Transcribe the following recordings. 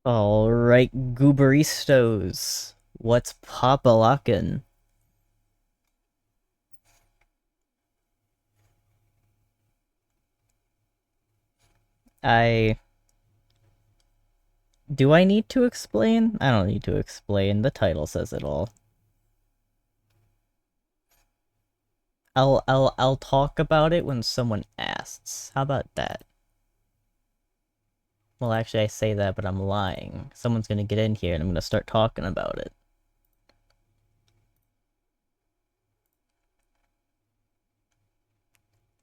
Alright, gooberistos. What's pop-a-lockin'? I... Do I need to explain? I don't need to explain. The title says it all. I'll talk about it when someone asks. How about that? Well, actually, I say that, but I'm lying. Someone's gonna get in here and I'm gonna start talking about it.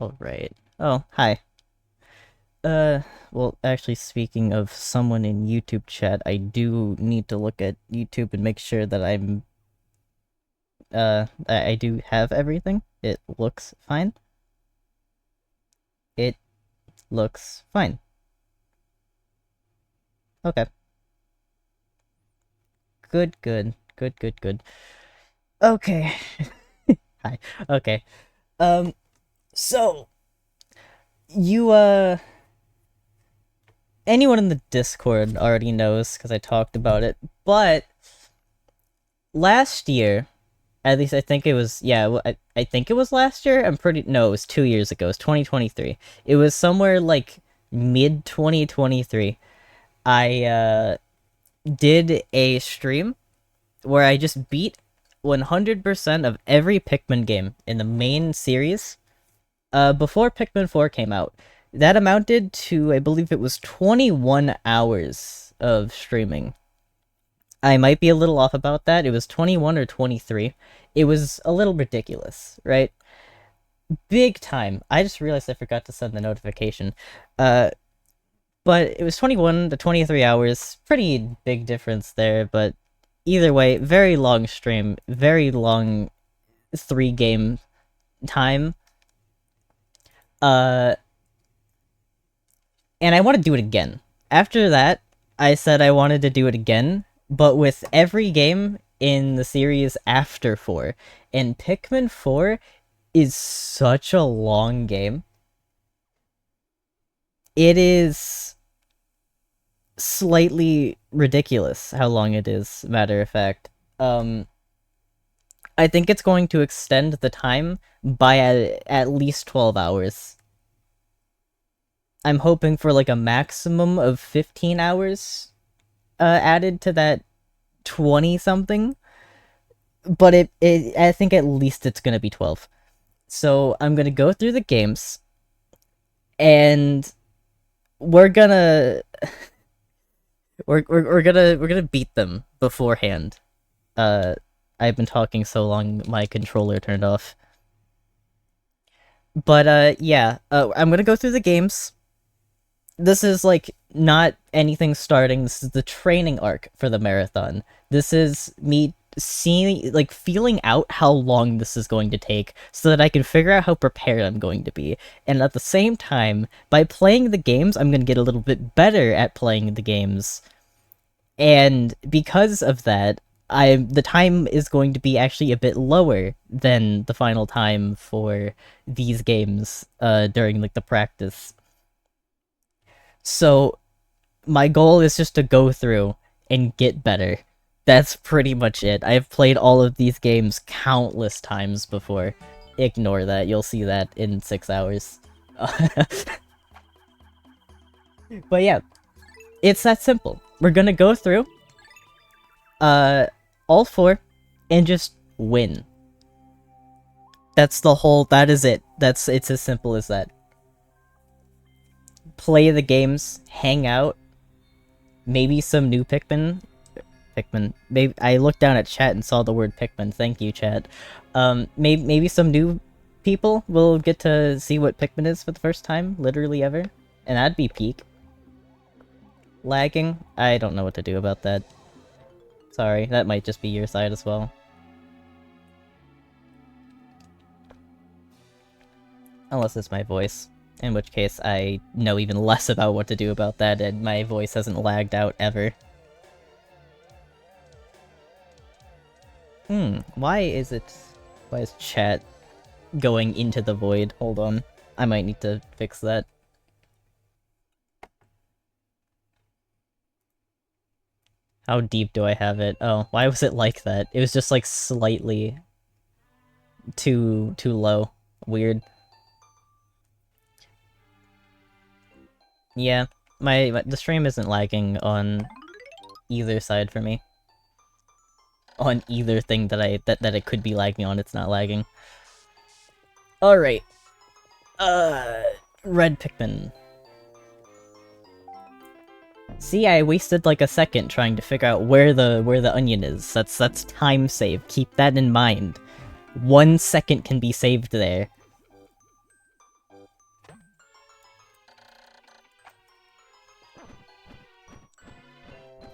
Alright. Oh, hi. Uh, well, actually, speaking of someone in YouTube chat, I do need to look at YouTube and make sure that I do have everything. It looks fine. It looks fine. Okay. Good, good. Good, good, good. Okay. Hi. Okay. Um, so, you, anyone in the Discord already knows, because I talked about it, but last year, at least I think it was, yeah, I think it was last year. No, it was 2 years ago. It was 2023. It was somewhere like mid 2023. I did a stream where I just beat 100% of every Pikmin game in the main series before Pikmin 4 came out. That amounted to, I believe it was 21 hours of streaming. I might be a little off about that. It was 21 or 23. It was a little ridiculous, right? Big time. I just realized I forgot to send the notification. Uh, but it was 21 to 23 hours. Pretty big difference there, but either way, very long stream, very long 3 game time. Uh, and I want to do it again. After that, I said I wanted to do it again, but with every game in the series after 4. And Pikmin 4 is such a long game. It is slightly ridiculous how long it is, matter of fact. I think it's going to extend the time by at least 12 hours. I'm hoping for like a maximum of 15 hours added to that 20 something, but I think at least it's going to be 12. So I'm going to go through the games and we're gonna we're gonna beat them beforehand. Uh I've been talking so long my controller turned off. But yeah, I'm gonna go through the games. This is like not anything starting. This is the training arc for the marathon. This is me seeing, like, feeling out how long this is going to take so that I can figure out how prepared I'm going to be. And at the same time, by playing the games, I'm going to get a little bit better at playing the games. And because of that, the time is going to be actually a bit lower than the final time for these games during like the practice. So my goal is just to go through and get better. That's pretty much it. I've played all of these games countless times before. Ignore that. You'll see that in 6 hours. But yeah, it's that simple. We're gonna go through uh all 4 and just win. That is it. It's as simple as that. Play the games, hang out, maybe some new Pikmin. Maybe I looked down at chat and saw the word Pikmin. Thank you, chat. Maybe some new people will get to see what Pikmin is for the first time, literally ever, and that'd be peak. Lagging? I don't know what to do about that. Sorry, that might just be your side as well. Unless it's my voice. In which case, I know even less about what to do about that, and my voice hasn't lagged out ever. Why is chat going into the void? Hold on. I might need to fix that. How deep do I have it? Oh, why was it like that? It was just like slightly too low. Weird. Yeah, the stream isn't lagging on either side for me. On either thing that it could be lagging on, it's not lagging. Alright. Red Pikmin. See, I wasted like a second trying to figure out where the onion is. That's time save. Keep that in mind. 1 second can be saved there.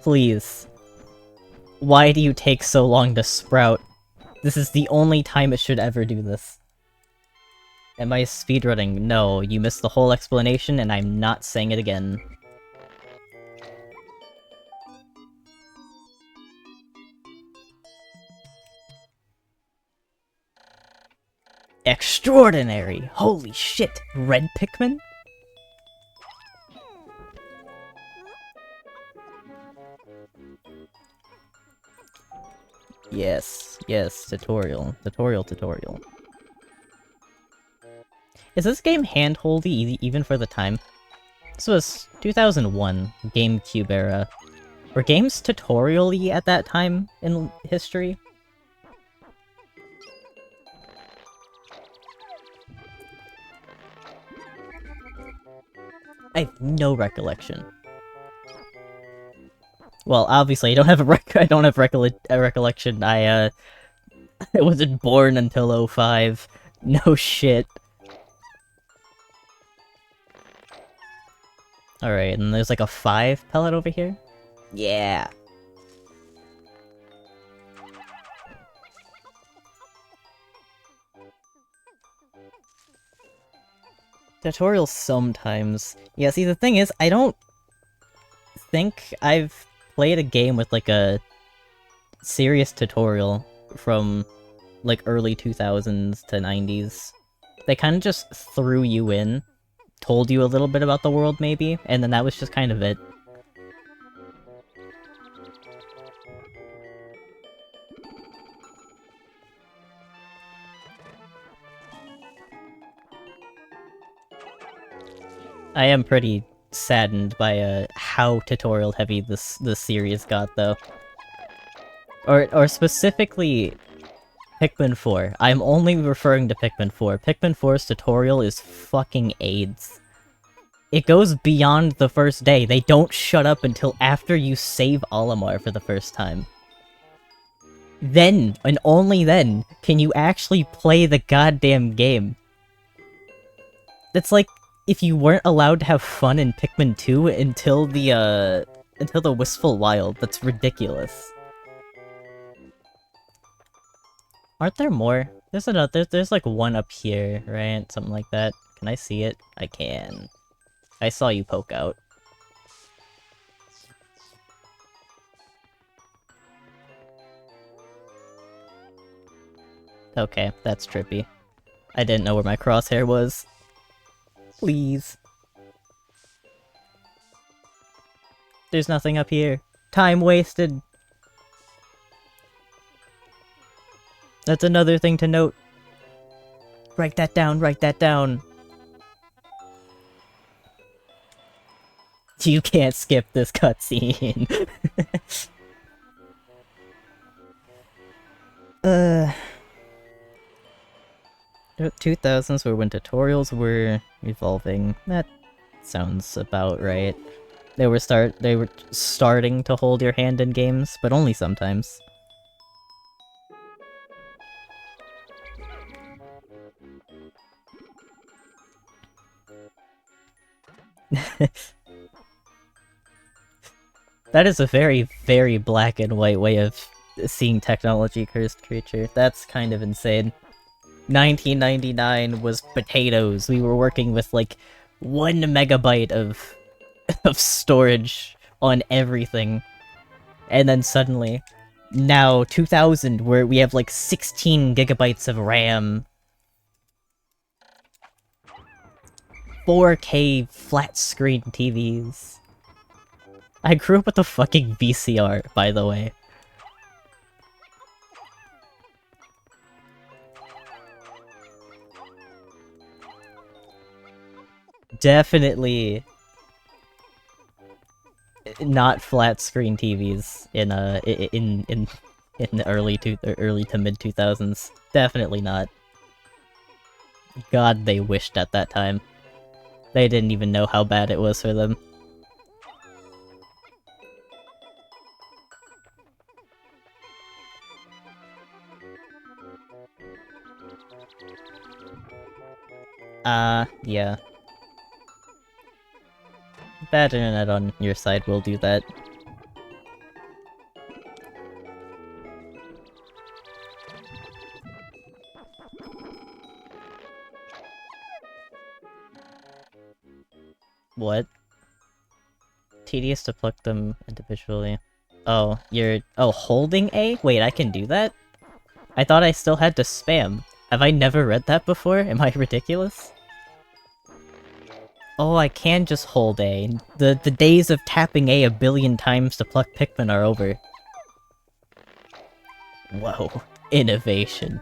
Please. Why do you take so long to sprout? This is the only time it should ever do this. Am I speedrunning? No, you missed the whole explanation and I'm not saying it again. Extraordinary! Holy shit! Red Pikmin? Yes, yes, tutorial. Tutorial. Is this game hand-holdy even for the time? This was 2001, GameCube era. Were games tutorial-y at that time in history? I have no recollection. Well, obviously, I don't have a recollection. I wasn't born until '05. No shit. Alright, and there's like a 5 pellet over here? Yeah. Tutorials sometimes. Yeah, see, the thing is, I don't think I've played a game with, like, a serious tutorial from, like, early 2000s to 90s. They kind of just threw you in, told you a little bit about the world, maybe, and then that was just kind of it. I am pretty saddened by how tutorial heavy this series got, though. Or specifically Pikmin 4. I'm only referring to Pikmin 4. Pikmin 4's tutorial is fucking AIDS. It goes beyond the first day. They don't shut up until after you save Olimar for the first time. Then, and only then, can you actually play the goddamn game. It's like if you weren't allowed to have fun in Pikmin 2 until the Wistful Wild. That's ridiculous. Aren't there more? There's like one up here, right? Something like that. Can I see it? I can. I saw you poke out. Okay, that's trippy. I didn't know where my crosshair was. Please. There's nothing up here. Time wasted. That's another thing to note. Write that down, write that down. You can't skip this cutscene. 2000s were when tutorials were evolving. That sounds about right. They were starting to hold your hand in games, but only sometimes. That is a very, very black and white way of seeing technology, Cursed Creature. That's kind of insane. 1999 was potatoes. We were working with like 1 megabyte of storage on everything. And then suddenly, now 2000, where we have like 16 gigabytes of RAM. 4K flat screen TVs. I grew up with a fucking VCR, by the way. Definitely not flat screen TVs in the early to mid 2000s. Definitely not. God, they wished at that time. They didn't even know how bad it was for them. Yeah. Bad internet on your side will do that. What? Tedious to pluck them individually. Oh, you're... Oh, holding A? Wait, I can do that? I thought I still had to spam. Have I never read that before? Am I ridiculous? Oh, I can just hold A. The days of tapping A a billion times to pluck Pikmin are over. Whoa. Innovation.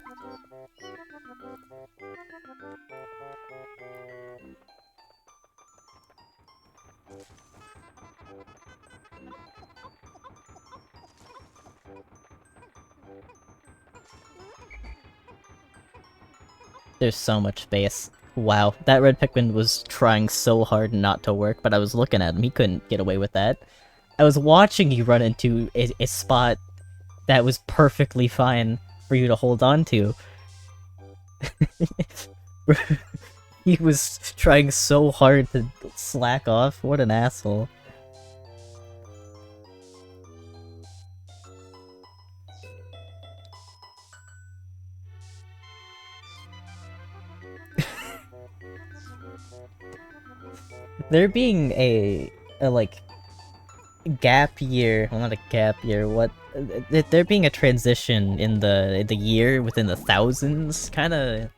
There's so much space. Wow, that red Pikmin was trying so hard not to work, but I was looking at him, he couldn't get away with that. I was watching you run into a spot that was perfectly fine for you to hold on to. He was trying so hard to slack off, what an asshole. There being a like gap year, well, not a gap year, what there being a transition in the year within the thousands kind of,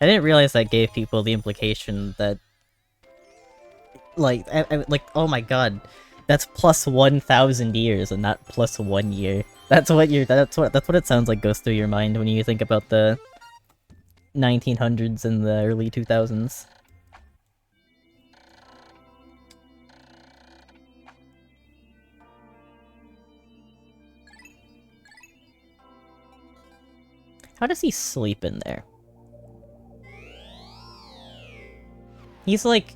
I didn't realize that gave people the implication that like like, oh my god, that's plus 1,000 years and not plus 1 year. That's what it sounds like goes through your mind when you think about the 1900s and the early 2000s. How does he sleep in there? He's like...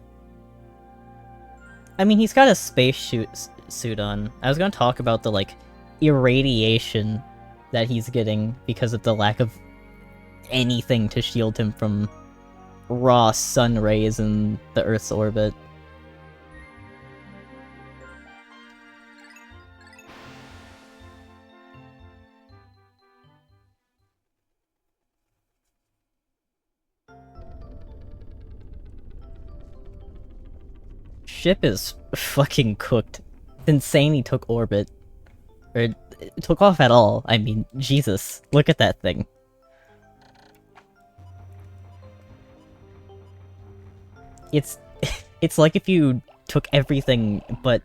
I mean, he's got a space suit on. I was gonna talk about the, like, irradiation that he's getting because of the lack of anything to shield him from raw sun rays in the Earth's orbit. Ship is fucking cooked. It's insane he took orbit. Or took off at all. I mean, Jesus. Look at that thing. It's... it's like if you took everything but...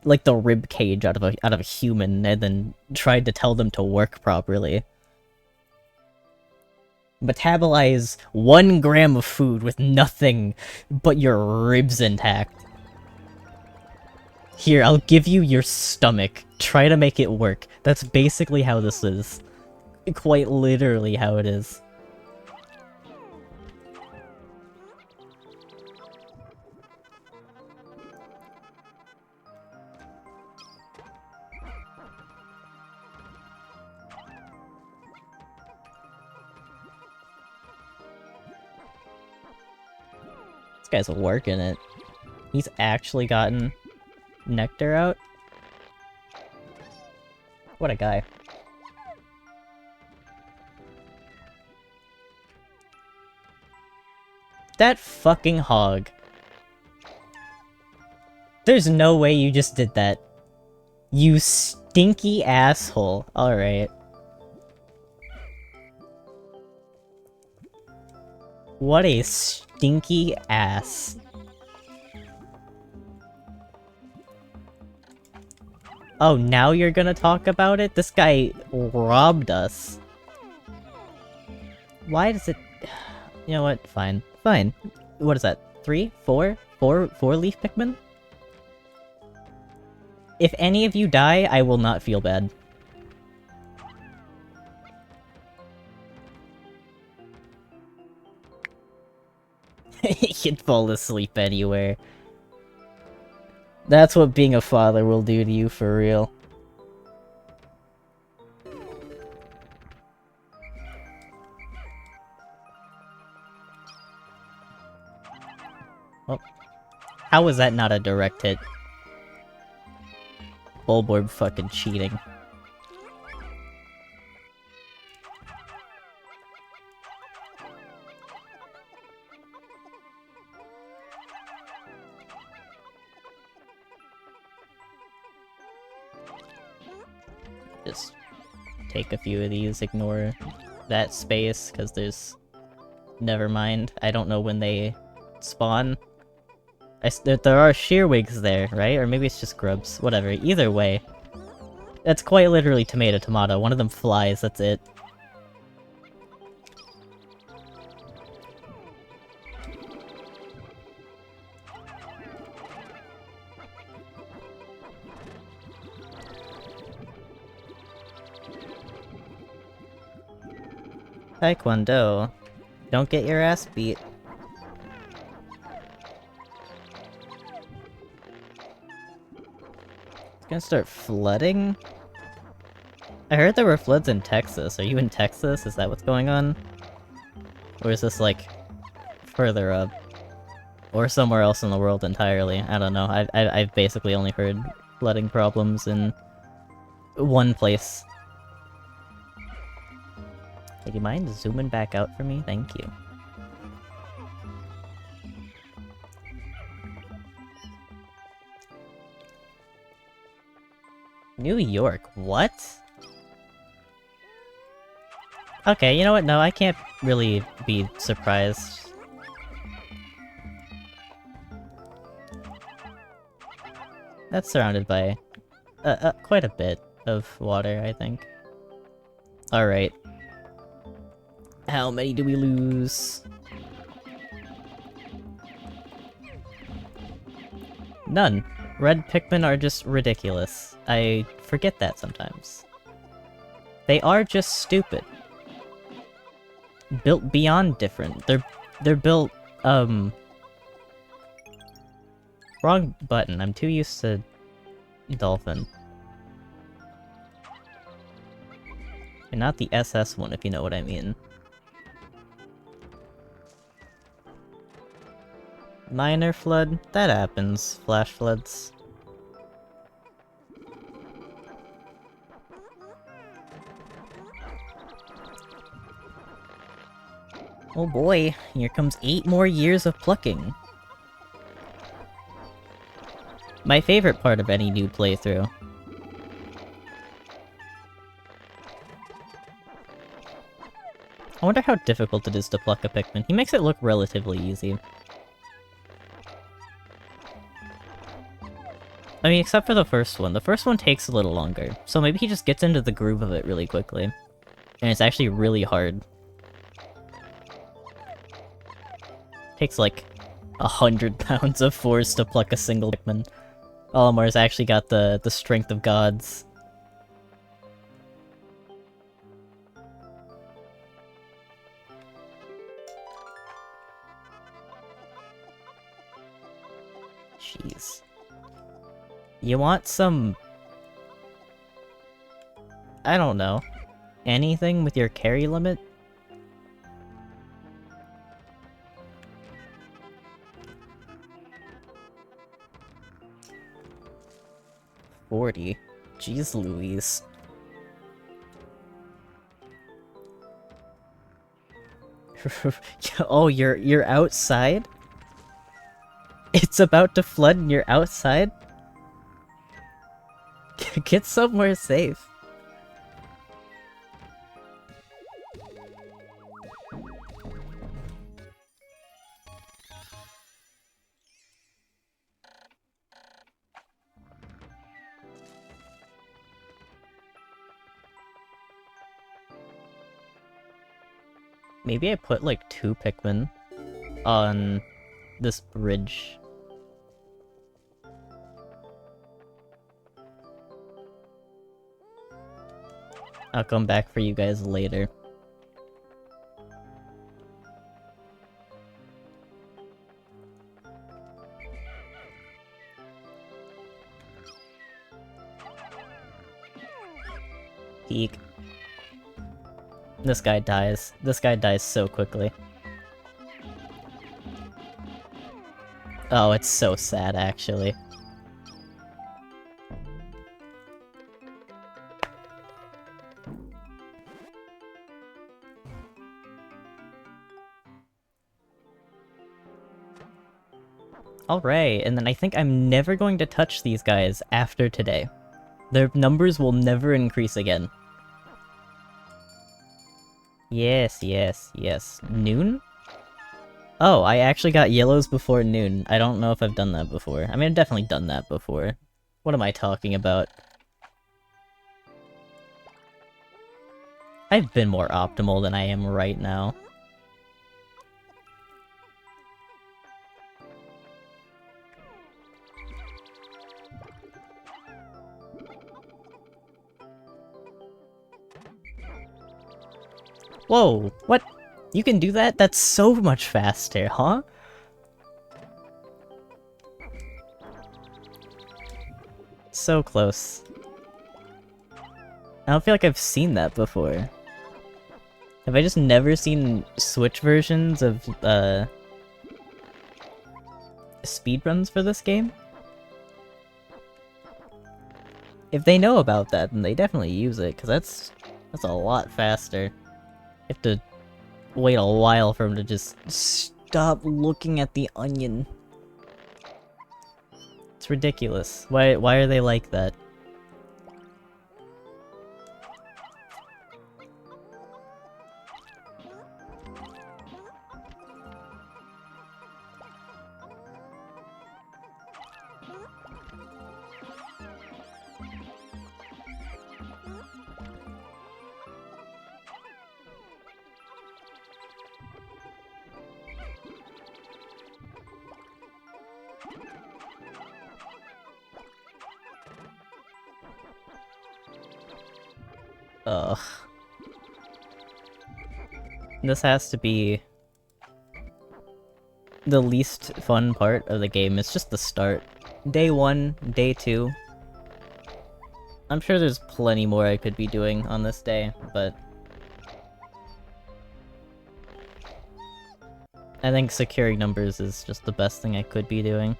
like the rib cage out of a human and then tried to tell them to work properly. Metabolize 1 gram of food with nothing but your ribs intact. Here, I'll give you your stomach. Try to make it work. That's basically how this is. Quite literally how it is. This guy's working it. He's actually gotten nectar out? What a guy. That fucking hog. There's no way you just did that. You stinky asshole. Alright. What a stinky ass. Oh, now you're gonna talk about it? This guy robbed us. Why does it... You know what? Fine. Fine. What is that? 3? 4? 4 leaf Pikmin? If any of you die, I will not feel bad. You'd fall asleep anywhere. That's what being a father will do to you for real. Well, how was that not a direct hit? Bulborb fucking cheating. Just take a few of these, ignore that space, because there's... Never mind, I don't know when they spawn. There are shearwigs there, right? Or maybe it's just grubs. Whatever, either way. That's quite literally tomato. One of them flies, that's it. Taekwondo. Don't get your ass beat. It's gonna start flooding? I heard there were floods in Texas. Are you in Texas? Is that what's going on? Or is this, like, further up? Or somewhere else in the world entirely? I don't know. I've basically only heard flooding problems in one place. Hey, do you mind zooming back out for me? Thank you. New York, what? Okay, you know what? No, I can't really be surprised. That's surrounded by quite a bit of water, I think. Alright. How many do we lose? None. Red Pikmin are just ridiculous. I forget that sometimes. They are just stupid. Built beyond different. They're built, wrong button. I'm too used to Dolphin. And not the SS one, if you know what I mean. Minor flood? That happens. Flash floods. Oh boy, here comes 8 more years of plucking. My favorite part of any new playthrough. I wonder how difficult it is to pluck a Pikmin. He makes it look relatively easy. I mean, except for the first one. The first one takes a little longer, so maybe he just gets into the groove of it really quickly. And it's actually really hard. Takes like 100 pounds of force to pluck a single Pikmin. Olimar's actually got the strength of gods. Jeez. You want some... I don't know. Anything with your carry limit? $40. Jeez Louise. Oh, you're outside? It's about to flood and you're outside? Get somewhere safe. Maybe I put like 2 Pikmin on this bridge. I'll come back for you guys later. Eek. This guy dies. This guy dies so quickly. Oh, it's so sad, actually. Alright, and then I think I'm never going to touch these guys after today. Their numbers will never increase again. Yes, yes, yes. Noon? Oh, I actually got yellows before noon. I don't know if I've done that before. I mean, I've definitely done that before. What am I talking about? I've been more optimal than I am right now. Whoa, what? You can do that? That's so much faster, huh? So close. I don't feel like I've seen that before. Have I just never seen Switch versions of, speedruns for this game? If they know about that, then they definitely use it, because that's a lot faster. You have to wait a while for him to just stop looking at the onion. It's ridiculous. Why are they like that? Ugh. This has to be the least fun part of the game. It's just the start. Day 1, day 2. I'm sure there's plenty more I could be doing on this day, but I think securing numbers is just the best thing I could be doing.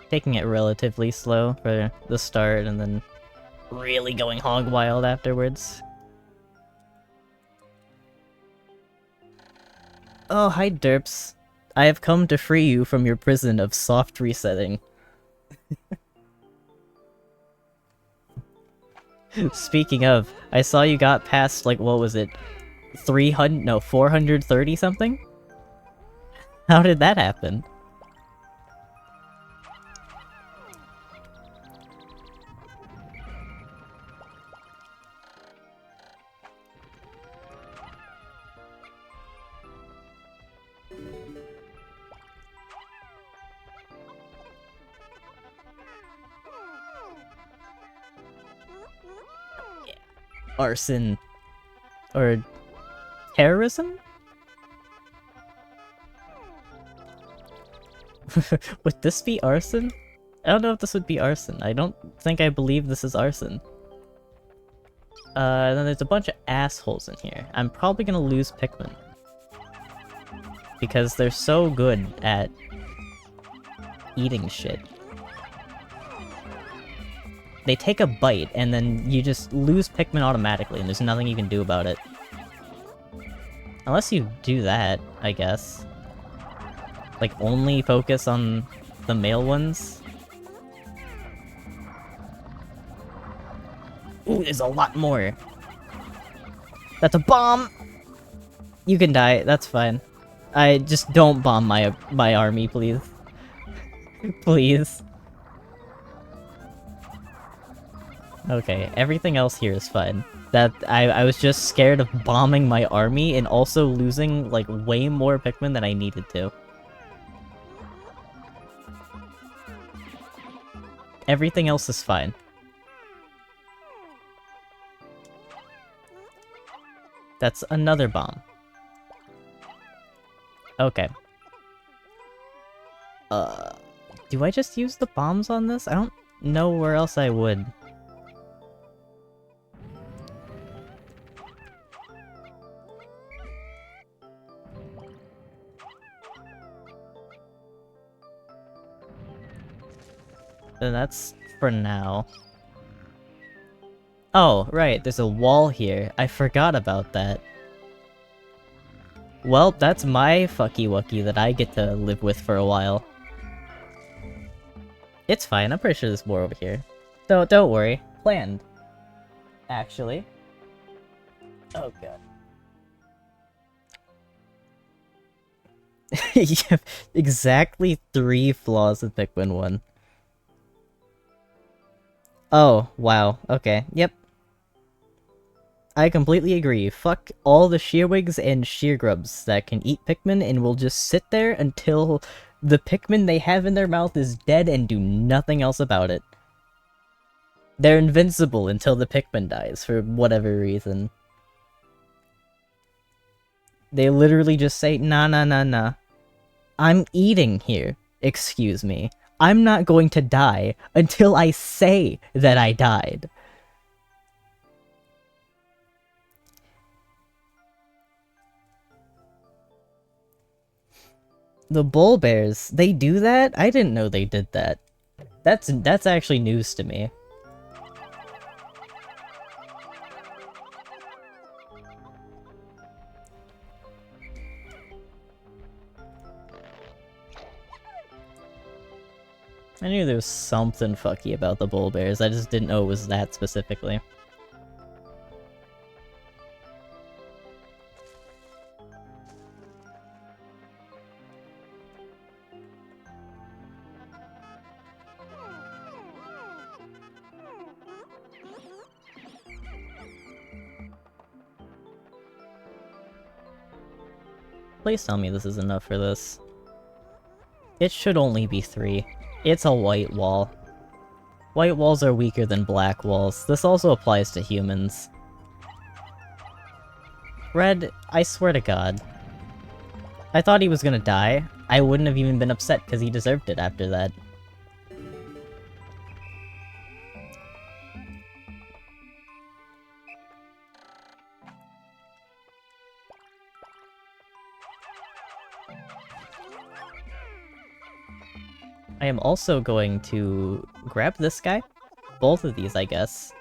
Taking it relatively slow for the start, and then really going hog wild afterwards. Oh, hi Derps. I have come to free you from your prison of soft resetting. Speaking of, I saw you got past, like, what was it? 300? No, 430 something? How did that happen? Arson. Or terrorism? Would this be arson? I don't know if this would be arson. I don't think I believe this is arson. Then there's a bunch of assholes in here. I'm probably gonna lose Pikmin. Because they're so good at eating shit. They take a bite, and then you just lose Pikmin automatically, and there's nothing you can do about it. Unless you do that, I guess. Like, only focus on the male ones. Ooh, there's a lot more! That's a bomb! You can die, that's fine. I just don't bomb my army, please. Please. Okay, everything else here is fine. That I was just scared of bombing my army and also losing, like, way more Pikmin than I needed to. Everything else is fine. That's another bomb. Okay. Do I just use the bombs on this? I don't know where else I would. Then that's for now. Oh, right, there's a wall here. I forgot about that. Well, that's my fucky wucky that I get to live with for a while. It's fine, I'm pretty sure there's more over here. Don't worry. Planned. Actually. Oh god. You have exactly 3 flaws with Pikmin 1. Oh, wow. Okay, yep. I completely agree. Fuck all the Shearwigs and Sheargrubs that can eat Pikmin and will just sit there until the Pikmin they have in their mouth is dead and do nothing else about it. They're invincible until the Pikmin dies, for whatever reason. They literally just say, nah, nah, nah, nah. I'm eating here. Excuse me. I'm not going to die until I say that I died. The bull bears, they do that? I didn't know they did that. That's actually news to me. I knew there was something fucky about the bull bears, I just didn't know it was that specifically. Please tell me this is enough for this. It should only be 3. It's a white wall. White walls are weaker than black walls. This also applies to humans. Red, I swear to god. I thought he was gonna die. I wouldn't have even been upset because he deserved it after that. I am also going to grab this guy. Both of these, I guess.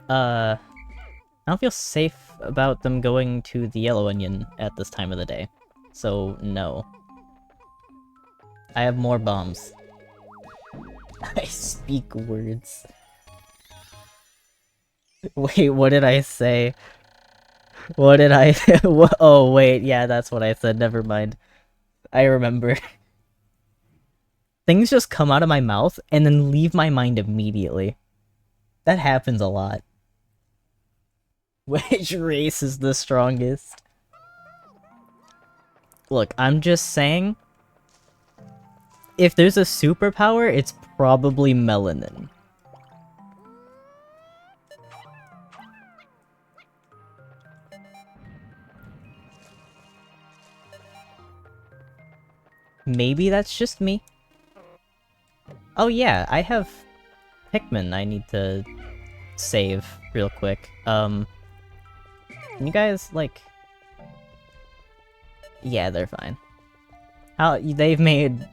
I don't feel safe about them going to the Yellow Onion at this time of the day. So, no. I have more bombs. I speak words. Wait, what did I say? What did I... Oh, wait, yeah, that's what I said, never mind. I remember. Things just come out of my mouth and then leave my mind immediately. That happens a lot. Which race is the strongest? Look, I'm just saying... If there's a superpower, it's probably melanin. Maybe that's just me. Oh yeah, I have Pikmin I need to save real quick. Can you guys, like... Yeah, they're fine. They've made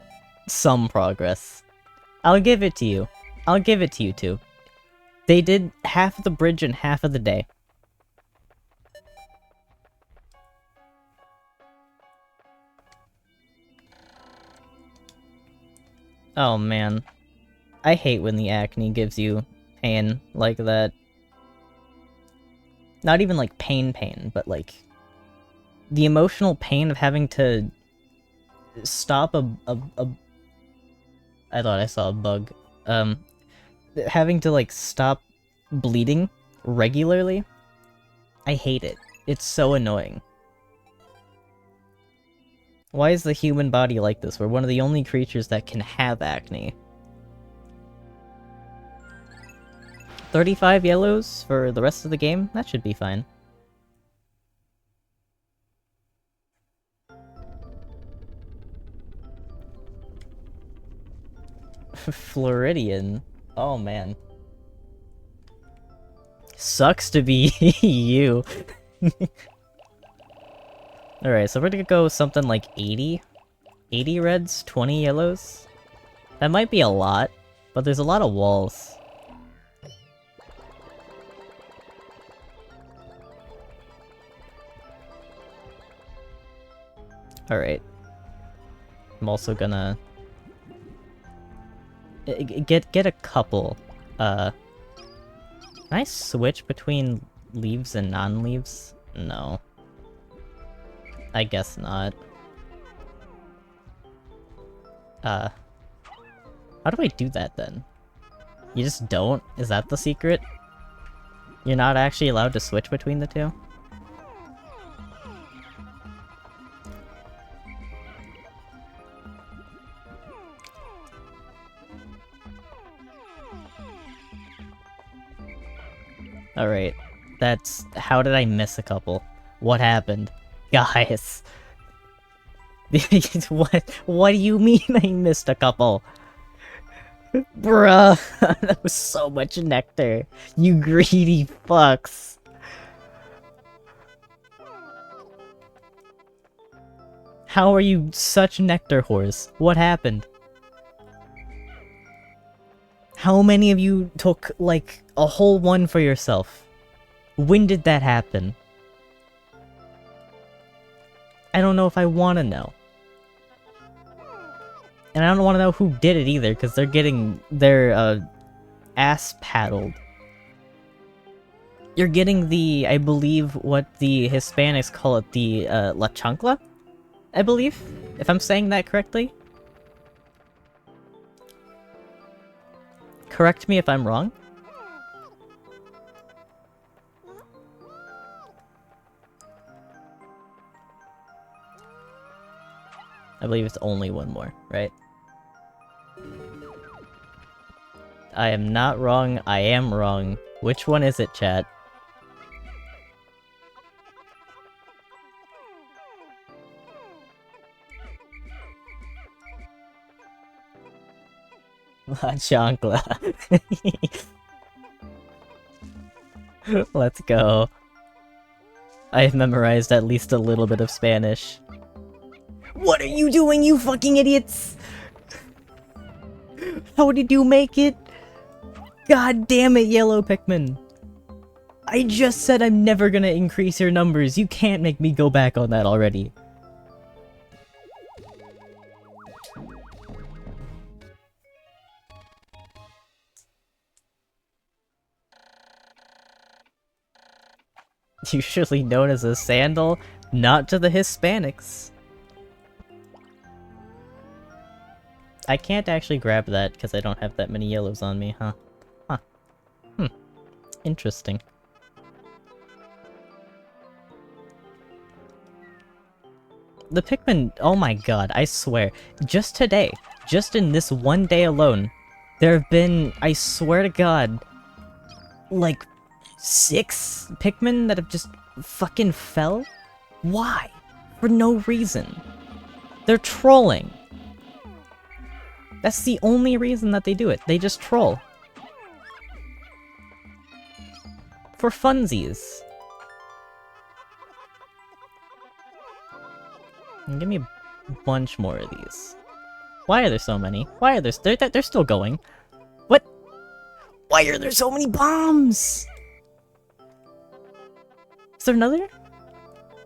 some progress. I'll give it to you. I'll give it to you two. They did half of the bridge in half of the day. Oh man. I hate when the acne gives you pain like that. Not even like pain, but like... the emotional pain of having to stop I thought I saw a bug. Having to like stop bleeding regularly. I hate it. It's so annoying. Why is the human body like this? We're one of the only creatures that can have acne. 35 yellows for the rest of the game? That should be fine. Floridian. Oh man. Sucks to be you. Alright, so we're gonna go something like 80? 80 reds, 20 yellows? That might be a lot, but there's a lot of walls. Alright. I'm also gonna... Get a couple. Can I switch between leaves and non-leaves? No. I guess not. How do I do that then? You just don't? Is that the secret? You're not actually allowed to switch between the two? Alright. That's... How did I miss a couple? What happened? Guys! What do you mean I missed a couple? Bruh! That was so much nectar! You greedy fucks! How are you such nectar whores? What happened? How many of you took, like, a whole one for yourself? When did that happen? I don't know if I want to know. And I don't want to know who did it either, because they're getting their, ass paddled. You're getting the, I believe, what the Hispanics call it, the, La Chancla? I believe? If I'm saying that correctly? Correct me if I'm wrong. I believe it's only one more, right? I am not wrong, I am wrong. Which one is it, chat? La Chancla. Let's go. I have memorized at least a little bit of Spanish. What are you doing, you fucking idiots? How did you make it? God damn it, yellow Pikmin. I just said I'm never gonna increase your numbers. You can't make me go back on that already. Usually known as a sandal, not to the Hispanics. I can't actually grab that because I don't have that many yellows on me, huh? Huh. Interesting. The Pikmin, oh my god, I swear, just today, just in this one day alone, there have been, I swear to god, like, 6 Pikmin that have just fucking fell? Why? For no reason. They're trolling. That's the only reason that they do it. They just troll. For funsies. And give me a bunch more of these. Why are there so many? Why are there... They're still going. What? Why are there so many bombs? Is there another?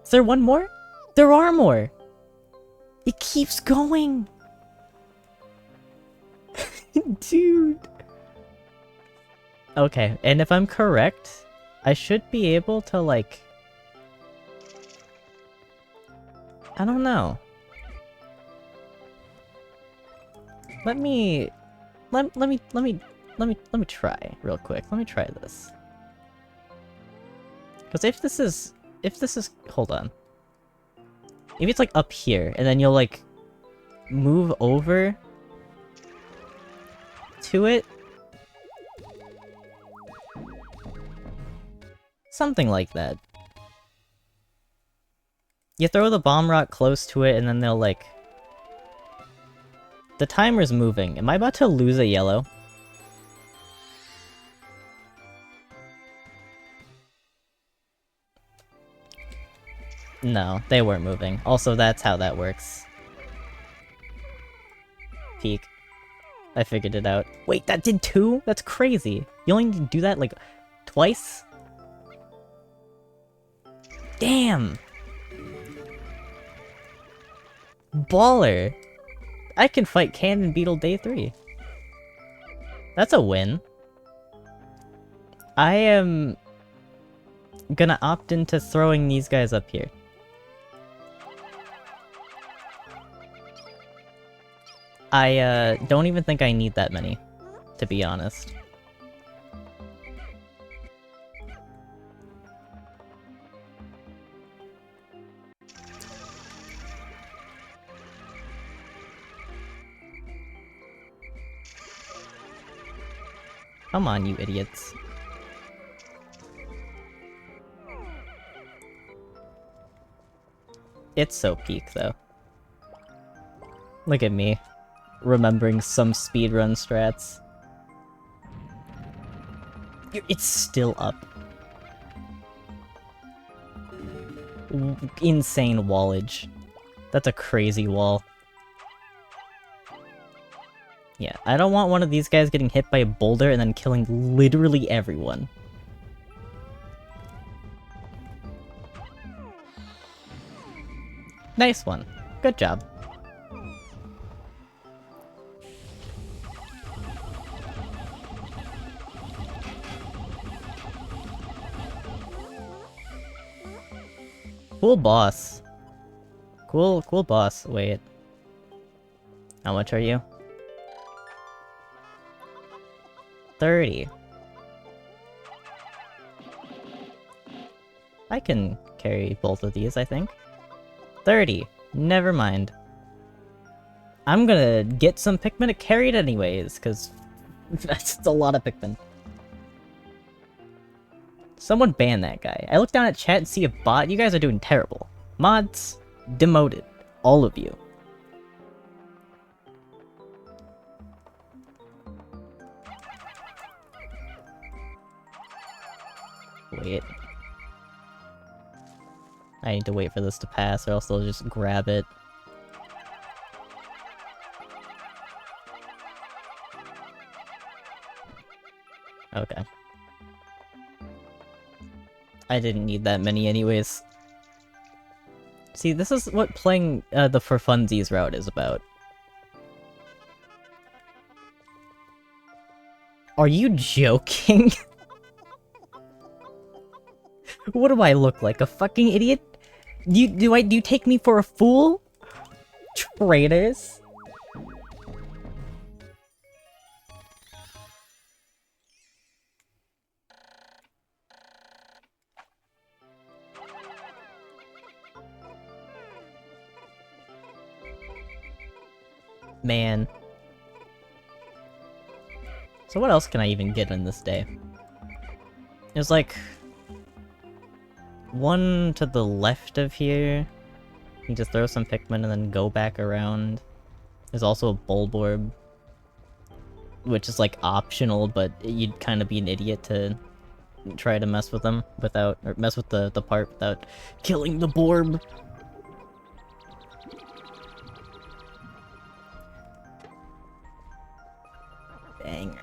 Is there one more? There are more! It keeps going! Dude! Okay, and if I'm correct, I should be able to, like... I don't know. Let me let me try real quick. Let me try this. Because if this is hold on. Maybe it's like up here, and then you'll like move over to it. Something like that. You throw the bomb rock close to it, and then they'll like... The timer's moving. Am I about to lose a yellow? No, they weren't moving. Also, that's how that works. Peek. I figured it out. Wait, that did 2? That's crazy. You only do that, like, twice? Damn! Baller! I can fight Cannon Beetle day 3. That's a win. I am gonna opt into throwing these guys up here. I don't even think I need that many, to be honest. Come on, you idiots. It's so peak, though. Look at me, remembering some speedrun strats. It's still up. Insane wallage. That's a crazy wall. Yeah, I don't want one of these guys getting hit by a boulder and then killing literally everyone. Nice one. Good job. Cool boss. Cool boss. Wait. How much are you? 30. I can carry both of these, I think. 30. Never mind. I'm gonna get some Pikmin to carry it anyways, because that's a lot of Pikmin. Someone ban that guy. I look down at chat and see a bot. You guys are doing terrible. Mods, demoted. All of you. Wait. I need to wait for this to pass, or else they'll just grab it. Okay. I didn't need that many anyways. See, this is what playing the for funsies route is about. Are you joking? What do I look like? A fucking idiot? Do you take me for a fool? Traitors? Man. So what else can I even get in this day? There's like... one to the left of here. You just throw some Pikmin and then go back around. There's also a Bulborb, which is like optional, but you'd kind of be an idiot to try to mess with them without, or mess with the part without killing the Borb. Banger.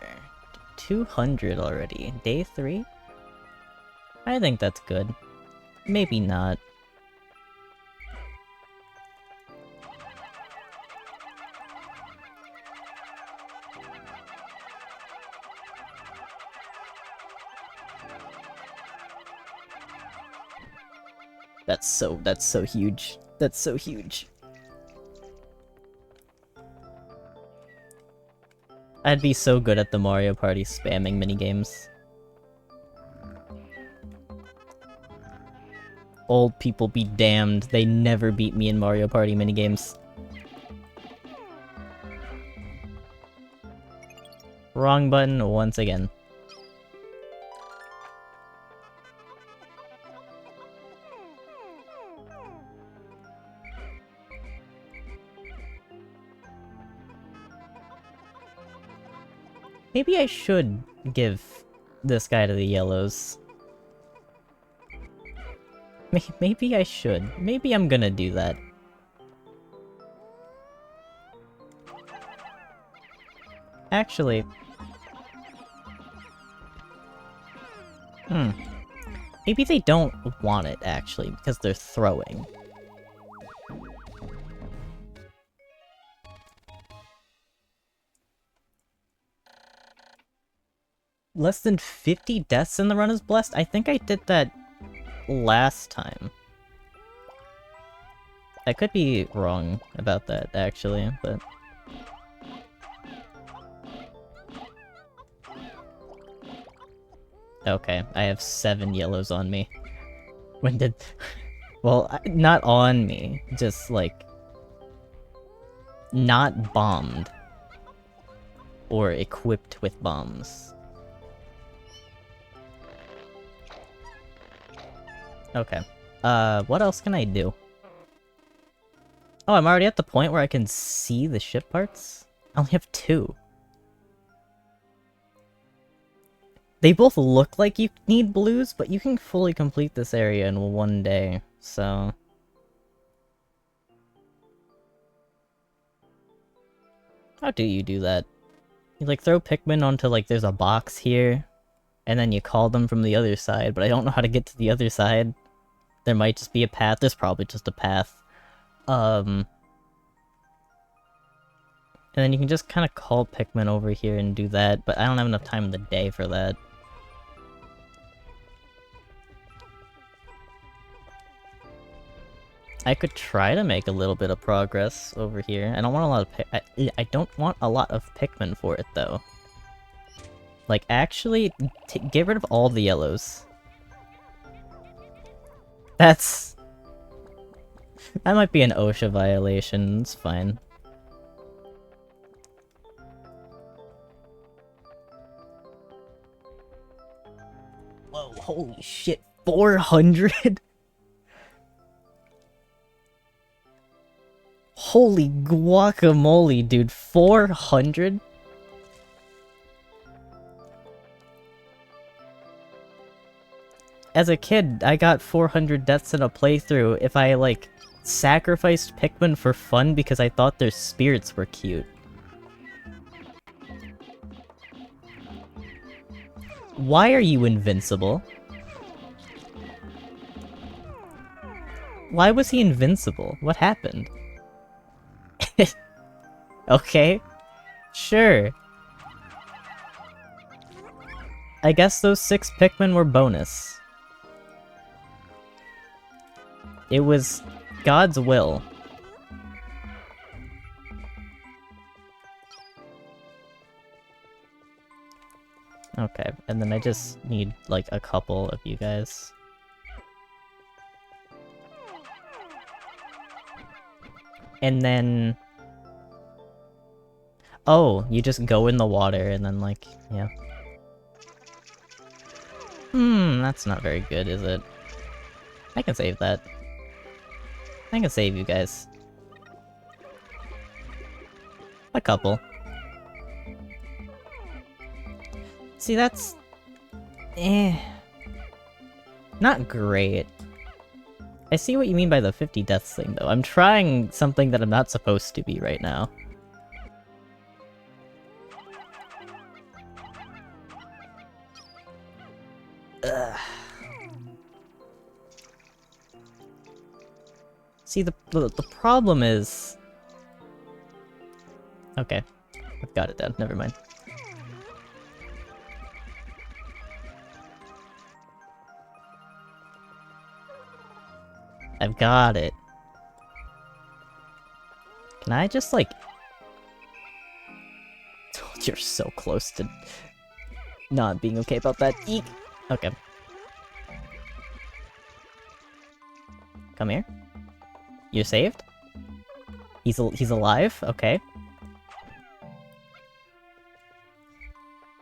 200 already. Day 3? I think that's good. Maybe not. That's so huge. That's so huge. I'd be so good at the Mario Party spamming minigames. Old people be damned, they never beat me in Mario Party minigames. Wrong button once again. Maybe I should give this guy to the yellows. Maybe I should. Maybe I'm gonna do that. Actually... Maybe they don't want it, actually, because they're throwing. Less than 50 deaths in the run is blessed? I think I did that last time. I could be wrong about that, actually, but... Okay, I have 7 yellows on me. When did... Well, not on me, just, like... not bombed. Or equipped with bombs. Okay. What else can I do? Oh, I'm already at the point where I can see the ship parts? I only have 2. They both look like you need blues, but you can fully complete this area in one day, so... How do you do that? You, like, throw Pikmin onto, like, there's a box here, and then you call them from the other side, but I don't know how to get to the other side. There might just be a path. There's probably just a path. And then you can just kind of call Pikmin over here and do that, but I don't have enough time in the day for that. I could try to make a little bit of progress over here. I don't want a lot of I don't want a lot of Pikmin for it, though. Like, actually, get rid of all the yellows. That's... That might be an OSHA violation, it's fine. Whoa, holy shit, 400?! Holy guacamole, dude, 400? As a kid, I got 400 deaths in a playthrough if I, like, sacrificed Pikmin for fun because I thought their spirits were cute. Why are you invincible? Why was he invincible? What happened? Okay. Sure. I guess those 6 Pikmin were bonus. It was God's will. Okay, and then I just need, like, a couple of you guys. And then... Oh, you just go in the water and then, like, yeah. That's not very good, is it? I can save that. I can save you guys. A couple. See, that's... Not great. I see what you mean by the 50 deaths thing, though. I'm trying something that I'm not supposed to be right now. Ugh. See, the problem is... Okay. I've got it down. Never mind. I've got it. Can I just, like... You're so close to not being okay about that. Eek! Okay. Come here. You're saved? He's alive? Okay.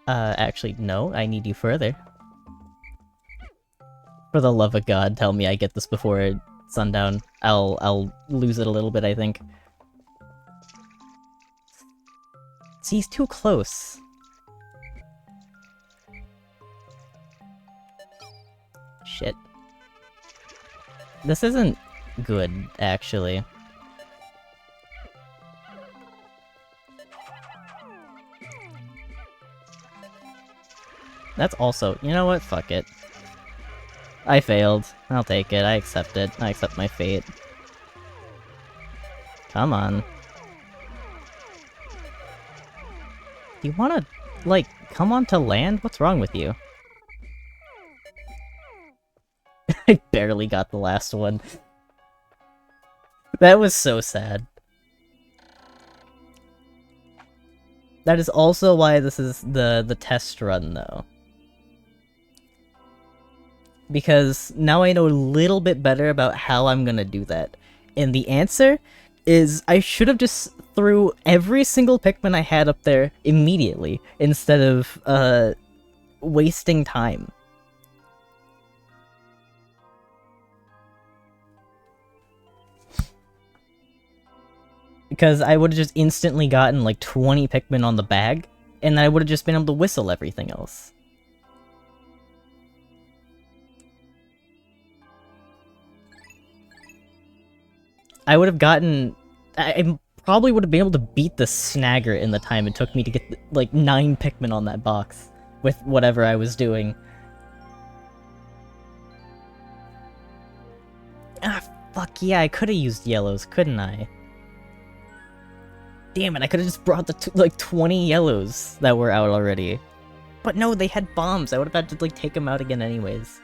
Actually, no, I need you further. For the love of God, tell me I get this before sundown. I'll lose it a little bit, I think. See, he's too close. Shit. This isn't good, actually. That's also... You know what? Fuck it. I failed. I'll take it. I accept it. I accept my fate. Come on. You wanna, like, come onto land? What's wrong with you? I barely got the last one. That was so sad. That is also why this is the test run, though. Because now I know a little bit better about how I'm gonna do that. And the answer is I should have just threw every single Pikmin I had up there immediately, instead of, wasting time. Because I would have just instantly gotten like 20 Pikmin on the bag, and then I would have just been able to whistle everything else. I would have gotten... I probably would have been able to beat the Snagger in the time it took me to get, like, 9 Pikmin on that box, with whatever I was doing. Ah, fuck yeah, I could have used yellows, couldn't I? Damn it, I could have just brought the, like, 20 yellows that were out already. But no, they had bombs, I would have had to, like, take them out again anyways.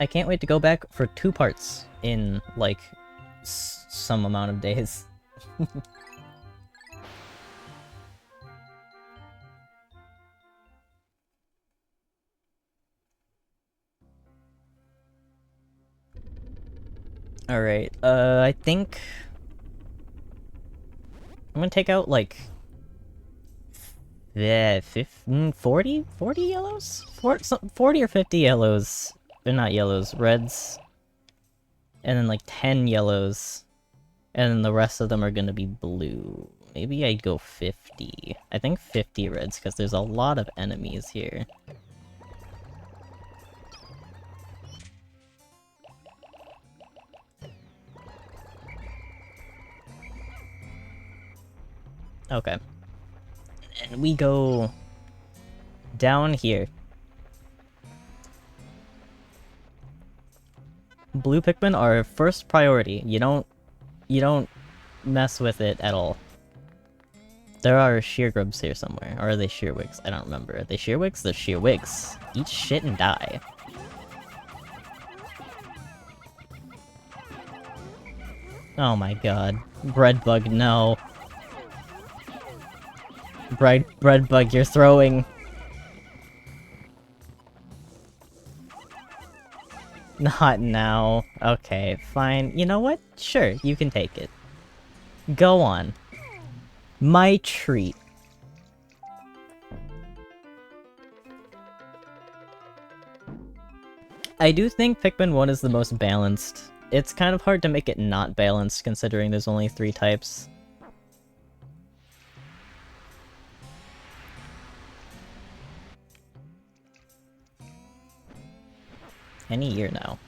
I can't wait to go back for 2 parts in, like, some amount of days. Alright, I think... I'm gonna take out, like... Yeah, 40? 40 yellows? 40 or 50 yellows. They're not yellows, reds. And then like 10 yellows. And then the rest of them are gonna be blue. Maybe I'd go 50. I think 50 reds, because there's a lot of enemies here. Okay. And we go... down here. Blue Pikmin are first priority. You don't mess with it at all. There are Sheargrubs here somewhere. Or are they Shearwigs? I don't remember. Are they Shearwigs? They're Shearwigs. Eat shit and die. Oh my god. Breadbug, no. Breadbug, you're throwing... Not now. Okay, fine. You know what? Sure, you can take it. Go on. My treat. I do think Pikmin 1 is the most balanced. It's kind of hard to make it not balanced, considering there's only 3 types. Any year now.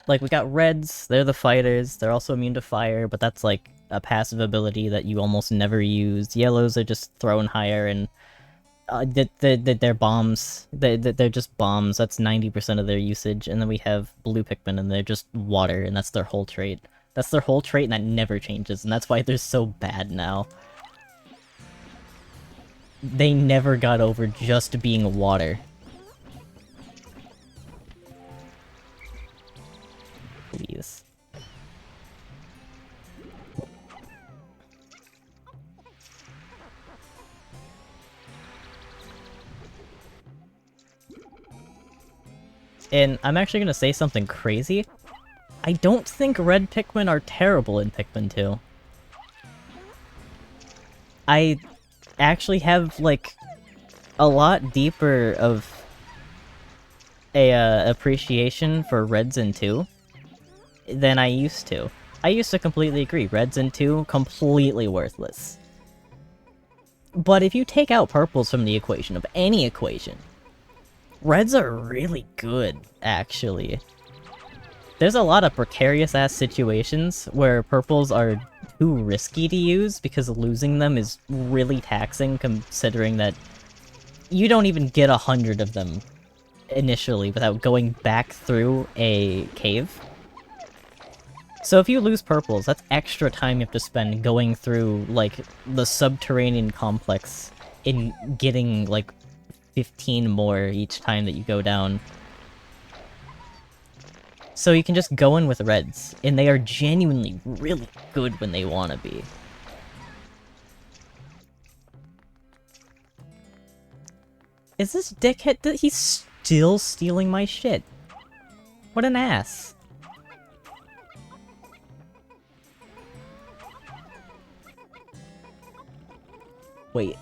Like, we got reds, they're the fighters, they're also immune to fire, but that's like a passive ability that you almost never use. Yellows are just thrown higher, and they're bombs. They're just bombs, that's 90% of their usage, and then we have blue Pikmin, and they're just water, and that's their whole trait. That's their whole trait, and that never changes, and that's why they're so bad now. They never got over just being water. Please. And I'm actually gonna say something crazy. I don't think red Pikmin are terrible in Pikmin 2. I actually have, like, a lot deeper of a appreciation for Reds in 2 than I used to. I used to completely agree. Reds in 2, completely worthless. But if you take out purples from the equation, of any equation, Reds are really good, actually. There's a lot of precarious-ass situations where purples are too risky to use because losing them is really taxing, considering that you don't even get 100 of them initially without going back through a cave. So if you lose purples, that's extra time you have to spend going through, like, the subterranean complex in getting, like, 15 more each time that you go down. So you can just go in with reds, and they are genuinely really good when they want to be. Is this dickhead? He's still stealing my shit. What an ass. Wait.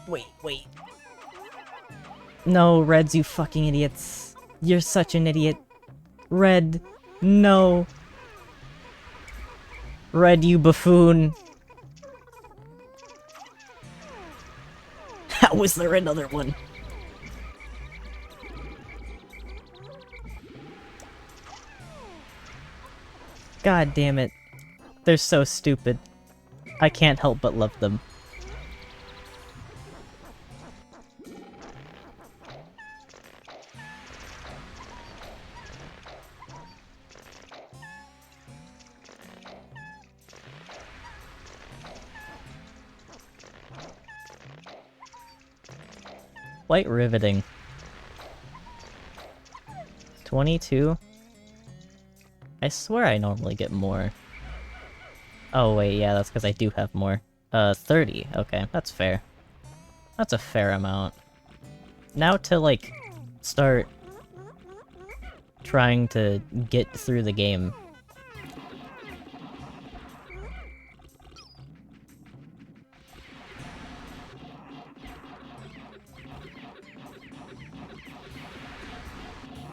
No, Reds, you fucking idiots. You're such an idiot. Red, no. Red, you buffoon. How was there another one? God damn it. They're so stupid. I can't help but love them. Quite riveting. 22? I swear I normally get more. Oh wait, yeah, that's because I do have more. 30. Okay, that's fair. That's a fair amount. Now to, like, start trying to get through the game.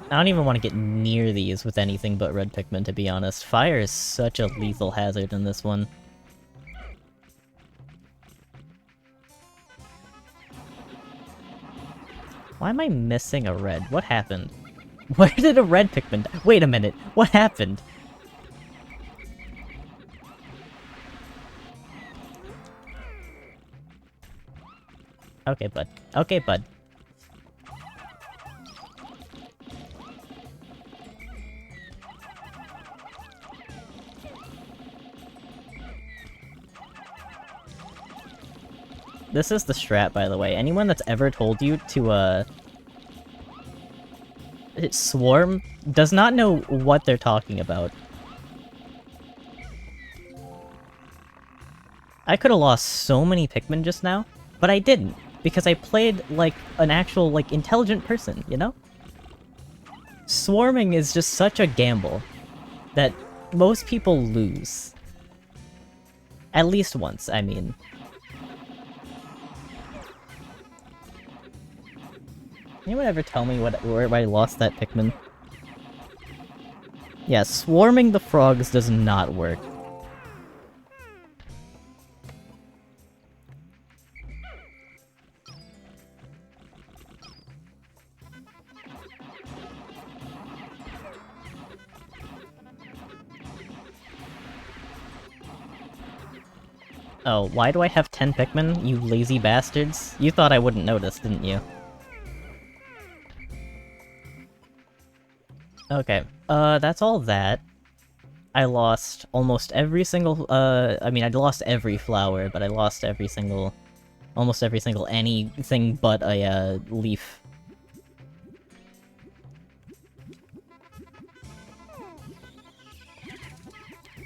I don't even want to get near these with anything but red Pikmin, to be honest. Fire is such a lethal hazard in this one. Why am I missing a red? What happened? Where did a red Pikmin die? Wait a minute, what happened? Okay, bud. Okay, bud. This is the strat, by the way. Anyone that's ever told you to, swarm does not know what they're talking about. I could've lost so many Pikmin just now, but I didn't, because I played like an actual, like, intelligent person, you know? Swarming is just such a gamble that most people lose. At least once, I mean. Anyone ever tell me where I lost that Pikmin? Yeah, swarming the frogs does not work. Oh, why do I have 10 Pikmin, you lazy bastards? You thought I wouldn't notice, didn't you? Okay, that's all that. I lost almost every single, I mean, I lost every flower, but I lost every single, almost every single anything but a, leaf.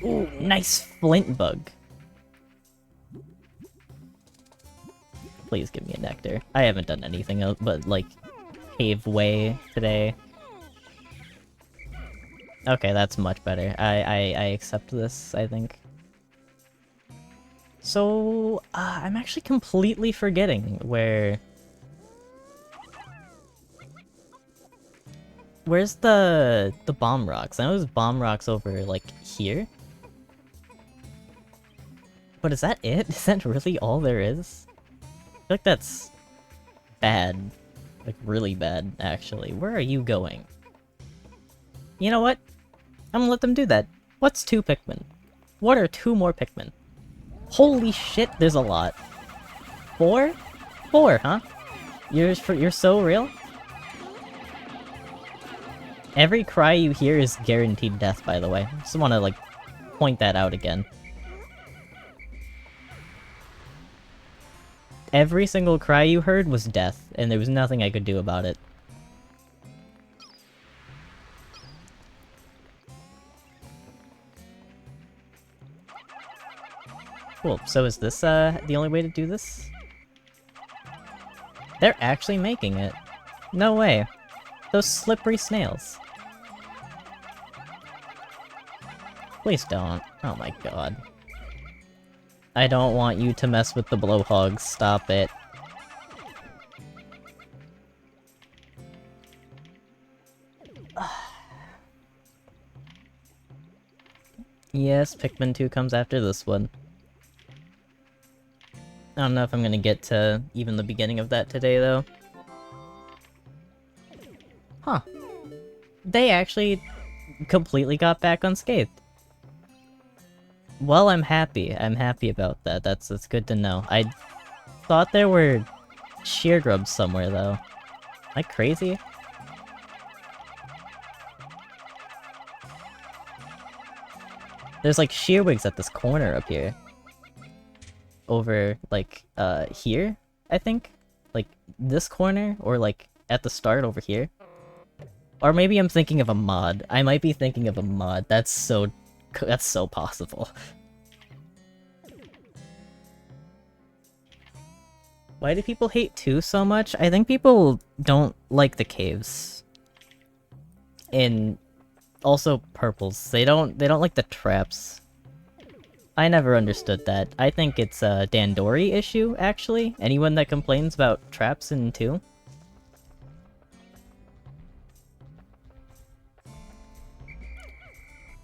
Ooh, nice flint bug. Please give me a nectar. I haven't done anything else but, like, cave way today. Okay, that's much better. I accept this, I think. So, I'm actually completely forgetting where... Where's the bomb rocks? I know there's bomb rocks over, like, here. But is that it? Is that really all there is? I feel like that's... bad. Like, really bad, actually. Where are you going? You know what? I'm gonna let them do that. What's 2 Pikmin? What are 2 more Pikmin? Holy shit, there's a lot. 4? 4, huh? You're so real? Every cry you hear is guaranteed death, by the way. Just wanna, like, point that out again. Every single cry you heard was death, and there was nothing I could do about it. Cool, so is this, the only way to do this? They're actually making it. No way. Those slippery snails. Please don't. Oh my god. I don't want you to mess with the blowhogs. Stop it. Yes, Pikmin 2 comes after this one. I don't know if I'm gonna get to even the beginning of that today, though. Huh. They actually completely got back unscathed. Well, I'm happy. I'm happy about that. That's good to know. I thought there were sheer grubs somewhere, though. Am I crazy? There's, like, shearwigs at this corner up here. Over, like, here, I think? Like, this corner? Or, like, at the start over here? Or maybe I'm thinking of a mod. I might be thinking of a mod. That's so possible. Why do people hate 2 so much? I think people don't like the caves. And also purples. They don't like the traps. I never understood that. I think it's a Dandori issue, actually. Anyone that complains about traps in 2?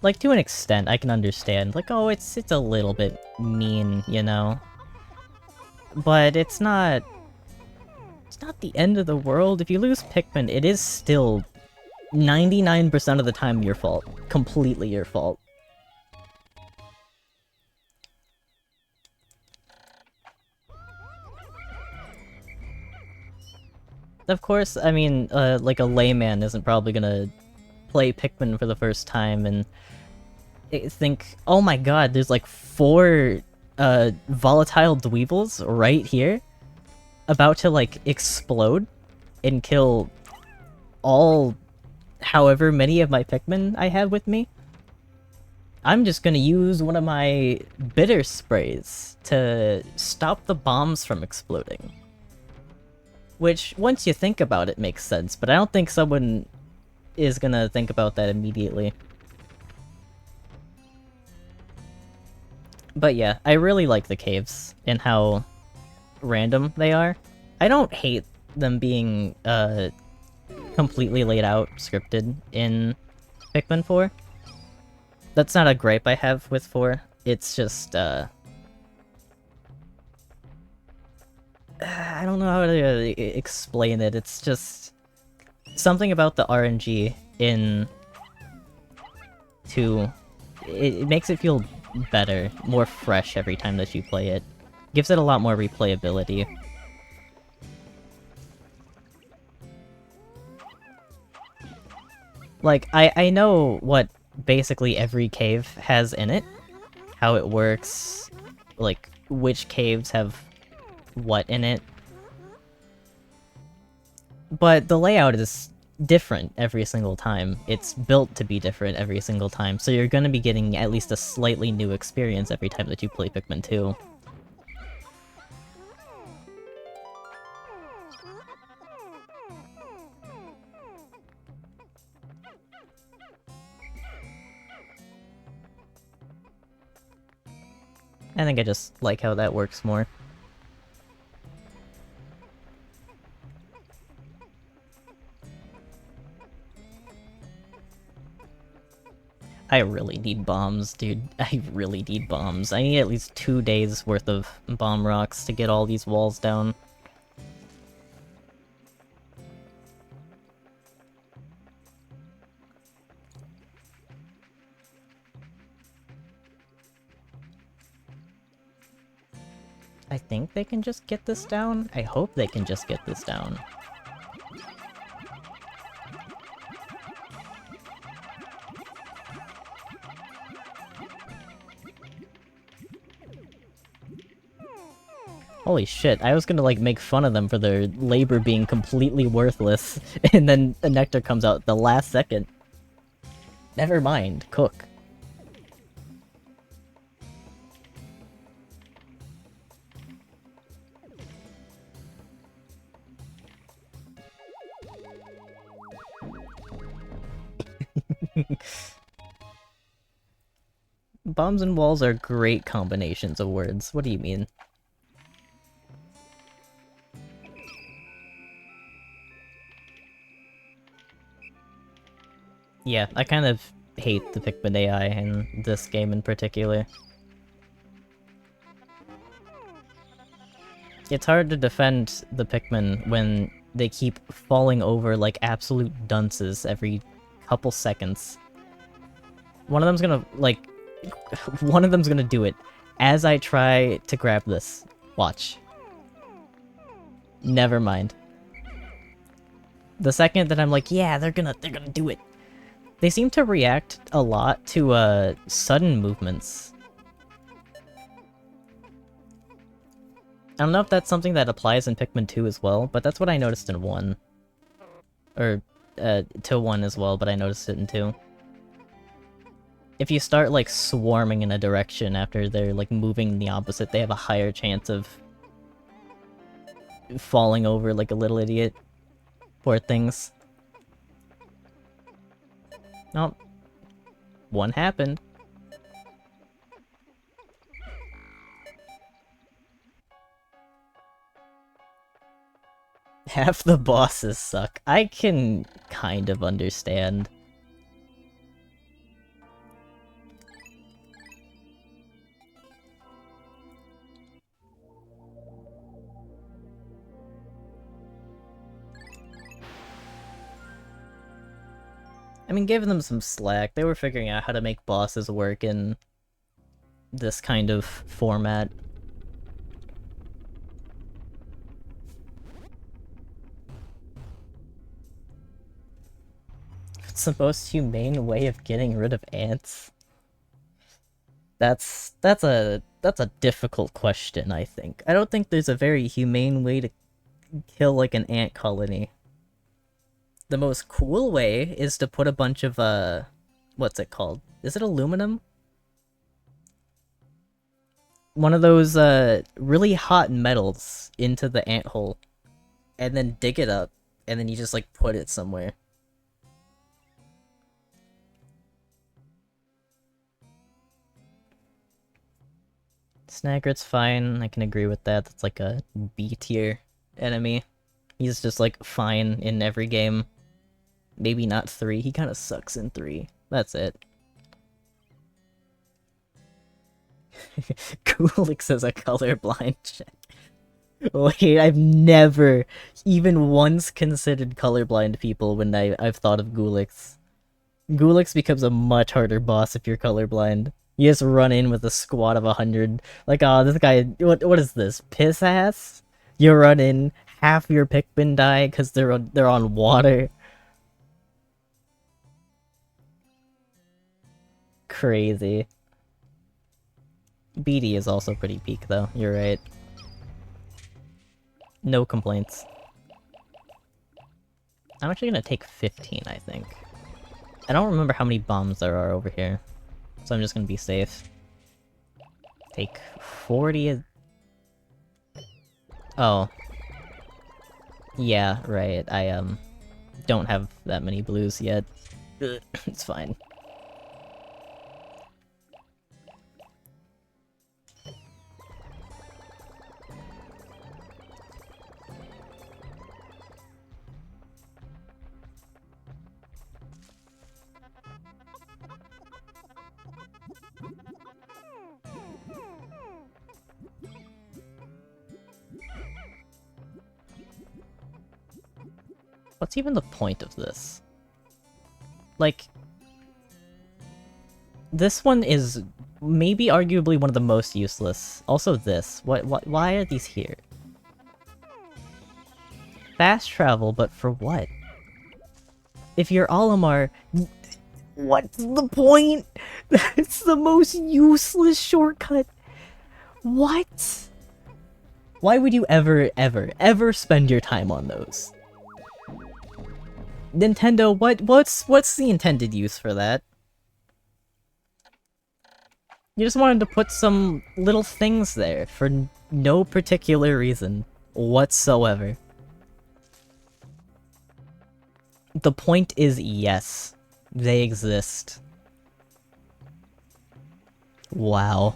Like, to an extent, I can understand. Like, oh, it's a little bit mean, you know? But it's not... It's not the end of the world. If you lose Pikmin, it is still 99% of the time your fault. Completely your fault. Of course, I mean, like a layman isn't probably gonna play Pikmin for the first time and think, oh my god, there's like 4 volatile dweebles right here about to like explode and kill all however many of my Pikmin I have with me. I'm just gonna use one of my bitter sprays to stop the bombs from exploding. Which, once you think about it, makes sense, but I don't think someone is gonna think about that immediately. But yeah, I really like the caves and how random they are. I don't hate them being completely laid out, scripted in Pikmin 4. That's not a gripe I have with 4. It's just, I don't know how to explain it. It's just something about the RNG in 2. It makes it feel better, more fresh every time that you play it. Gives it a lot more replayability. Like, I know what basically every cave has in it, how it works, like which caves have what in it. But the layout is different every single time. It's built to be different every single time, so you're gonna be getting at least a slightly new experience every time that you play Pikmin 2. I think I just like how that works more. I really need bombs, dude. I really need bombs. I need at least 2 days worth of bomb rocks to get all these walls down. I think they can just get this down? I hope they can just get this down. Holy shit, I was gonna like make fun of them for their labor being completely worthless, and then the nectar comes out the last second. Never mind, cook. Bombs and walls are great combinations of words. What do you mean? Yeah, I kind of hate the Pikmin AI in this game in particular. It's hard to defend the Pikmin when they keep falling over like absolute dunces every couple seconds. One of them's gonna, like... one of them's gonna do it as I try to grab this. Watch. Never mind. The second that I'm like, yeah, they're gonna do it. They seem to react a lot to, sudden movements. I don't know if that's something that applies in Pikmin 2 as well, but that's what I noticed in 1. Or, to 1 as well, but I noticed it in 2. If you start, like, swarming in a direction after they're, like, moving in the opposite, they have a higher chance of falling over like a little idiot. Poor things. Nope. One happened. Half the bosses suck. I can kind of understand. I mean, give them some slack. They were figuring out how to make bosses work in this kind of format. It's the most humane way of getting rid of ants. That's a difficult question, I think. I don't think there's a very humane way to kill like an ant colony. The most cool way is to put a bunch of what's it called? Is it aluminum? One of those really hot metals into the ant hole and then dig it up and then you just like put it somewhere. Snaggert's fine, I can agree with that. That's like a B tier enemy. He's just like fine in every game. Maybe not 3, he kinda sucks in 3. That's it. Gulix is a colorblind check. Wait, I've never even once considered colorblind people when I've thought of Gulix. Gulix becomes a much harder boss if you're colorblind. You just run in with a squad of 100. Like, oh, this guy, what is this? Piss ass? You run in, half your Pikmin die because they're on water. crazy. BD is also pretty peak, though. You're right. No complaints. I'm actually gonna take 15, I think. I don't remember how many bombs there are over here, so I'm just gonna be safe. Take 40... Oh. Yeah, right. I, don't have that many blues yet. It's fine. What's even the point of this? Like... This one is maybe arguably one of the most useless. Also this. Why are these here? Fast travel, but for what? If you're Olimar... What's the point? That's the most useless shortcut! What? Why would you ever spend your time on those? Nintendo, what's the intended use for that? You just wanted to put some little things there for no particular reason whatsoever. The point is, yes, they exist. Wow.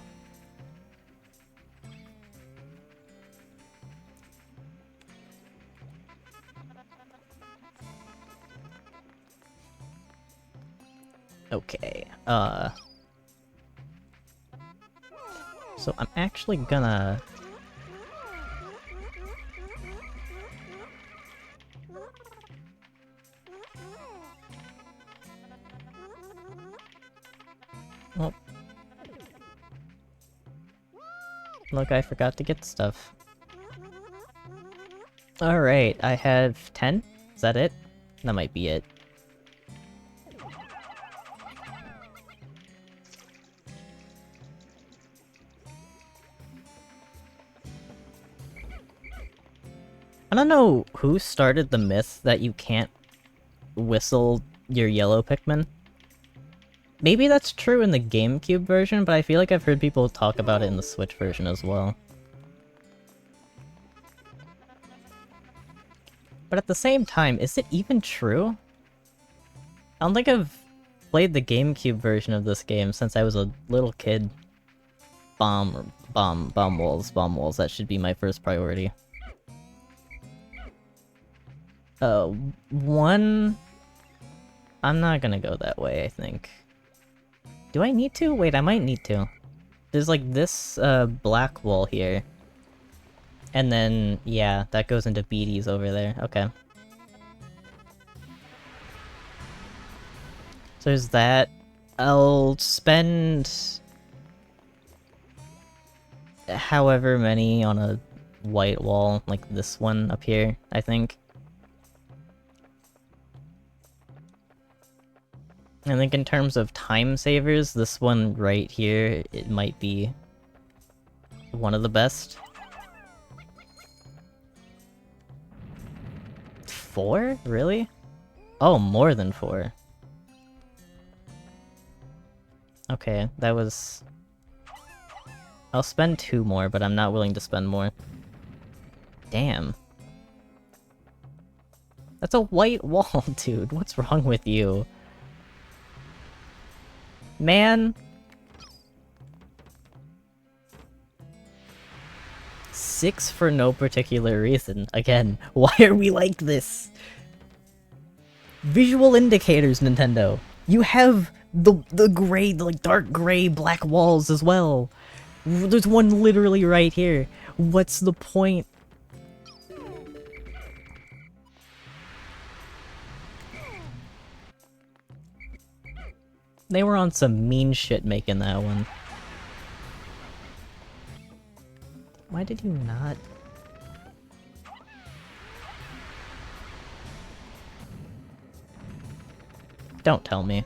Okay, so I'm actually gonna... Oh. Look, I forgot to get stuff. Alright, I have 10? Is that it? That might be it. I don't know who started the myth that you can't whistle your yellow Pikmin. Maybe that's true in the GameCube version, but I feel like I've heard people talk about it in the Switch version as well. But at the same time, is it even true? I don't think I've played the GameCube version of this game since I was a little kid. Bomb walls, that should be my first priority. One... I'm not gonna go that way, I think. Do I need to? Wait, I might need to. There's like this, black wall here. And then, yeah, that goes into BD's over there. Okay. So there's that. I'll spend... however many on a white wall, like this one up here, I think. I think in terms of time savers, this one right here, it might be one of the best. 4? Really? Oh, more than 4. Okay, that was... I'll spend 2 more, but I'm not willing to spend more. Damn. That's a white wall, dude. What's wrong with you? Man. 6 for no particular reason. Again, why are we like this? Visual indicators, Nintendo. You have the gray, like dark gray black walls as well. There's one literally right here. What's the point? They were on some mean shit making that one. Why did you not? Don't tell me.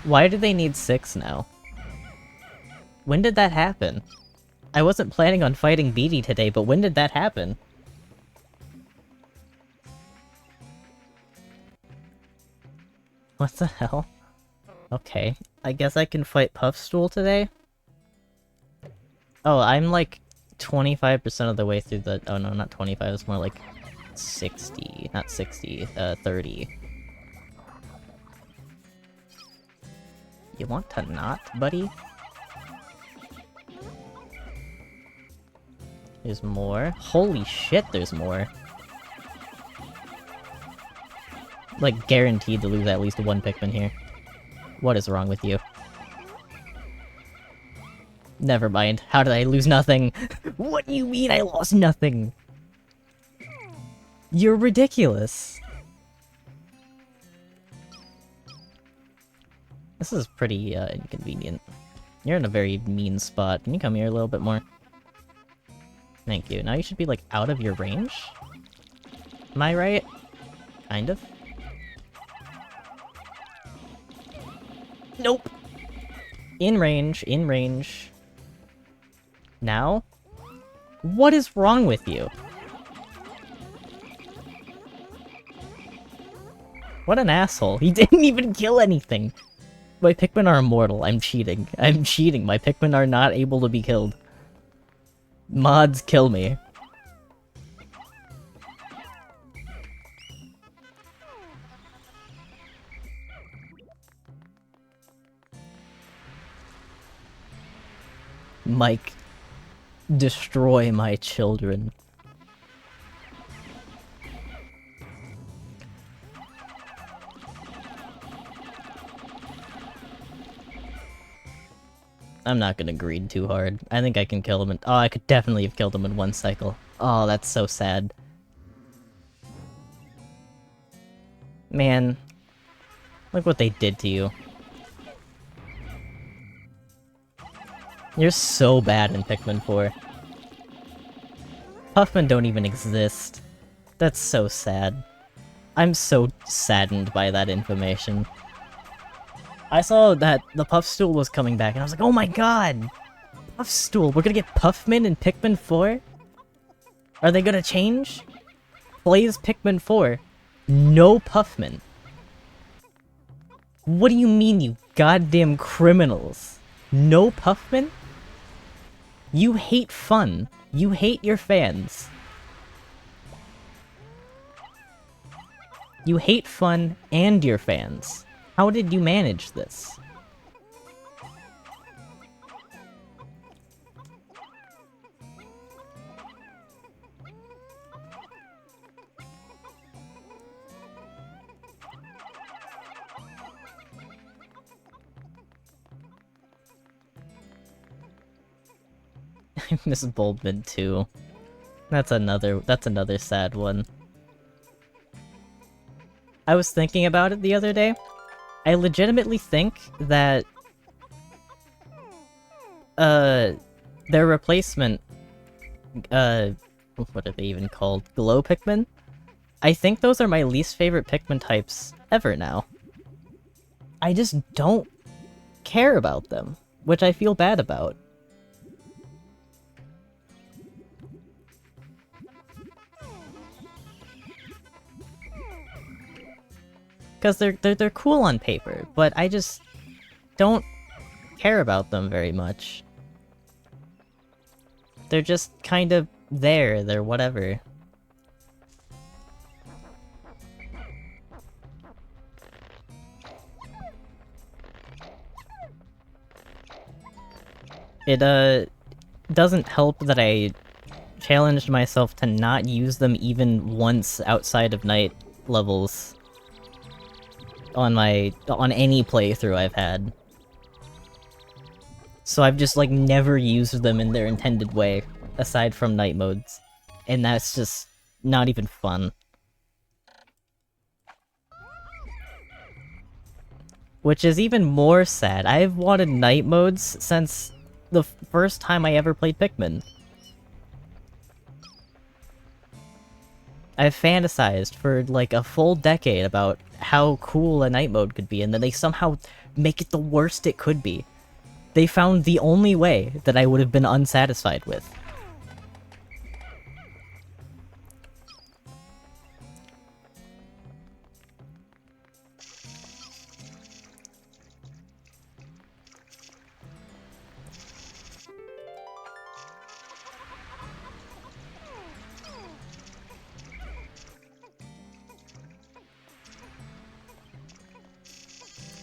Why do they need 6 now? When did that happen? I wasn't planning on fighting Beatty today, but when did that happen? What the hell? Okay, I guess I can fight Puffstool today? Oh, I'm like 25% of the way through the... Oh no, not 25, it's more like 60. Not 60, 30. You want to not, buddy? There's more. Holy shit, there's more. Like, guaranteed to lose at least one Pikmin here. What is wrong with you? Never mind. How did I lose nothing? What do you mean I lost nothing? You're ridiculous. This is pretty, inconvenient. You're in a very mean spot. Can you come here a little bit more? Thank you. Now you should be, like, out of your range? Am I right? Kind of? Nope! In range, in range. Now? What is wrong with you? What an asshole. He didn't even kill anything! My Pikmin are immortal. I'm cheating. I'm cheating. My Pikmin are not able to be killed. Mods kill me. Mike, destroy my children. I'm not gonna greed too hard. I think I can kill him in— oh, I could definitely have killed him in one cycle. Oh, that's so sad. Man. Look what they did to you. You're so bad in Pikmin 4. Puffmen don't even exist. That's so sad. I'm so saddened by that information. I saw that the Puffstool was coming back, and I was like, oh my god! Puffstool, we're gonna get Puffmin in Pikmin 4? Are they gonna change? Plays Pikmin 4. No Puffmin. What do you mean, you goddamn criminals? No Puffmin? You hate fun. You hate your fans. You hate fun and your fans. How did you manage this? I miss Bulbmin too. That's another sad one. I was thinking about it the other day. I legitimately think that their replacement, what are they even called? Glow Pikmin? I think those are my least favorite Pikmin types ever now. I just don't care about them, which I feel bad about. Because they're cool on paper, but I just don't care about them very much. They're just kind of there, they're whatever. It doesn't help that I challenged myself to not use them even once outside of night levels. On any playthrough I've had. So I've just, like, never used them in their intended way, aside from night modes. And that's just not even fun. Which is even more sad. I've wanted night modes since the first time I ever played Pikmin. I've fantasized for, like, a full decade about how cool a night mode could be, and then they somehow make it the worst it could be. They found the only way that I would have been unsatisfied with.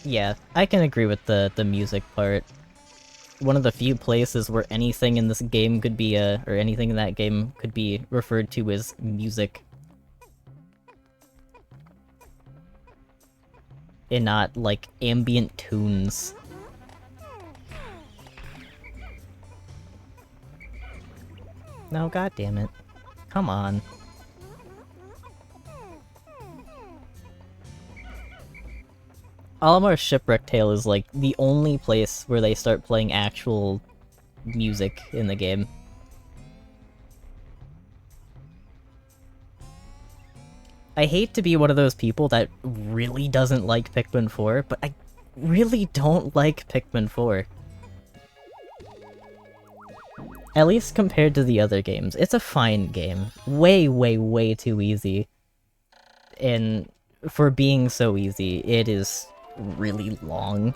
Yeah, I can agree with the music part. One of the few places where anything in this game could be, or anything in that game could be referred to as music. And not, like, ambient tunes. No, goddammit. Come on. Alamar's Shipwreck Tale is, like, the only place where they start playing actual music in the game. I hate to be one of those people that really doesn't like Pikmin 4, but I really don't like Pikmin 4. At least compared to the other games. It's a fine game. Way, way, way too easy. And for being so easy, it is really long.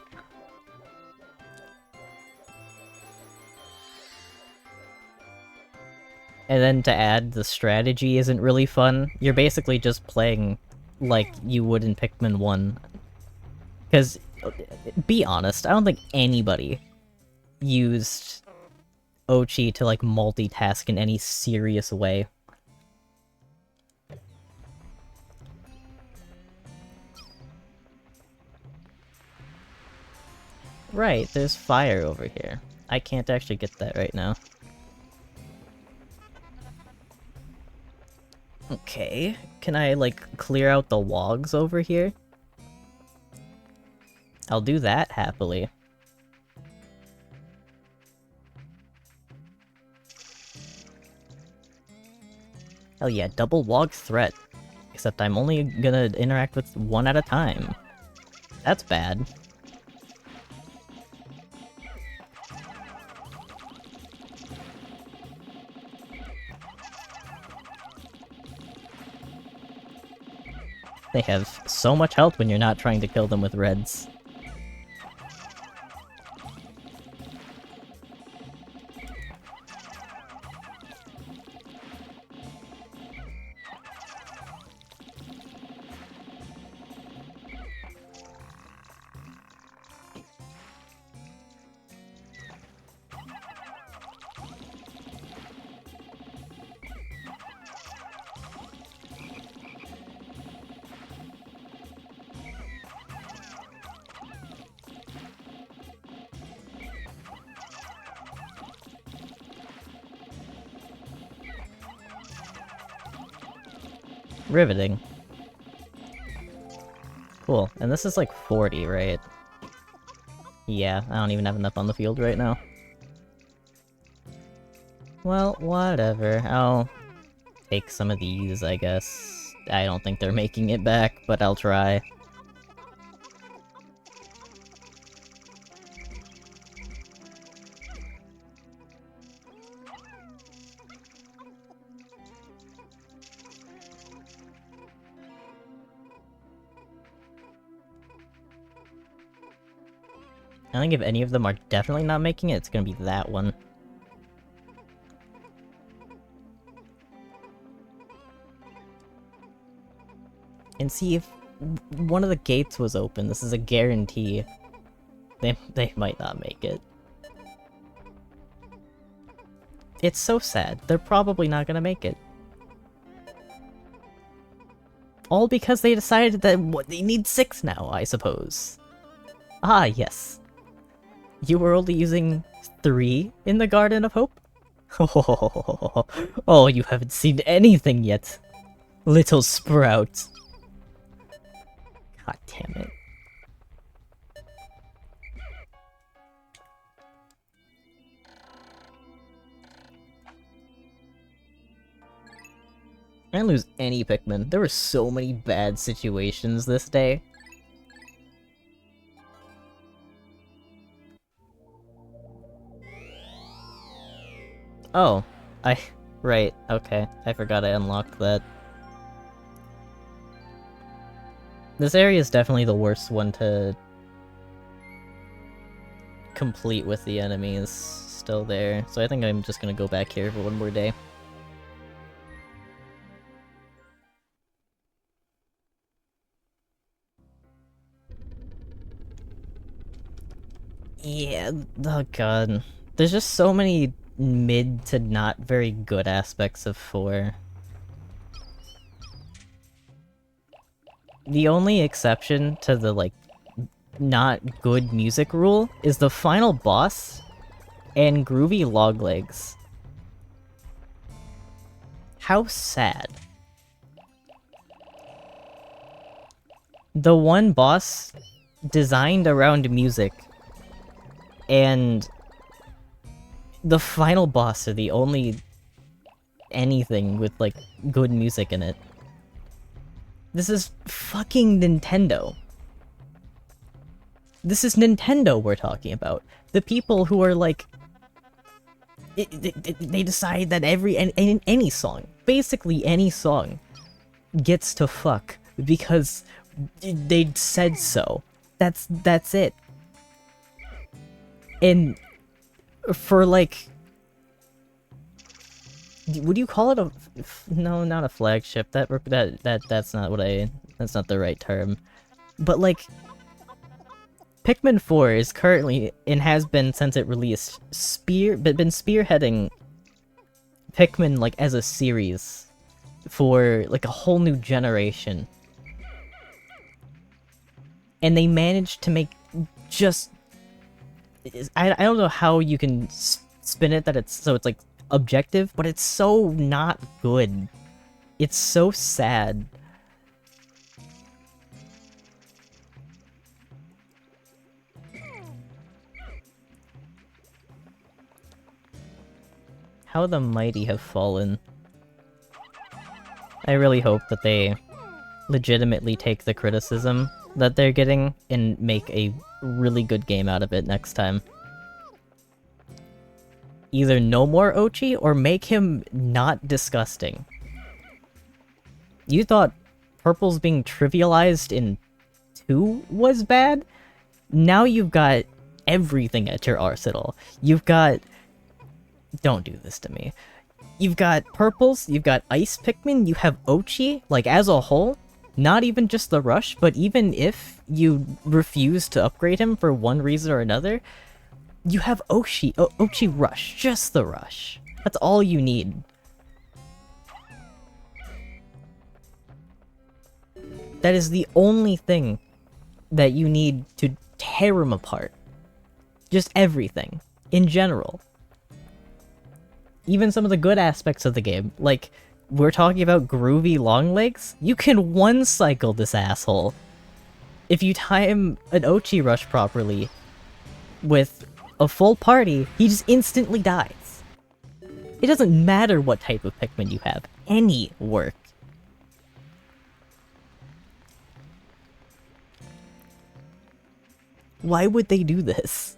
And then to add, the strategy isn't really fun. You're basically just playing like you would in Pikmin 1. Because, be honest, I don't think anybody used Ochi to, like, multitask in any serious way. Right, there's fire over here. I can't actually get that right now. Okay, can I, like, clear out the logs over here? I'll do that, happily. Hell yeah, double log threat. Except I'm only gonna interact with one at a time. That's bad. They have so much health when you're not trying to kill them with reds. Riveting. Cool, and this is like 40, right? Yeah, I don't even have enough on the field right now. Well, whatever. I'll take some of these, I guess. I don't think they're making it back, but I'll try. I think if any of them are definitely not making it, it's gonna be that one. And see, if one of the gates was open, this is a guarantee. They might not make it. It's so sad. They're probably not gonna make it. All because they decided that they need 6 now, I suppose. Ah, yes. You were only using 3 in the Garden of Hope? Oh, you haven't seen anything yet, little sprout. God damn it. I didn't lose any Pikmin. There were so many bad situations this day. Oh, right, okay. I forgot I unlocked that. This area is definitely the worst one to complete with the enemies still there, so I think I'm just gonna go back here for one more day. Yeah, oh god. There's just so many mid to not very good aspects of 4. The only exception to the, like, not good music rule is the final boss and groovy log legs. How sad. The one boss designed around music, and the final boss are the only anything with, like, good music in it. This is fucking Nintendo. This is Nintendo we're talking about. The people who are like... They decide that any song, basically any song, gets to fuck because they said so. That's it. And for like... Would you call it a... No, not a flagship. That's not what I... That's not the right term. But like... Pikmin 4 is currently, and has been since it released, been spearheading Pikmin, like, as a series for, like, a whole new generation. And they managed to make just... I don't know how you can spin it that it's like, objective, but it's so not good. It's so sad. How the mighty have fallen. I really hope that they legitimately take the criticism that they're getting and make a really good game out of it next time. Either no more Ochi, or make him not disgusting. You thought Purple's being trivialized in 2 was bad? Now you've got everything at your arsenal. You've got... Don't do this to me. You've got Purples, you've got Ice Pikmin, you have Ochi, like, as a whole. Not even just the Rush, but even if you refuse to upgrade him for one reason or another, you have Ochi Rush, just the Rush. That's all you need. That is the only thing that you need to tear him apart. Just everything, in general. Even some of the good aspects of the game, like, we're talking about groovy long legs, you can one-cycle this asshole. If you time an Ochi Rush properly, with a full party, he just instantly dies. It doesn't matter what type of Pikmin you have, any work. Why would they do this?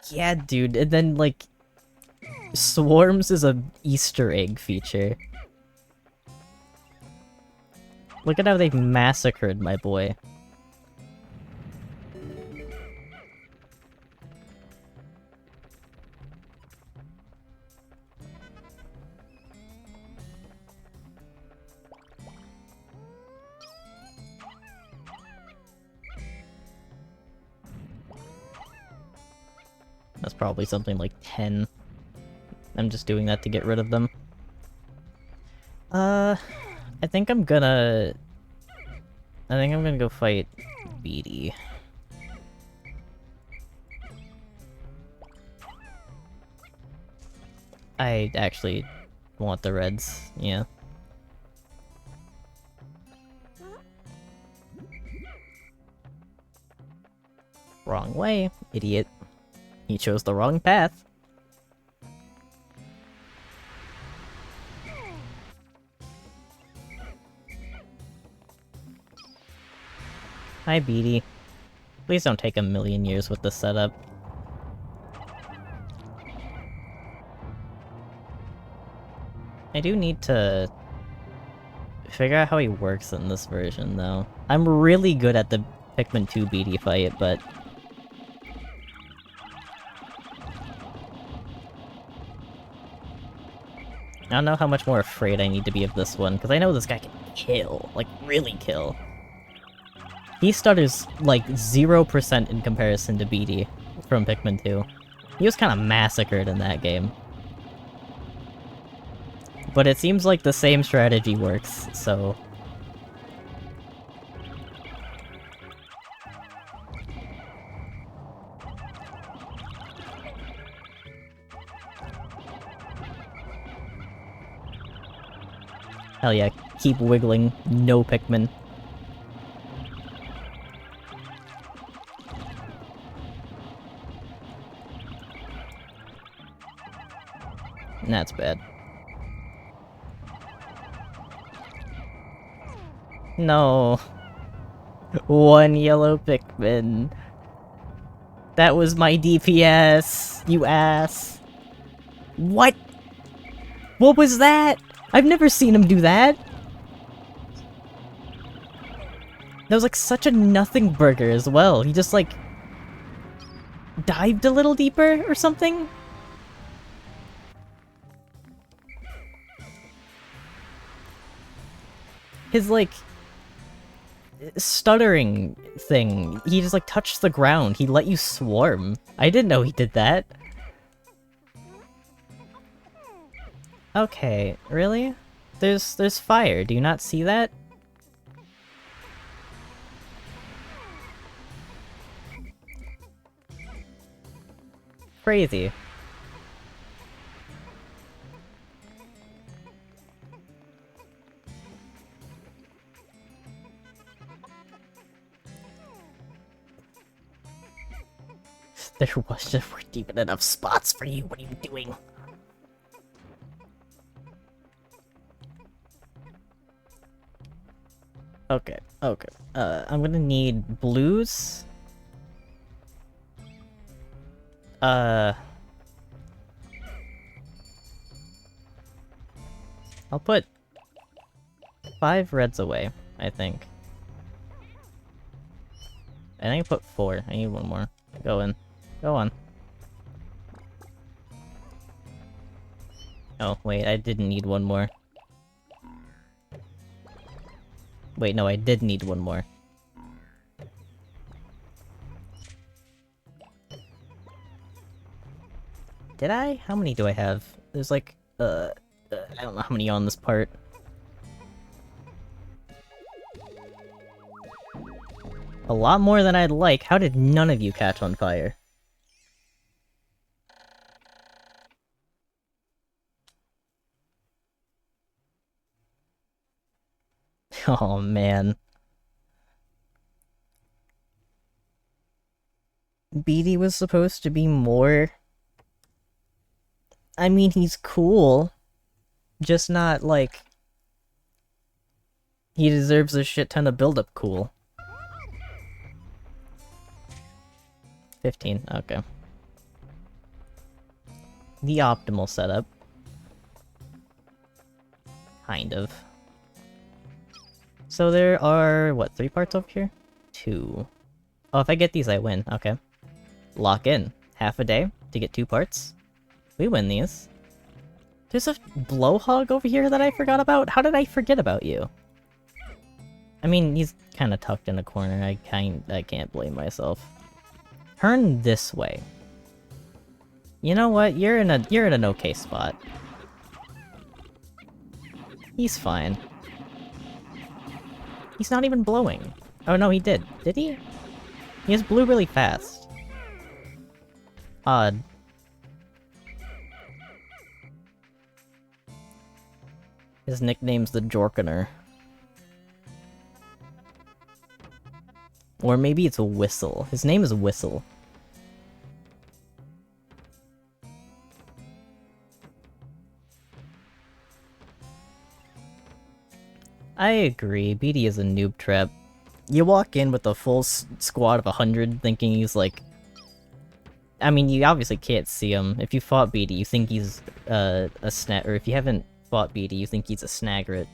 Yeah, dude, and then, like, Swarms is a Easter egg feature. Look at how they've massacred my boy. That's probably something like 10. I'm just doing that to get rid of them. I think I'm gonna go fight Beatty. I actually want the reds, yeah. Wrong way, idiot. He chose the wrong path. Hi, Beatty. Please don't take a million years with the setup. I do need to figure out how he works in this version, though. I'm really good at the Pikmin 2 Beatty fight, but... I don't know how much more afraid I need to be of this one, because I know this guy can kill. Like, really kill. He stutters, like, 0% in comparison to Beatty from Pikmin 2. He was kind of massacred in that game. But it seems like the same strategy works, so... Hell yeah, keep wiggling, no Pikmin. That's bad. No. One yellow Pikmin. That was my DPS, you ass. What? What was that? I've never seen him do that. That was like such a nothing burger as well. He just like... dived a little deeper or something? His like... stuttering thing. He just like touched the ground. He let you swarm. I didn't know he did that. Okay, really? There's fire. Do you not see that? Crazy. There weren't even enough spots for you. What are you doing? Okay, okay. I'm gonna need blues. I'll put 5 reds away, I think. I think I put 4. I need one more. Go in. Go on. Oh, wait, I didn't need one more. Wait, no, I did need one more. Did I? How many do I have? There's like, I don't know how many on this part. A lot more than I'd like. How did none of you catch on fire? Oh, man. Beatty was supposed to be more... I mean, he's cool. Just not, like... He deserves a shit ton of build-up cool. 15, okay. The optimal setup. Kind of. So there are, what, 3 parts over here? 2. Oh, if I get these, I win. Okay. Lock in. Half a day to get 2 parts. We win these. There's a blowhog over here that I forgot about? How did I forget about you? I mean, he's kind of tucked in a corner. I can't blame myself. Turn this way. You know what? You're in an okay spot. He's fine. He's not even blowing. Oh no, he did. Did he? He just blew really fast. Odd. His nickname's the Jorkener. Or maybe it's a Whistle. His name is Whistle. I agree, BD is a noob trap. You walk in with a full squad of 100 thinking he's like... I mean, you obviously can't see him. If you fought BD, you think he's a snag... Or if you haven't fought BD, you think he's a Snagret.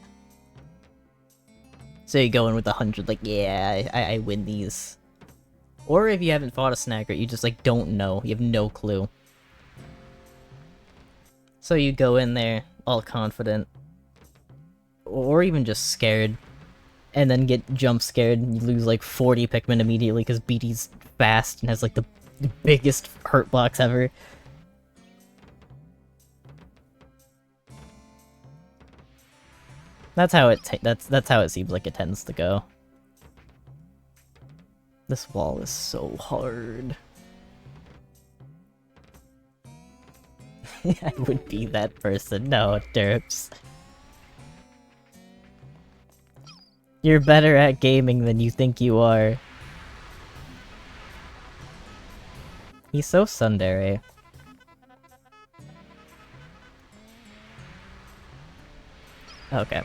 So you go in with 100 like, yeah, I win these. Or if you haven't fought a Snagret, you just like don't know. You have no clue. So you go in there, all confident. Or even just scared. And then get jump scared and you lose like 40 Pikmin immediately because BD's fast and has like the biggest hurt box ever. That's how that's how it seems like it tends to go. This wall is so hard. I would be that person. No, derps. You're better at gaming than you think you are. He's so tsundere. Okay,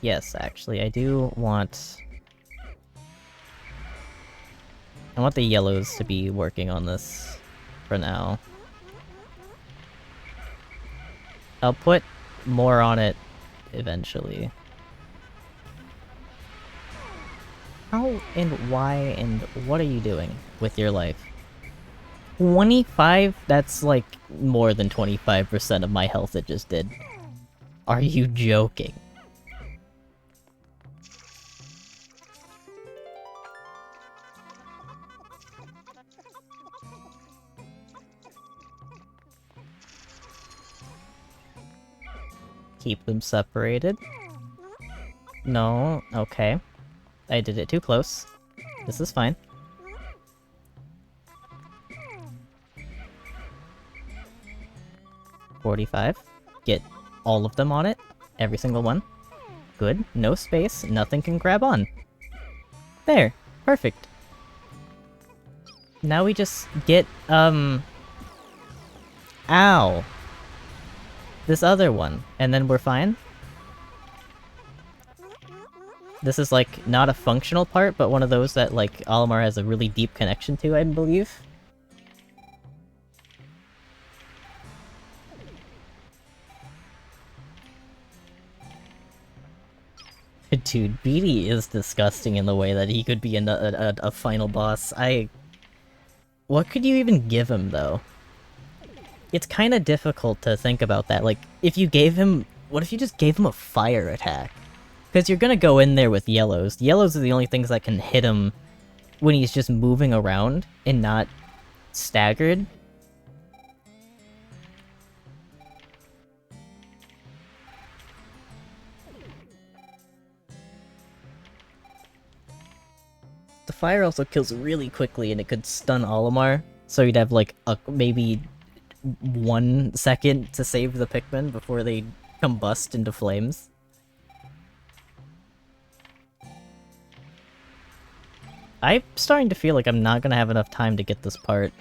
yes, actually, I do want... I want the yellows to be working on this for now. I'll put more on it eventually. How and why and what are you doing with your life? 25? That's like more than 25% of my health it just did. Are you joking? Keep them separated. No, okay. I did it too close. This is fine. $45. Get all of them on it. Every single one. Good. No space. Nothing can grab on. There. Perfect. Now we just get, Ow! This other one. And then we're fine? This is, like, not a functional part, but one of those that, like, Olimar has a really deep connection to, I believe. Dude, BD is disgusting in the way that he could be a final boss. What could you even give him, though? It's kind of difficult to think about that. Like, if you gave him... What if you just gave him a fire attack? Because you're gonna go in there with yellows. Yellows are the only things that can hit him when he's just moving around and not staggered. The fire also kills really quickly and it could stun Olimar, so you'd have like maybe 1 second to save the Pikmin before they combust into flames. I'm starting to feel like I'm not gonna have enough time to get this part.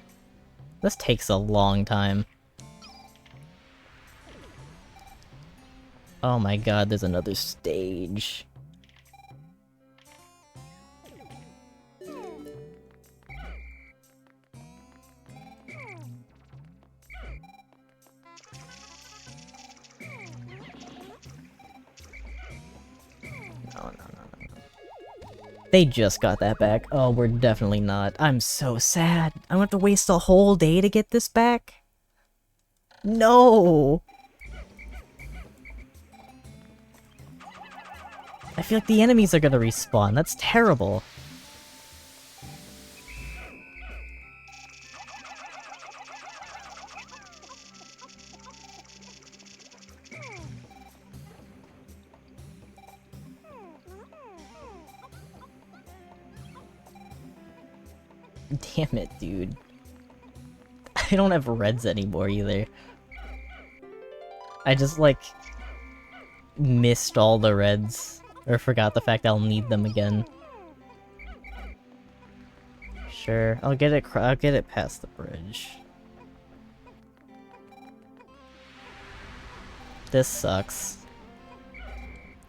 This takes a long time. Oh my god, there's another stage. No. They just got that back. Oh, we're definitely not. I'm so sad. I'm gonna have to waste a whole day to get this back? No! I feel like the enemies are gonna respawn. That's terrible. Damn it, dude. I don't have reds anymore either. I just, like, missed all the reds. Or forgot the fact I'll need them again. Sure, I'll get it past the bridge. This sucks.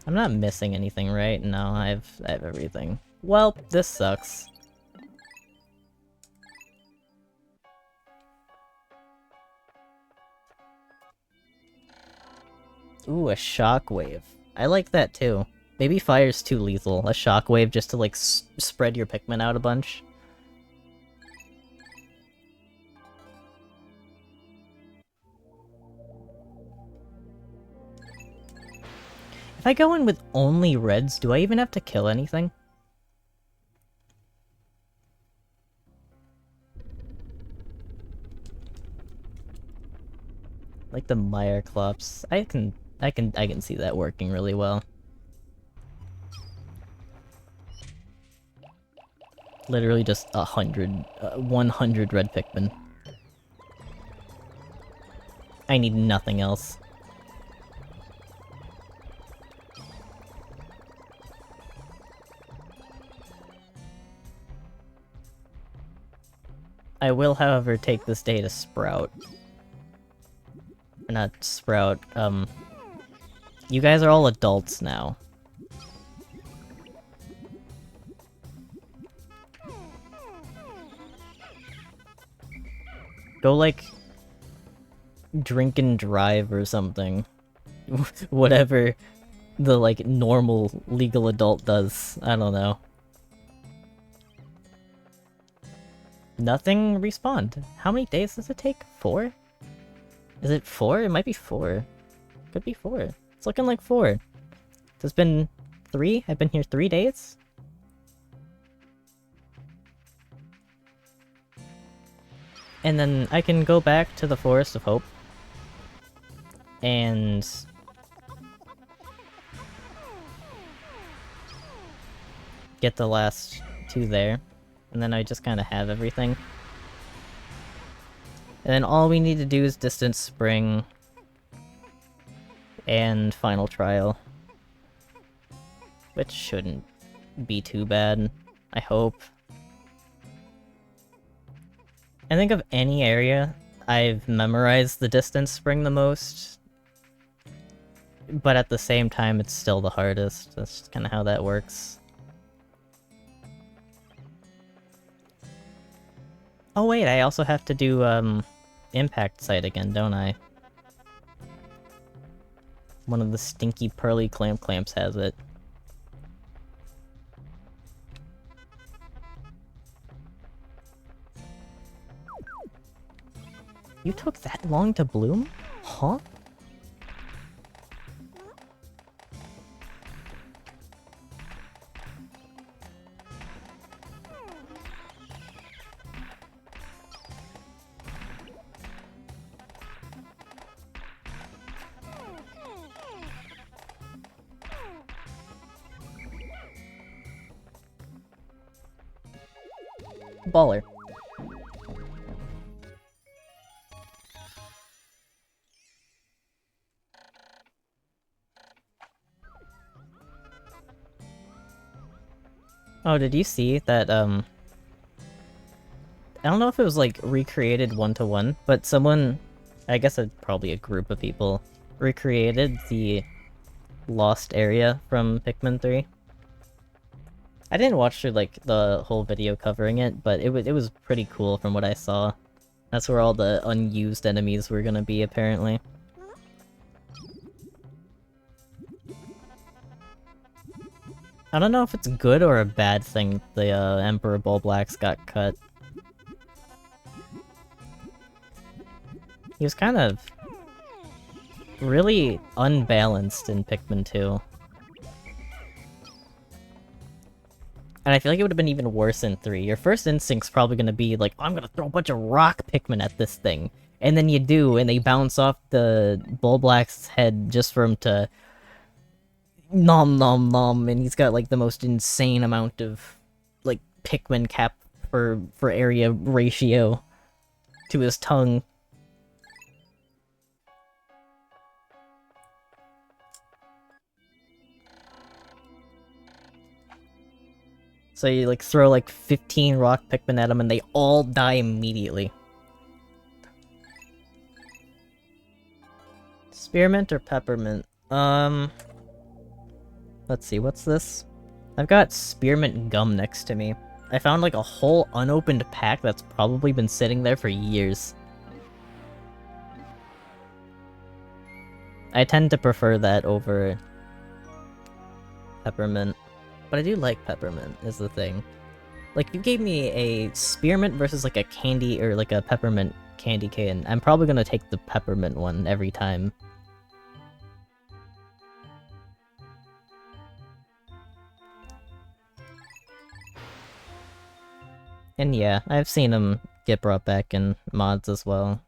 I'm not missing anything, right? No, I have everything. Well, this sucks. Ooh, a shockwave. I like that too. Maybe fire's too lethal. A shockwave just to like spread your Pikmin out a bunch. If I go in with only reds, do I even have to kill anything? Like the Meyerclops. I can see that working really well. Literally just 100 red Pikmin. I need nothing else. I will, however, take this day to Sprout. Or not Sprout, you guys are all adults now. Go, like, drink and drive or something. Whatever the, like, normal legal adult does. I don't know. Nothing respawned. How many days does it take? 4? Is it 4? It might be 4. Could be 4. It's looking like 4. It's been 3? I've been here 3 days? And then I can go back to the Forest of Hope. And get the last 2 there. And then I just kind of have everything. And then all we need to do is Distant Spring and Final Trial. Which shouldn't be too bad, I hope. I think of any area, I've memorized the Distant Spring the most. But at the same time, it's still the hardest. That's kind of how that works. Oh wait, I also have to do, Impact Site again, don't I? One of the stinky pearly clamps has it. You took that long to bloom? Huh? Baller. Oh, did you see that, I don't know if it was, like, recreated one-to-one, but someone, I guess probably a group of people, recreated the lost area from Pikmin 3. I didn't watch through, like, the whole video covering it, but it was pretty cool from what I saw. That's where all the unused enemies were gonna be, apparently. I don't know if it's good or a bad thing the Emperor Bulblax got cut. He was kind of really unbalanced in Pikmin 2. And I feel like it would have been even worse in 3. Your first instinct's probably gonna be like, oh, I'm gonna throw a bunch of rock Pikmin at this thing. And then you do, and they bounce off the Bulblax's head just for him to nom nom nom, and he's got like the most insane amount of like Pikmin cap for area ratio to his tongue. So you like throw like 15 rock Pikmin at them and they all die immediately. Spearmint or peppermint? Let's see, what's this? I've got spearmint gum next to me. I found like a whole unopened pack that's probably been sitting there for years. I tend to prefer that over peppermint. But I do like peppermint, is the thing. Like, if you gave me a spearmint versus like a candy or like a peppermint candy cane, I'm probably gonna take the peppermint one every time. And yeah, I've seen them get brought back in mods as well.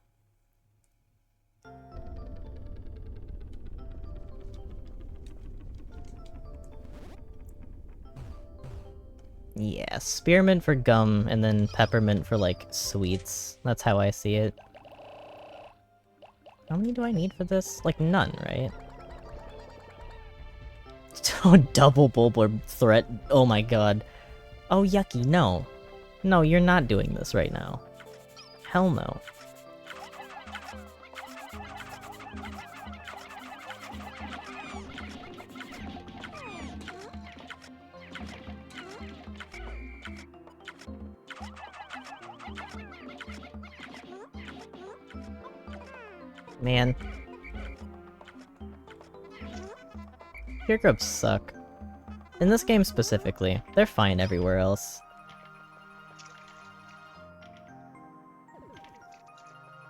Yeah, spearmint for gum, and then peppermint for, like, sweets. That's how I see it. How many do I need for this? Like, none, right? Oh, double Bulblurb threat. Oh my god. Oh, yucky, no. No, you're not doing this right now. Hell no. Man. Pure grubs suck. In this game specifically. They're fine everywhere else.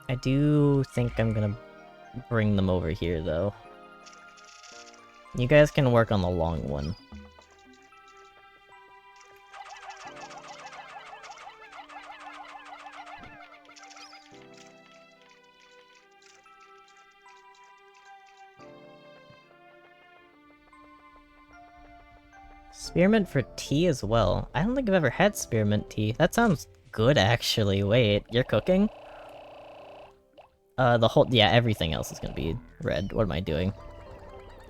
I do think I'm gonna bring them over here, though. You guys can work on the long one. Spearmint for tea as well. I don't think I've ever had spearmint tea. That sounds good, actually. Wait, you're cooking? Yeah, everything else is gonna be red. What am I doing?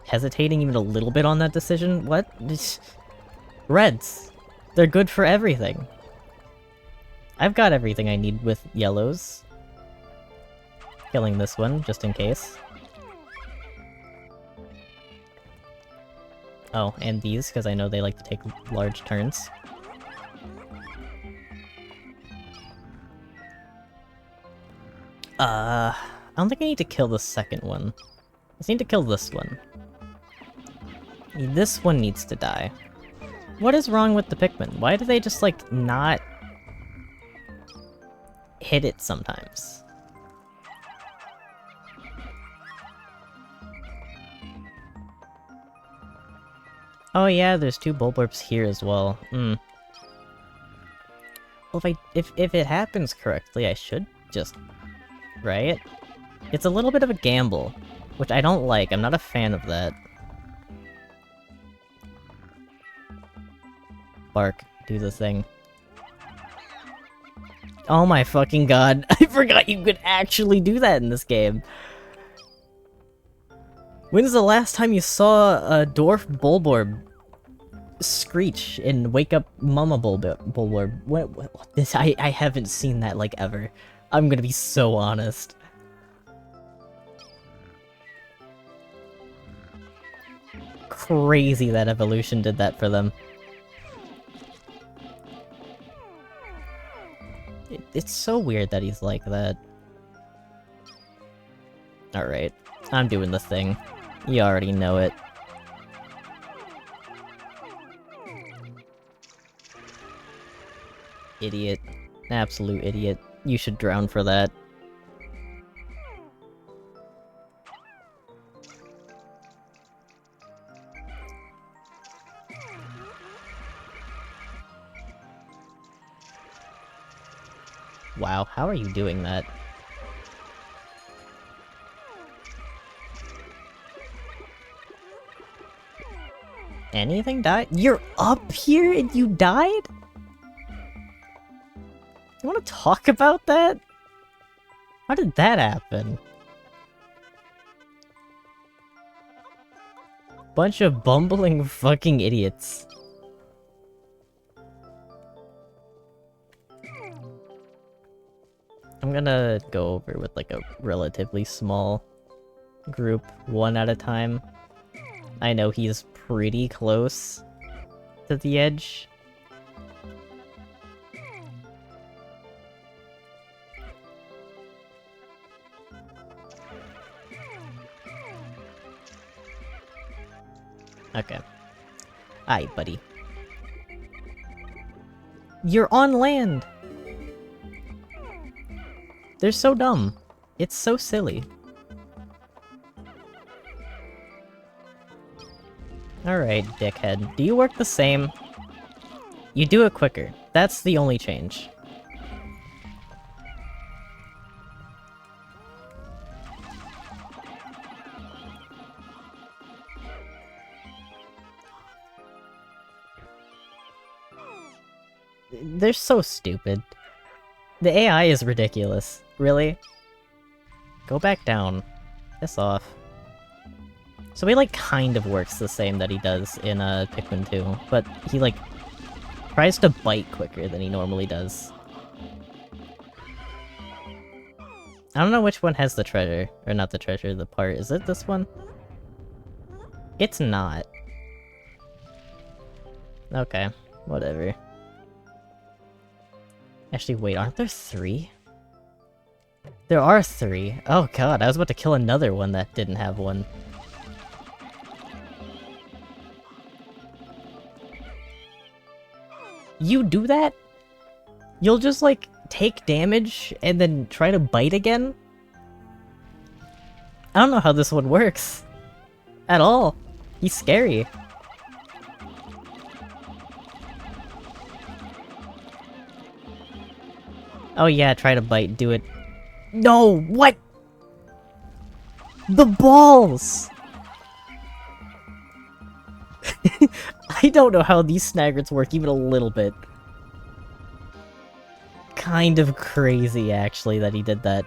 Hesitating even a little bit on that decision? What? Reds! They're good for everything. I've got everything I need with yellows. Killing this one, just in case. Oh, and these, because I know they like to take large turns. I don't think I need to kill the second one. I just need to kill this one. This one needs to die. What is wrong with the Pikmin? Why do they just, like, not hit it sometimes? Oh yeah, there's two Bulblurbs here as well. Well, if it happens correctly, I should just... right? It's a little bit of a gamble, which I don't like. I'm not a fan of that. Bark, do the thing. Oh my fucking god, I forgot you could actually do that in this game! When's the last time you saw a dwarf Bulborb screech and wake up Mama Bulborb? What this? I haven't seen that, like, ever. I'm gonna be so honest. Crazy that evolution did that for them. It's so weird that he's like that. Alright, I'm doing the thing. You already know it. Idiot. Absolute idiot. You should drown for that. Wow, how are you doing that? Anything died? You're up here and you died? You wanna talk about that? How did that happen? Bunch of bumbling fucking idiots. I'm gonna go over with like a relatively small group, one at a time. I know he's pretty close to the edge. Okay. Aight, buddy. You're on land! They're so dumb. It's so silly. Alright, dickhead. Do you work the same? You do it quicker. That's the only change. They're so stupid. The AI is ridiculous. Really? Go back down. Piss off. So he, like, kind of works the same that he does in, Pikmin 2, but he, like, tries to bite quicker than he normally does. I don't know which one has the treasure. Or not the treasure, the part. Is it this one? It's not. Okay, whatever. Actually, wait, aren't there 3? There are 3. Oh god, I was about to kill another one that didn't have one. You do that? You'll just, like, take damage and then try to bite again? I don't know how this one works. At all. He's scary. Oh yeah, try to bite, do it. No! What?! The balls! I don't know how these snaggerts work even a little bit. Kind of crazy, actually, that he did that.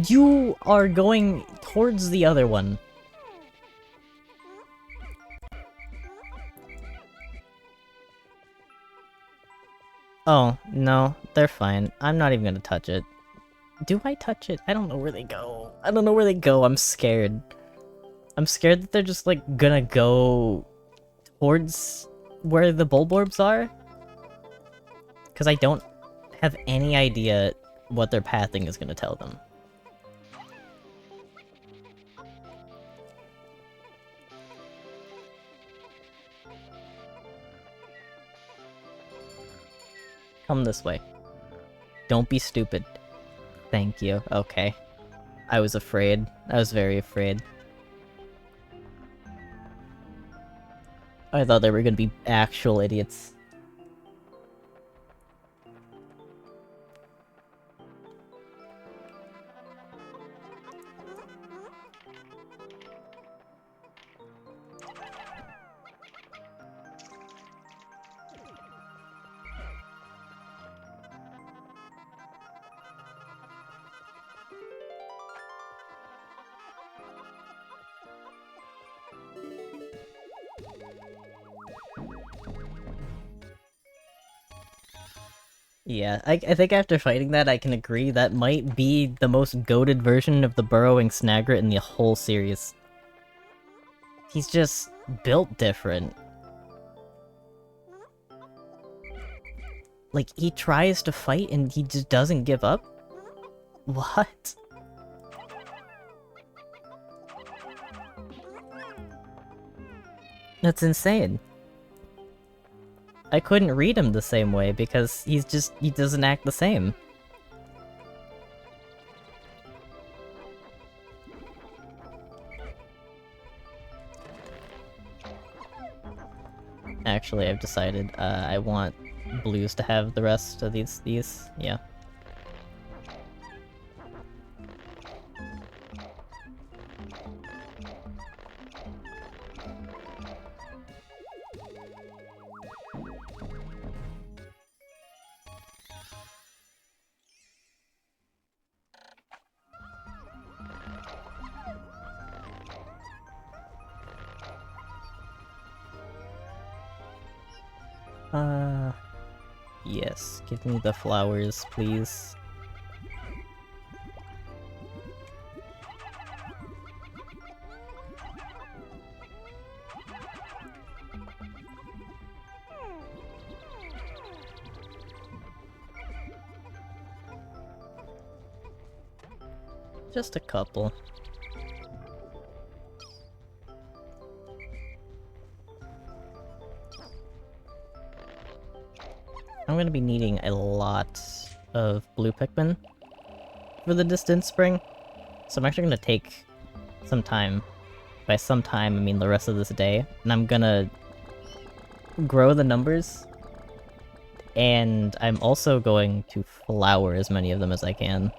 You are going towards the other one. Oh, no, they're fine. I'm not even gonna touch it. Do I touch it? I don't know where they go. I don't know where they go, I'm scared. I'm scared that they're just, like, gonna go towards where the Bulborbs are. Because I don't have any idea what their pathing is gonna tell them. Come this way. Don't be stupid. Thank you. Okay. I was afraid. I was very afraid. I thought they were gonna be actual idiots. Yeah, I think after fighting that, I can agree that might be the most goated version of the burrowing Snagger in the whole series. He's just built different. Like, he tries to fight and he just doesn't give up? What? That's insane. I couldn't read him the same way because he doesn't act the same. Actually, I've decided, I want blues to have the rest of these, yeah. Yes, give me the flowers, please. Just a couple. I'm gonna be needing a lot of blue Pikmin for the distance spring, so I'm actually gonna take some time. By some time, I mean the rest of this day, and I'm gonna grow the numbers, and I'm also going to flower as many of them as I can.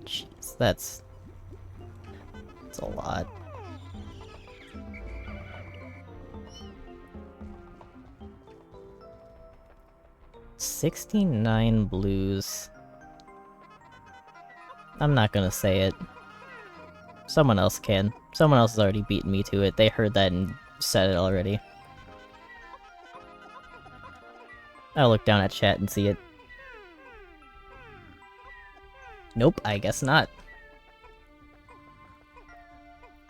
Jeez, that's a lot. $69 blues. I'm not gonna say it. Someone else can. Someone else has already beaten me to it. They heard that and said it already. I'll look down at chat and see it. Nope, I guess not.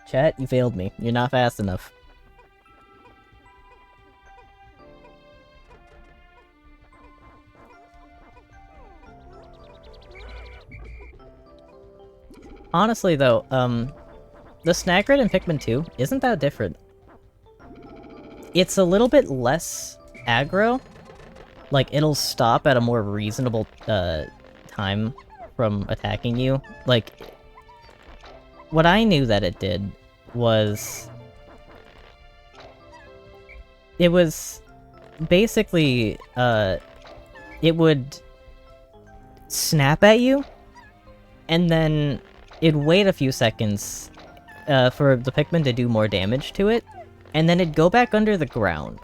Chat, you failed me. You're not fast enough. Honestly though, the snack rate in Pikmin 2 isn't that different. It's a little bit less aggro. Like, it'll stop at a more reasonable, time from attacking you. Like, what I knew that it did was... It was basically, it would snap at you, and then it'd wait a few seconds for the Pikmin to do more damage to it, and then it'd go back under the ground.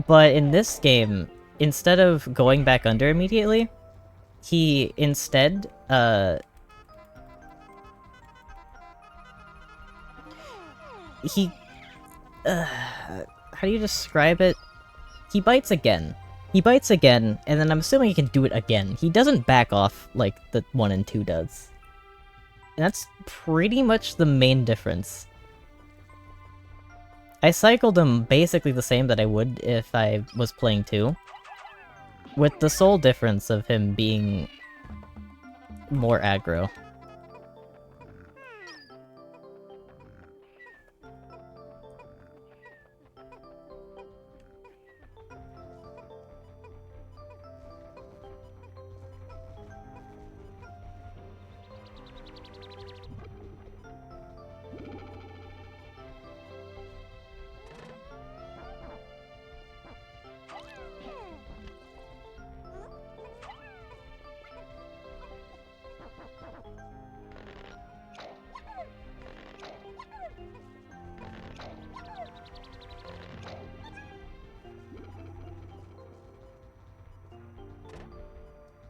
But in this game, instead of going back under immediately, he instead, how do you describe it? He bites again. He bites again, and then I'm assuming he can do it again. He doesn't back off like the 1 and 2 does. And that's pretty much the main difference. I cycled him basically the same that I would if I was playing 2. With the sole difference of him being more aggro.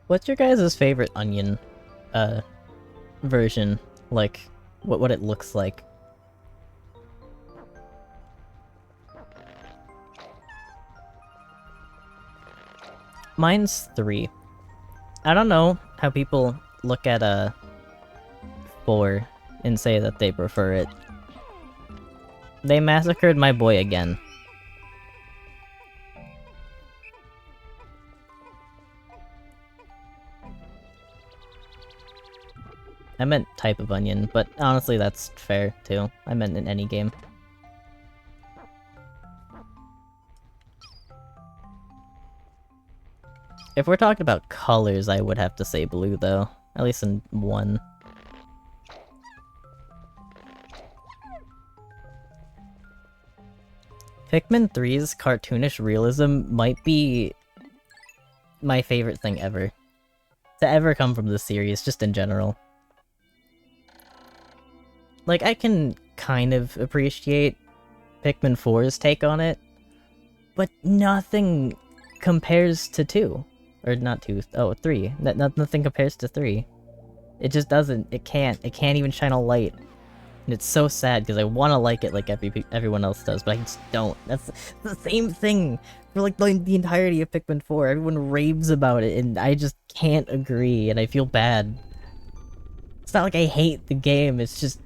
What's your guys' favorite onion, version? Like, what it looks like? Mine's 3. I don't know how people look at, 4 and say that they prefer it. They massacred my boy again. I meant type of onion, but honestly that's fair, too. I meant in any game. If we're talking about colors, I would have to say blue, though. At least in 1. Pikmin 3's cartoonish realism might be my favorite thing ever. To ever come from this series, just in general. Like, I can kind of appreciate Pikmin 4's take on it, but nothing compares to 2. Or not 2, oh, 3. Nothing compares to 3. It just doesn't. It can't. It can't even shine a light. And it's so sad, because I want to like it like everyone else does, but I just don't. That's the same thing for like the entirety of Pikmin 4. Everyone raves about it, and I just can't agree, and I feel bad. It's not like I hate the game, it's just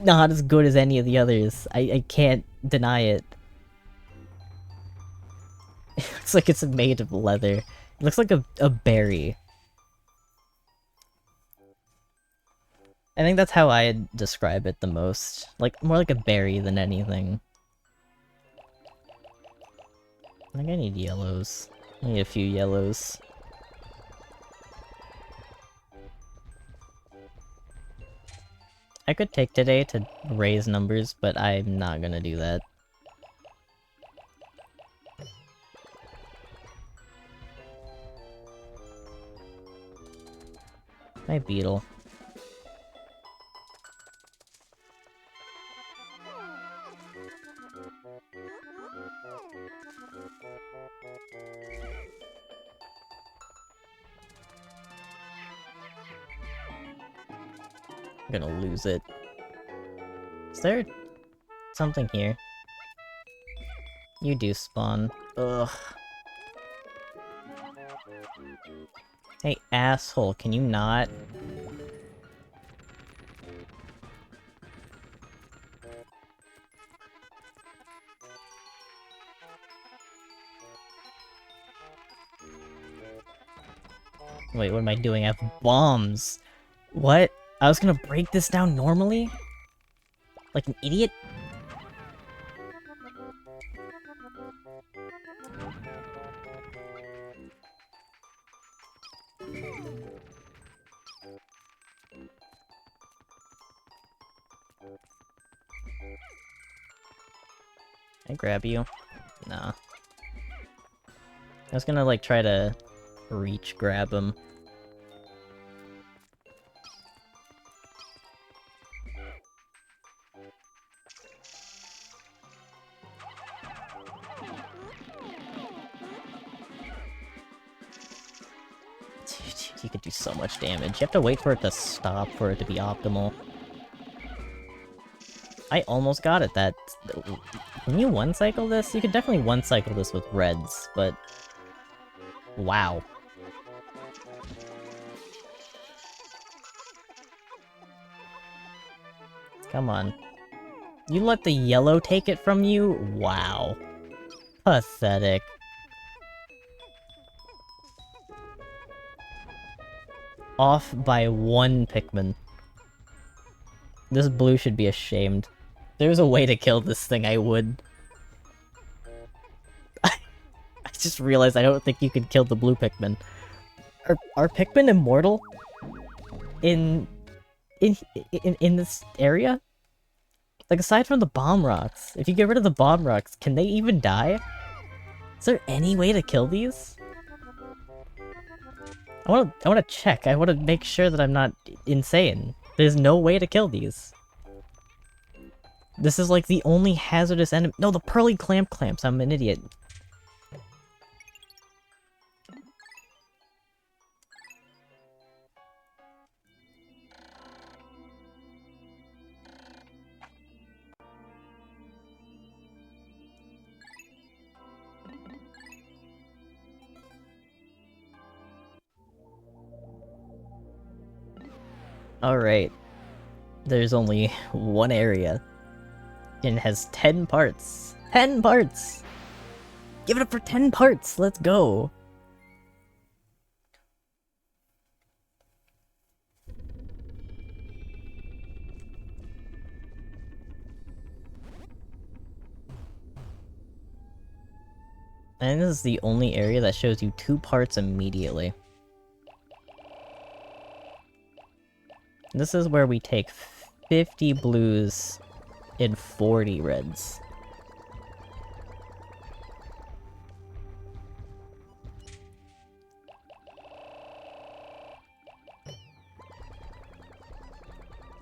not as good as any of the others. I can't deny it. It looks like it's made of leather. It looks like a berry. I think that's how I'd describe it the most. Like, more like a berry than anything. I think I need yellows. I need a few yellows. I could take today to raise numbers, but I'm not gonna do that. My beetle. I'm gonna lose it. Is there something here? You do spawn. Ugh. Hey, asshole, can you not? Wait, what am I doing? I have bombs! What? I was gonna break this down normally? Like an idiot? Can I grab you? Nah. I was gonna, like, try to reach grab him. Dude, you could do so much damage. You have to wait for it to stop for it to be optimal. I almost got it. That... Can you one-cycle this? You could definitely one-cycle this with reds, but... Wow. Come on. You let the yellow take it from you? Wow. Pathetic. Off by one Pikmin. This blue should be ashamed. If there was a way to kill this thing, I would. I just realized I don't think you can kill the blue Pikmin. Are Pikmin immortal? In this area? Like, aside from the bomb rocks, if you get rid of the bomb rocks, can they even die? Is there any way to kill these? I wanna check. I wanna make sure that I'm not insane. There's no way to kill these. This is like the only hazardous enemy. No, the pearly clamps. I'm an idiot. Alright. There's only one area. And it has 10 parts. 10 parts! Give it up for 10 parts! Let's go! And this is the only area that shows you 2 parts immediately. This is where we take 50 blues and 40 reds.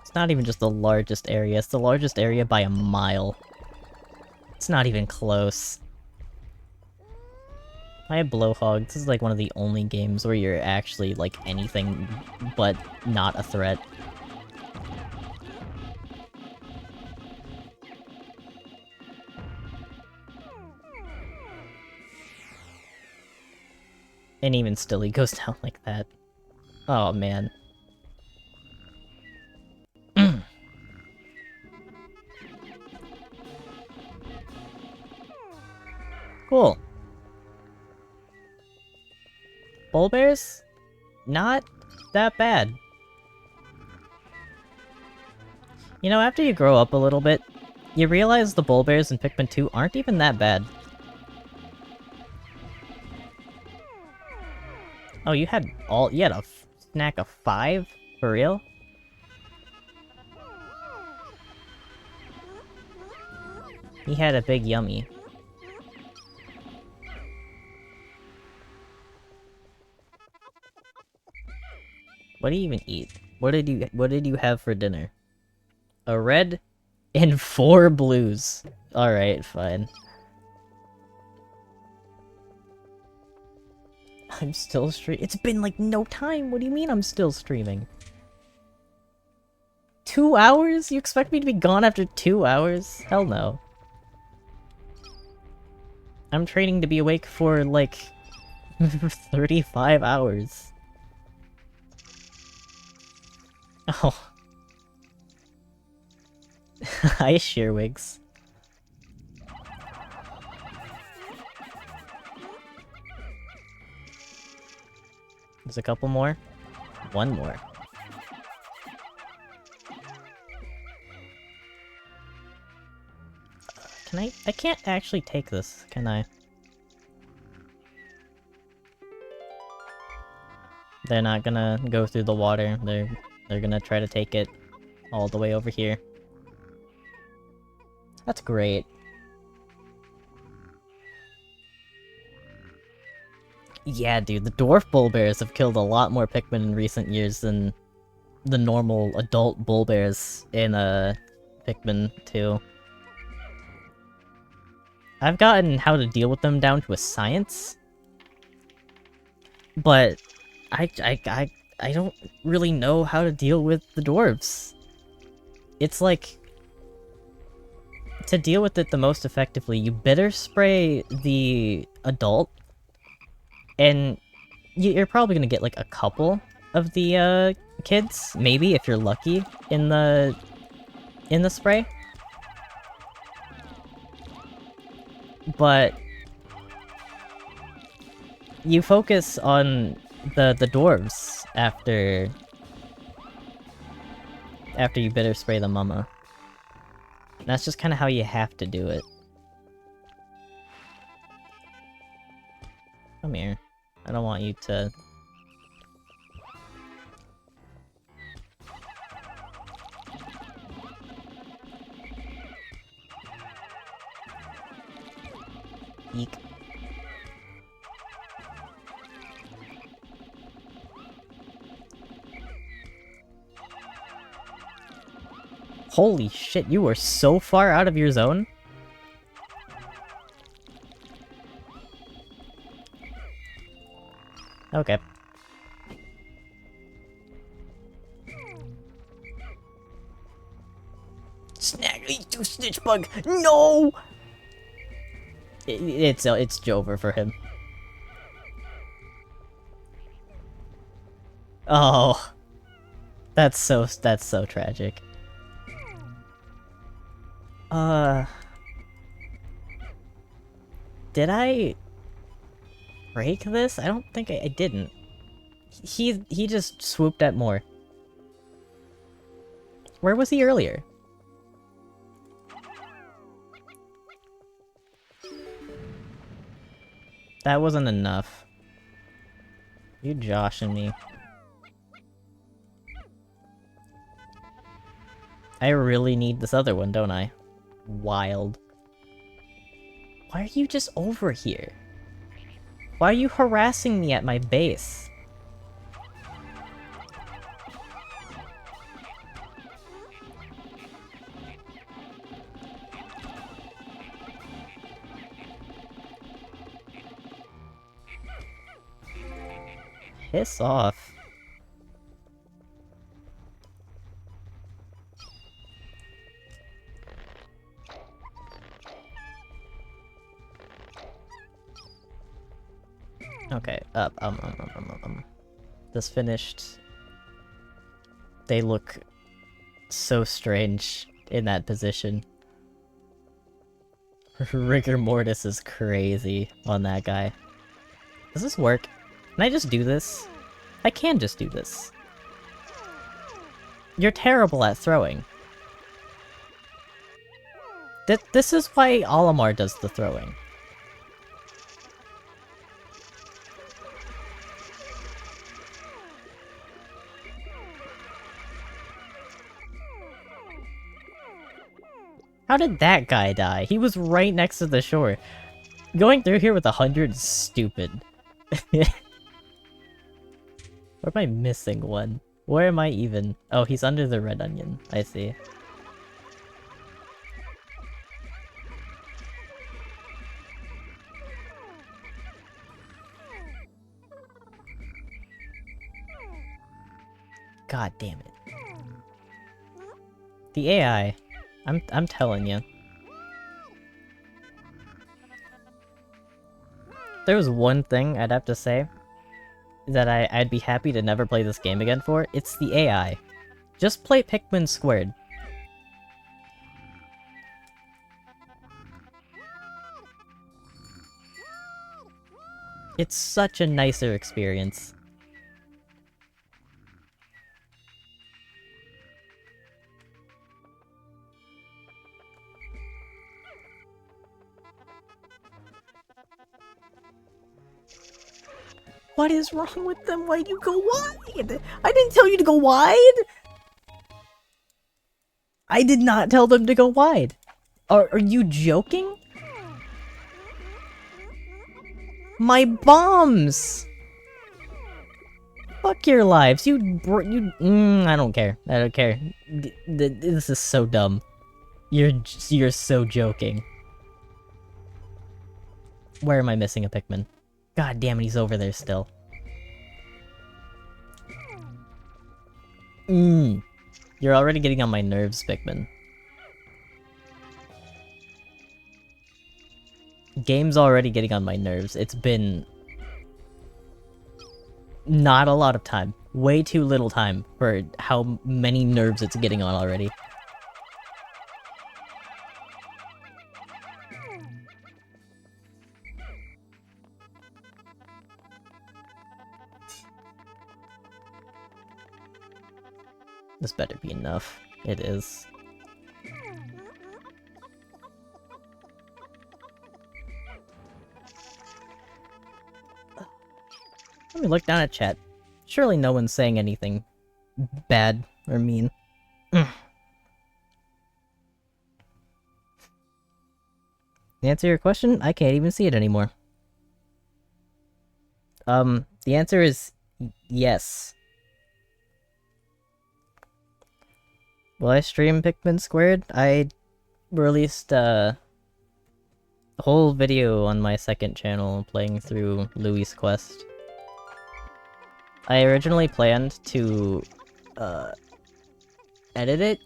It's not even just the largest area, it's the largest area by a mile. It's not even close. I have Blowhog. This is like one of the only games where you're actually like anything but not a threat. And even still, he goes down like that. Oh, man. Cool. Bull bears? Not that bad. You know, after you grow up a little bit, you realize the bull bears in Pikmin 2 aren't even that bad. Oh, you had a snack of 5? For real? He had a big yummy. What do you even eat? What did you have for dinner? A red and 4 blues. Alright, fine. I'm still streaming. It's been like no time. What do you mean I'm still streaming? 2 hours? You expect me to be gone after 2 hours? Hell no. I'm training to be awake for like 35 hours. Oh. Hi, Shearwigs. There's a couple more. One more. Can I can't actually take this, can I? They're not gonna go through the water. They're gonna try to take it all the way over here. That's great. Yeah, dude, the dwarf bull bears have killed a lot more Pikmin in recent years than the normal adult bull bears in Pikmin 2. I've gotten how to deal with them down to a science, but I don't really know how to deal with the dwarves. It's like, to deal with it the most effectively, you bitter spray the adult, and you're probably gonna get like a couple of the kids, maybe if you're lucky, in the spray. But you focus on the dwarves after you bitter spray the mama. That's just kind of how you have to do it. Come here. I don't want you to... Eek. Holy shit, you were so far out of your zone? Okay. Snag, do snitch bug! No! It's Jover for him. Oh. That's so tragic. Did I break this? I don't think I didn't. He just swooped at more. Where was he earlier? That wasn't enough. You joshing me. I really need this other one, don't I? Wild. Why are you just over here? Why are you harassing me at my base? Piss off. Okay, This finished. They look so strange in that position. Rigor mortis is crazy on that guy. Does this work? Can I just do this? I can just do this. You're terrible at throwing. This is why Olimar does the throwing. How did that guy die? He was right next to the shore. Going through here with 100 is stupid. Where am I missing one? Where am I even? Oh, he's under the red onion. I see. God damn it. The AI. I'm telling you. There was one thing I'd have to say that I'd be happy to never play this game again for. It's the AI. Just play Pikmin squared. It's such a nicer experience. What is wrong with them? Why'd you go wide? I didn't tell you to go wide! I did not tell them to go wide. Are you joking? My bombs! Fuck your lives. I don't care. I don't care. This is so dumb. You're so joking. Where am I missing a Pikmin? God damn it, he's over there still. You're already getting on my nerves, Pikmin. Game's already getting on my nerves. It's been... not a lot of time. Way too little time for how many nerves it's getting on already. This better be enough. It is. Let me look down at chat. Surely no one's saying anything bad or mean. To answer your question, I can't even see it anymore. The answer is yes. Will I stream Pikmin Squared? I released a whole video on my second channel playing through Louis' Quest. I originally planned to edit it.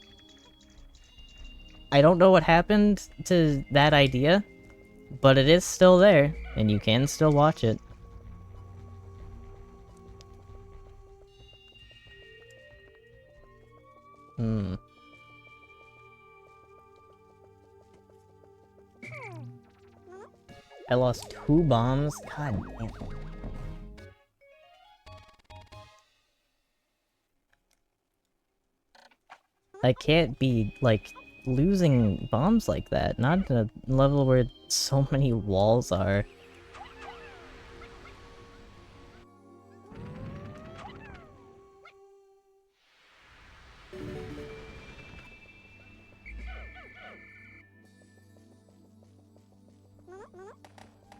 I don't know what happened to that idea, but it is still there, and you can still watch it. I lost 2 bombs? God damn. I can't be, like, losing bombs like that. Not at a level where so many walls are.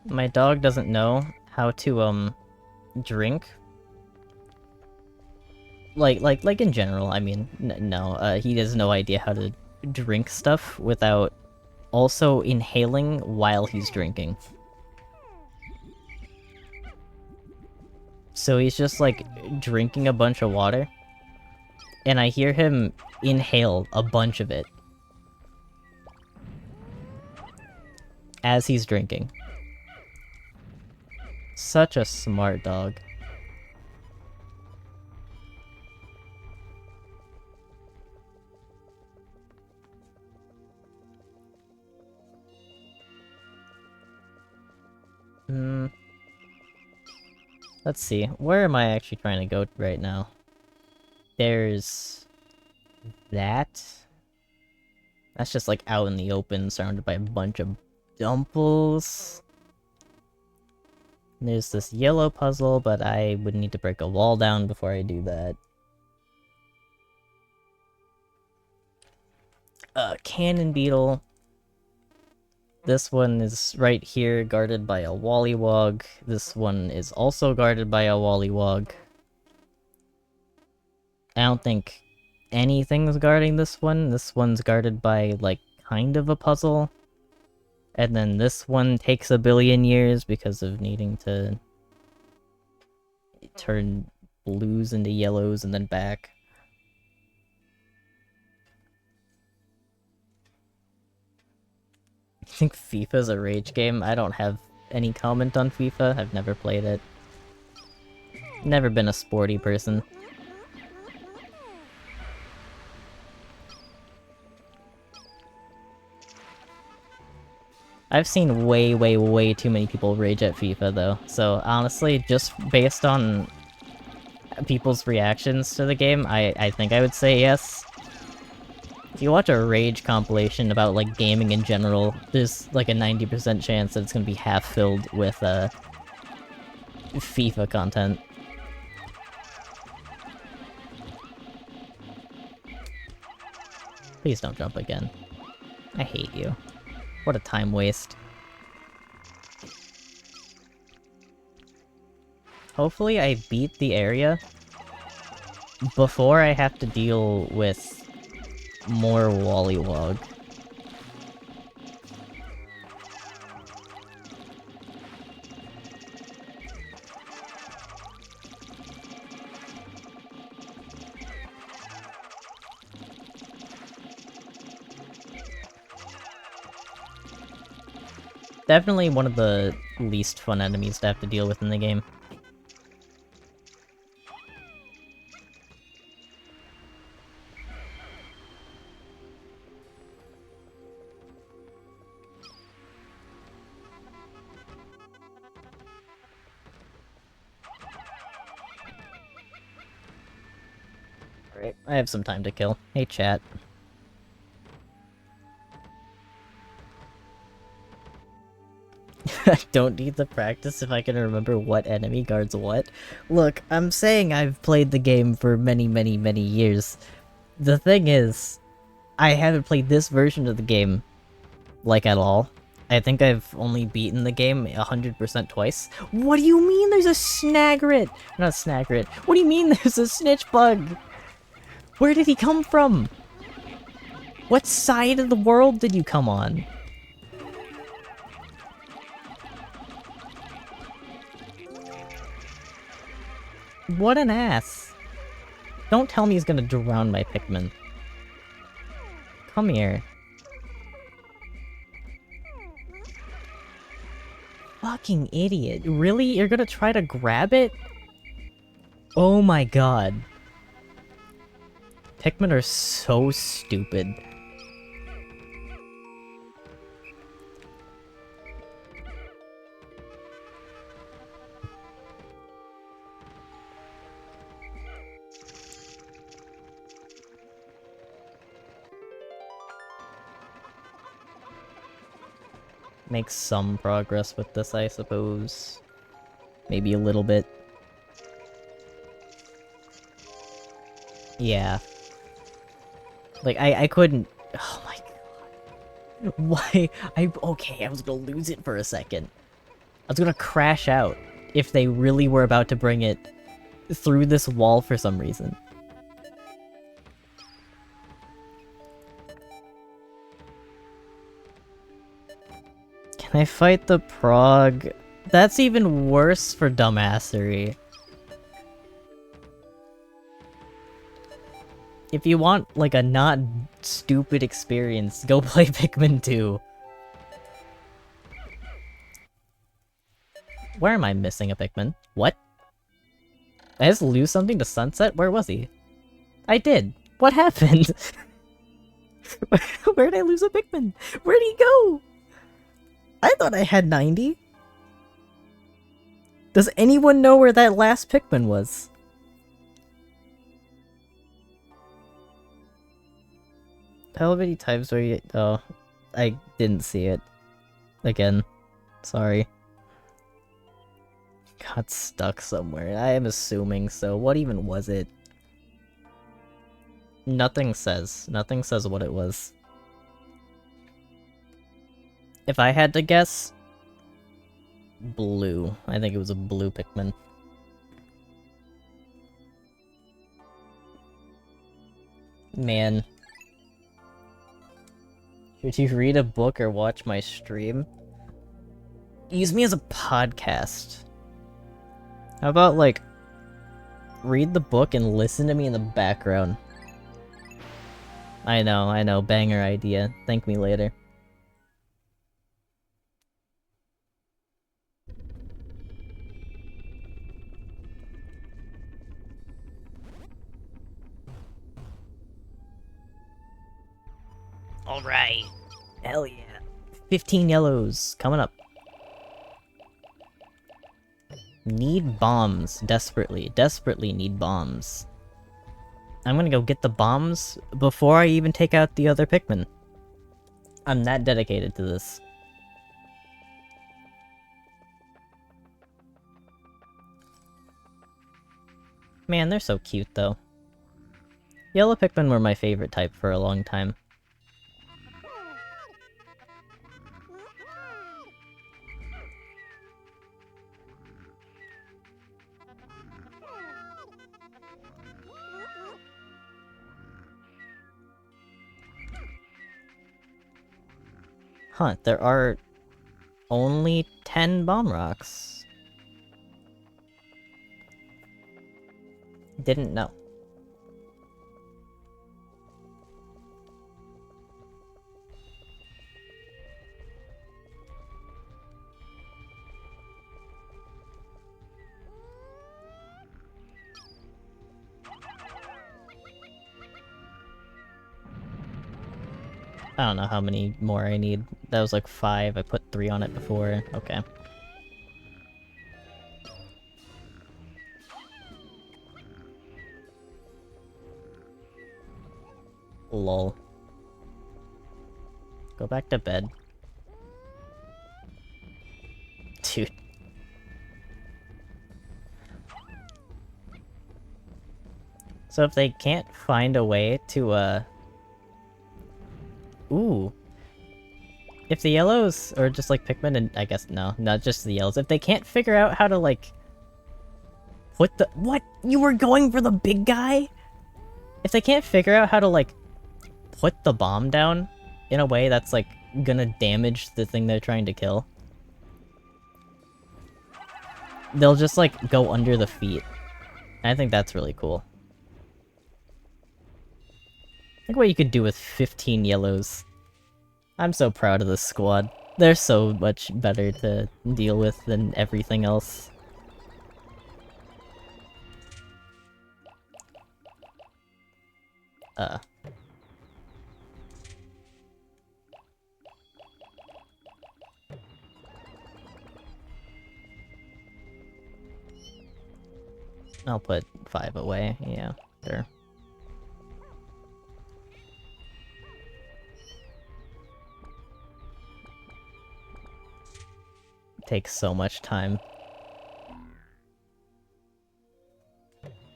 My dog doesn't know how to, drink. Like in general, I mean, no, he has no idea how to drink stuff without also inhaling while he's drinking. So he's just like drinking a bunch of water, and I hear him inhale a bunch of it as he's drinking. Such a smart dog. Let's see. Where am I actually trying to go right now? There's... that? That's just like out in the open, surrounded by a bunch of dumples. There's this yellow puzzle, but I would need to break a wall down before I do that. Cannon beetle. This one is right here, guarded by a Wollywog. This one is also guarded by a Wollywog. I don't think anything's guarding this one. This one's guarded by, like, kind of a puzzle. And then this one takes a billion years because of needing to turn blues into yellows and then back. I think FIFA's a rage game. I don't have any comment on FIFA. I've never played it. Never been a sporty person. I've seen way, way, way too many people rage at FIFA, though. So, honestly, just based on people's reactions to the game, I think I would say yes. If you watch a rage compilation about, like, gaming in general, there's, like, a 90% chance that it's gonna be half-filled with, FIFA content. Please don't jump again. I hate you. What a time waste. Hopefully I beat the area before I have to deal with more Wollywog. Definitely one of the least fun enemies to have to deal with in the game. Alright, I have some time to kill. Hey, chat. I don't need the practice if I can remember what enemy guards what. Look, I'm saying I've played the game for many, many, many years. The thing is, I haven't played this version of the game, like, at all. I think I've only beaten the game 100% twice. What do you mean there's a snagret? Not snagret. What do you mean there's a snitch bug? Where did he come from? What side of the world did you come on? What an ass. Don't tell me he's gonna drown my Pikmin. Come here. Fucking idiot. Really? You're gonna try to grab it? Oh my god. Pikmin are so stupid. Make some progress with this, I suppose. Maybe a little bit. Yeah. Like, I couldn't... Oh my god. Why? Okay, I was gonna lose it for a second. I was gonna crash out if they really were about to bring it through this wall for some reason. Can I fight the Prog? That's even worse for dumbassery. If you want, like, a not stupid experience, go play Pikmin 2. Where am I missing a Pikmin? What? Did I just lose something to Sunset? Where was he? I did. What happened? Where did I lose a Pikmin? Where'd he go? I thought I had 90. Does anyone know where that last Pikmin was? How many times were you— oh, I didn't see it. Again. Sorry. Got stuck somewhere. I am assuming so. What even was it? Nothing says. Nothing says what it was. If I had to guess... blue. I think it was a blue Pikmin. Man. Should you read a book or watch my stream? Use me as a podcast. How about, like, read the book and listen to me in the background? I know, banger idea. Thank me later. Alright. Hell yeah. 15 yellows coming up. Need bombs. Desperately. Desperately need bombs. I'm gonna go get the bombs before I even take out the other Pikmin. I'm that dedicated to this. Man, they're so cute though. Yellow Pikmin were my favorite type for a long time. Huh, there are only 10 bomb rocks. Didn't know. I don't know how many more I need. That was like 5. I put 3 on it before. Okay. Lol. Go back to bed. Dude. So if they can't find a way to, ooh. If the yellows, or just like Pikmin and— I guess no, not just the yellows. If they can't figure out how to like... put the— what? You were going for the big guy? If they can't figure out how to like put the bomb down in a way that's like gonna damage the thing they're trying to kill, they'll just like go under the feet. And I think that's really cool. Think what you could do with 15 yellows. I'm so proud of this squad. They're so much better to deal with than everything else. I'll put 5 away, yeah, sure. Takes so much time.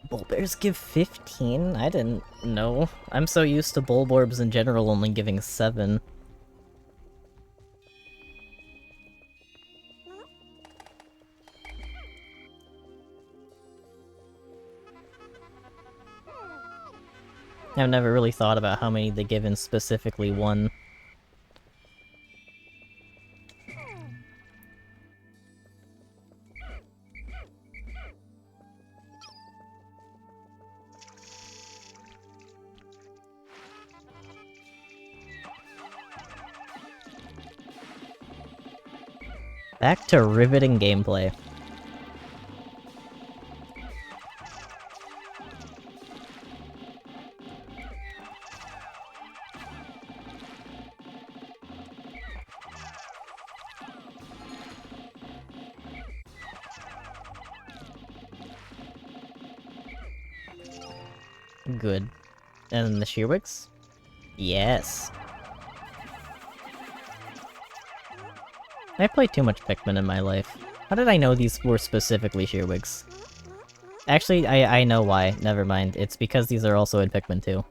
Bulbars give 15? I didn't know. I'm so used to Bulborbs in general only giving 7. I've never really thought about how many they give in specifically one. Back to riveting gameplay. Good. And then the Shearwigs? Yes. I played too much Pikmin in my life. How did I know these were specifically Shearwigs? Actually, I know why. Never mind. It's because these are also in Pikmin 2.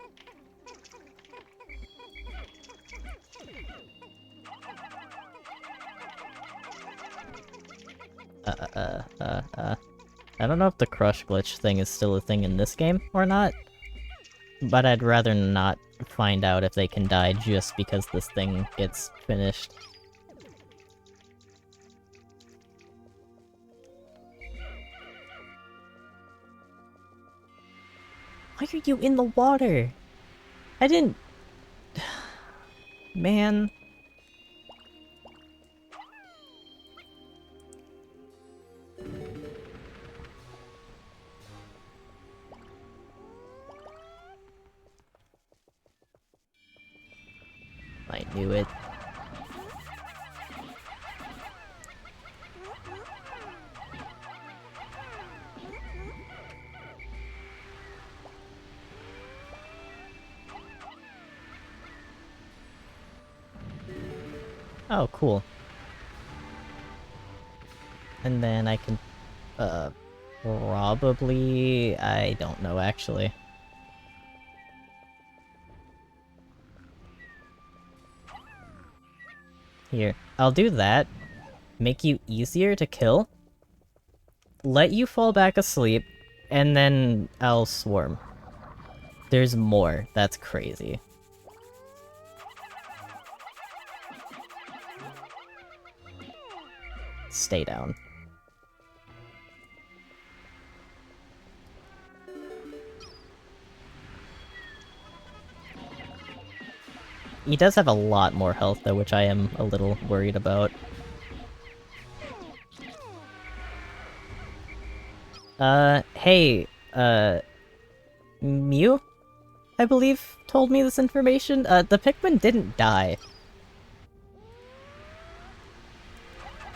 I don't know if the crush glitch thing is still a thing in this game or not. But I'd rather not find out if they can die just because this thing gets finished. Why are you in the water? I didn't... Man... I knew it. Oh, cool. And then I can, probably... I don't know, actually. Here, I'll do that. Make you easier to kill. Let you fall back asleep, and then I'll swarm. There's more. That's crazy. Stay down. He does have a lot more health, though, which I am a little worried about. Hey, Mew? I believe told me this information. The Pikmin didn't die.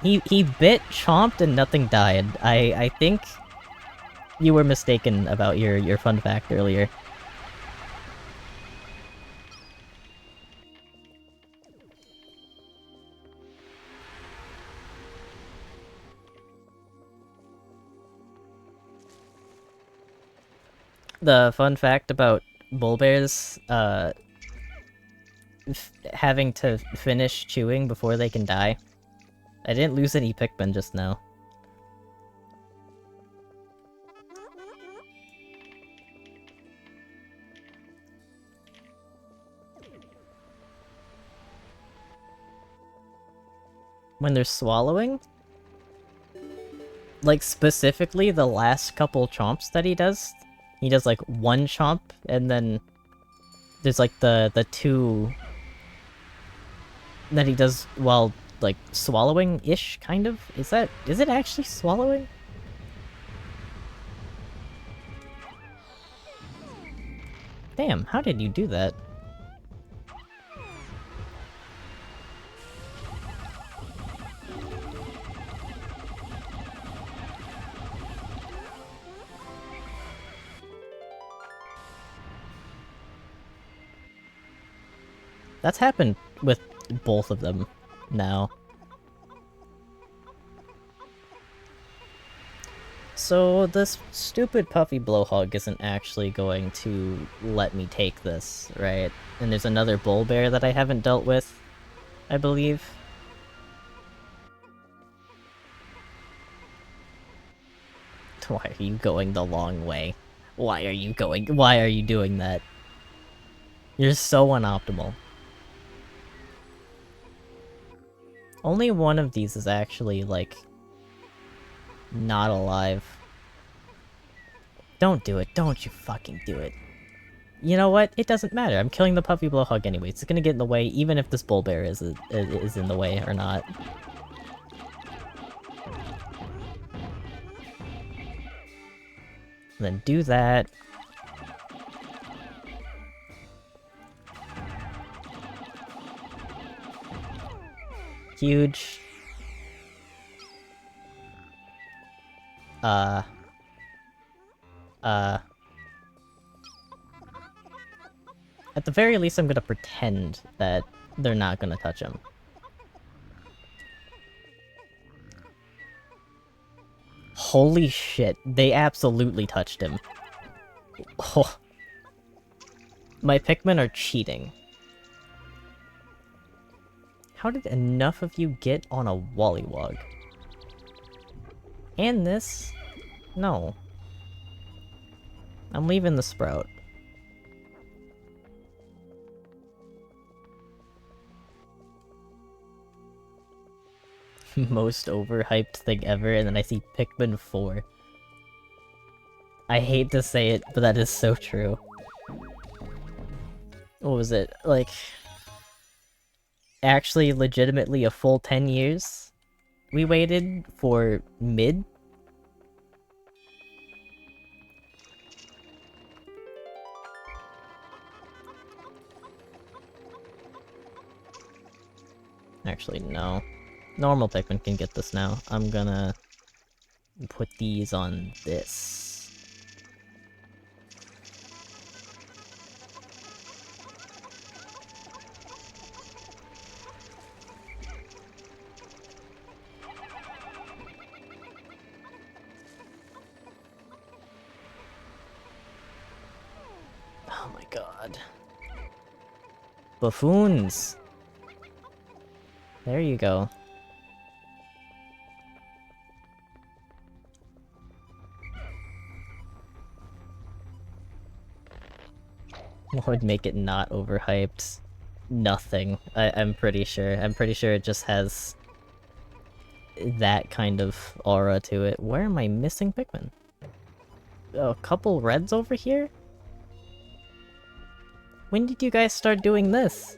He bit, chomped, and nothing died. I think you were mistaken about your fun fact earlier. The fun fact about bull bears, having to finish chewing before they can die. I didn't lose any Pikmin just now. When they're swallowing? Like, specifically the last couple chomps that he does like one chomp, and then there's like the two that he does while like swallowing-ish, kind of? Is it actually swallowing? Damn, how did you do that? That's happened with both of them now. So this stupid puffy blowhog isn't actually going to let me take this, right? And there's another bull bear that I haven't dealt with, I believe. Why are you going the long way? Why are you doing that? You're so unoptimal. Only one of these is actually, like, not alive. Don't do it. Don't you fucking do it. You know what? It doesn't matter. I'm killing the puffy blowhog anyway. It's gonna get in the way, even if this bull bear is in the way or not. Then do that. Huge. At the very least, I'm gonna pretend that they're not gonna touch him. Holy shit, they absolutely touched him. Oh. My Pikmin are cheating. How did enough of you get on a Wollywog? And this? No. I'm leaving the Sprout. Most overhyped thing ever, and then I see Pikmin 4. I hate to say it, but that is so true. What was it? Like... actually legitimately a full 10 years we waited for mid? Actually, no. Normal Pikmin can get this now. I'm gonna put these on this. Oh my god. Buffoons! There you go. What would make it not overhyped? Nothing. I'm pretty sure. I'm pretty sure it just has that kind of aura to it. Where am I missing Pikmin? A couple reds over here? When did you guys start doing this?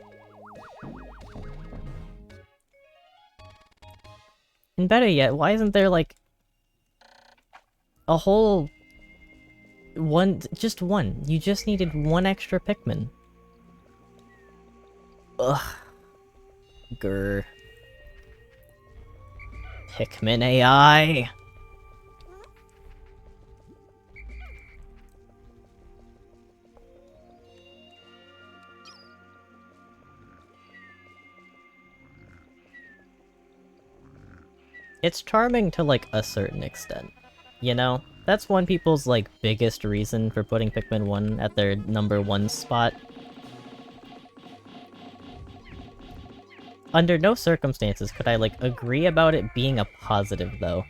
And better yet, why isn't there like a whole one, just one. You just needed one extra Pikmin. Ugh. Grr. Pikmin AI! It's charming to, like, a certain extent. You know? That's one people's, like, biggest reason for putting Pikmin 1 at their #1 spot. Under no circumstances could I, like, agree about it being a positive, though.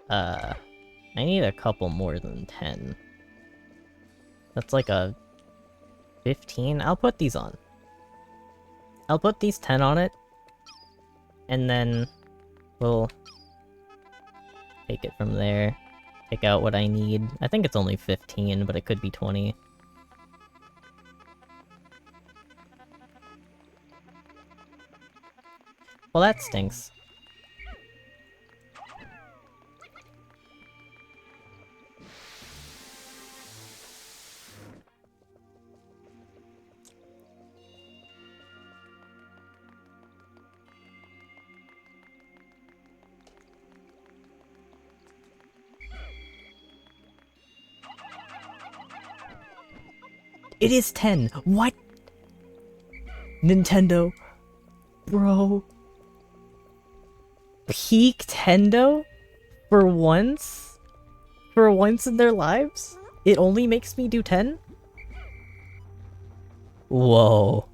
I need a couple more than 10. That's like a 15? I'll put these on. I'll put these 10 on it, and then we'll take it from there. Take out what I need. I think it's only 15, but it could be 20. Well, that stinks. It is 10! What? Nintendo? Bro. Peak Tendo? For once? For once in their lives? It only makes me do 10? Whoa.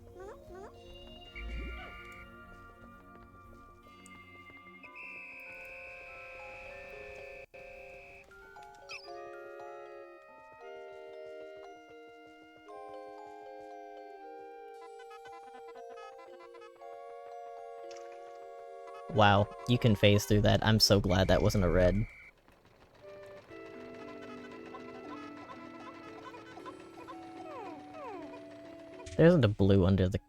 Wow, you can phase through that. I'm so glad that wasn't a red. There isn't a blue under the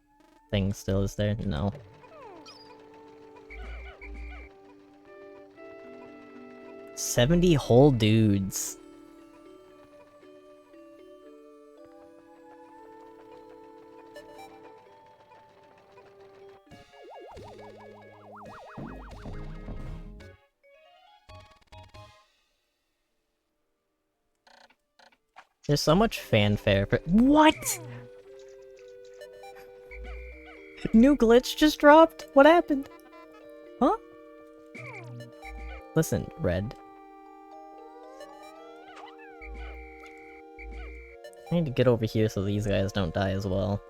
thing still is there? No. $70 whole dudes. There's so much fanfare for- What?! New glitch just dropped? What happened? Huh? Listen, Red. I need to get over here so these guys don't die as well.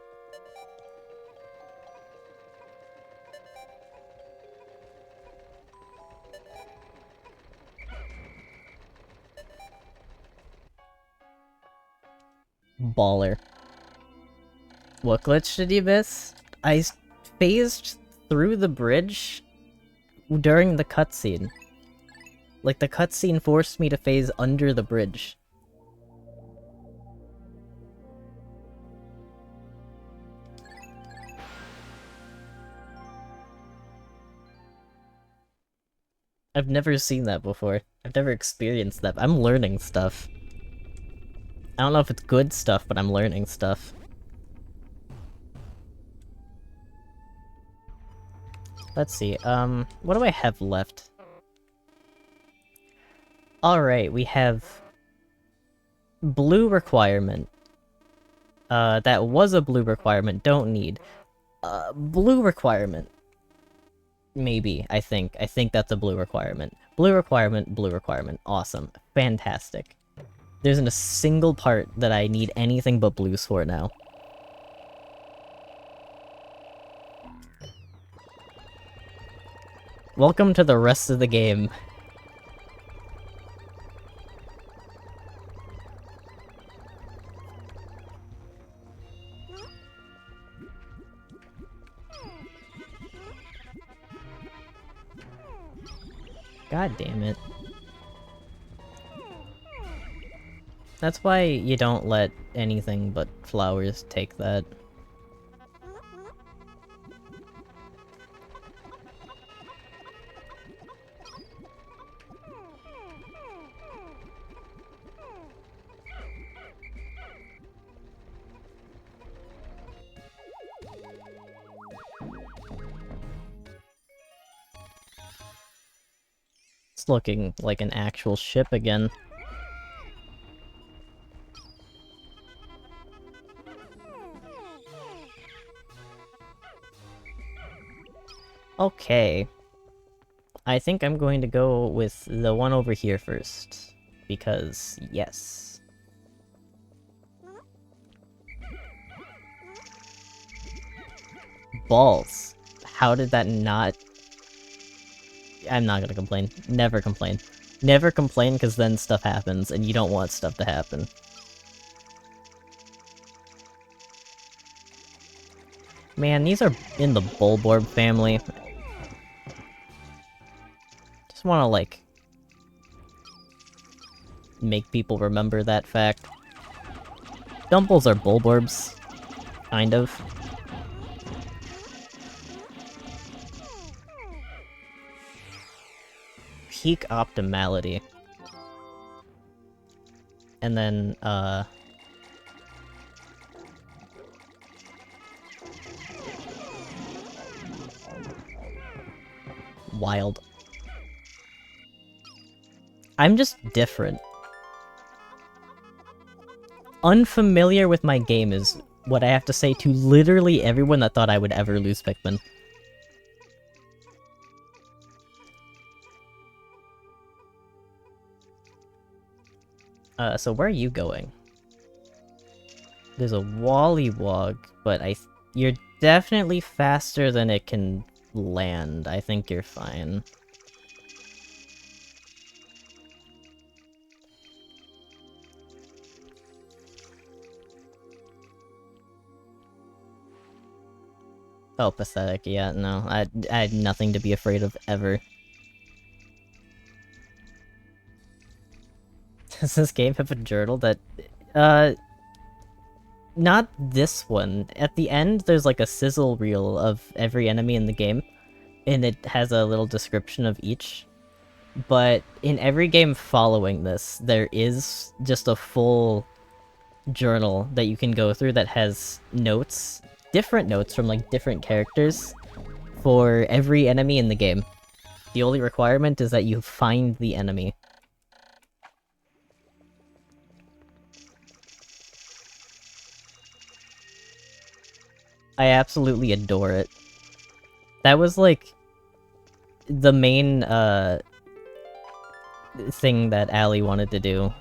Baller. What glitch did you miss? I phased through the bridge during the cutscene. Like, the cutscene forced me to phase under the bridge. I've never seen that before. I've never experienced that. I'm learning stuff. I don't know if it's good stuff, but I'm learning stuff. Let's see, what do I have left? Alright, we have... Blue requirement. That was a blue requirement, don't need. Blue requirement. Maybe, I think. I think that's a blue requirement. Blue requirement, blue requirement. Awesome. Fantastic. There isn't a single part that I need anything but blues for now. Welcome to the rest of the game. God damn it. That's why you don't let anything but flowers take that. It's looking like an actual ship again. Okay. I think I'm going to go with the one over here first. Because, yes. Balls. How did that not... I'm not gonna complain. Never complain. Never complain, because then stuff happens, and you don't want stuff to happen. Man, these are in the Bulborb family. Just wanna, like... make people remember that fact. Dumbles are Bulborbs. Kind of. Peak optimality. And then, wild. I'm just different. Unfamiliar with my game is what I have to say to literally everyone that thought I would ever lose Pikmin. So where are you going? There's a Wollywog, but you're definitely faster than it can land. I think you're fine. Oh, pathetic. Yeah, no. I had nothing to be afraid of, ever. Does this game have a journal that... Not this one. At the end, there's like a sizzle reel of every enemy in the game, and it has a little description of each. But in every game following this, there is just a full journal that you can go through that has notes, different notes from like different characters for every enemy in the game. The only requirement is that you find the enemy. I absolutely adore it. That was like the main thing that Allie wanted to do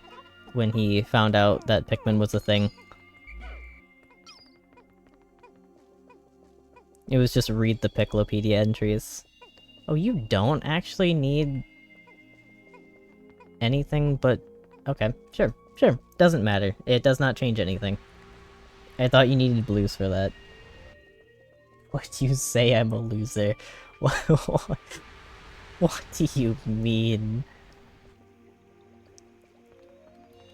when he found out that Pikmin was a thing. It was just read the Piclopedia entries. Oh, you don't actually need anything but... Okay, sure, sure. Doesn't matter. It does not change anything. I thought you needed blues for that. What do you say I'm a loser? What do you mean?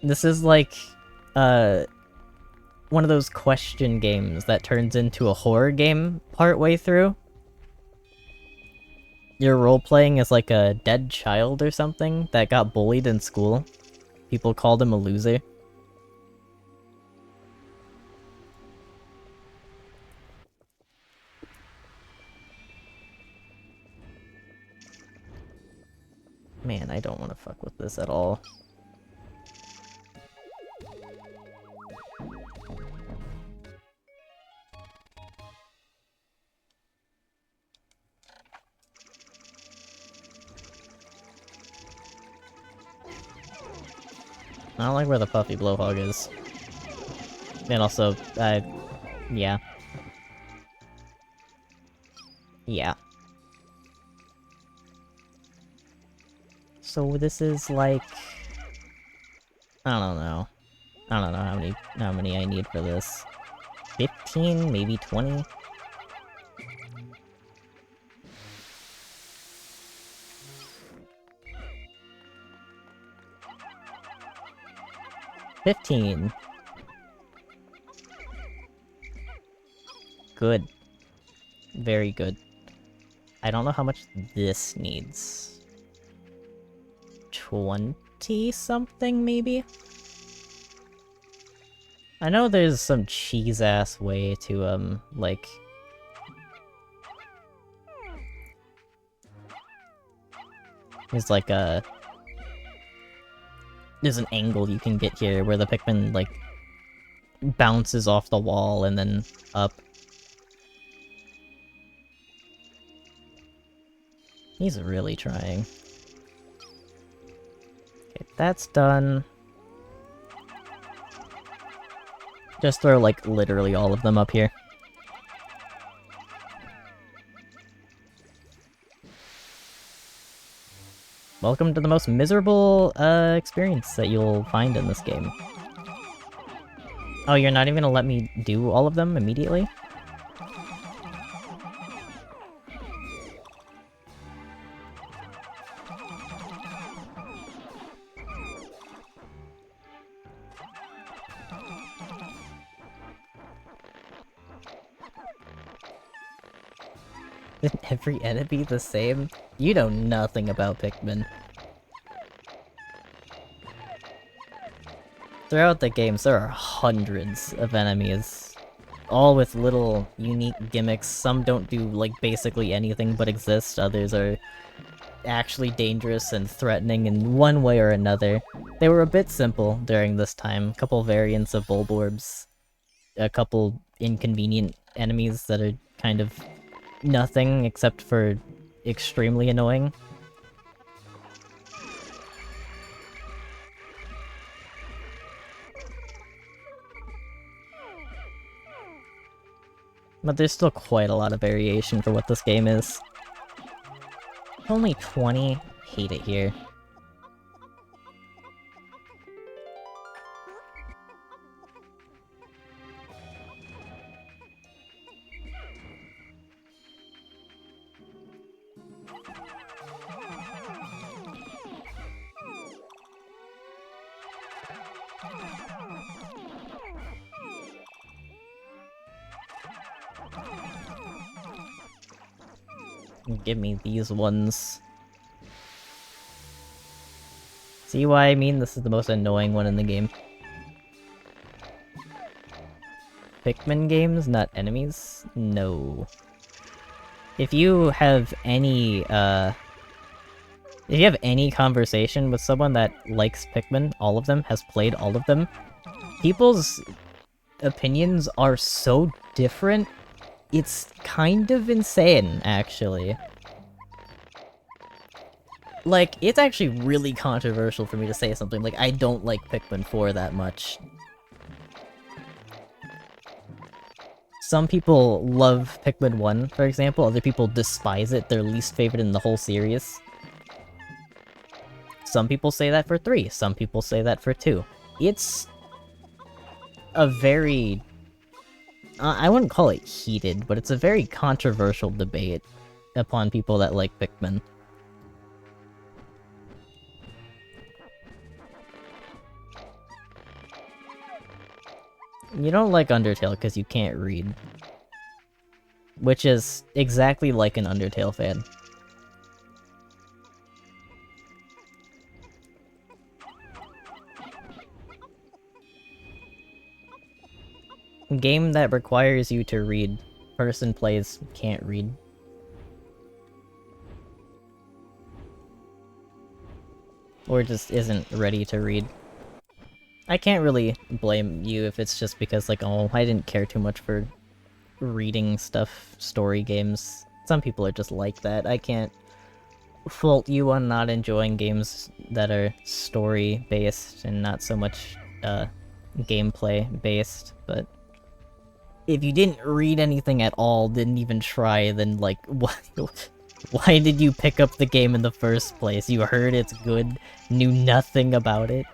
This is like, one of those question games that turns into a horror game partway through. You're role-playing as like a dead child or something that got bullied in school. People called him a loser. Man, I don't want to fuck with this at all. I don't like where the puffy blowhog is. And also, yeah. Yeah. So this is like... I don't know. I don't know how many I need for this. 15, maybe 20? $15. Good. Very good. I don't know how much this needs. 20-something, maybe? I know there's some cheese-ass way to, like... There's like a... There's an angle you can get here where the Pikmin, like, bounces off the wall and then up. He's really trying. Okay, that's done. Just throw, like, literally all of them up here. Welcome to the most miserable, experience that you'll find in this game. Oh, you're not even gonna let me do all of them immediately? Is every enemy the same? You know nothing about Pikmin. Throughout the games, there are hundreds of enemies. All with little, unique gimmicks. Some don't do, like, basically anything but exist. Others are actually dangerous and threatening in one way or another. They were a bit simple during this time. A couple variants of Bulborbs. A couple inconvenient enemies that are kind of nothing except for extremely annoying. But there's still quite a lot of variation for what this game is. Only 20? Hate it here. Give me these ones. See why I mean this is the most annoying one in the game? Pikmin games, not enemies? No. If you have any, if you have any conversation with someone that likes Pikmin, all of them, has played all of them, people's opinions are so different, it's kind of insane, actually. Like, it's actually really controversial for me to say something like, I don't like Pikmin 4 that much. Some people love Pikmin 1, for example, other people despise it, their least favorite in the whole series. Some people say that for 3, some people say that for 2. It's a very... I wouldn't call it heated, but it's a very controversial debate upon people that like Pikmin. You don't like Undertale because you can't read. Which is exactly like an Undertale fan. Game that requires you to read. Person plays, can't read. Or just isn't ready to read. I can't really blame you if it's just because, like, oh, I didn't care too much for reading stuff, story games. Some people are just like that. I can't fault you on not enjoying games that are story-based and not so much, gameplay-based, but... If you didn't read anything at all, didn't even try, then, like, why did you pick up the game in the first place? You heard it's good, knew nothing about it?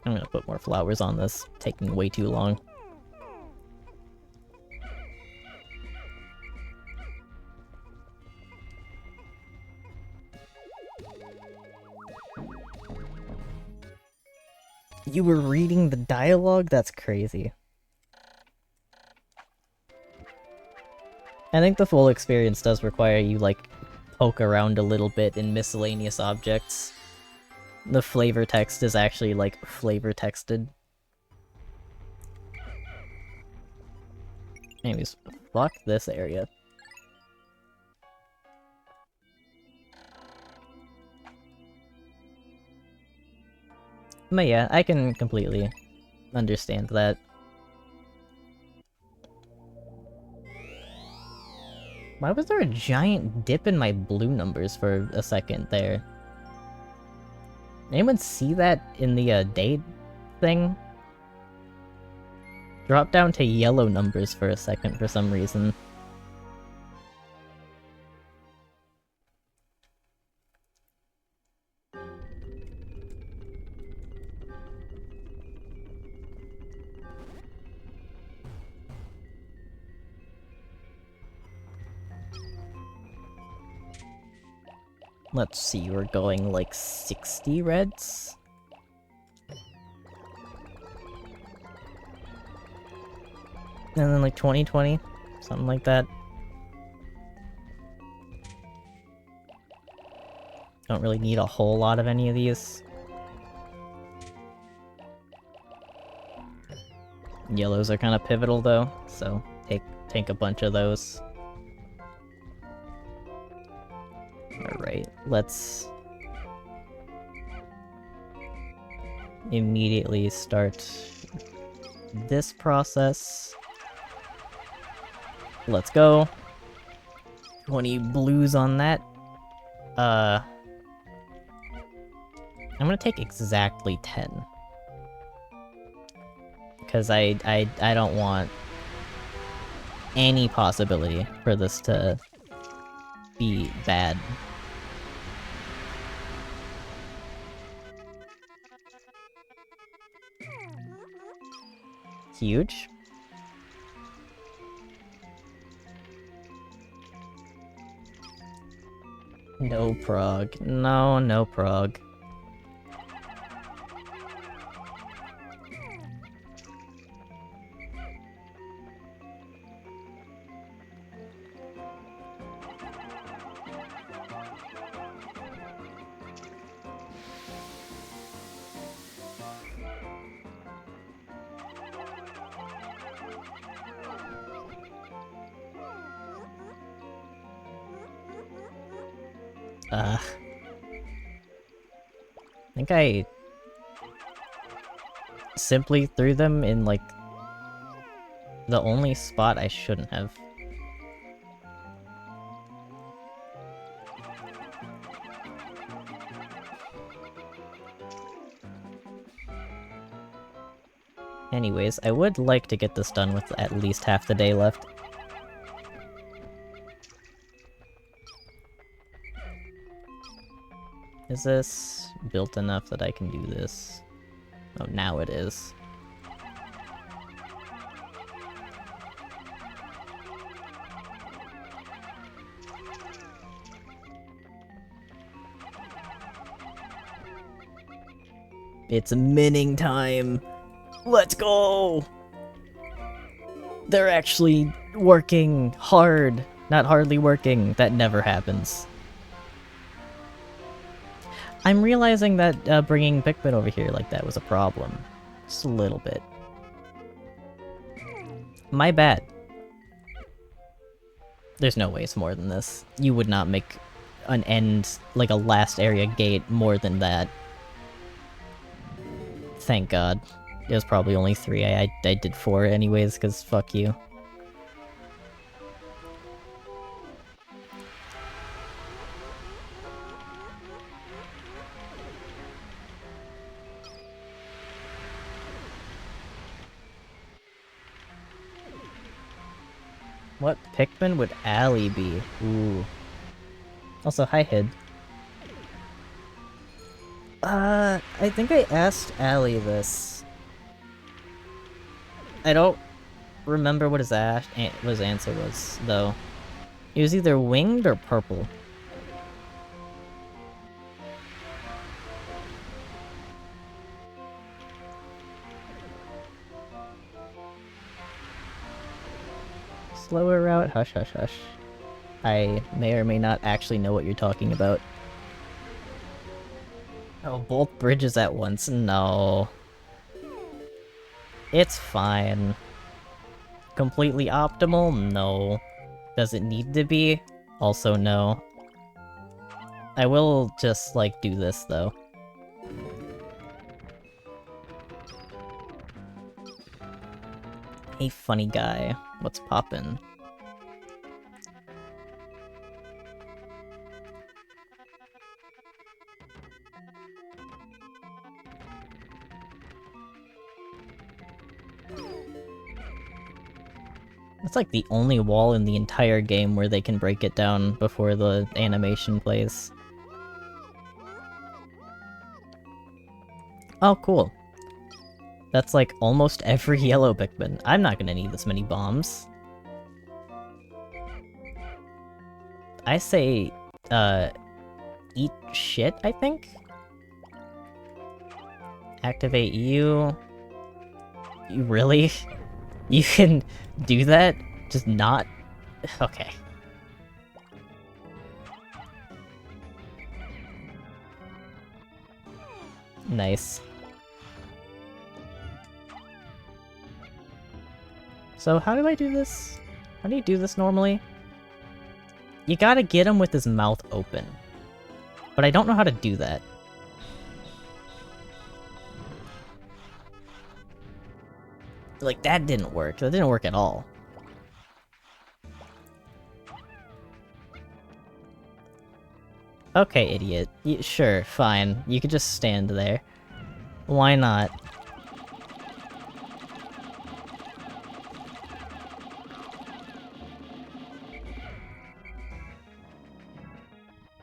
I'm gonna put more flowers on this, taking way too long. You were reading the dialogue? That's crazy. I think the full experience does require you, like, poke around a little bit in miscellaneous objects. The flavor text is actually, like, flavor texted. Anyways, fuck this area. But yeah, I can completely understand that. Why was there a giant dip in my blue numbers for a second there? Anyone see that in the date thing? Drop down to yellow numbers for a second for some reason. Let's see, we're going like 60 reds? And then like 2020? Something like that. Don't really need a whole lot of any of these. Yellows are kind of pivotal though, so take a bunch of those. Alright, let's immediately start this process. Let's go. 20 blues on that. I'm gonna take exactly 10. Because I don't want any possibility for this to be bad. Huge. No prog. No, no prog. I think I simply threw them in, like, the only spot I shouldn't have. Anyways, I would like to get this done with at least half the day left. Is this built enough that I can do this? Oh, now it is. It's minning time! Let's go! They're actually working hard, not hardly working. That never happens. I'm realizing that bringing Pikmin over here like that was a problem. Just a little bit. My bad. There's no way it's more than this. You would not make an end, like a last area gate, more than that. Thank God. It was probably only 3. I did 4 anyways, because fuck you. What Pikmin would Allie be? Ooh. Also, hi, Hid. I think I asked Allie this. I don't remember what his answer was, though. He was either winged or purple. Slower route? Hush, hush, hush. I may or may not actually know what you're talking about. Oh, both bridges at once? No. It's fine. Completely optimal? No. Does it need to be? Also no. I will just, like, do this, though. Hey, funny guy. What's poppin'? It's like the only wall in the entire game where they can break it down before the animation plays. Oh, cool. That's like almost every yellow Pikmin. I'm not gonna need this many bombs. I say, eat shit, I think? Activate you. You really? You can do that? Just not? Okay. Nice. So how do I do this? How do you do this normally? You gotta get him with his mouth open. But I don't know how to do that. Like, that didn't work. That didn't work at all. Okay, idiot. Sure, fine. You could just stand there. Why not?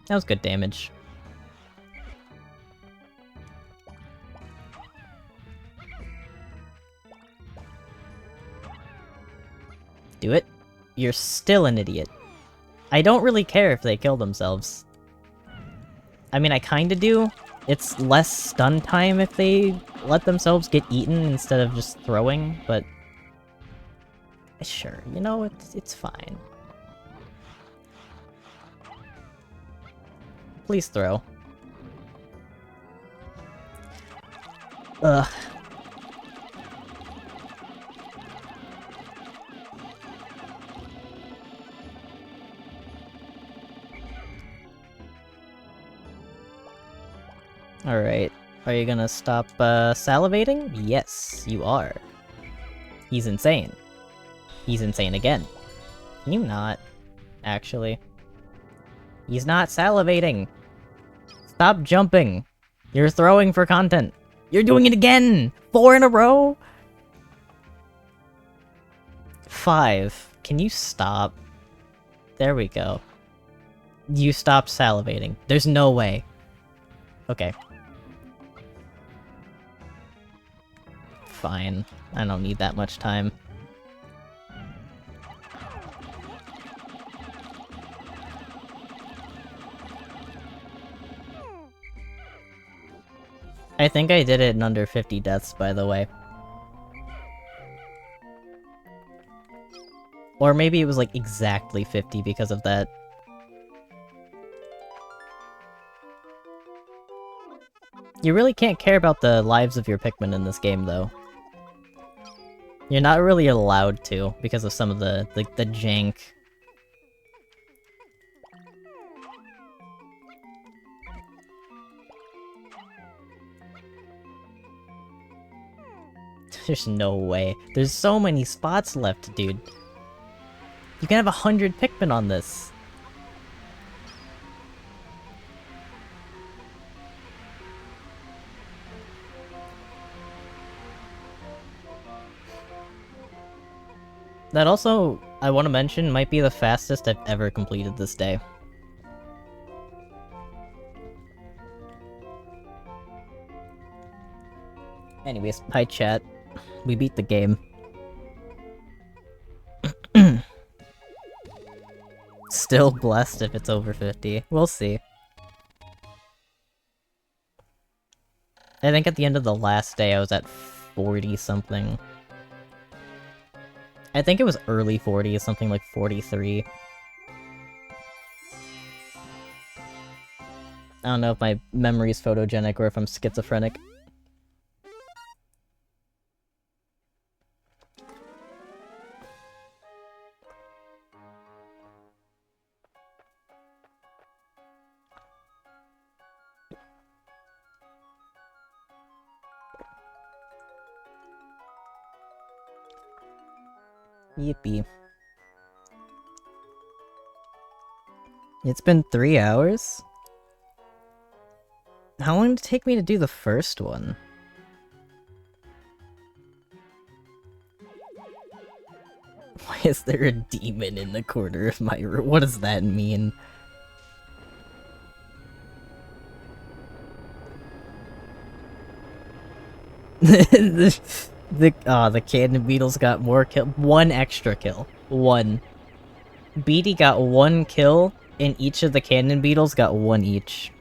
That was good damage. Do it. You're still an idiot. I don't really care if they kill themselves. I mean, I kinda do. It's less stun time if they let themselves get eaten instead of just throwing, but... Sure, you know, it's fine. Please throw. Ugh. Alright. Are you gonna stop, salivating? Yes, you are. He's insane. He's insane again. Can you not? Actually. He's not salivating! Stop jumping! You're throwing for content! You're doing it again! 4 in a row?! 5. Can you stop? There we go. You stopped salivating. There's no way. Okay. Fine. I don't need that much time. I think I did it in under 50 deaths, by the way. Or maybe it was like exactly 50 because of that. You really can't care about the lives of your Pikmin in this game, though. You're not really allowed to, because of some of the jank. There's no way. There's so many spots left, dude. You can have 100 Pikmin on this. That also, I want to mention, might be the fastest I've ever completed this day. Anyways, hi chat. We beat the game. Still blessed if it's over 50. We'll see. I think at the end of the last day I was at 40-something. I think it was early 40s, something like 43. I don't know if my memory's photogenic or if I'm schizophrenic. Yippee. It's been 3 hours? How long did it take me to do the first one? Why is there a demon in the corner of my room? What does that mean? The cannon beetles got more kill. 1 extra kill. 1. Beatty got 1 kill, and each of the cannon beetles got 1 each.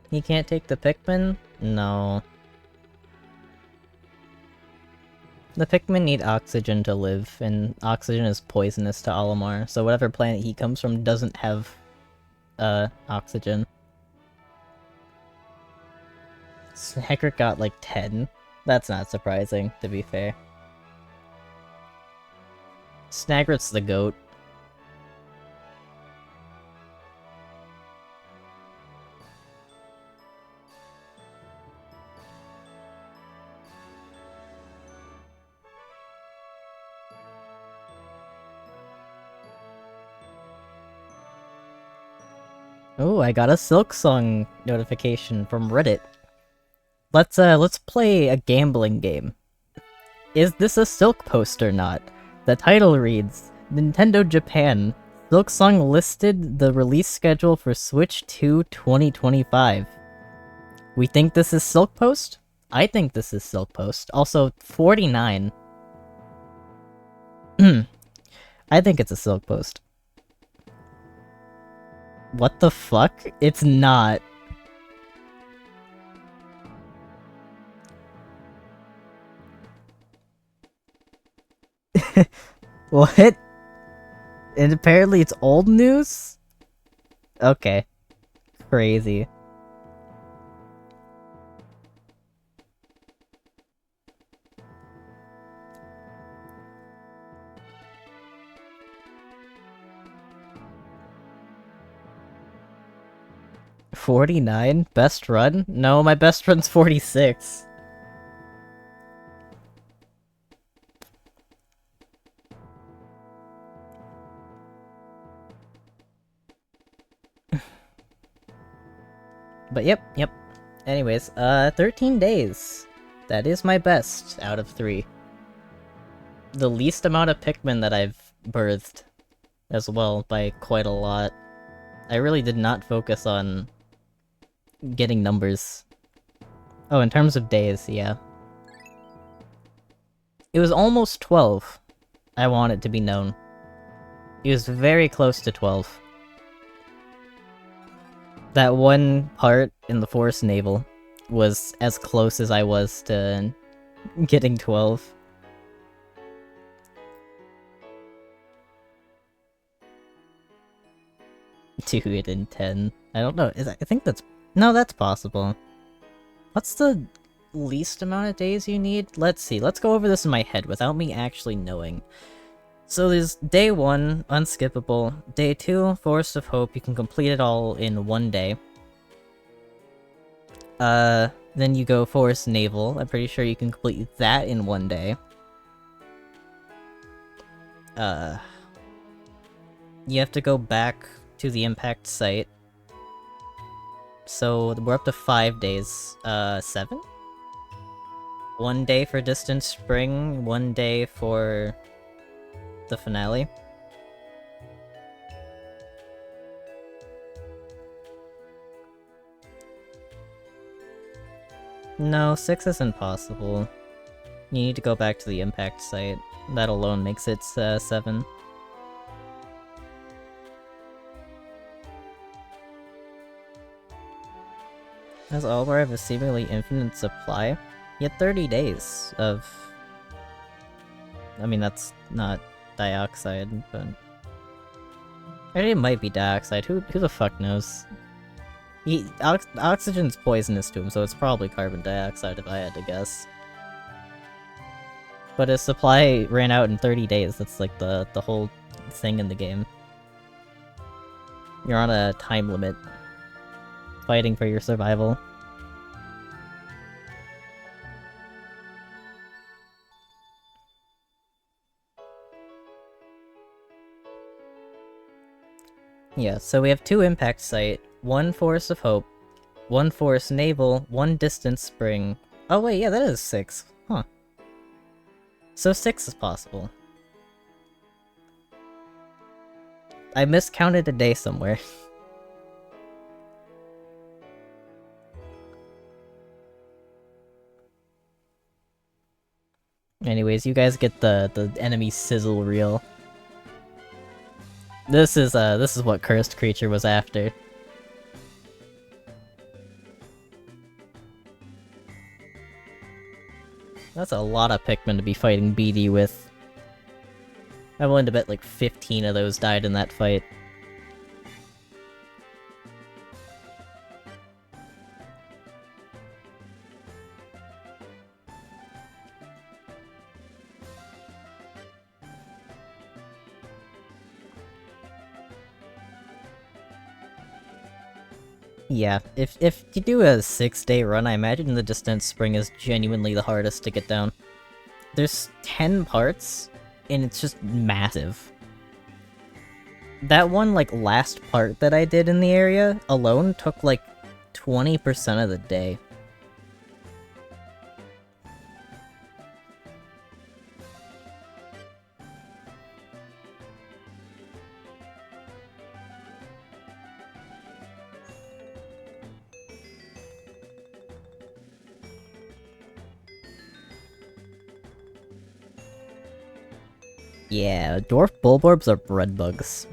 You can't take the Pikmin? No. The Pikmin need oxygen to live, and oxygen is poisonous to Olimar, so whatever planet he comes from doesn't have, oxygen. Snaggart got like 10. That's not surprising, to be fair. Snaggart's the GOAT. Oh, I got a Silk Song notification from Reddit. Let's play a gambling game. Is this a Silk post or not? The title reads, Nintendo Japan, Silk Song listed the release schedule for Switch 2 2025. We think this is Silk Post? I think this is Silk Post. Also, 49. I think it's a Silk Post. What the fuck? It's not. What? And apparently it's old news? Okay. Crazy. $49? Best run? No, my best run's 46. But yep. Anyways, 13 days. That is my best out of 3. The least amount of Pikmin that I've birthed as well by quite a lot. I really did not focus on getting numbers. Oh, in terms of days, yeah. It was almost 12. I want it to be known. It was very close to 12. That one part in the Forest Naval was as close as I was to getting 12. $210. I don't know. I think that's... No, that's possible. What's the least amount of days you need? Let's see. Let's go over this in my head without me actually knowing. So there's day 1, unskippable. Day 2, Forest of Hope. You can complete it all in 1 day. Then you go Forest Naval. I'm pretty sure you can complete that in 1 day. You have to go back to the impact site. So we're up to 5 days. 7? 1 day for Distant Spring, 1 day for the finale. No, 6 isn't possible. You need to go back to the impact site. That alone makes it 7. Has Albar have a seemingly infinite supply? Yet 30 days of... I mean, that's not dioxide, but... It might be dioxide, who the fuck knows? Oxygen's poisonous to him, so it's probably carbon dioxide if I had to guess. But his supply ran out in 30 days, that's like the whole thing in the game. You're on a time limit. Fighting for your survival. Yeah, so we have 2 impact site, 1 Forest of Hope, 1 Forest Naval, 1 Distant Spring. Oh wait, yeah, that is 6. Huh. So 6 is possible. I miscounted a day somewhere. Anyways, you guys get the enemy sizzle reel. This is what Cursed Creature was after. That's a lot of Pikmin to be fighting BD with. I'm willing to bet like 15 of those died in that fight. Yeah, if you do a 6-day run, I imagine the Distant Spring is genuinely the hardest to get down. There's 10 parts, and it's just massive. That one, like, last part that I did in the area alone took, like, 20% of the day. Yeah, dwarf bulborbs are bread bugs.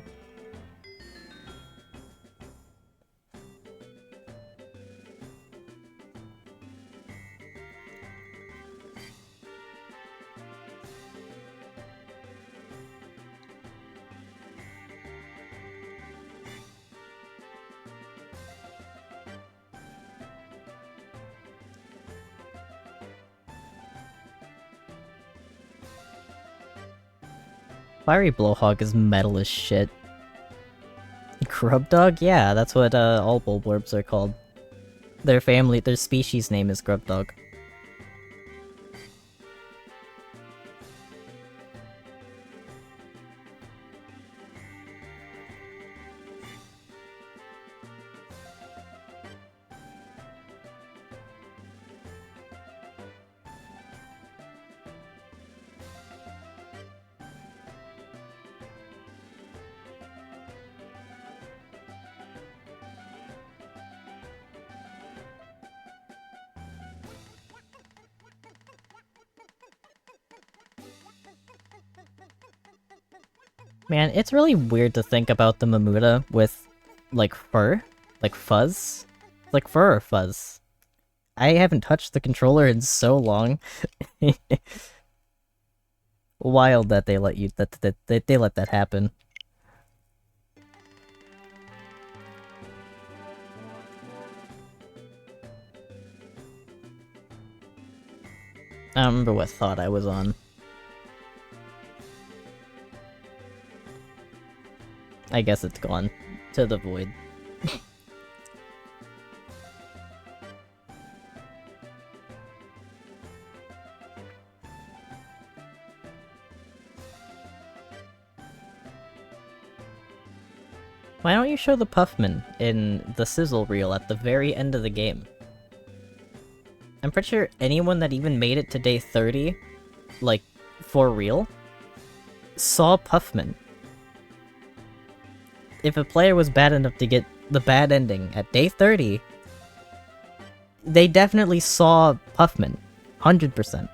Fiery blowhog is metal as shit. Grub dog? Yeah, that's what all bulborbs are called. Their family, their species name is grub dog. Man, it's really weird to think about the Mamuta with, like, fur? Like, fuzz? Like, fur or fuzz? I haven't touched the controller in so long. Wild that they let you- that they let that happen. I don't remember what thought I was on. I guess it's gone to the void. Why don't you show the Puffman in the sizzle reel at the very end of the game? I'm pretty sure anyone that even made it to day 30, like, for real, saw Puffman. If a player was bad enough to get the bad ending at day 30, they definitely saw Puffman. 100%.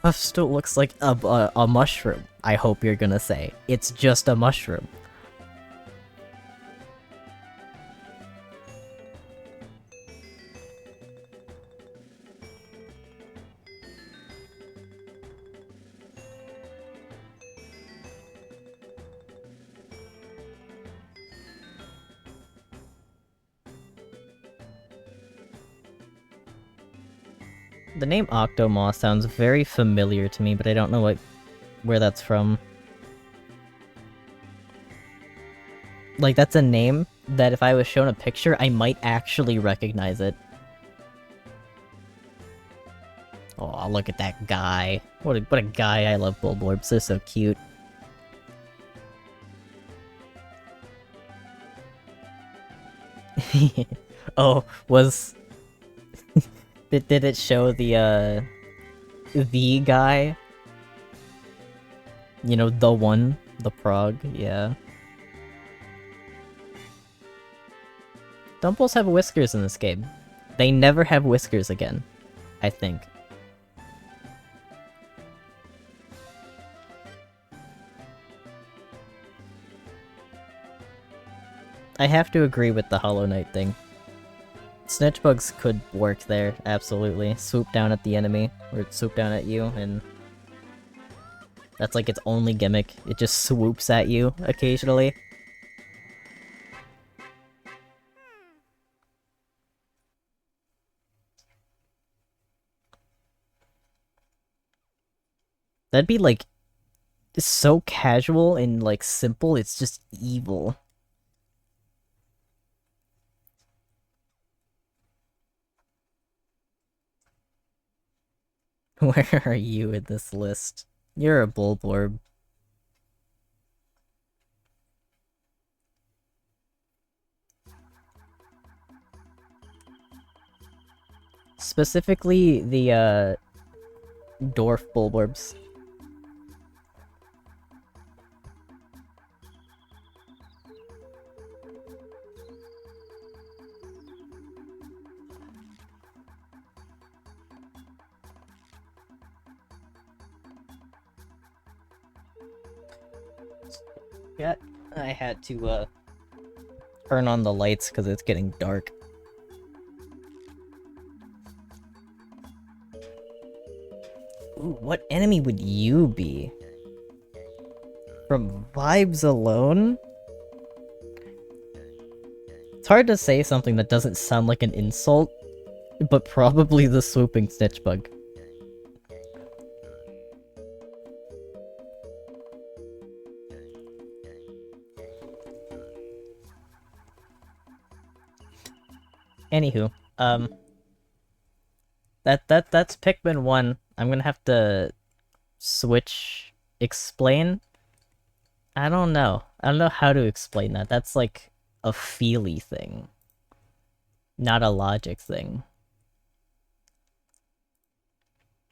Puff still looks like a mushroom, I hope you're gonna say. It's just a mushroom. The name Octomoth sounds very familiar to me, but I don't know where that's from. Like, that's a name that if I was shown a picture, I might actually recognize it. Oh, look at that guy. What a guy. I love Bulborbs. They're so cute. Oh, was... did it show the guy? You know, the one? The prog? Yeah. Dumples have whiskers in this game. They never have whiskers again, I think. I have to agree with the Hollow Knight thing. Snitchbugs could work there, absolutely. Swoop down at the enemy, or swoop down at you, and... that's like its only gimmick. It just swoops at you, occasionally. That'd be, like, so casual and, like, simple, it's just evil. Where are you in this list? You're a Bulborb. Specifically, the, dwarf Bulborbs. Yeah, I had to, turn on the lights because it's getting dark. Ooh, what enemy would you be? From vibes alone? It's hard to say something that doesn't sound like an insult, but probably the swooping snitch bug. Anywho, that's Pikmin 1. I'm gonna have to switch explain. I don't know. I don't know how to explain that. That's like a feely thing, not a logic thing.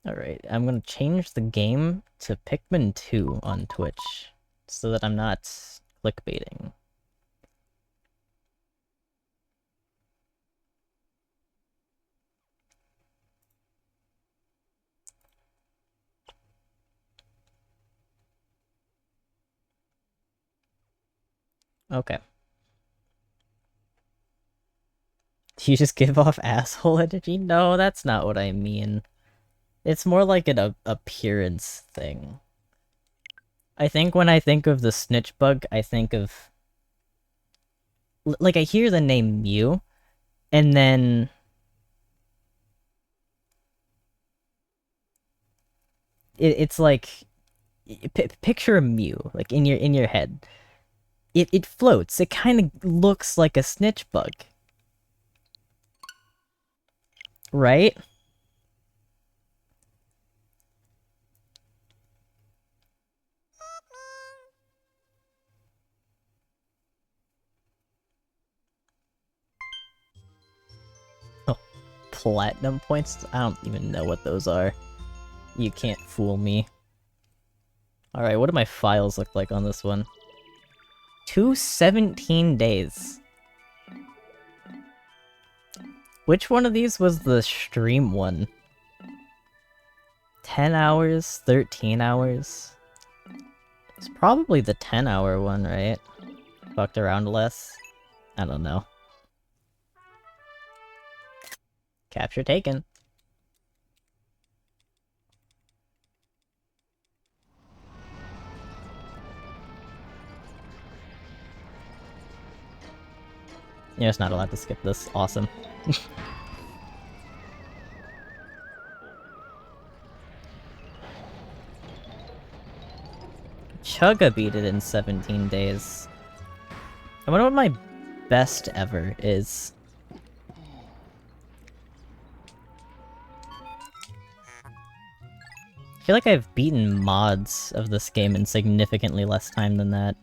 Alright, I'm gonna change the game to Pikmin 2 on Twitch, so that I'm not clickbaiting. Okay. Do you just give off asshole energy? No, that's not what I mean. It's more like an appearance thing. I think when I think of the snitch bug, I think of... Like, I hear the name Mew, and then... it's like... picture a Mew, like, in your head. It floats. It kind of looks like a snitch bug. Right? Oh, platinum points? I don't even know what those are. You can't fool me. Alright, what do my files look like on this one? 217 days. Which one of these was the stream one? 10 hours? 13 hours? It's probably the 10-hour one, right? Fucked around less? I don't know. Capture taken. You're just not allowed to skip this. Awesome. Chugga beat it in 17 days. I wonder what my best ever is. I feel like I've beaten mods of this game in significantly less time than that.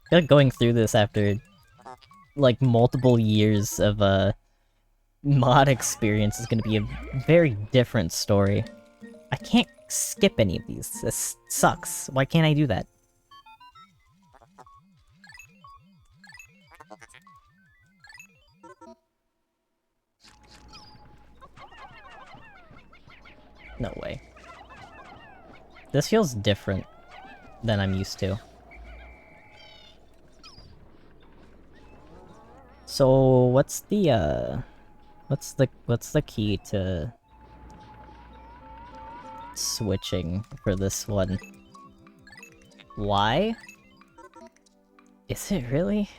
I feel like going through this after, like, multiple years of, mod experience is gonna be a very different story. I can't skip any of these. This sucks. Why can't I do that? No way. This feels different than I'm used to. So, what's the key to switching for this one? Why? Is it really?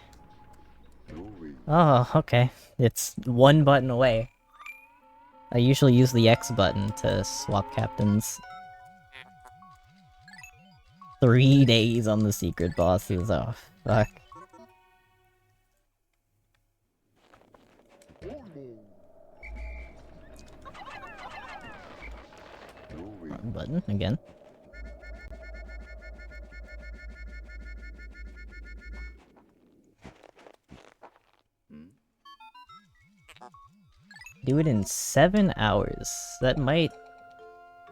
Oh, okay. It's one button away. I usually use the X button to swap captains. 3 days on the secret bosses. Oh, fuck. Wrong button again. Do it in 7 hours. That might...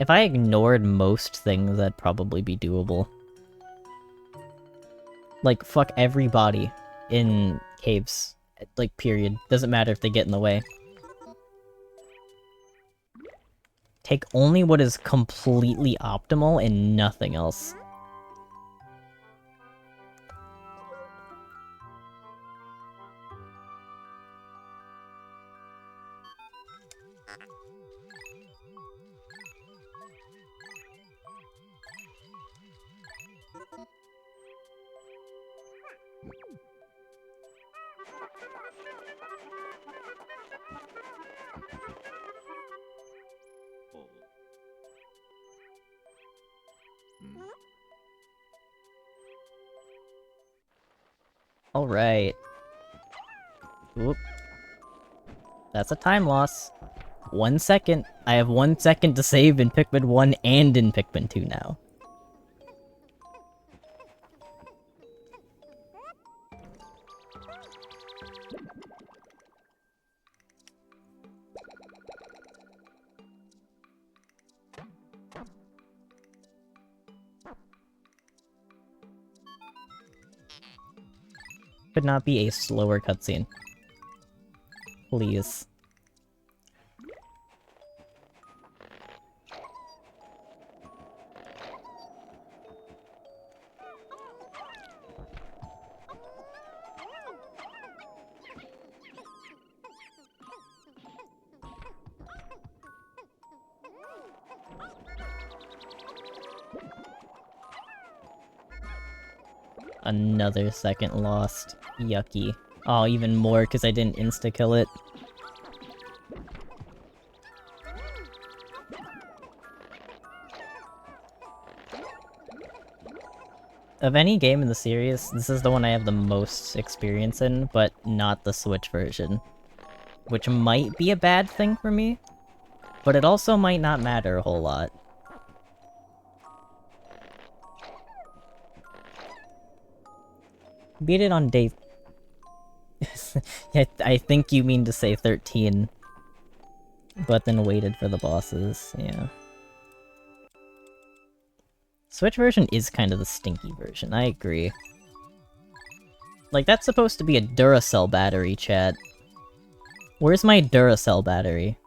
If I ignored most things, that'd probably be doable. Like, fuck everybody in caves. Like, period. Doesn't matter if they get in the way. Take only what is completely optimal and nothing else. Alright. Oop. That's a time loss. 1 second. I have 1 second to save in Pikmin 1 and in Pikmin 2 now. Could not be a slower cutscene. Please. Another second lost. Yucky. Oh, even more because I didn't insta-kill it. Of any game in the series, this is the one I have the most experience in, but not the Switch version. Which might be a bad thing for me, but it also might not matter a whole lot. Beat it on day... I think you mean to say 13. But then waited for the bosses, yeah. Switch version is kind of the stinky version, I agree. Like, that's supposed to be a Duracell battery, chat. Where's my Duracell battery?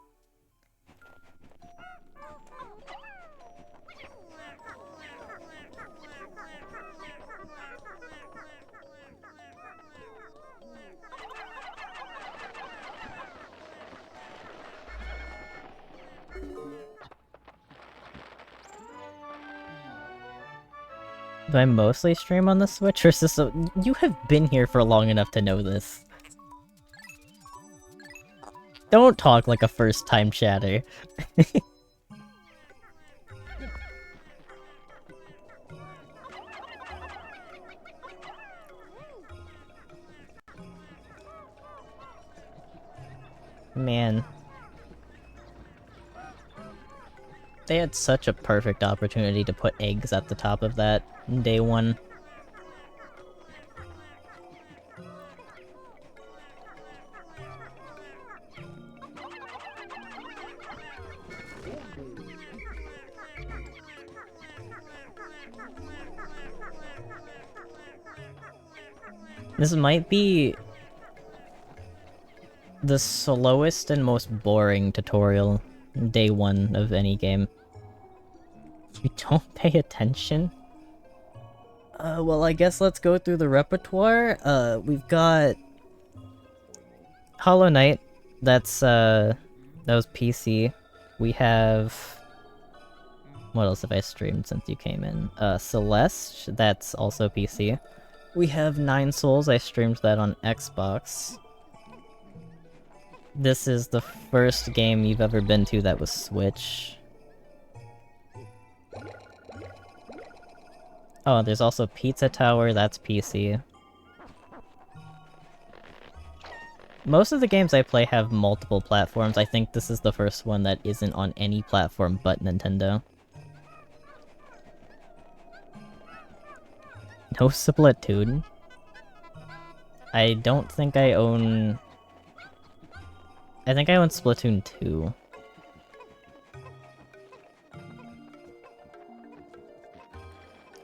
Do I mostly stream on the Switch, or is this you have been here for long enough to know this. Don't talk like a first-time chatter. Man. They had such a perfect opportunity to put eggs at the top of that in day one. This might be the slowest and most boring tutorial day one of any game. You don't pay attention? Well, I guess let's go through the repertoire. We've got Hollow Knight. That was PC. We have... What else have I streamed since you came in? Celeste, that's also PC. We have Nine Souls, I streamed that on Xbox. This is the first game you've ever been to that was Switch. Oh, there's also Pizza Tower, that's PC. Most of the games I play have multiple platforms. I think this is the first one that isn't on any platform but Nintendo. No Splatoon? I don't think I own... I think I own Splatoon 2.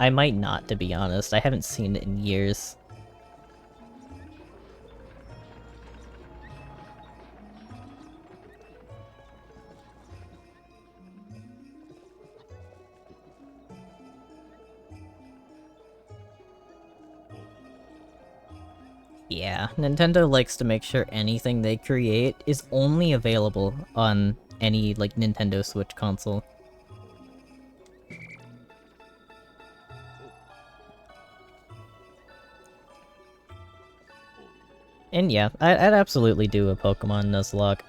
I might not, to be honest. I haven't seen it in years. Yeah, Nintendo likes to make sure anything they create is only available on any, like, Nintendo Switch console. And yeah, I'd absolutely do a Pokemon Nuzlocke.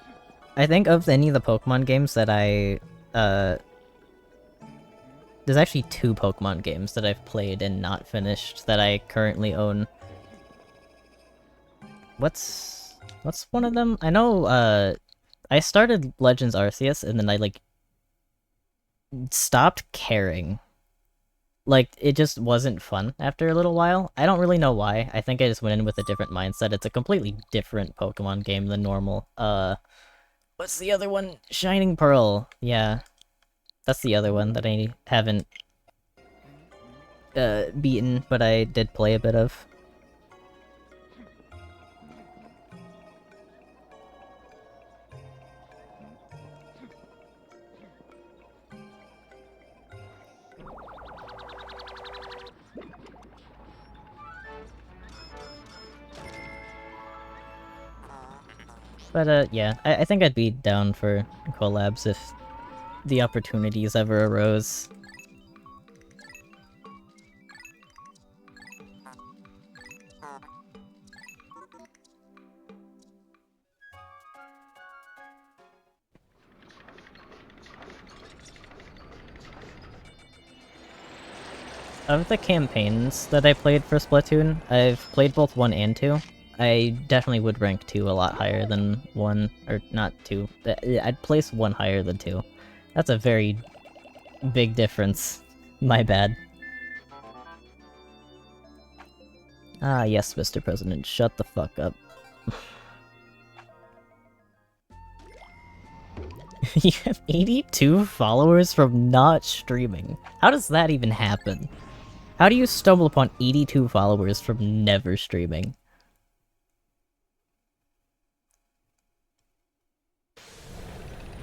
I think of any of the Pokemon games that there's actually 2 Pokemon games that I've played and not finished that I currently own. What's one of them? I know, I started Legends Arceus and then I, like, stopped caring. Like, it just wasn't fun after a little while. I don't really know why. I think I just went in with a different mindset. It's a completely different Pokemon game than normal. What's the other one? Shining Pearl. Yeah. That's the other one that I haven't, beaten, but I did play a bit of. But, yeah, I think I'd be down for collabs if the opportunities ever arose. Of the campaigns that I played for Splatoon, I've played both 1 and 2. I definitely would rank 2 a lot higher than 1, or not 2. I'd place 1 higher than 2. That's a very big difference. My bad. Ah, yes, Mr. President, shut the fuck up. You have 82 followers from not streaming. How does that even happen? How do you stumble upon 82 followers from never streaming?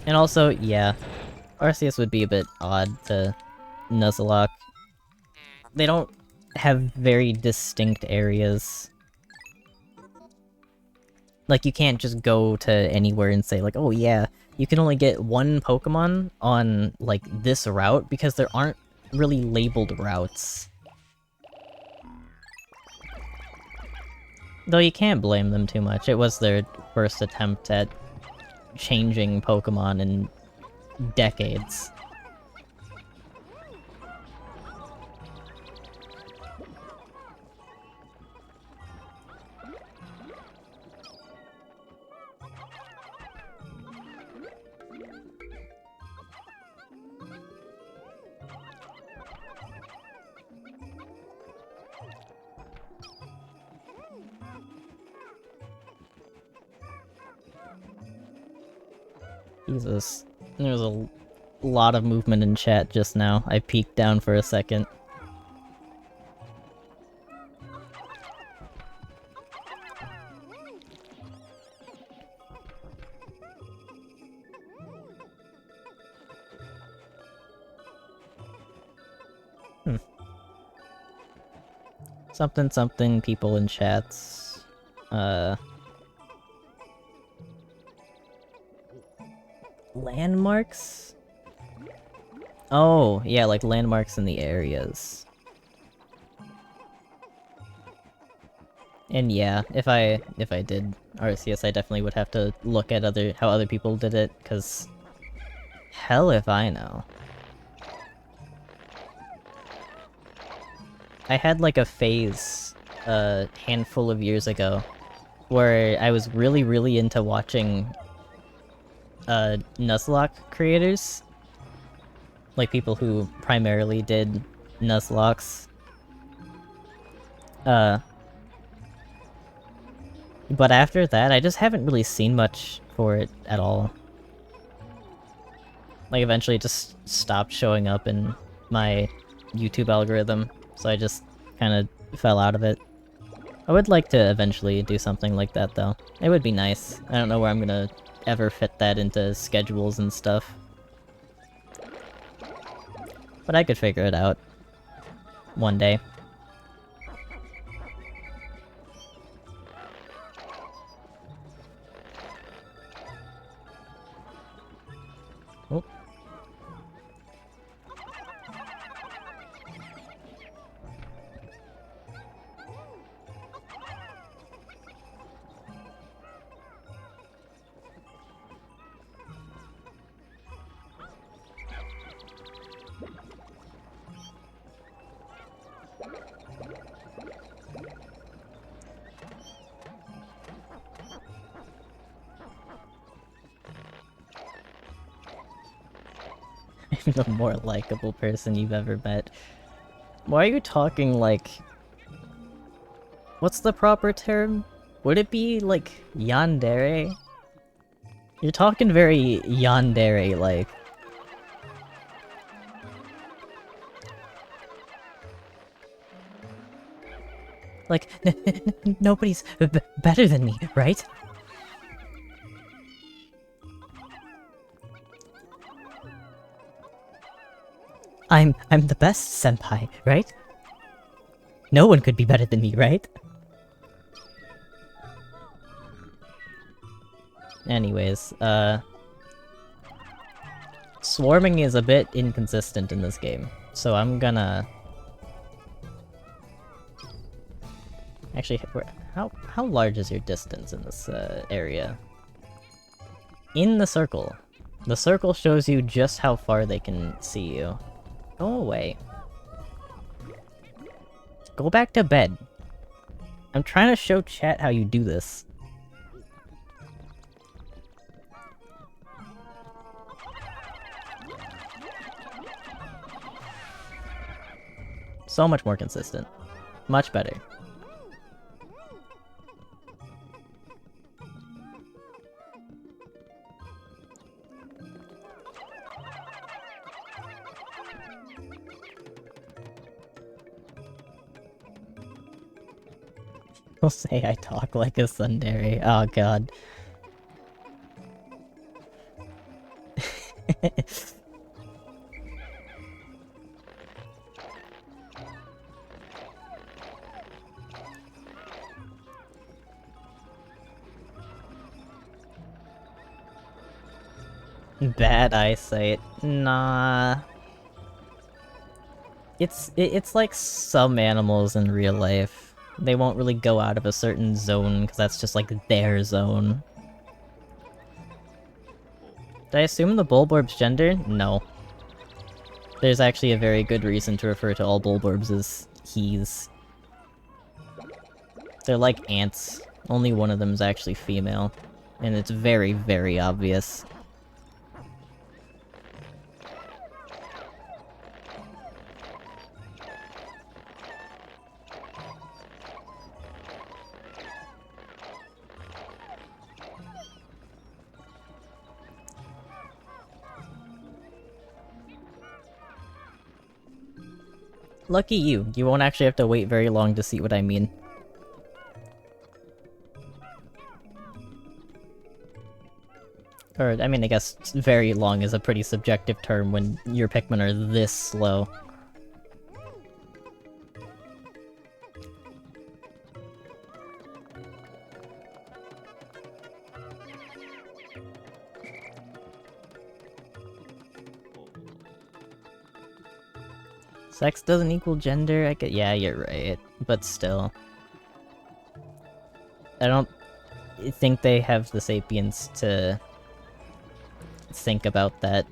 And also, yeah, Arceus would be a bit odd to Nuzlocke. They don't have very distinct areas. Like, you can't just go to anywhere and say, like, oh yeah, you can only get 1 Pokemon on, like, this route, because there aren't really labeled routes. Though you can't blame them too much. It was their first attempt at changing Pokemon in decades. Jesus. There was a lot of movement in chat just now. I peeked down for a second. Something something people in chats. Landmarks? Oh, yeah, like landmarks in the areas. And yeah, if I did Arceus, I definitely would have to look at how other people did it, cause hell if I know. I had like a phase a handful of years ago where I was really, really into watching Nuzlocke creators. Like people who primarily did Nuzlocks. But after that, I just haven't really seen much for it at all. Like, eventually it just stopped showing up in my YouTube algorithm, so I just kind of fell out of it. I would like to eventually do something like that, though. It would be nice. I don't know where I'm gonna ever fit that into schedules and stuff. But I could figure it out. One day. I'm the more likable person you've ever met. Why are you talking like... What's the proper term? Would it be, like, yandere? You're talking very yandere-like. Like, nobody's better than me, right? I'm the best senpai, right? No one could be better than me, right? Anyways, swarming is a bit inconsistent in this game, so I'm gonna... Actually, how large is your distance in this, area? In the circle. The circle shows you just how far they can see you. Go away. Go back to bed. I'm trying to show chat how you do this. So much more consistent. Much better. People say I talk like a tsundere. Oh god. Bad eyesight. Nah. It's like some animals in real life. They won't really go out of a certain zone, because that's just like their zone. Did I assume the Bulborb's gender? No. There's actually a very good reason to refer to all Bulborbs as he's. They're like ants. Only one of them is actually female. And it's very, very obvious. Lucky you. You won't actually have to wait very long to see what I mean. Or, I mean, I guess very long is a pretty subjective term when your Pikmin are this slow. Sex doesn't equal gender? Yeah, you're right. But still. I don't think they have the sapience to think about that.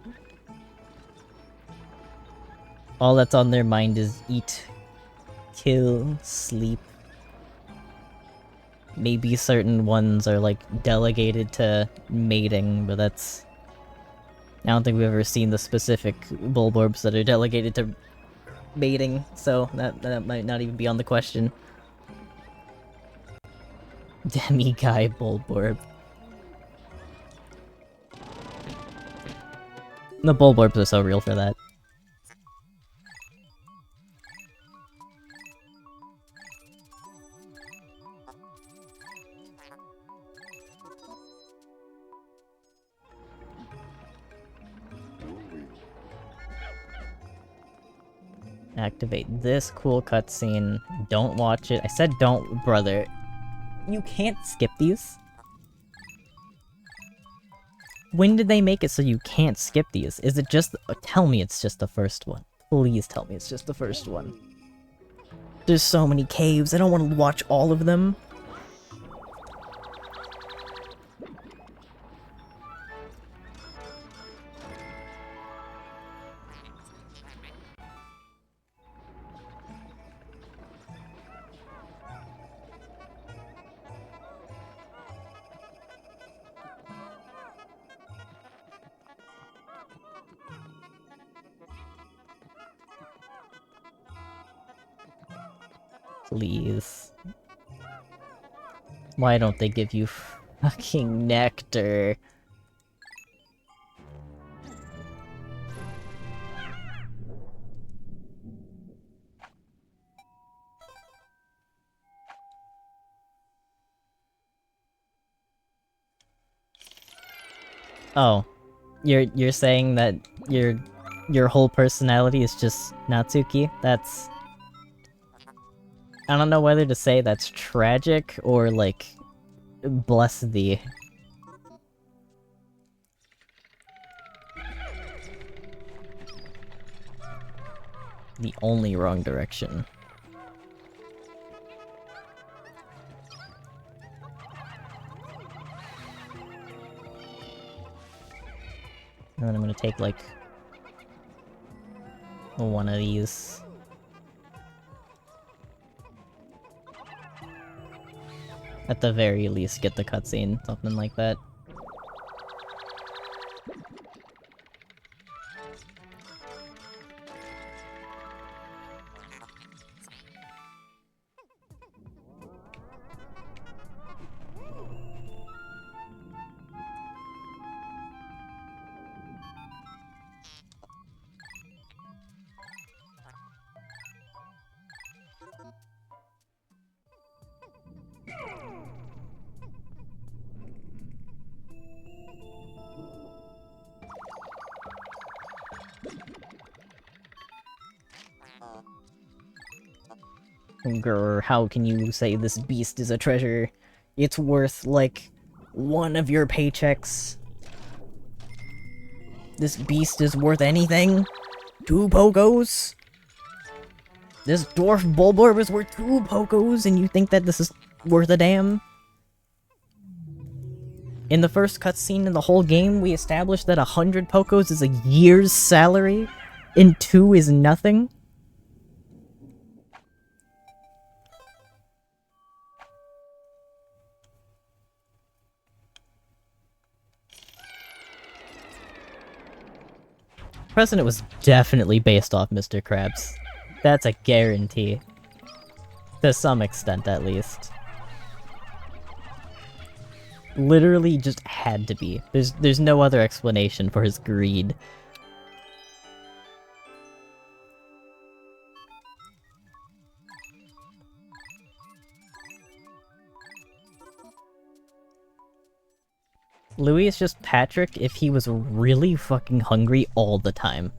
All that's on their mind is eat, kill, sleep. Maybe certain ones are, like, delegated to mating, but that's... I don't think we've ever seen the specific Bulborbs that are delegated to mating, so that might not even be on the question. Demi-guy Bulborb. The Bulborbs are so real for that. Activate this cool cutscene. Don't watch it. I said don't, brother. You can't skip these? When did they make it so you can't skip these? Is it just... Tell me it's just the first one. Please tell me it's just the first one. There's so many caves, I don't want to watch all of them. Please. Why don't they give you fucking nectar? Oh. You're saying that your whole personality is just Natsuki? That's... I don't know whether to say that's tragic or, like, bless thee. The only wrong direction. And then I'm gonna take, like, one of these. At the very least, get the cutscene, something like that. Grr, how can you say this beast is a treasure? It's worth, like, one of your paychecks. This beast is worth anything? 2 Pokos? This dwarf Bulborb is worth 2 Pokos, and you think that this is worth a damn? In the first cutscene in the whole game, we established that 100 Pokos is a year's salary, and 2 is nothing? President was definitely based off Mr. Krabs. That's a guarantee. To some extent, at least. Literally just had to be. There's no other explanation for his greed. Louis is just Patrick if he was really fucking hungry all the time.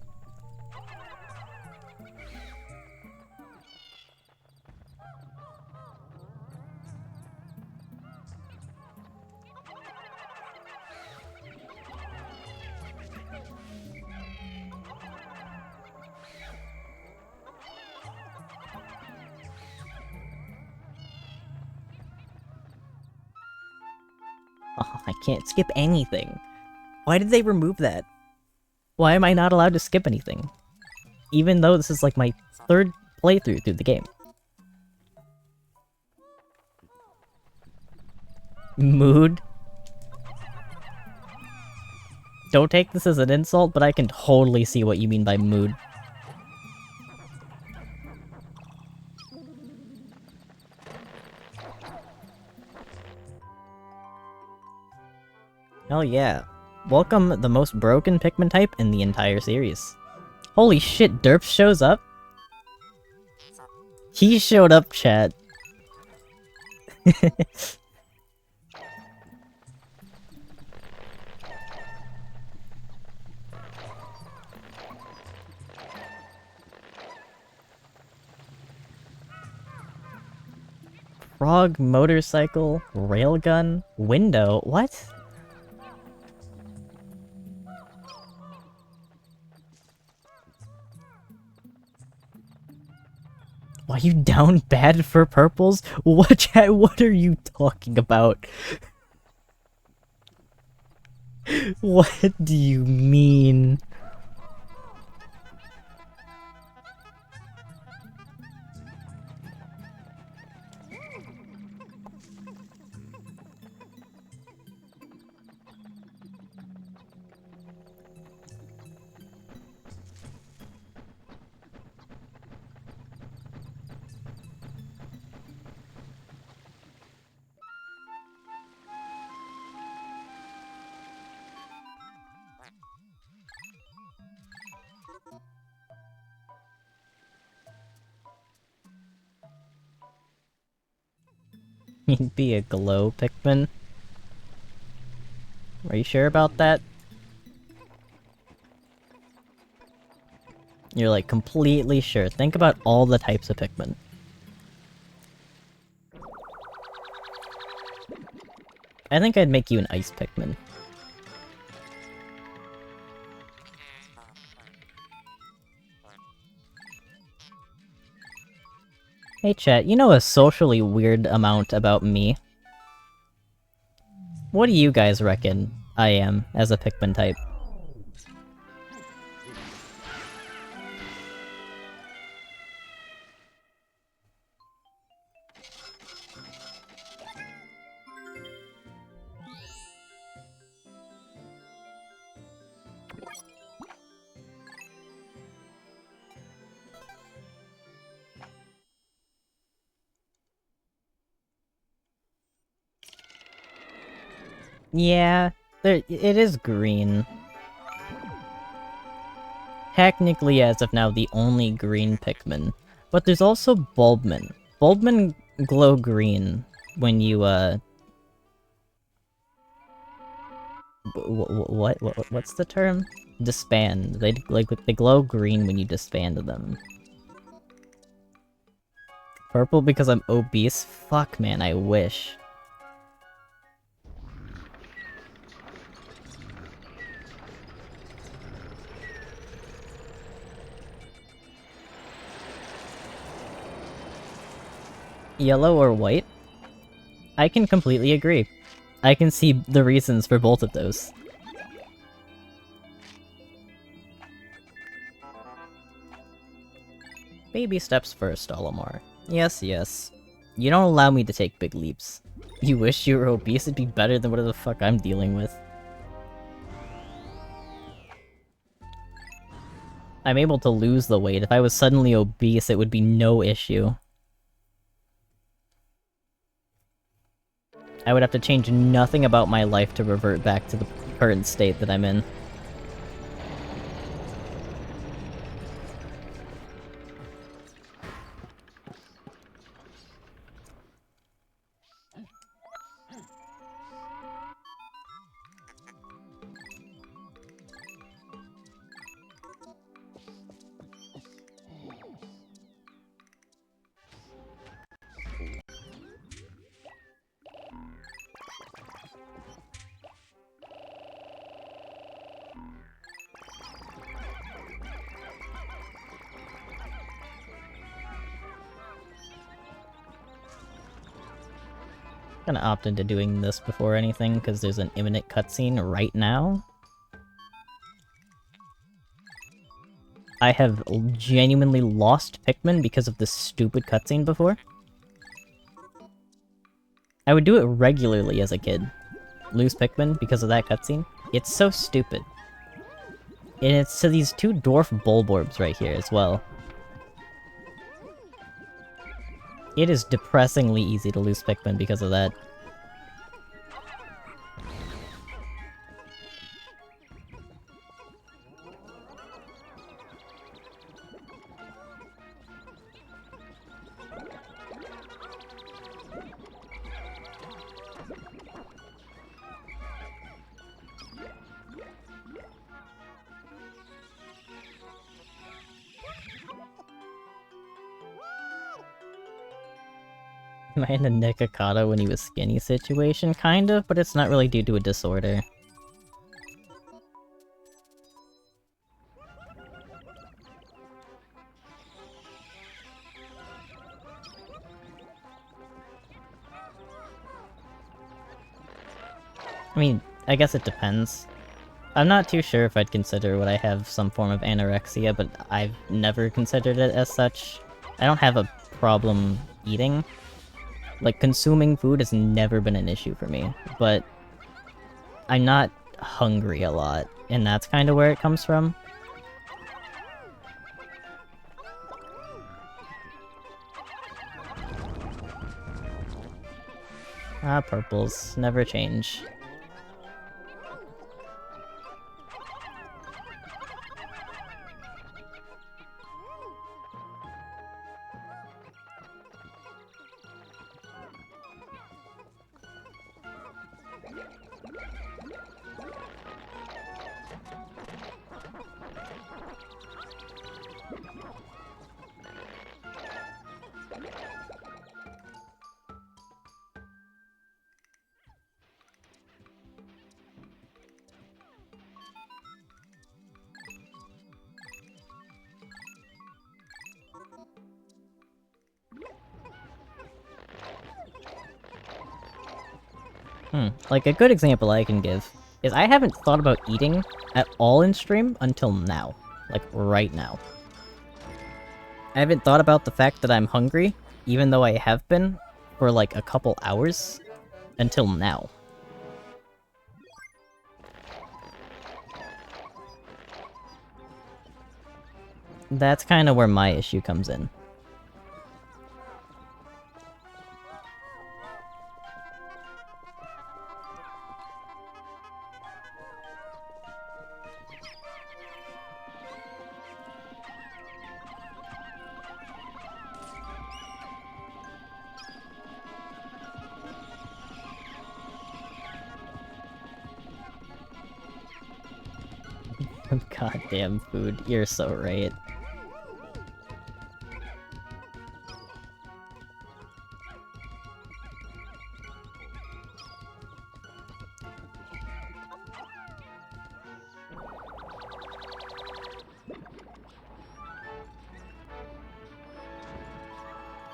Oh, I can't skip anything. Why did they remove that? Why am I not allowed to skip anything? Even though this is like my 3rd playthrough through the game. Mood? Don't take this as an insult, but I can totally see what you mean by mood. Hell yeah. Welcome the most broken Pikmin type in the entire series. Holy shit, Derp shows up? He showed up, chat. Frog, motorcycle, railgun, window, what? Why you down bad for purples? What are you talking about? What do you mean? You'd be a glow Pikmin? Are you sure about that? You're like completely sure. Think about all the types of Pikmin. I think I'd make you an ice Pikmin. Hey chat, you know a socially weird amount about me. What do you guys reckon I am as a Pikmin type? Yeah, it is green. Technically, as of now, the only green Pikmin. But there's also Bulbmin. Bulbmin glow green when you, what's the term? Disband. They glow green when you disband them. Purple because I'm obese? Fuck, man, I wish. Yellow or white? I can completely agree. I can see the reasons for both of those. Baby steps first, Olimar. Yes, yes. You don't allow me to take big leaps. You wish you were obese, it'd be better than whatever the fuck I'm dealing with. I'm able to lose the weight. If I was suddenly obese, it would be no issue. I would have to change nothing about my life to revert back to the current state that I'm in. I'm gonna opt into doing this before anything, because there's an imminent cutscene right now. I have genuinely lost Pikmin because of this stupid cutscene before. I would do it regularly as a kid. Lose Pikmin because of that cutscene. It's so stupid. And it's to these two dwarf Bulborbs right here as well. It is depressingly easy to lose Pikmin because of that. Am I in a Nikocado when he was skinny situation? Kind of, but it's not really due to a disorder. I mean, I guess it depends. I'm not too sure if I'd consider what I have some form of anorexia, but I've never considered it as such. I don't have a problem eating. Like, consuming food has never been an issue for me, but I'm not hungry a lot, and that's kind of where it comes from. Ah, purples. Never change. Like, a good example I can give is I haven't thought about eating at all in stream until now. Like, right now. I haven't thought about the fact that I'm hungry, even though I have been, for like a couple hours, until now. That's kind of where my issue comes in. Goddamn food, you're so right.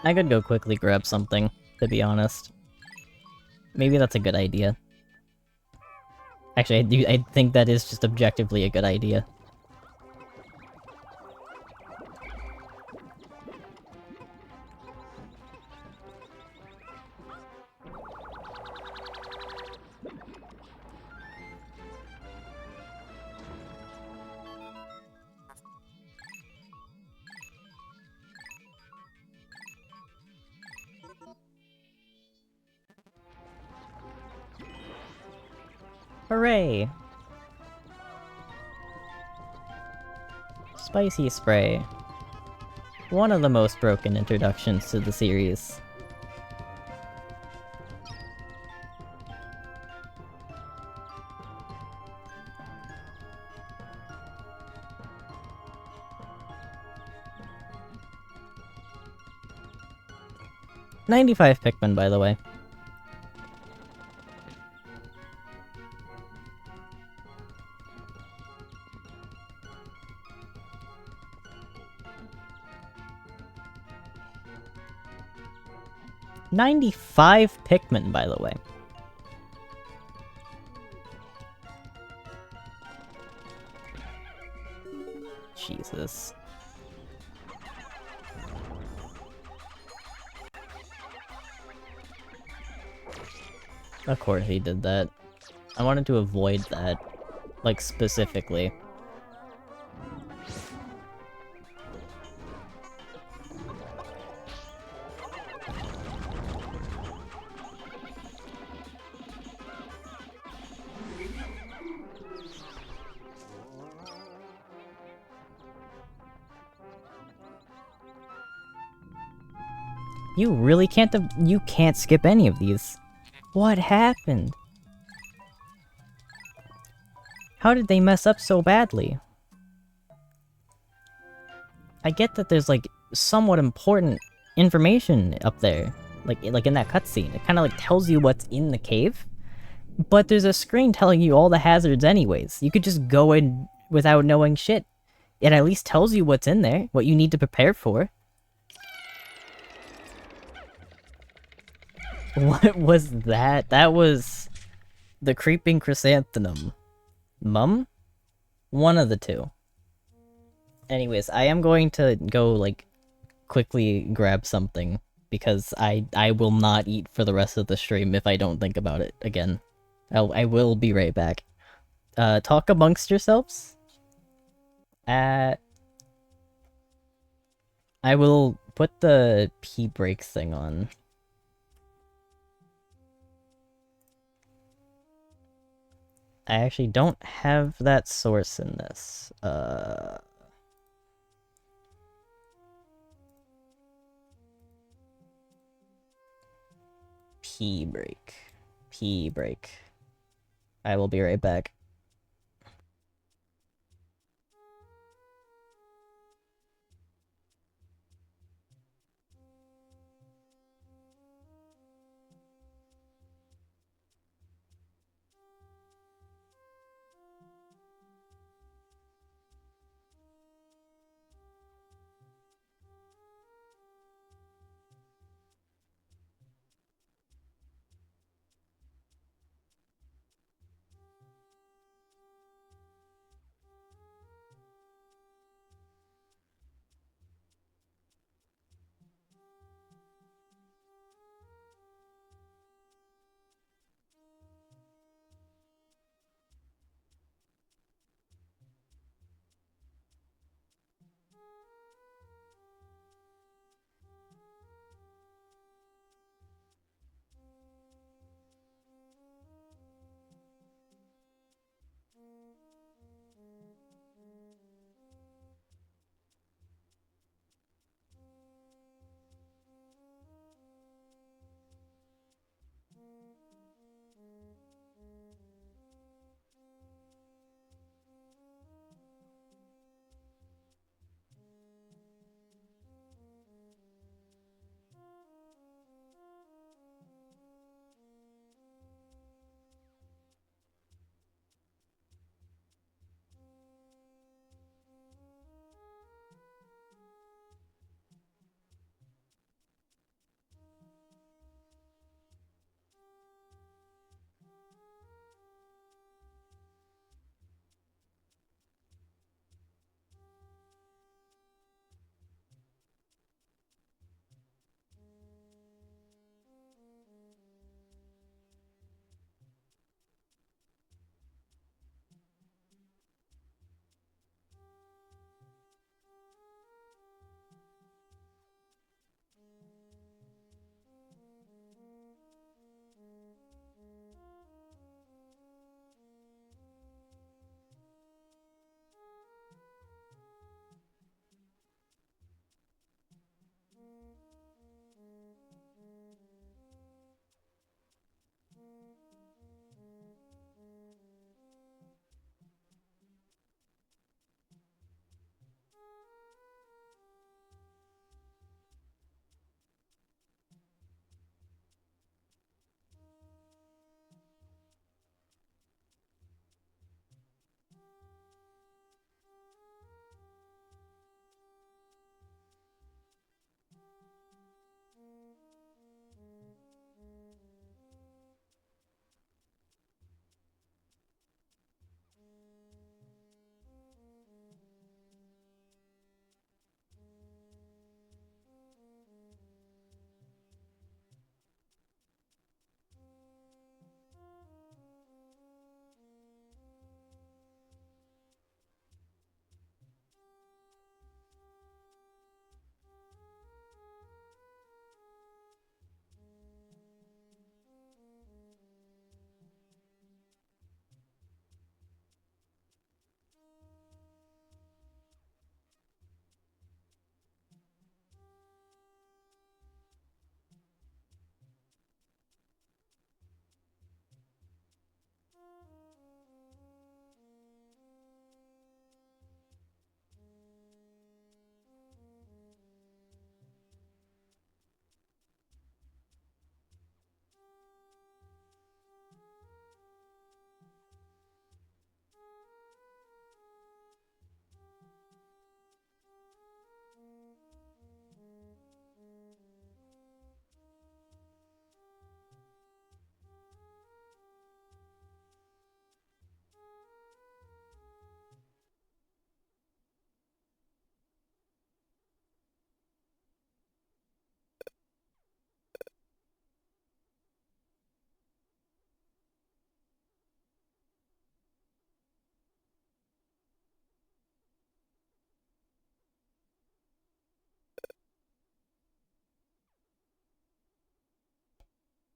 I could go quickly grab something, to be honest. Maybe that's a good idea. Actually, I think that is just objectively a good idea. Hooray! Spicy Spray. One of the most broken introductions to the series. $95 Pikmin, by the way. $95 Pikmin, by the way. Jesus. Of course he did that. I wanted to avoid that. Like, specifically. You really can't you can't skip any of these. What happened? How did they mess up so badly? I get that there's like somewhat important information up there, like in that cutscene. It kind of like tells you what's in the cave, but there's a screen telling you all the hazards anyways. You could just go in without knowing shit. It at least tells you what's in there, what you need to prepare for. What was that? That was the creeping chrysanthemum. Mum? One of the two. Anyways, I am going to go, like, quickly grab something, because I will not eat for the rest of the stream if I don't think about it again. I will be right back. Talk amongst yourselves. I will put the pee breaks thing on. I actually don't have that source in this. Pee break. Pee break. I will be right back.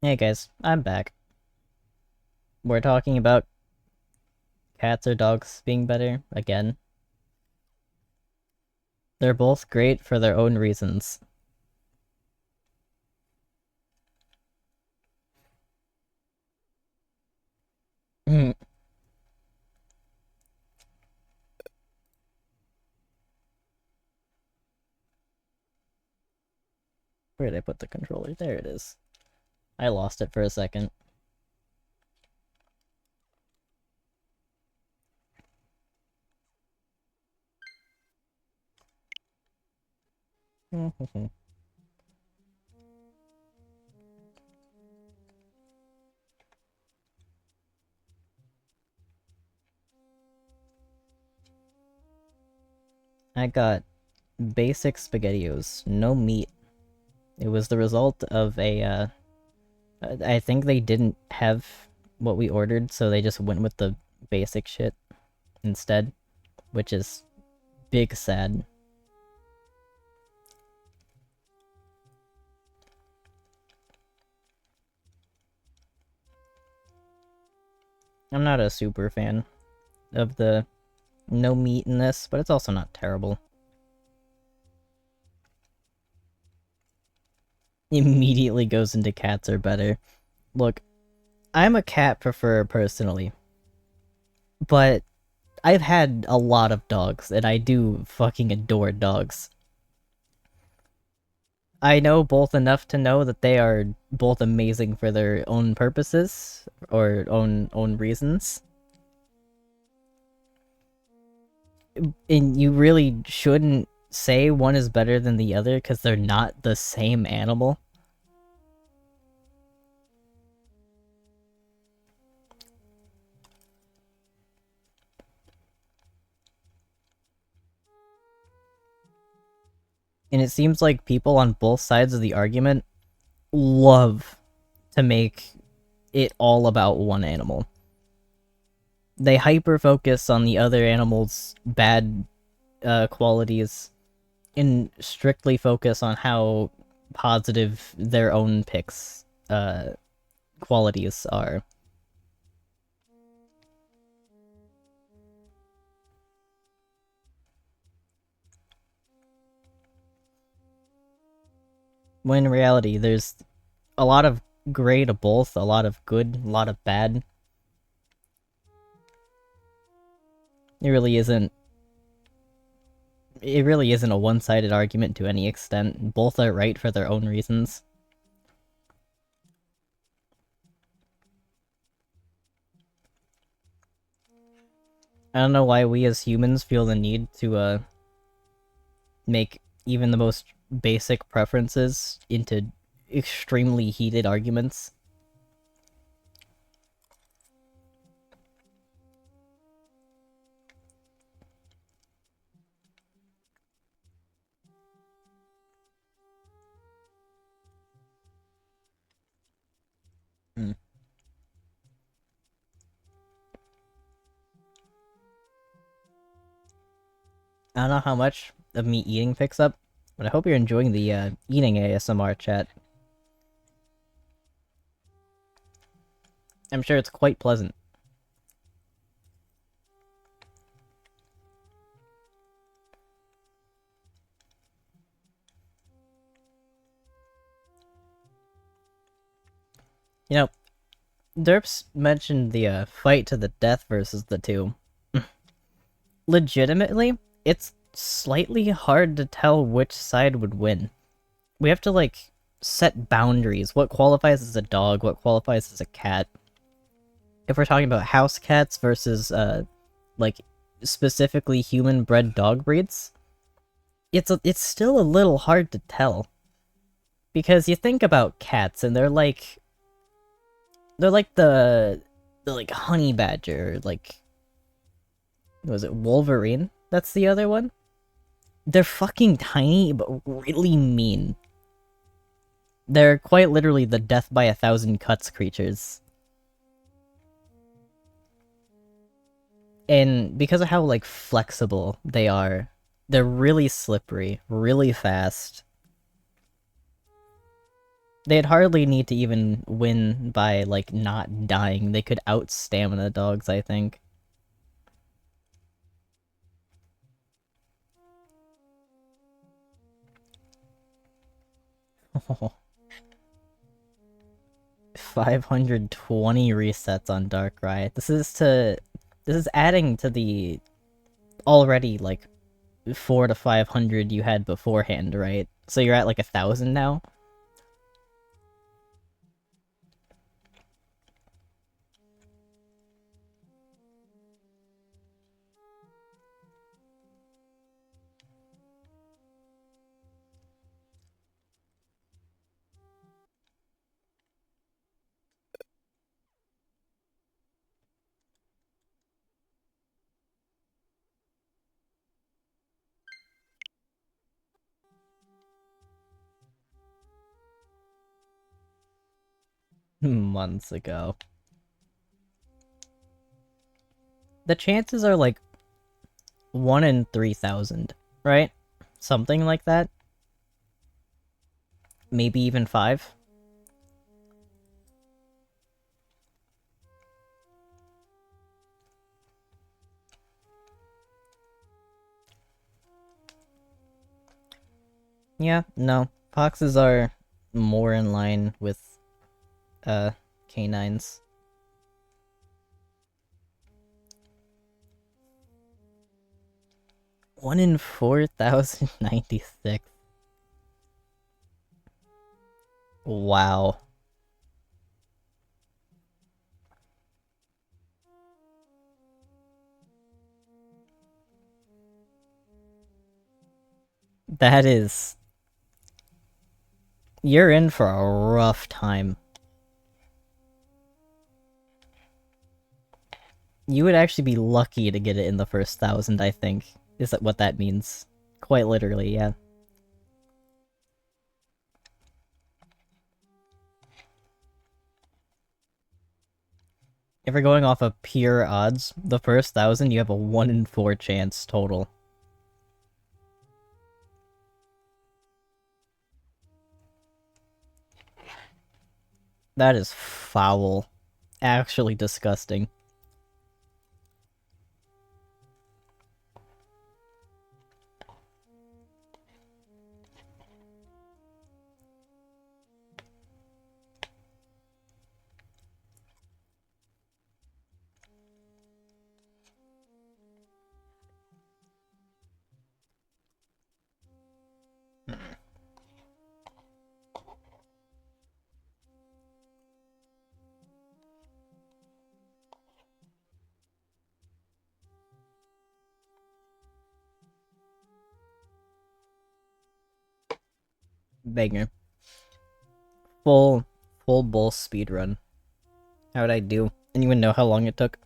Hey guys, I'm back. We're talking about cats or dogs being better again. They're both great for their own reasons. Where did I put the controller? There it is. I lost it for a second. I got basic SpaghettiOs, no meat. It was the result of I think they didn't have what we ordered, so they just went with the basic shit instead, which is big sad. I'm not a super fan of the no meat in this, but it's also not terrible. Immediately goes into cats are better. Look, I'm a cat preferer personally, but I've had a lot of dogs, and I do fucking adore dogs. I know both enough to know that they are both amazing for their own purposes or own reasons. And you really shouldn't say one is better than the other because they're not the same animal. And it seems like people on both sides of the argument love to make it all about one animal. They hyper focus on the other animal's bad qualities and strictly focus on how positive their own picks qualities are. When in reality, there's a lot of gray to both, a lot of good, a lot of bad. It really isn't. It really isn't a one-sided argument to any extent. Both are right for their own reasons. I don't know why we as humans feel the need to make even the most basic preferences into extremely heated arguments. Hmm. I don't know how much of me eating picks up, but I hope you're enjoying the eating ASMR chat. I'm sure it's quite pleasant. You know, Derps mentioned the fight to the death versus the two. Legitimately, it's slightly hard to tell which side would win. We have to, like, set boundaries. What qualifies as a dog, what qualifies as a cat. If we're talking about house cats versus, like, specifically human-bred dog breeds, it's still a little hard to tell. Because you think about cats, and they're like the like honey badger, like, was it Wolverine? That's the other one? They're fucking tiny, but really mean. They're quite literally the death by 1,000 cuts creatures. And because of how, like, flexible they are, they're really slippery, really fast. They'd hardly need to even win by, like, not dying. They could out-stamina dogs, I think. Oh, 520 resets on Darkrai. This is adding to the already, like, 4 to 500 you had beforehand, right? So you're at, like, 1,000 now? Months ago. The chances are, like, 1 in 3,000, right? Something like that? Maybe even 5? Yeah, no. Foxes are more in line with, canines. 1 in 4,096. Wow. That is... You're in for a rough time. You would actually be lucky to get it in the first 1,000, I think. Is that what that means? Quite literally, yeah. If we're going off of pure odds, the first 1,000 you have a 1 in 4 chance total. That is foul. Actually disgusting. Banger. Full bull speedrun. How'd I do? Anyone know how long it took?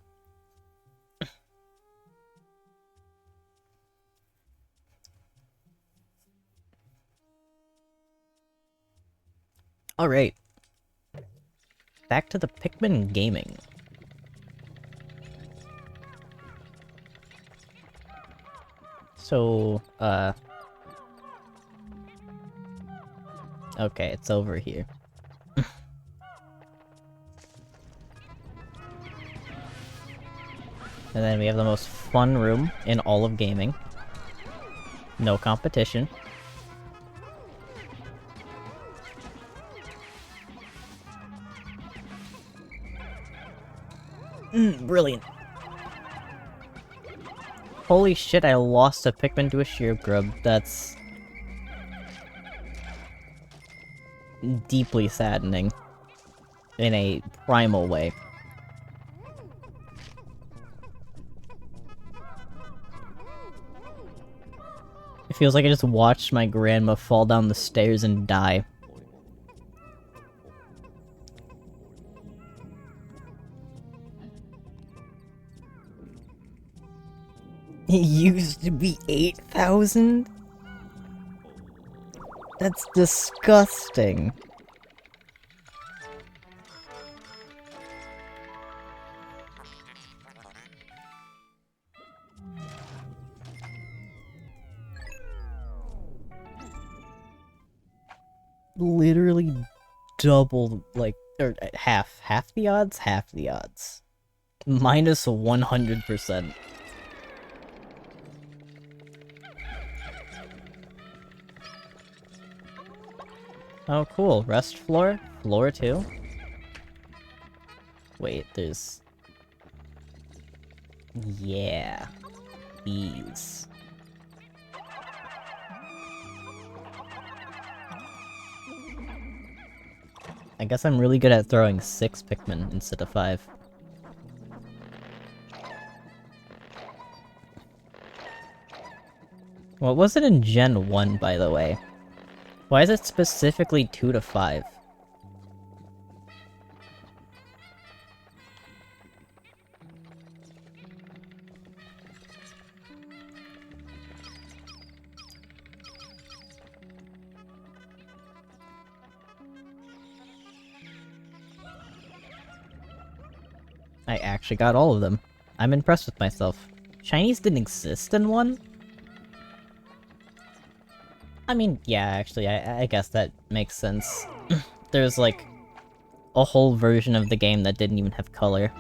Alright. Back to the Pikmin gaming. So, okay, it's over here. And then we have the most fun room in all of gaming. No competition. Brilliant. Holy shit, I lost a Pikmin to a sheer grub. That's... deeply saddening. In a primal way. It feels like I just watched my grandma fall down the stairs and die. It used to be 8,000? That's disgusting. Literally double, like, or half the odds? Half the odds. Minus 100%. Oh, cool. Rest floor? Floor 2? Wait, there's... Yeah. These. I guess I'm really good at throwing 6 Pikmin instead of 5. What was it in Gen 1, by the way? Why is it specifically 2 to 5? I actually got all of them. I'm impressed with myself. Shinies didn't exist in 1? I mean, yeah, actually, I guess that makes sense. There's, like, a whole version of the game that didn't even have color.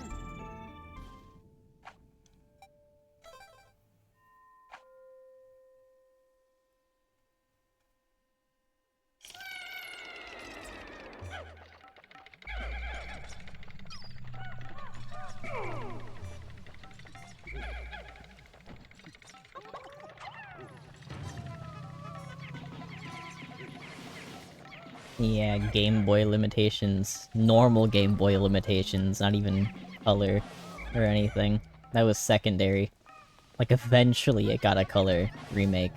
Yeah, Game Boy limitations. Normal Game Boy limitations, not even color or anything. That was secondary. Like, eventually it got a color remake.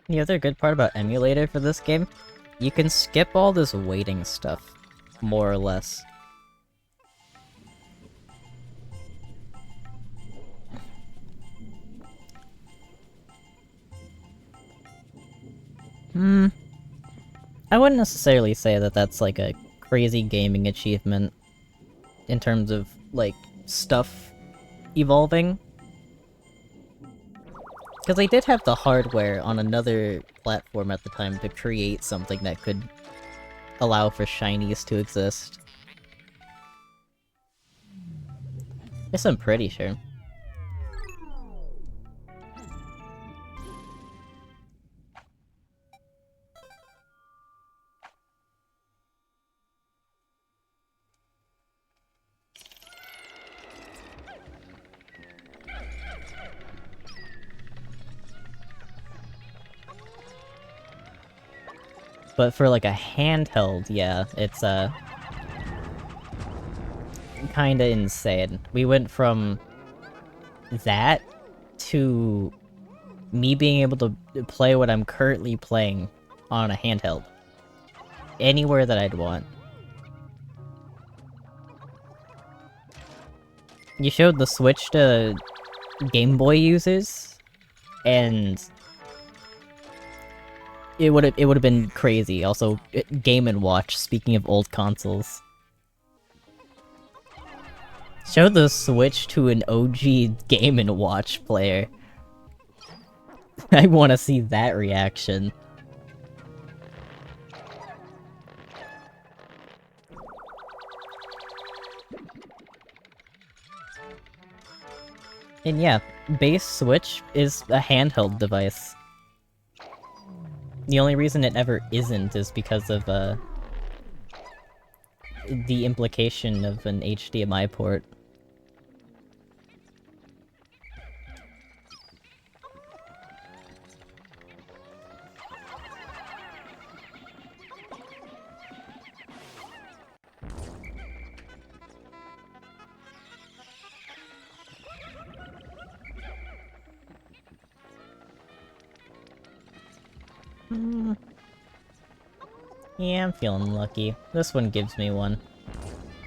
The other good part about Emulator for this game, you can skip all this waiting stuff, more or less. I wouldn't necessarily say that that's like a crazy gaming achievement in terms of, like, stuff evolving. Because they did have the hardware on another platform at the time to create something that could allow for shinies to exist. Yes, I'm pretty sure. But for, like, a handheld, yeah, it's, kinda insane. We went from that to me being able to play what I'm currently playing on a handheld. Anywhere that I'd want. You showed the Switch to Game Boy users, and it would've been crazy. Also, Game & Watch, speaking of old consoles. Show the Switch to an OG Game & Watch player. I wanna see that reaction. And yeah, base Switch is a handheld device. The only reason it ever isn't is because of, the implication of an HDMI port. Yeah, I'm feeling lucky. This one gives me one.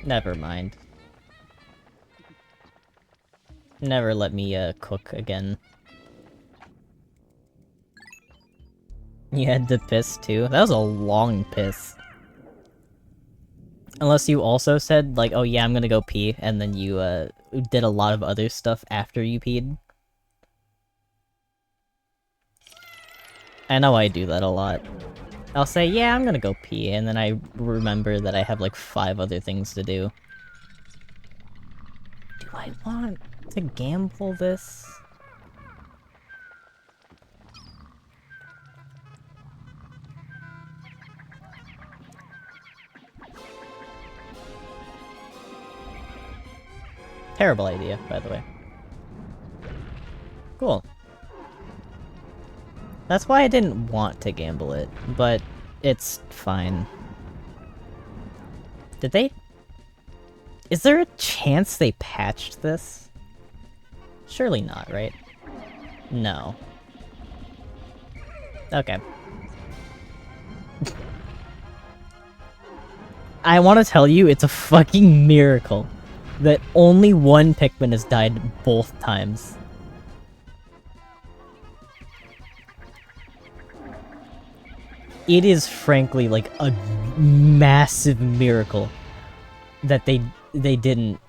Never mind. Never let me, cook again. You had to piss too? That was a long piss. Unless you also said, like, oh yeah, I'm gonna go pee, and then you, did a lot of other stuff after you peed. I know I do that a lot. I'll say, yeah, I'm gonna go pee, and then I remember that I have, like, 5 other things to do. Do I want to gamble this? Terrible idea, by the way. Cool. That's why I didn't want to gamble it, but it's fine. Did they? Is there a chance they patched this? Surely not, right? No. Okay. I want to tell you, it's a fucking miracle that only one Pikmin has died both times. It is frankly like a massive miracle that they didn't...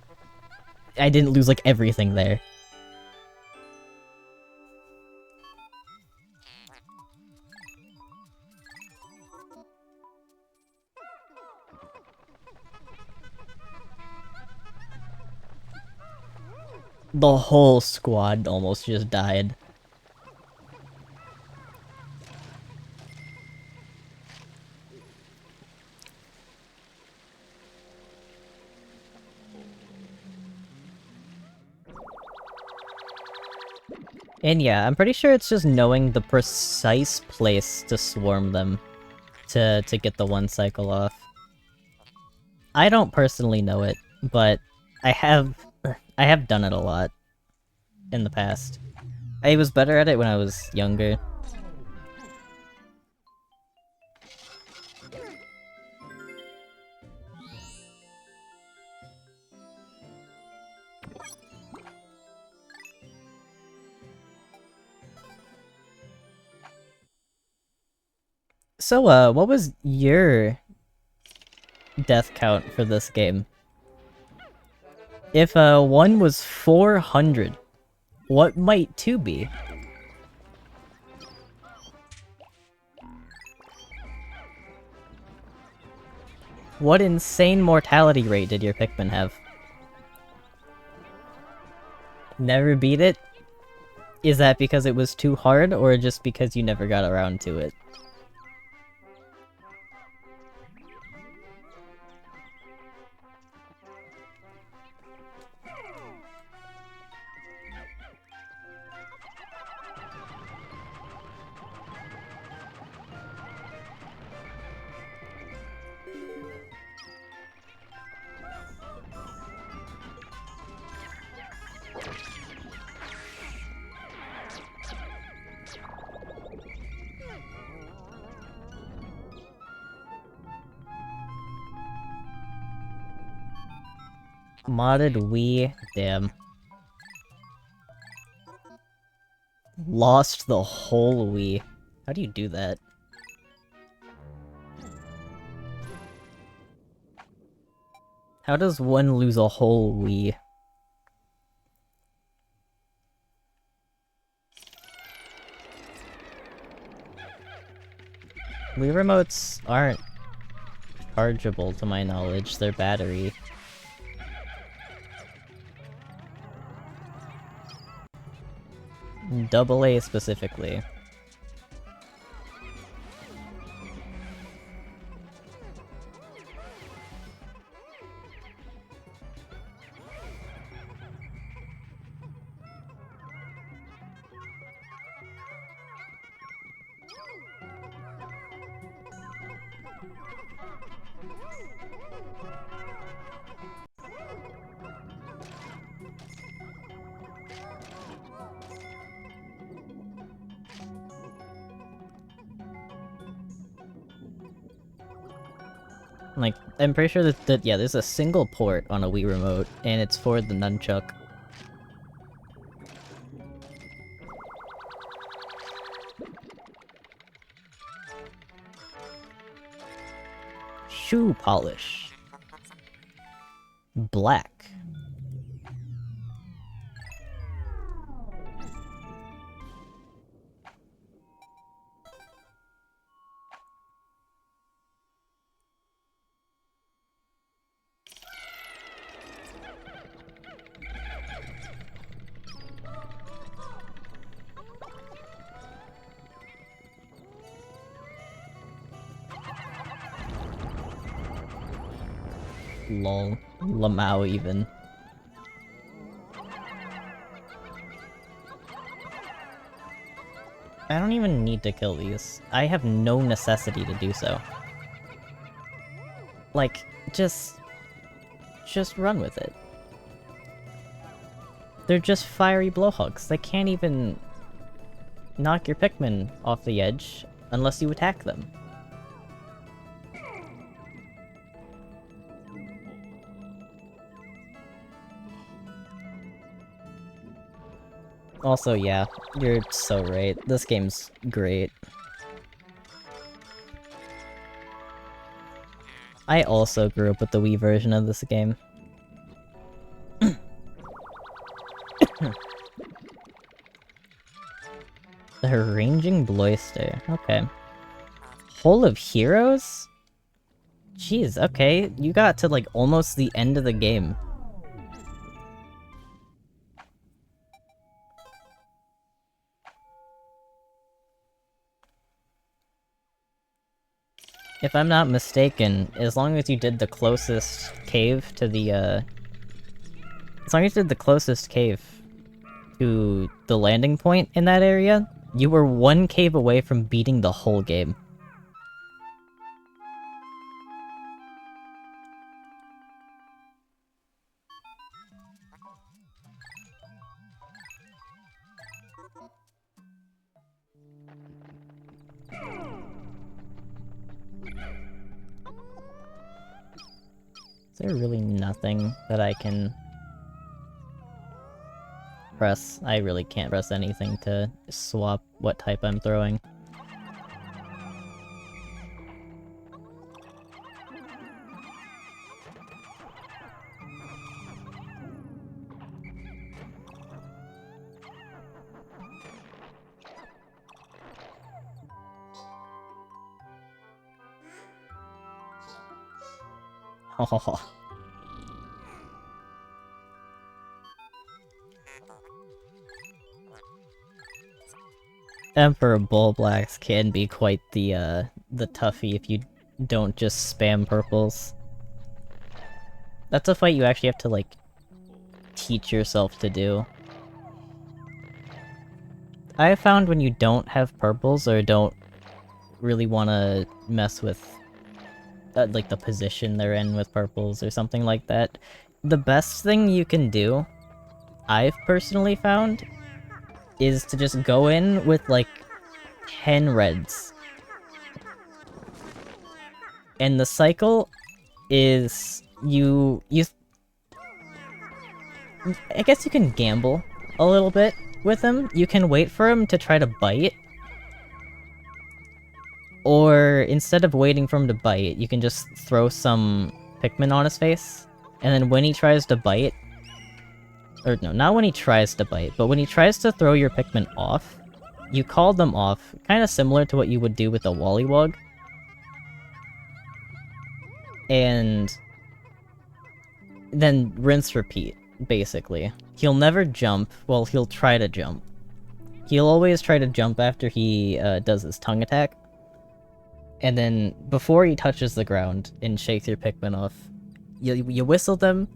I didn't lose like everything there. The whole squad almost just died. And yeah, I'm pretty sure it's just knowing the precise place to swarm them to get the one cycle off. I don't personally know it, but I have done it a lot in the past. I was better at it when I was younger. So, what was your death count for this game? If, 1 was 400, what might 2 be? What insane mortality rate did your Pikmin have? Never beat it? Is that because it was too hard, or just because you never got around to it? Modded Wii? Damn. Lost the whole Wii. How do you do that? How does one lose a whole Wii? Wii remotes aren't chargeable to my knowledge, they're battery. Double A specifically. Like, I'm pretty sure that yeah, there's a single port on a Wii remote, and it's for the nunchuck. Shoe polish. Black. Lol. Lamau even. I don't even need to kill these. I have no necessity to do so. Like, just run with it. They're just fiery blowhogs. They can't even knock your Pikmin off the edge unless you attack them. Also, yeah, you're so right. This game's great. I also grew up with the Wii version of this game. The Ranging Bloister, okay. Hole of Heroes? Jeez, okay, you got to like almost the end of the game. If I'm not mistaken, as long as you did the closest cave to the, as long as you did the closest cave to the landing point in that area, you were one cave away from beating the whole game. Is there really nothing that I can press? I really can't press anything to swap what type I'm throwing. Oh. Emperor Bullblacks can be quite the toughie if you don't just spam purples. That's a fight you actually have to, like, teach yourself to do. I have found when you don't have purples or don't really want to mess with, like, the position they're in with purples or something like that, the best thing you can do, I've personally found, is to just go in with, like, 10 reds. And the cycle is I guess you can gamble a little bit with him. You can wait for him to try to bite. Or instead of waiting for him to bite, you can just throw some Pikmin on his face. And then when he tries to bite... Or no, not when he tries to bite, but when he tries to throw your Pikmin off, you call them off, kind of similar to what you would do with a Wollywog. And then rinse repeat, basically. He'll never jump, well, he'll try to jump. He'll always try to jump after he does his tongue attack. And then, before he touches the ground and shakes your Pikmin off, you whistle them,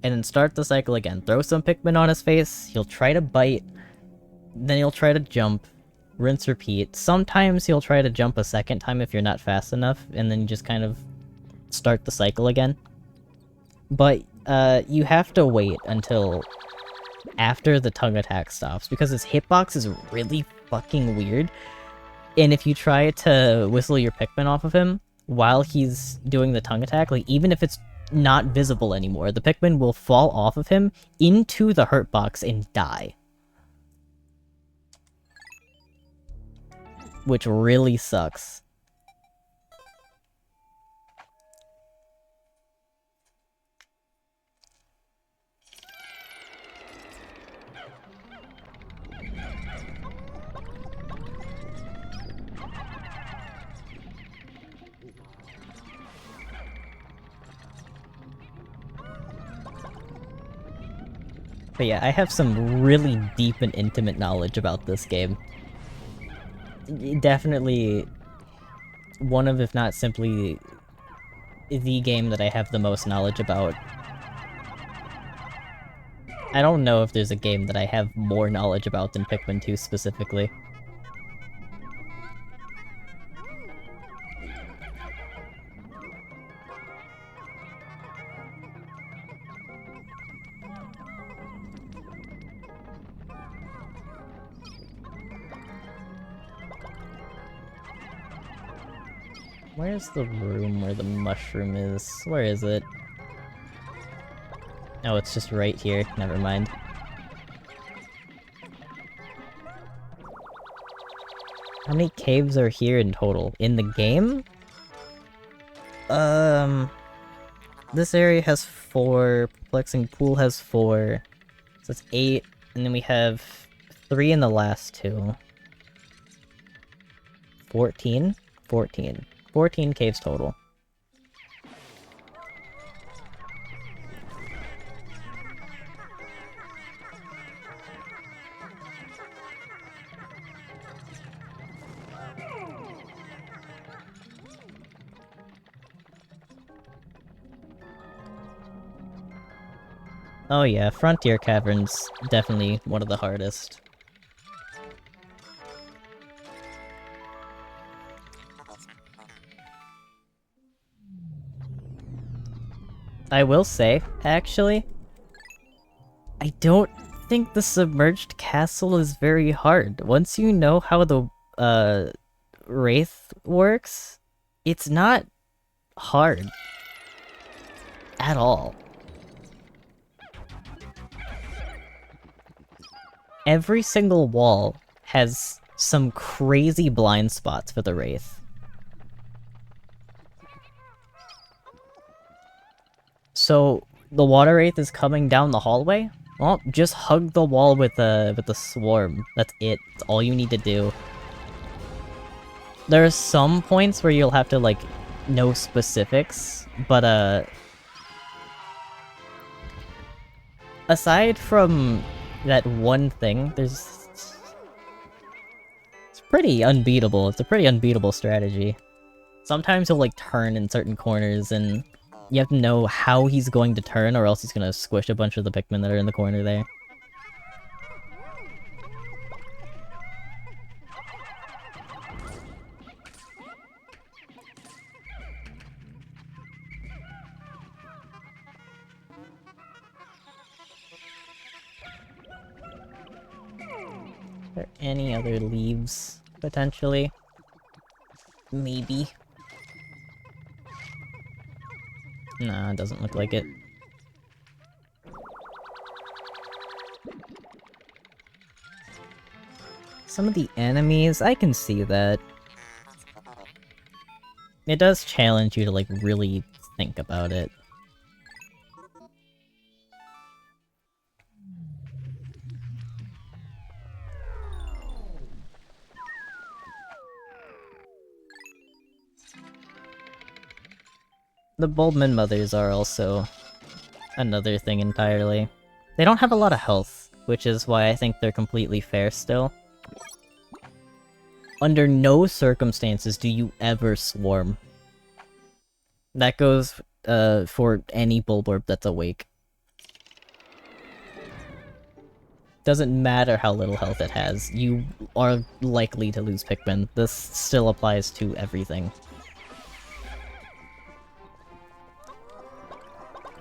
and then start the cycle again. Throw some Pikmin on his face, he'll try to bite, then he'll try to jump, rinse repeat. Sometimes he'll try to jump a second time if you're not fast enough, and then you just kind of start the cycle again. But you have to wait until after the tongue attack stops, because his hitbox is really fucking weird. And if you try to whistle your Pikmin off of him while he's doing the tongue attack, like, even if it's not visible anymore, the Pikmin will fall off of him into the hurt box and die. Which really sucks. But yeah, I have some really deep and intimate knowledge about this game. Definitely one of, if not simply, the game that I have the most knowledge about. I don't know if there's a game that I have more knowledge about than Pikmin 2 specifically. Where's the room where the mushroom is? Where is it? Oh, it's just right here. Never mind. How many caves are here in total? In the game? This area has 4, Perplexing Pool has 4, so it's 8, and then we have 3 in the last 2. 14? 14. 14 caves total. Oh yeah, Frontier Cavern's definitely one of the hardest. I will say, actually, I don't think the submerged castle is very hard. Once you know how the, Wraith works, it's not hard. At all. Every single wall has some crazy blind spots for the Wraith. So, the water Wraith is coming down the hallway? Well, just hug the wall with the swarm. That's it. That's all you need to do. There are some points where you'll have to, like, know specifics, but, aside from that one thing, there's... It's pretty unbeatable. It's a pretty unbeatable strategy. Sometimes he'll, like, turn in certain corners, and you have to know how he's going to turn, or else he's gonna squish a bunch of the Pikmin that are in the corner there. Are there any other leaves, potentially? Maybe. Nah, it doesn't look like it. Some of the enemies, I can see that. It does challenge you to, like, really think about it. The Bulbmin mothers are also another thing entirely. They don't have a lot of health, which is why I think they're completely fair still. Under no circumstances do you ever swarm. That goes, for any Bulborb that's awake. Doesn't matter how little health it has, you are likely to lose Pikmin. This still applies to everything.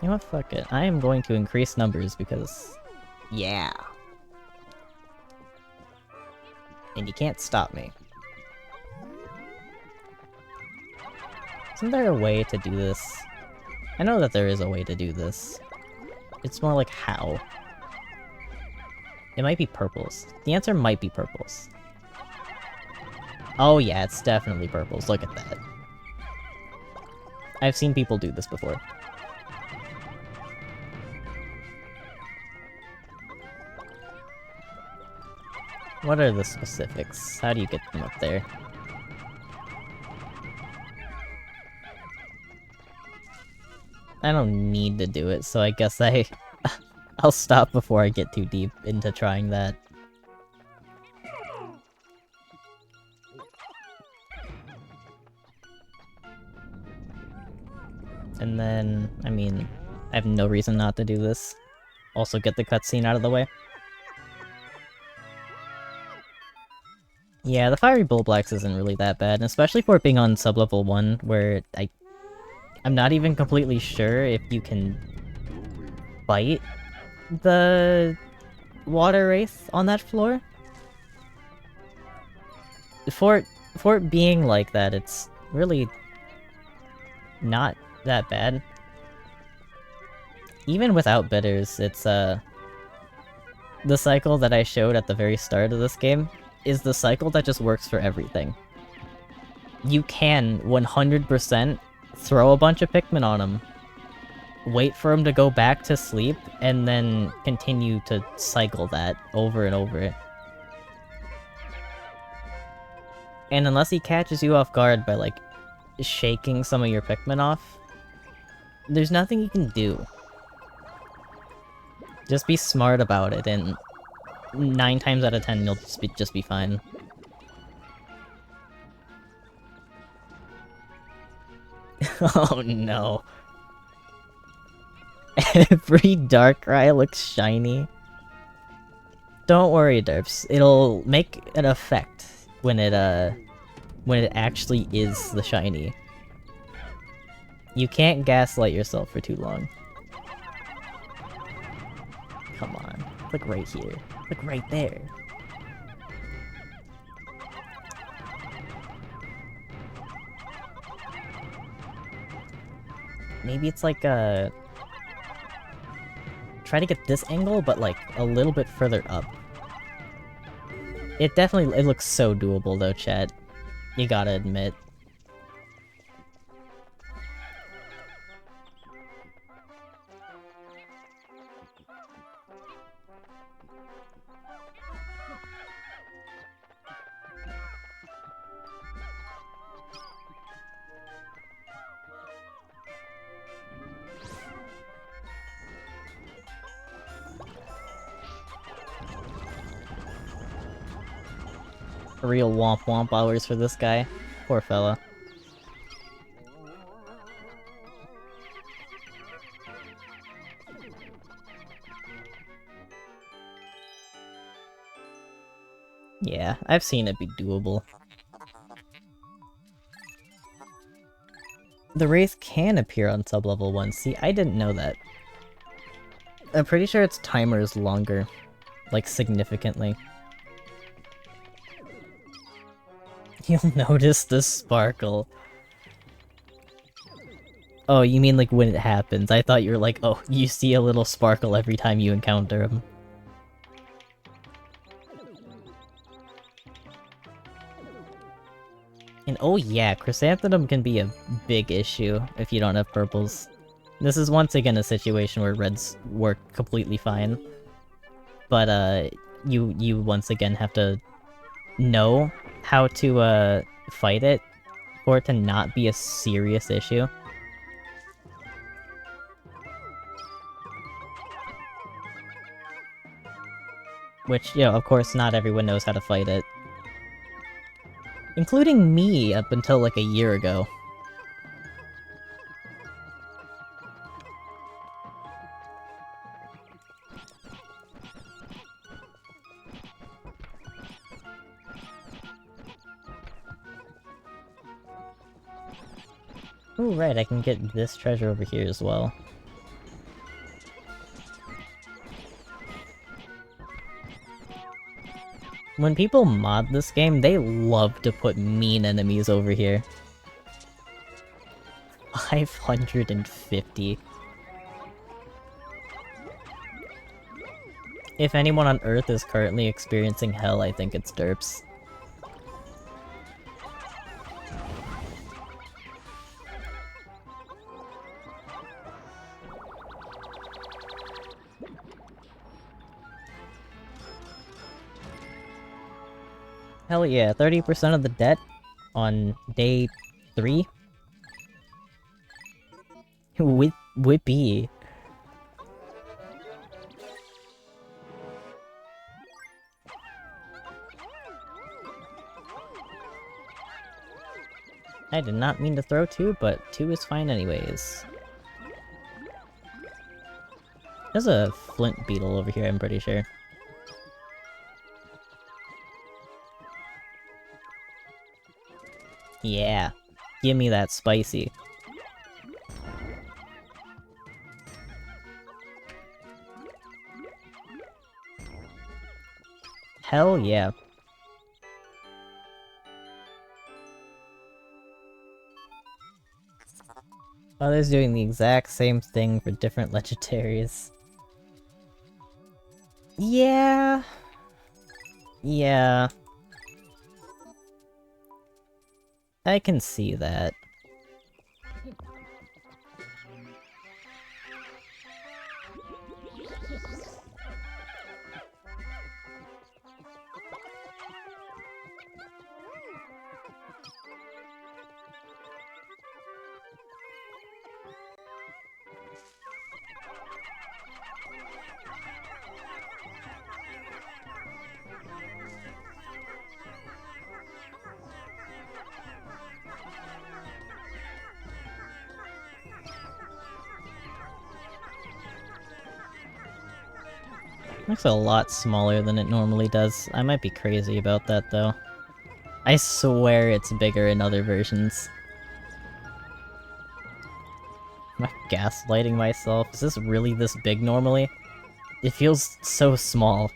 You know what, fuck it. I am going to increase numbers because... yeah. And you can't stop me. Isn't there a way to do this? I know that there is a way to do this. It's more like how. It might be purples. The answer might be purples. Oh yeah, it's definitely purples. Look at that. I've seen people do this before. What are the specifics? How do you get them up there? I don't need to do it, so I guess I'll stop before I get too deep into trying that. And then, I mean, I have no reason not to do this. Also get the cutscene out of the way. Yeah, the Fiery Bullblacks isn't really that bad, and especially for it being on sub-level 1, where I'm not even completely sure if you can fight the Water Wraith on that floor. For it being like that, it's really not that bad. Even without bitters, it's the cycle that I showed at the very start of this game is the cycle that just works for everything. You can 100% throw a bunch of Pikmin on him, wait for him to go back to sleep, and then continue to cycle that over and over. And unless he catches you off guard by, like, shaking some of your Pikmin off, there's nothing you can do. Just be smart about it, and 9 times out of 10 you'll just be fine. Oh no. Every Darkrai looks shiny. Don't worry, Derps. It'll make an effect when it actually is the shiny. You can't gaslight yourself for too long. Come on. Look right here. Look right there. Maybe it's like try to get this angle, but like a little bit further up. It looks so doable though, chat. You gotta admit. Real womp womp hours for this guy. Poor fella. Yeah, I've seen it be doable. The Wraith can appear on sub-level 1. See, I didn't know that. I'm pretty sure its timer is longer. Like, significantly. You'll notice the sparkle. Oh, you mean like when it happens. I thought you were like, oh, you see a little sparkle every time you encounter him. And oh yeah, Chrysanthemum can be a big issue if you don't have purples. This is once again a situation where reds work completely fine. But you once again have to know how to fight it for it to not be a serious issue. Which, you know, of course not everyone knows how to fight it. Including me up until like a year ago. Oh right, I can get this treasure over here as well. When people mod this game, they love to put mean enemies over here. 550. If anyone on Earth is currently experiencing hell, I think it's Derps. Hell yeah, 30% of the debt on day 3? Whippy. I did not mean to throw 2, but 2 is fine anyways. There's a flint beetle over here, I'm pretty sure. Yeah. Give me that spicy. Hell yeah. Others doing the exact same thing for different legendaries. Yeah. Yeah. I can see that. Looks a lot smaller than it normally does. I might be crazy about that, though. I swear it's bigger in other versions. Am I gaslighting myself? Is this really this big normally? It feels so small.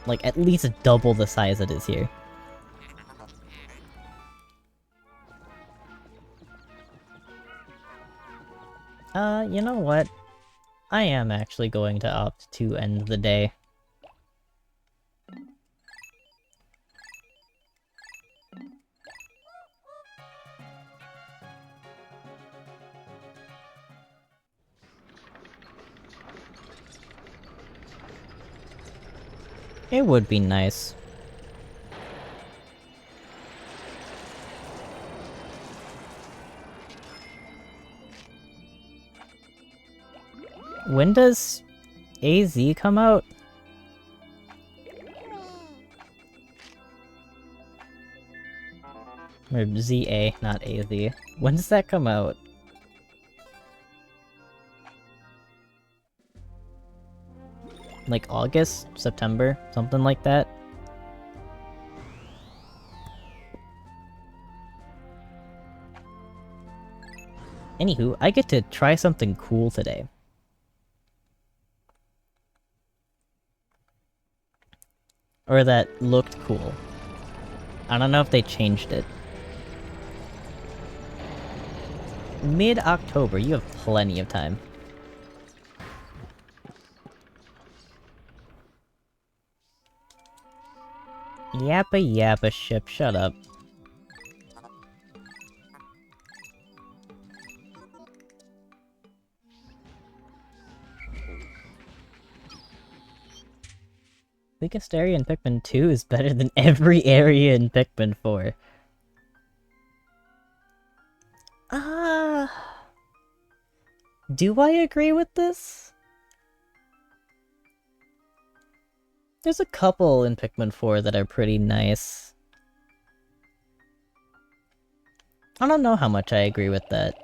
Like, at least double the size it is here. You know what? I am actually going to opt to end the day. It would be nice. When does AZ come out? Or ZA, not AZ. When does that come out? Like August? September? Something like that? Anywho, I get to try something cool today. Or that looked cool. I don't know if they changed it. Mid-October, you have plenty of time. Yappa yappa ship, shut up. Weakest area in Pikmin 2 is better than every area in Pikmin 4. Do I agree with this? There's a couple in Pikmin 4 that are pretty nice. I don't know how much I agree with that.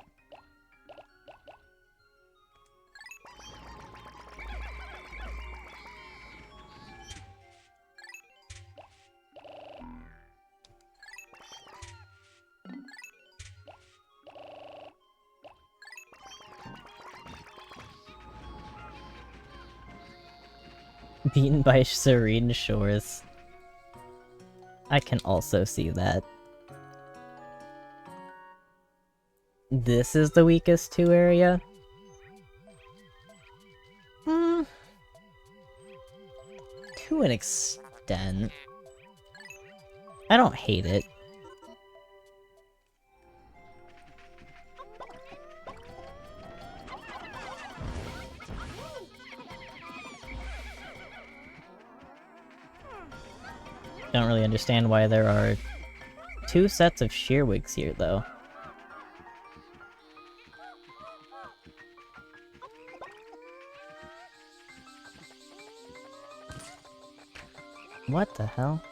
Beaten by serene shores. I can also see that. This is the weakest 2 area? To an extent. I don't hate it. Don't really understand why there are 2 sets of shearwigs here, though. What the hell?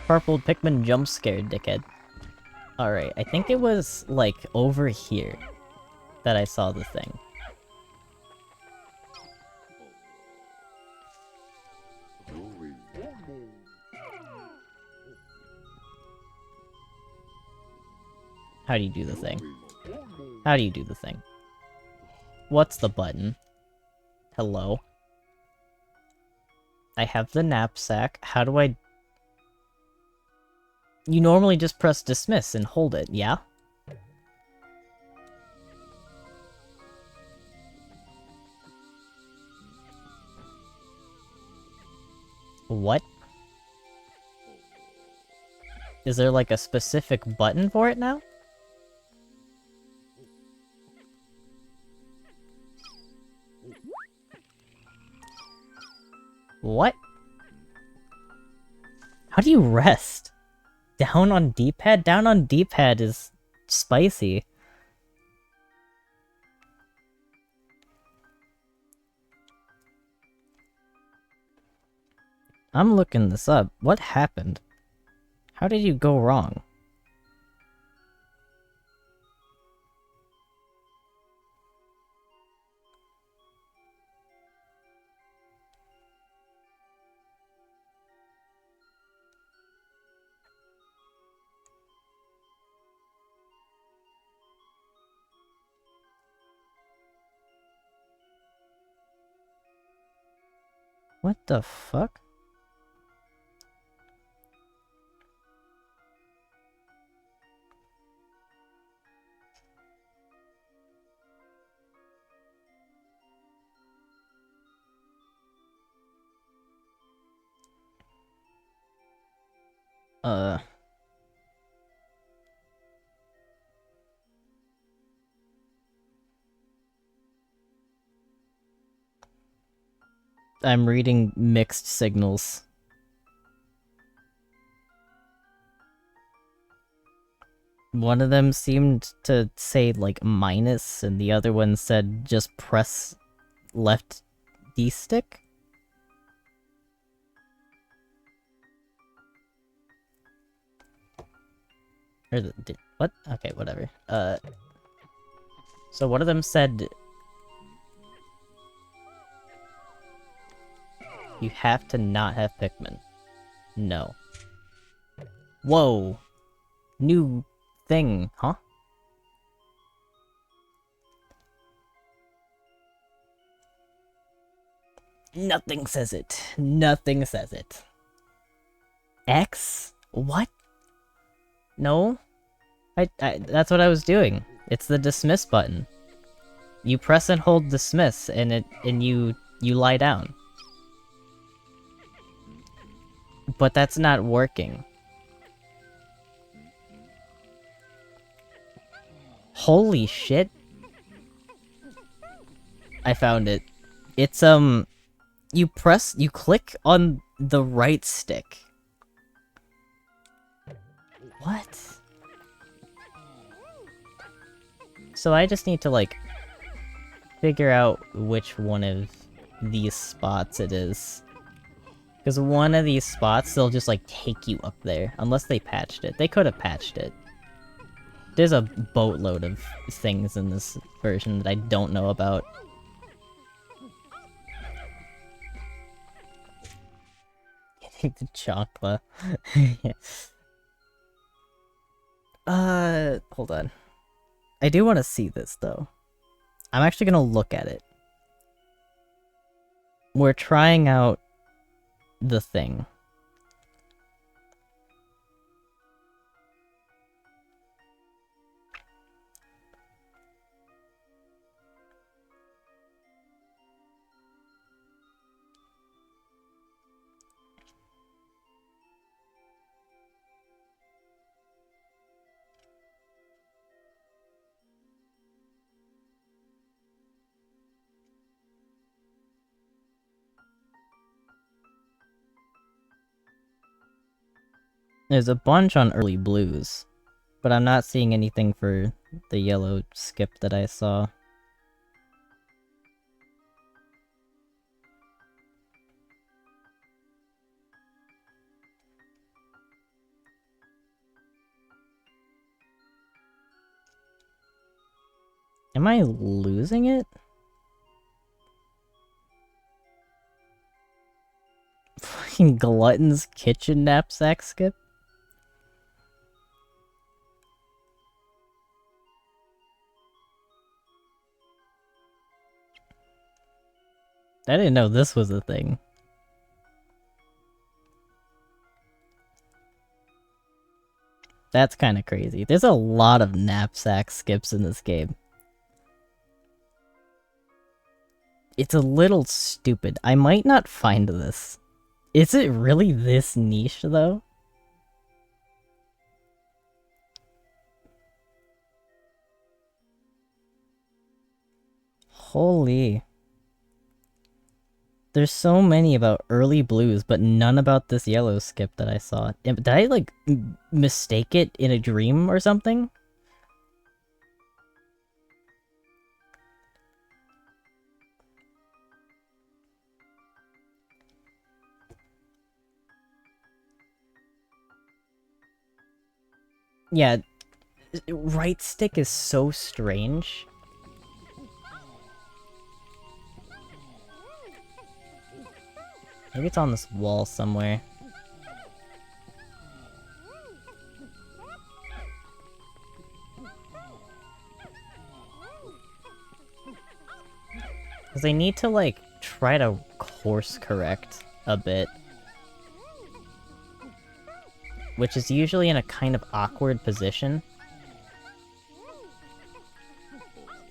Purple Pikmin jump scared, dickhead. Alright, I think it was, like, over here that I saw the thing. How do you do the thing? How do you do the thing? What's the button? Hello? I have the knapsack. How do I... You normally just press dismiss and hold it, yeah? What? Is there like a specific button for it now? What? How do you rest? Down on D-pad? Down on D-pad is spicy. I'm looking this up. What happened? How did you go wrong? What the fuck? I'm reading mixed signals. One of them seemed to say, like, minus, and the other one said just press left D-stick? Or what? Okay, whatever. So one of them said... You have to not have Pikmin. No. Whoa! New thing, huh? Nothing says it. Nothing says it. X? What? No? That's what I was doing. It's the dismiss button. You press and hold dismiss, and you lie down. But that's not working. Holy shit. I found it. It's, you click on the right stick. What? So I just need to, like, figure out which one of these spots it is. Because one of these spots, they'll just, like, take you up there. Unless they patched it. They could have patched it. There's a boatload of things in this version that I don't know about. Getting the chocolate. Hold on. I do want to see this, though. I'm actually gonna look at it. We're trying out the thing. There's a bunch on early blues, but I'm not seeing anything for the yellow skip that I saw. Am I losing it? Fucking Glutton's Kitchen Knapsack skip? I didn't know this was a thing. That's kind of crazy. There's a lot of knapsack skips in this game. It's a little stupid. I might not find this. Is it really this niche, though? Holy. There's so many about early blues, but none about this yellow skip that I saw. Did I, like, mistake it in a dream or something? Yeah, right stick is so strange. Maybe it's on this wall somewhere. Because I need to, like, try to course correct a bit. Which is usually in a kind of awkward position.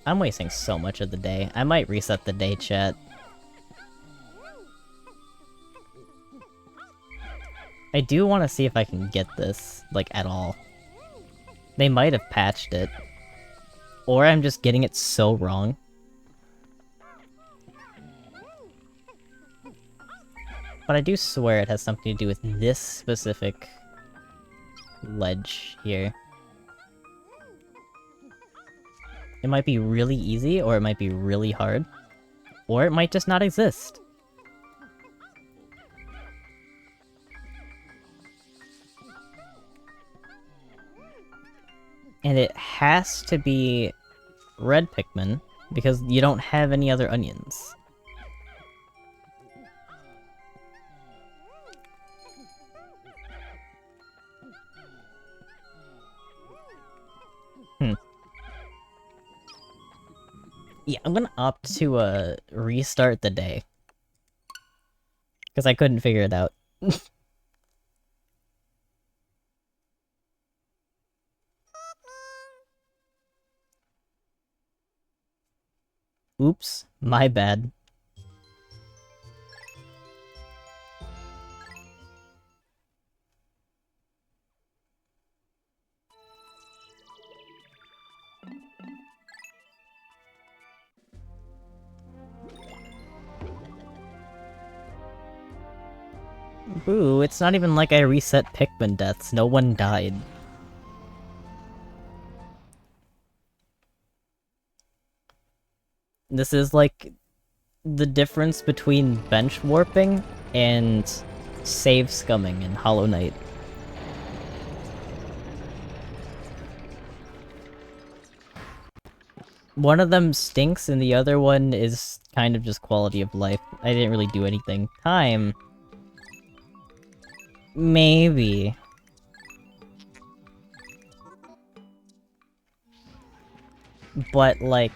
I'm wasting so much of the day. I might reset the day, chat. I do want to see if I can get this, like, at all. They might have patched it. Or I'm just getting it so wrong. But I do swear it has something to do with this specific ledge here. It might be really easy, or it might be really hard. Or it might just not exist. And it has to be red Pikmin, because you don't have any other onions. Yeah, I'm gonna opt to, restart the day. Because I couldn't figure it out. Oops, my bad. Boo, it's not even like I reset Pikmin deaths. No one died. This is like the difference between bench warping and save scumming in Hollow Knight. One of them stinks and the other one is kind of just quality of life. I didn't really do anything. Time. Maybe. But, like...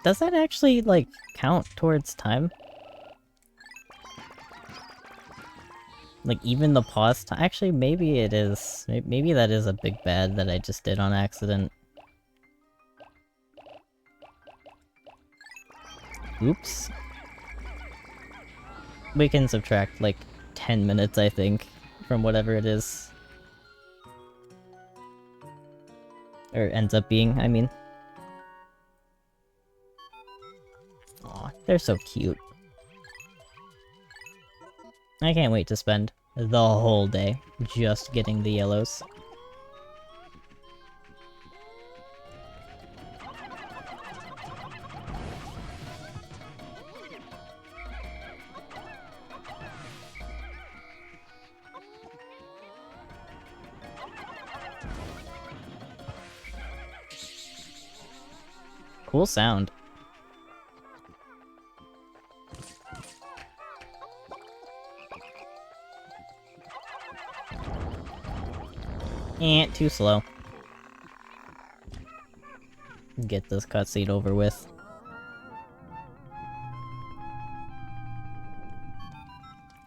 does that actually, like, count towards time? Like, even the pause time? Actually, maybe it is. Maybe that is a big bad that I just did on accident. Oops. We can subtract, like, 10 minutes, I think, from whatever it is. Or ends up being, I mean. Aw, they're so cute. I can't wait to spend the whole day just getting the yellows. Cool sound. Too slow. Get this cutscene over with.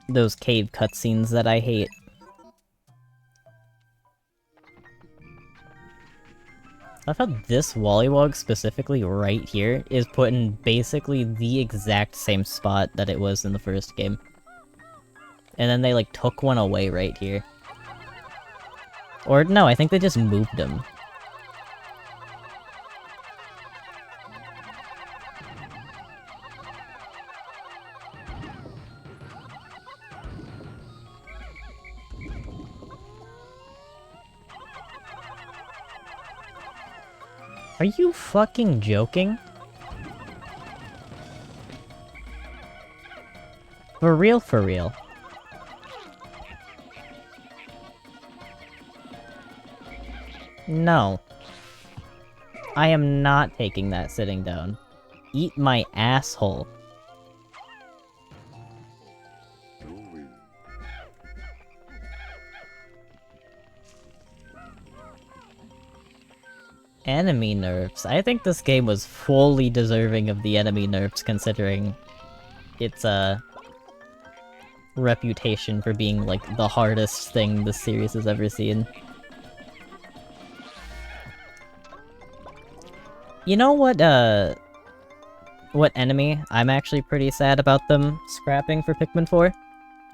Those cave cutscenes that I hate. I thought this Wollywog specifically right here is put in basically the exact same spot that it was in the first game. And then they like took one away right here. Or no, I think they just moved him. Are you fucking joking? For real, for real. No. I am not taking that sitting down. Eat my asshole. Enemy nerfs. I think this game was fully deserving of the enemy nerfs considering its, reputation for being, like, the hardest thing this series has ever seen. You know what enemy I'm actually pretty sad about them scrapping for Pikmin 4?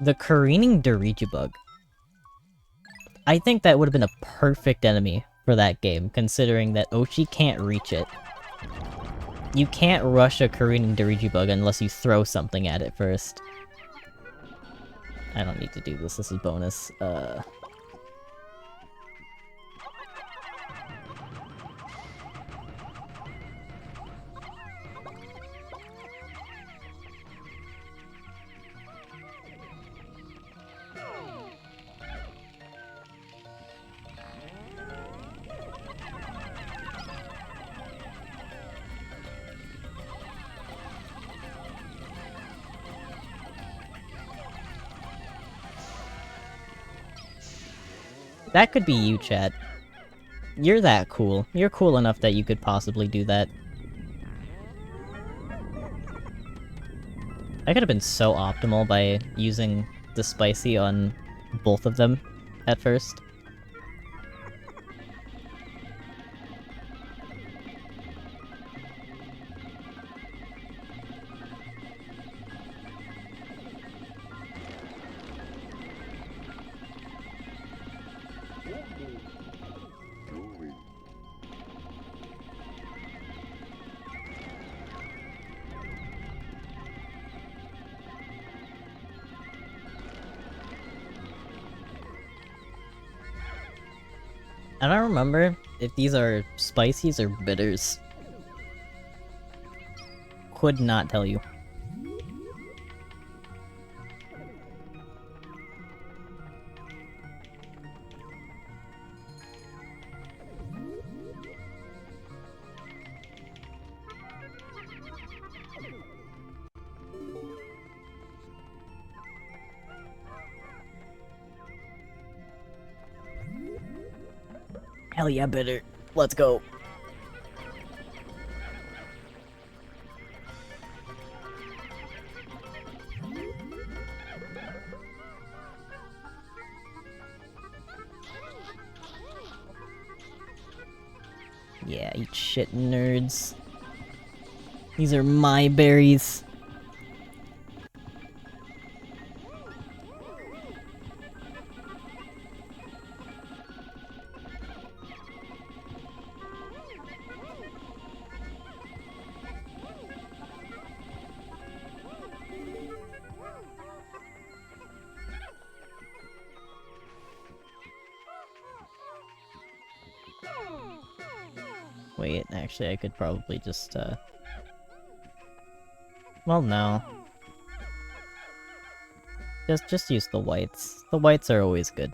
The careening Dirigibug. I think that would have been a perfect enemy for that game, considering that Oshi can't reach it. You can't rush a careening Dirigibug unless you throw something at it first. I don't need to do this is bonus. That could be you, chat. You're that cool. You're cool enough that you could possibly do that. I could have been so optimal by using the spicy on both of them at first. I don't remember if these are spicies or bitters. Could not tell you. Hell yeah, bitter. Let's go. Yeah, eat shit, nerds. These are my berries. Wait, actually I could probably just, well, no. Just use the whites. The whites are always good.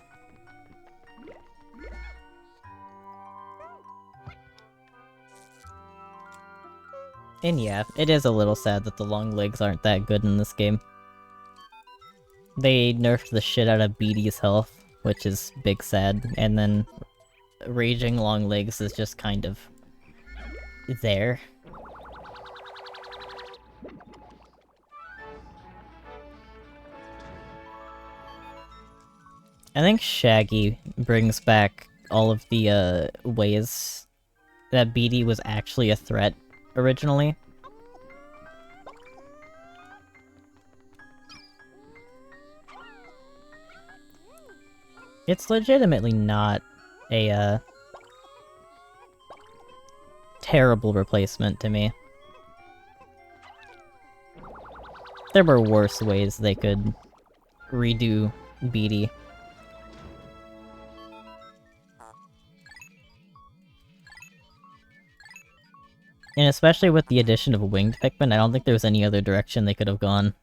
And yeah, it is a little sad that the long legs aren't that good in this game. They nerfed the shit out of Beatty's health, which is big sad, and then Raging Long Legs is just kind of there. I think Shaggy brings back all of the ways that Beatty was actually a threat originally. It's legitimately not a terrible replacement to me. There were worse ways they could redo Beatty. And especially with the addition of winged Pikmin, I don't think there's any other direction they could have gone.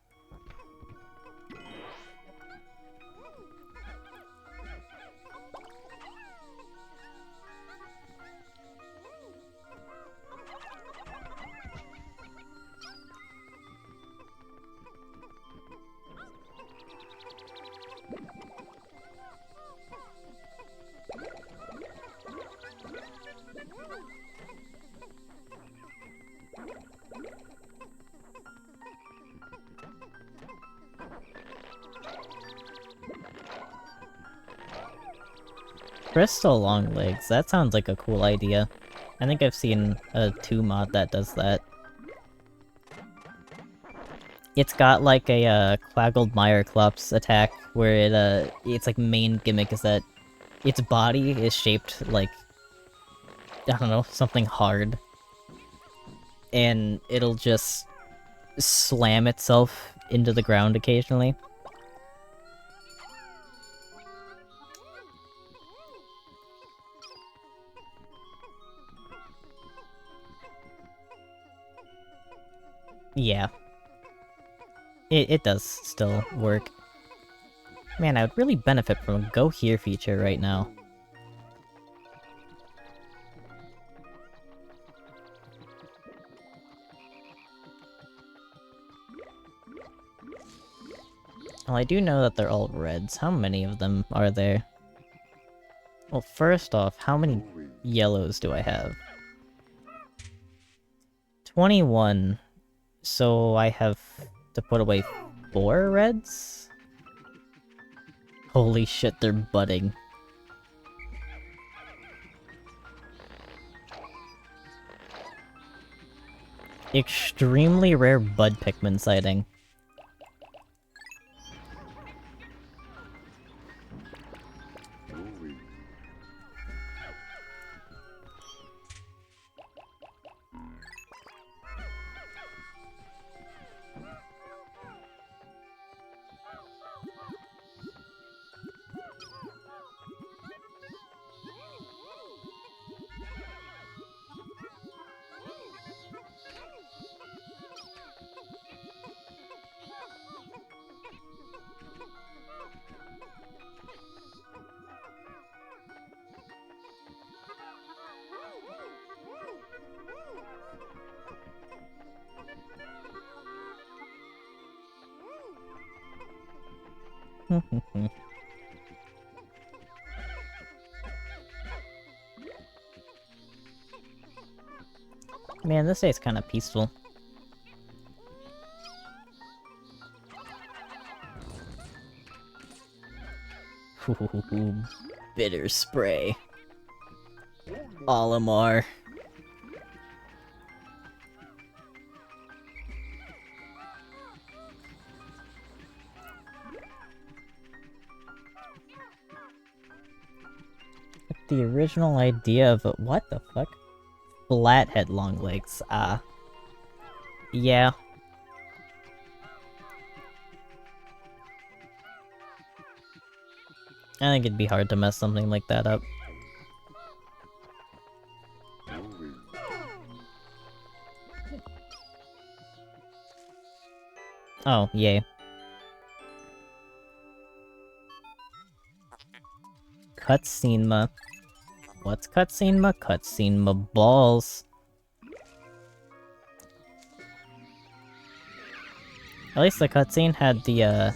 Crystal Long Legs, that sounds like a cool idea. I think I've seen a 2 mod that does that. It's got like a Quaggled attack, where its like main gimmick is that its body is shaped like, I don't know, something hard. And it'll just slam itself into the ground occasionally. Yeah. It does still work. Man, I would really benefit from a Go Here feature right now. Well, I do know that they're all reds. How many of them are there? Well, first off, how many yellows do I have? 21. So I have to put away 4 reds? Holy shit, they're budding. Extremely rare bud Pikmin sighting. Man, this day's kinda peaceful. Ooh, bitter spray. Olimar. The original idea of what the fuck? Flathead long legs. Yeah. I think it'd be hard to mess something like that up. Oh, yay. Cutscene ma. What's cutscene ma? Cutscene ma balls. At least the cutscene had the,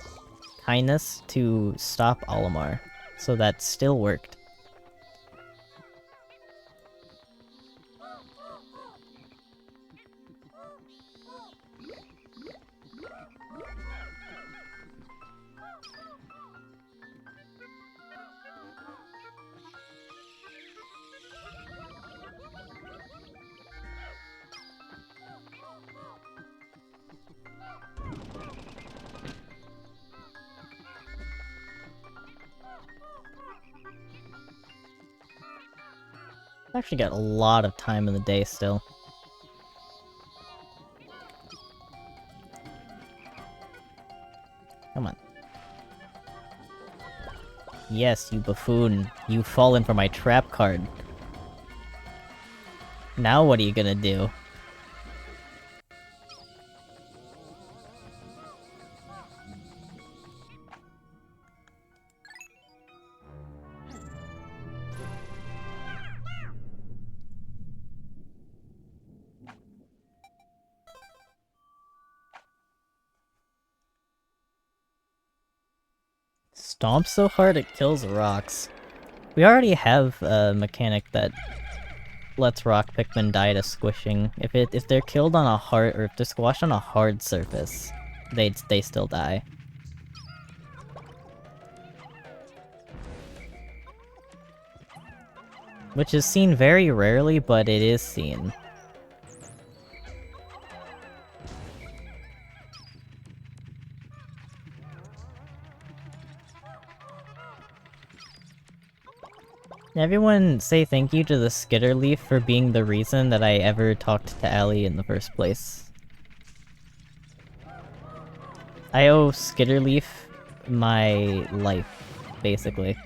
kindness to stop Olimar, so that still worked. I actually got a lot of time in the day still. Come on. Yes, you buffoon. You've fallen for my trap card. Now what are you gonna do? Stomp so hard it kills rocks. We already have a mechanic that lets rock Pikmin die to squishing. If they're killed on a hard, or if they're squashed on a hard surface, they still die. Which is seen very rarely, but it is seen. Everyone say thank you to the Skitterleaf for being the reason that I ever talked to Allie in the first place. I owe Skitterleaf my life, basically.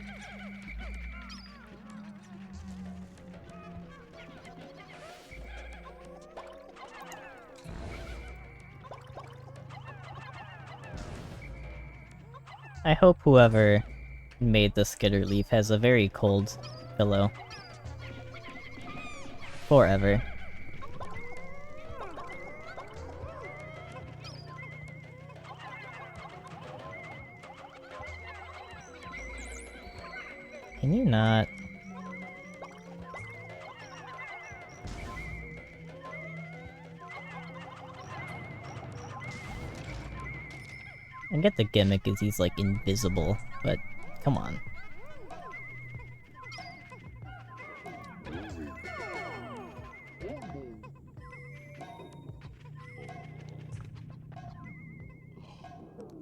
I hope whoever made the Skitterleaf has a very cold pillow. Forever. Can you not? I get the gimmick is he's like invisible, but come on.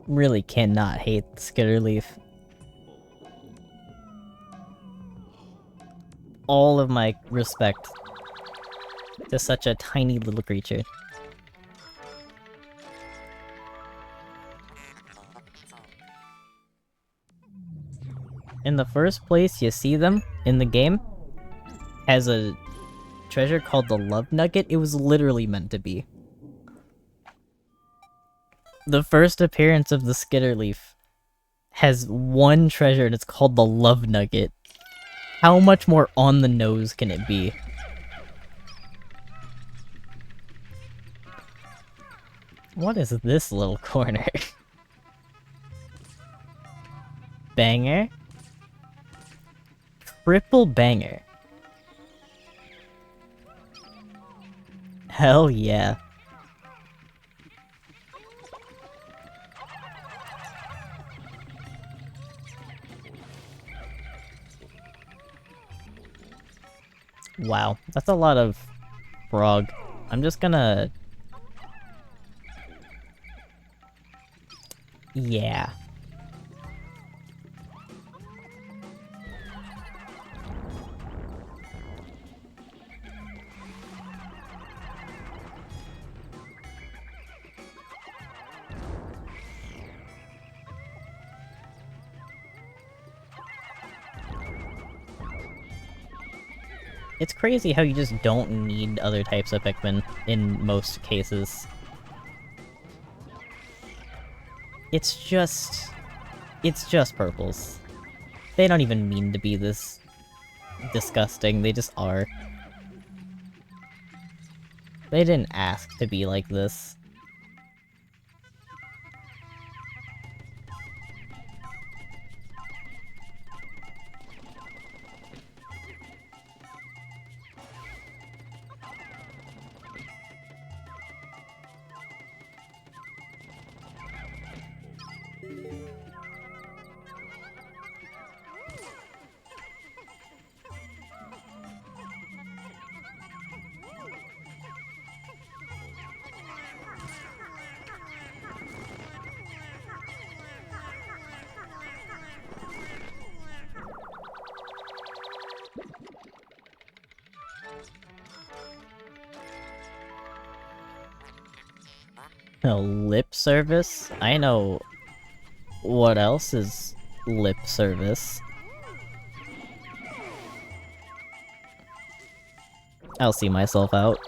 Really cannot hate Skitterleaf. All of my respect to such a tiny little creature. In the first place you see them in the game as a treasure called the Love Nugget, it was literally meant to be. The first appearance of the Skitterleaf has one treasure and it's called the Love Nugget. How much more on the nose can it be? What is this little corner? Banger? Triple banger. Hell yeah. Wow, that's a lot of frog. I'm just gonna... Yeah. It's crazy how you just don't need other types of Pikmin in most cases. It's just purples. They don't even mean to be this disgusting, they just are. They didn't ask to be like this. Lip service? I know what else is lip service. I'll see myself out.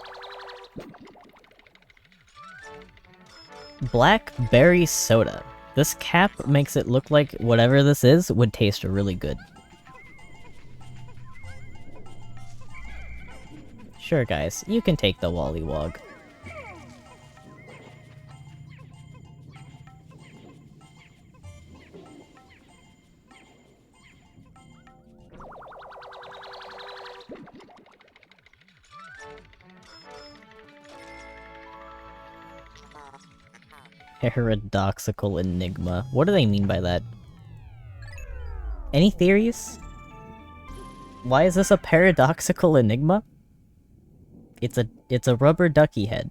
Blackberry soda. This cap makes it look like whatever this is would taste really good. Sure, guys, you can take the Wollywog. Paradoxical enigma. What do they mean by that? Any theories? Why is this a paradoxical enigma? It's a rubber ducky head.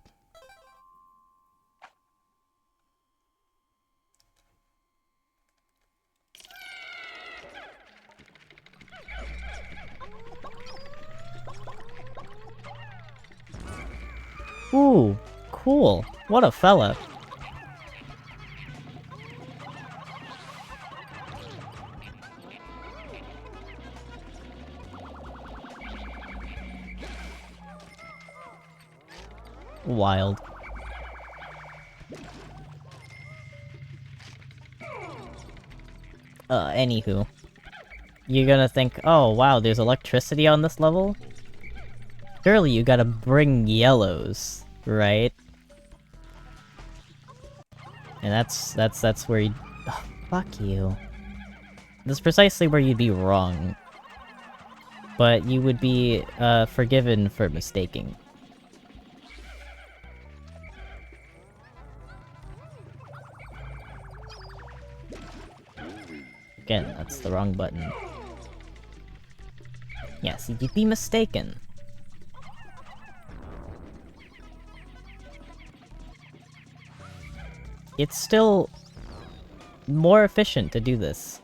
Ooh, cool. What a fella. Wild. Anywho. You're gonna think, oh wow, there's electricity on this level? Surely you gotta bring yellows, right? And that's where you... Oh, fuck you. That's precisely where you'd be wrong. But you would be, forgiven for mistaking. Again, that's the wrong button. Yes, you'd be mistaken. It's still more efficient to do this.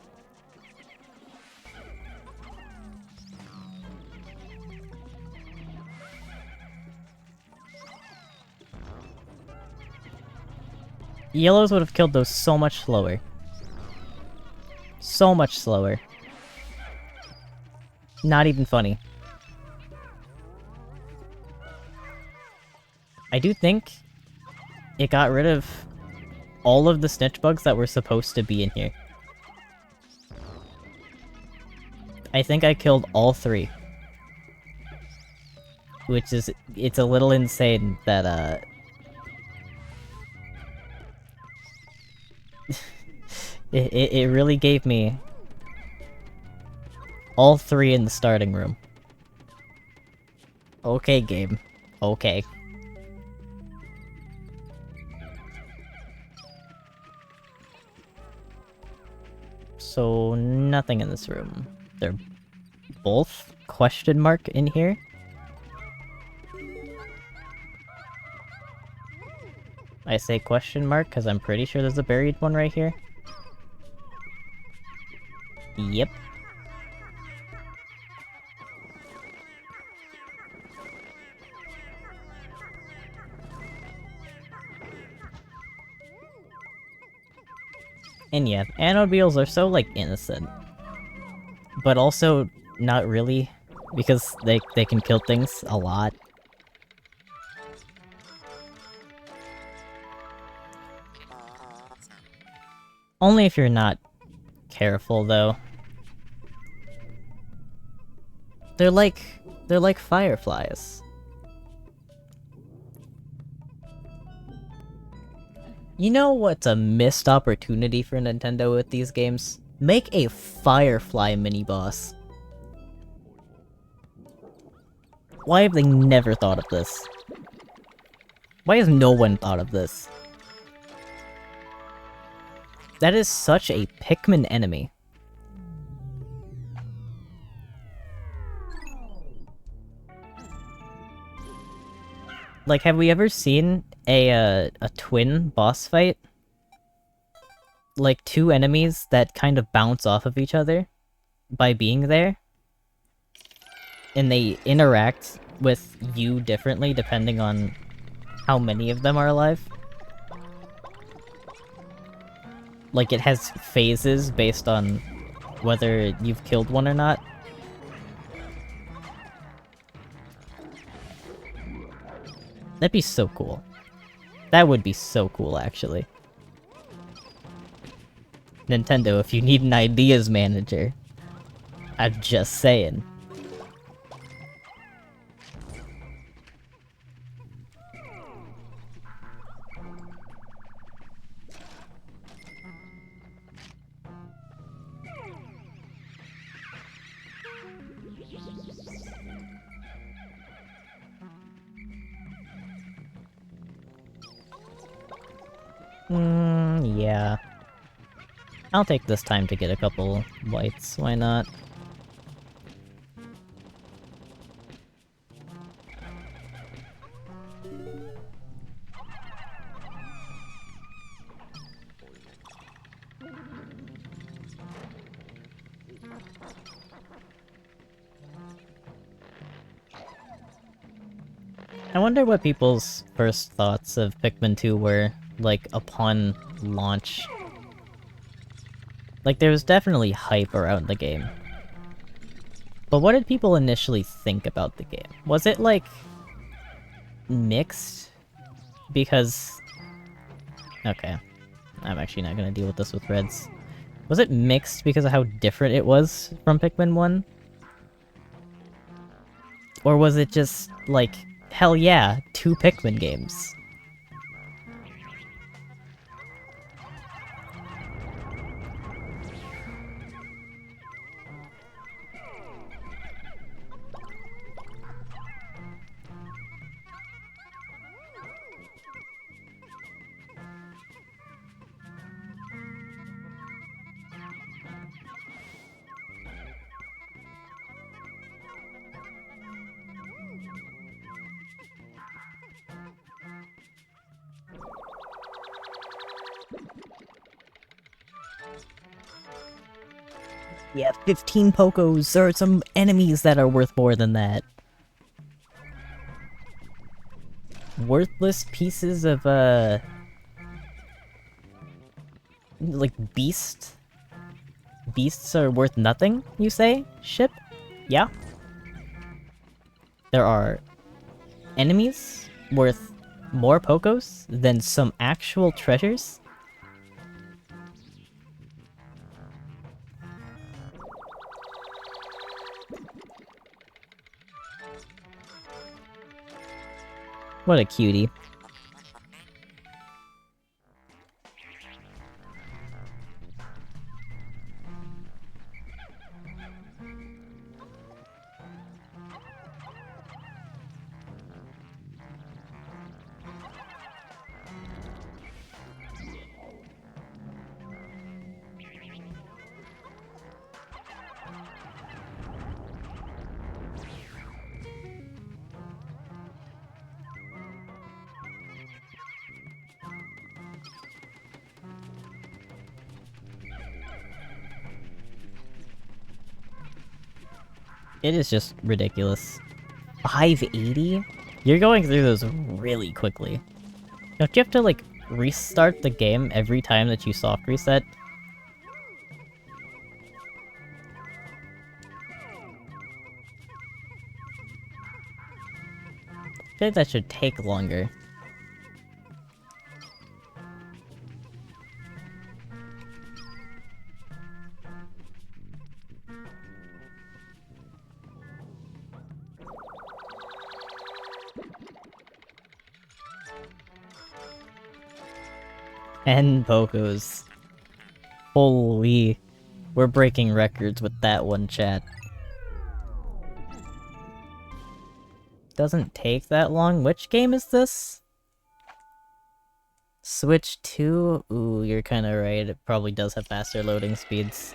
Yellows would have killed those so much slower. So much slower. Not even funny. I do think it got rid of all of the snitch bugs that were supposed to be in here. I think I killed all 3. Which is... it's a little insane that, It really gave me all 3 in the starting room. Okay, game. Okay. So, nothing in this room. They're both question mark in here? I say question mark because I'm pretty sure there's a buried one right here. Yep. And yeah, anode beetles are so, like, innocent. But also, not really, because they can kill things a lot. Only if you're not careful, though. They're like fireflies. You know what's a missed opportunity for Nintendo with these games? Make a Firefly mini-boss. Why have they never thought of this? Why has no one thought of this? That is such a Pikmin enemy. Like, have we ever seen a twin boss fight? Like, 2 enemies that kind of bounce off of each other by being there? And they interact with you differently depending on how many of them are alive? Like, it has phases based on whether you've killed one or not. That'd be so cool. That would be so cool, actually. Nintendo, if you need an ideas manager. I'm just saying. Yeah. I'll take this time to get a couple whites, why not? I wonder what people's first thoughts of Pikmin 2 were, like, upon launch. Like, there was definitely hype around the game. But what did people initially think about the game? Was it, like, mixed? Because... Okay. I'm actually not gonna deal with this with reds. Was it mixed because of how different it was from Pikmin 1? Or was it just, like, hell yeah, 2 Pikmin games? Yeah, 15 Pokos. There are some enemies that are worth more than that. Worthless pieces of, like, beast? Beasts are worth nothing, you say? Ship? Yeah? There are enemies worth more Pokos than some actual treasures? What a cutie. It is just ridiculous. 580? You're going through those really quickly. Don't you have to, like, restart the game every time that you soft reset? I feel like that should take longer. And Pokos. Holy. We're breaking records with that one, chat. Doesn't take that long. Which game is this? Switch 2? Ooh, you're kinda right. It probably does have faster loading speeds.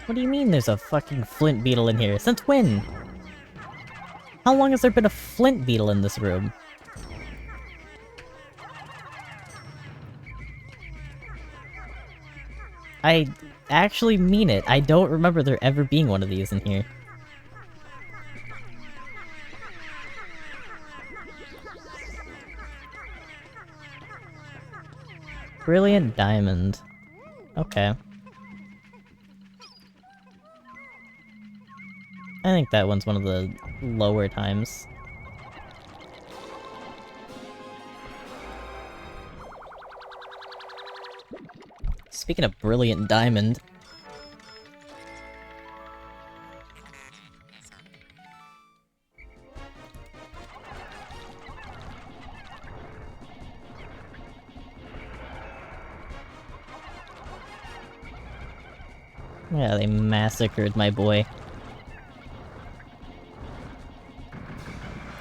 What do you mean there's a fucking flint beetle in here? Since when? How long has there been a flint beetle in this room? I actually mean it. I don't remember there ever being one of these in here. Brilliant Diamond. Okay. I think that one's one of the lower times. Speaking of Brilliant Diamond... Yeah, they massacred my boy.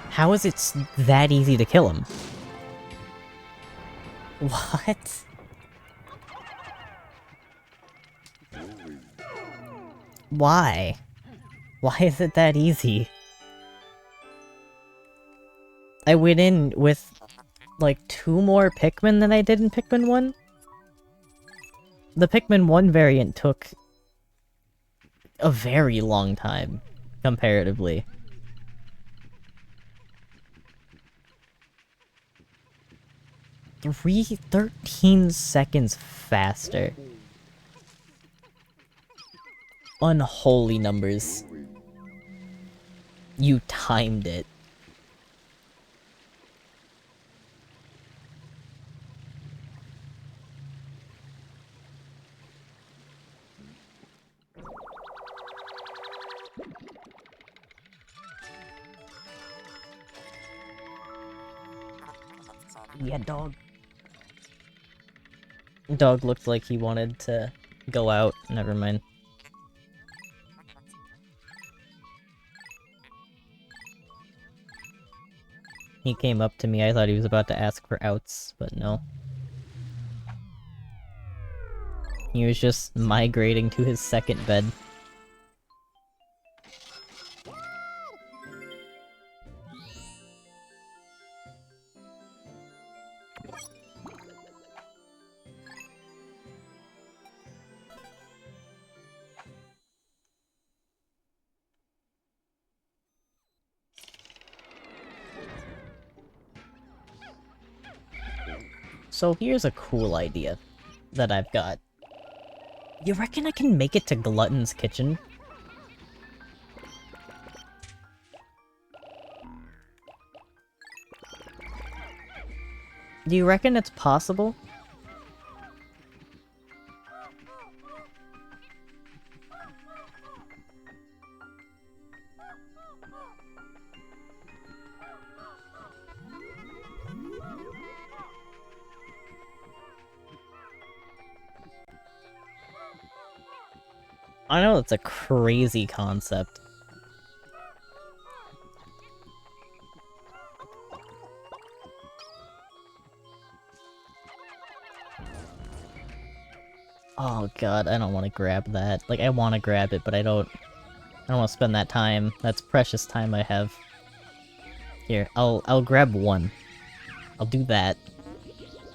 How is it that easy to kill him? What? Why? Why is it that easy? I went in with, like, 2 more Pikmin than I did in Pikmin 1? The Pikmin 1 variant took a very long time, comparatively. 13 seconds faster. Unholy numbers. You timed it. Yeah, dog. Dog looked like he wanted to go out. Never mind. He came up to me, I thought he was about to ask for outs, but no. He was just migrating to his second bed. So here's a cool idea that I've got. You reckon I can make it to Glutton's kitchen? Do you reckon it's possible? I know it's a crazy concept. Oh god, I don't want to grab that. Like, I want to grab it, but I don't want to spend that time. That's precious time I have. Here, I'll grab one. I'll do that.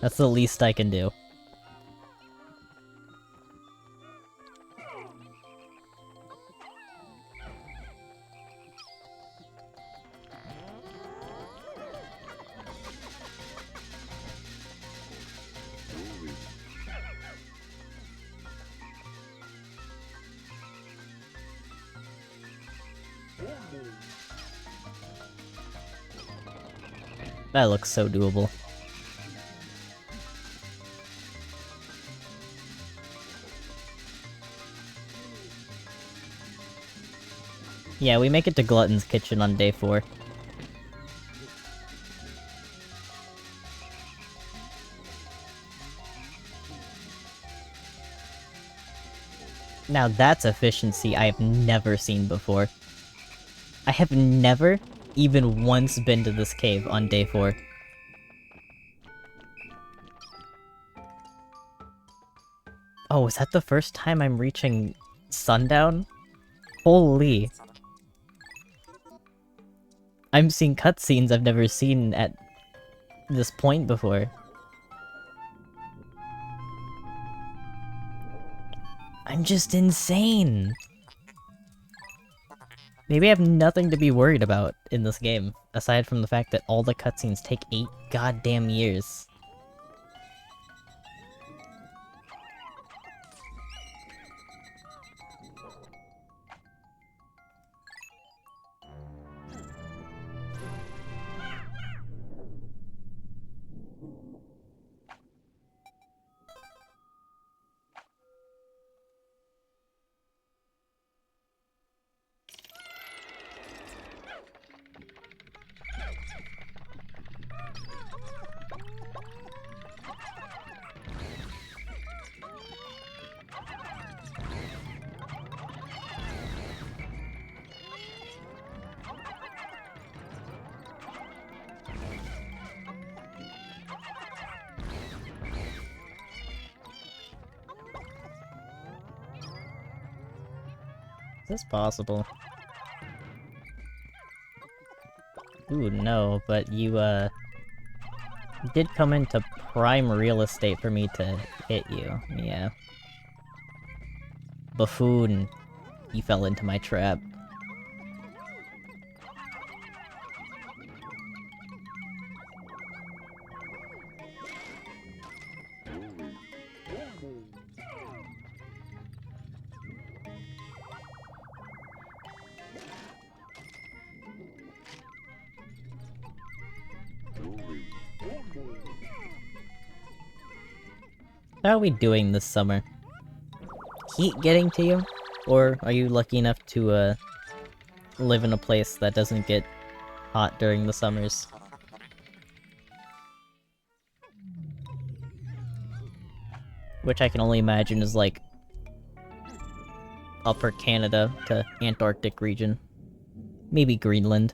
That's the least I can do. That looks so doable. Yeah, we make it to Glutton's kitchen on day 4. Now that's efficiency I have never seen before. I have never even once been to this cave on day 4. Oh, is that the first time I'm reaching sundown? Holy. I'm seeing cutscenes I've never seen at this point before. I'm just insane! Maybe I have nothing to be worried about in this game, aside from the fact that all the cutscenes take 8 goddamn years. Is this possible? Ooh, no, but you did come into prime real estate for me to hit you, yeah. Buffoon. You fell into my trap. How are we doing this summer? Heat getting to you? Or are you lucky enough to, live in a place that doesn't get hot during the summers? Which I can only imagine is like Upper Canada to Antarctic region. Maybe Greenland.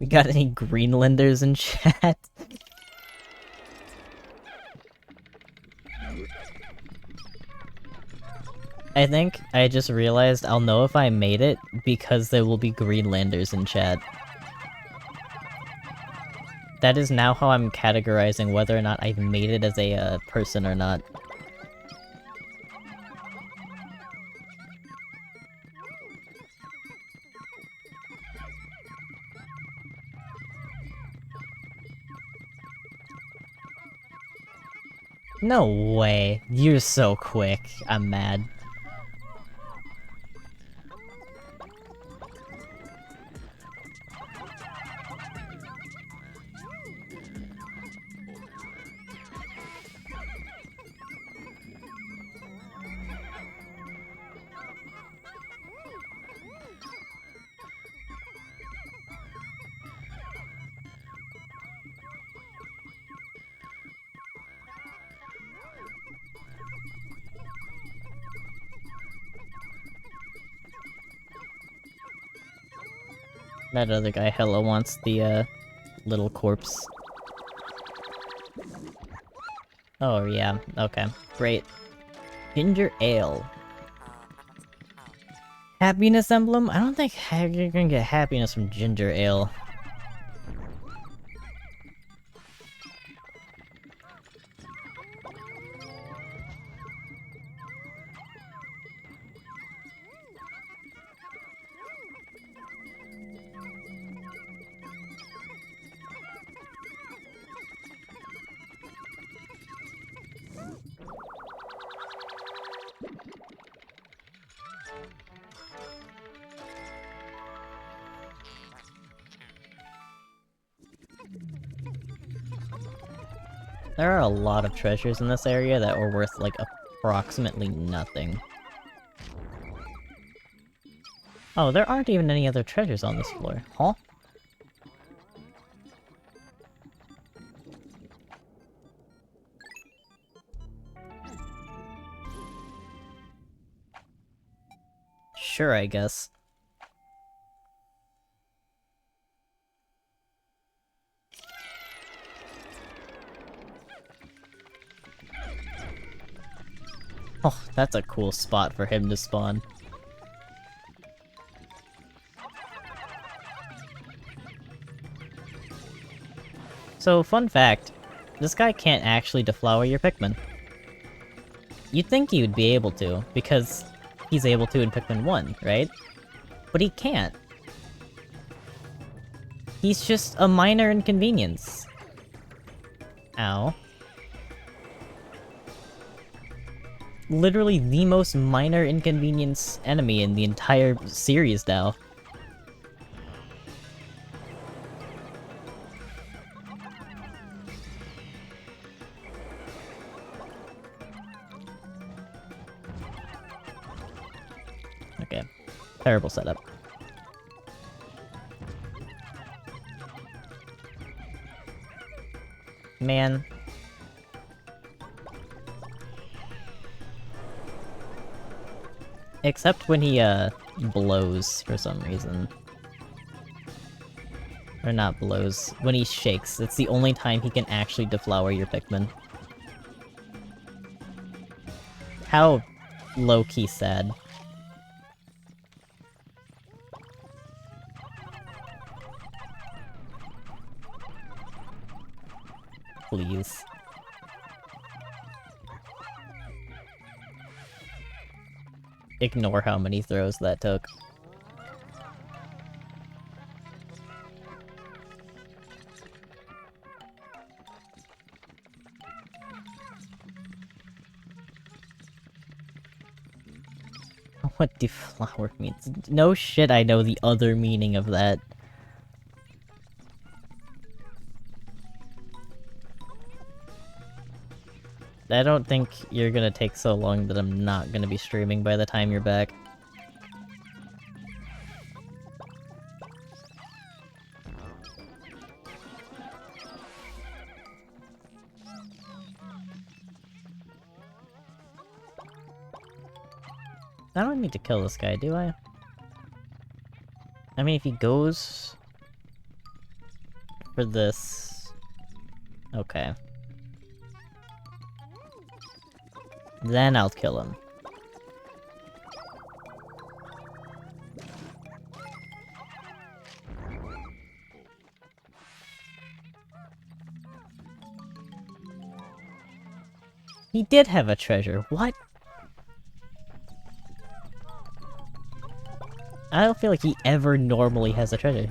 We got any Greenlanders in chat? I think I just realized I'll know if I made it because there will be Greenlanders in chat. That is now how I'm categorizing whether or not I've made it as a person or not. No way. You're so quick. I'm mad. That other guy hella wants the, little corpse. Oh, yeah. Okay. Great. Ginger ale. Happiness emblem? I don't think you're gonna get happiness from ginger ale. There are a lot of treasures in this area that are worth, like, approximately nothing. Oh, there aren't even any other treasures on this floor. Huh? Sure, I guess. Oh, that's a cool spot for him to spawn. So, fun fact. This guy can't actually deflower your Pikmin. You'd think he would be able to, because he's able to in Pikmin 1, right? But he can't. He's just a minor inconvenience. Ow. Literally the most minor inconvenience enemy in the entire series now. Okay. Terrible setup. Man. Except when he, blows for some reason. Or not blows. When he shakes. It's the only time he can actually deflower your Pikmin. How low-key sad. Please. Ignore how many throws that took. What deflower means? No shit, I know the other meaning of that. I don't think you're gonna take so long that I'm not gonna be streaming by the time you're back. I don't need to kill this guy, do I? I mean, if he goes for this... Okay. Then I'll kill him. He did have a treasure. What? I don't feel like he ever normally has a treasure.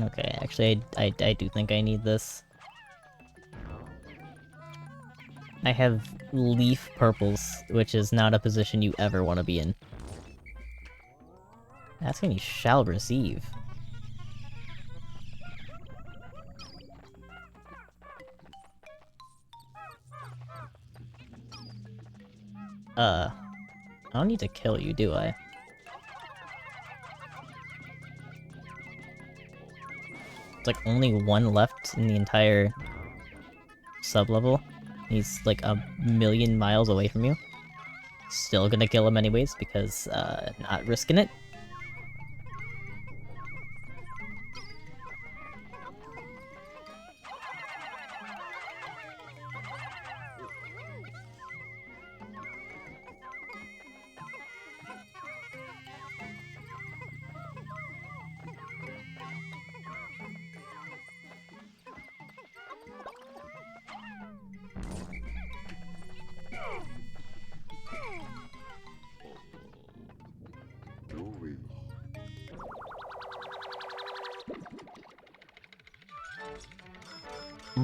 Okay, actually, I do think I need this. I have leaf purples, which is not a position you ever want to be in. Asking you shall receive. I don't need to kill you, do I? It's like only one left in the entire sub-level. He's like a million miles away from you. Still gonna kill him anyways, because, not risking it.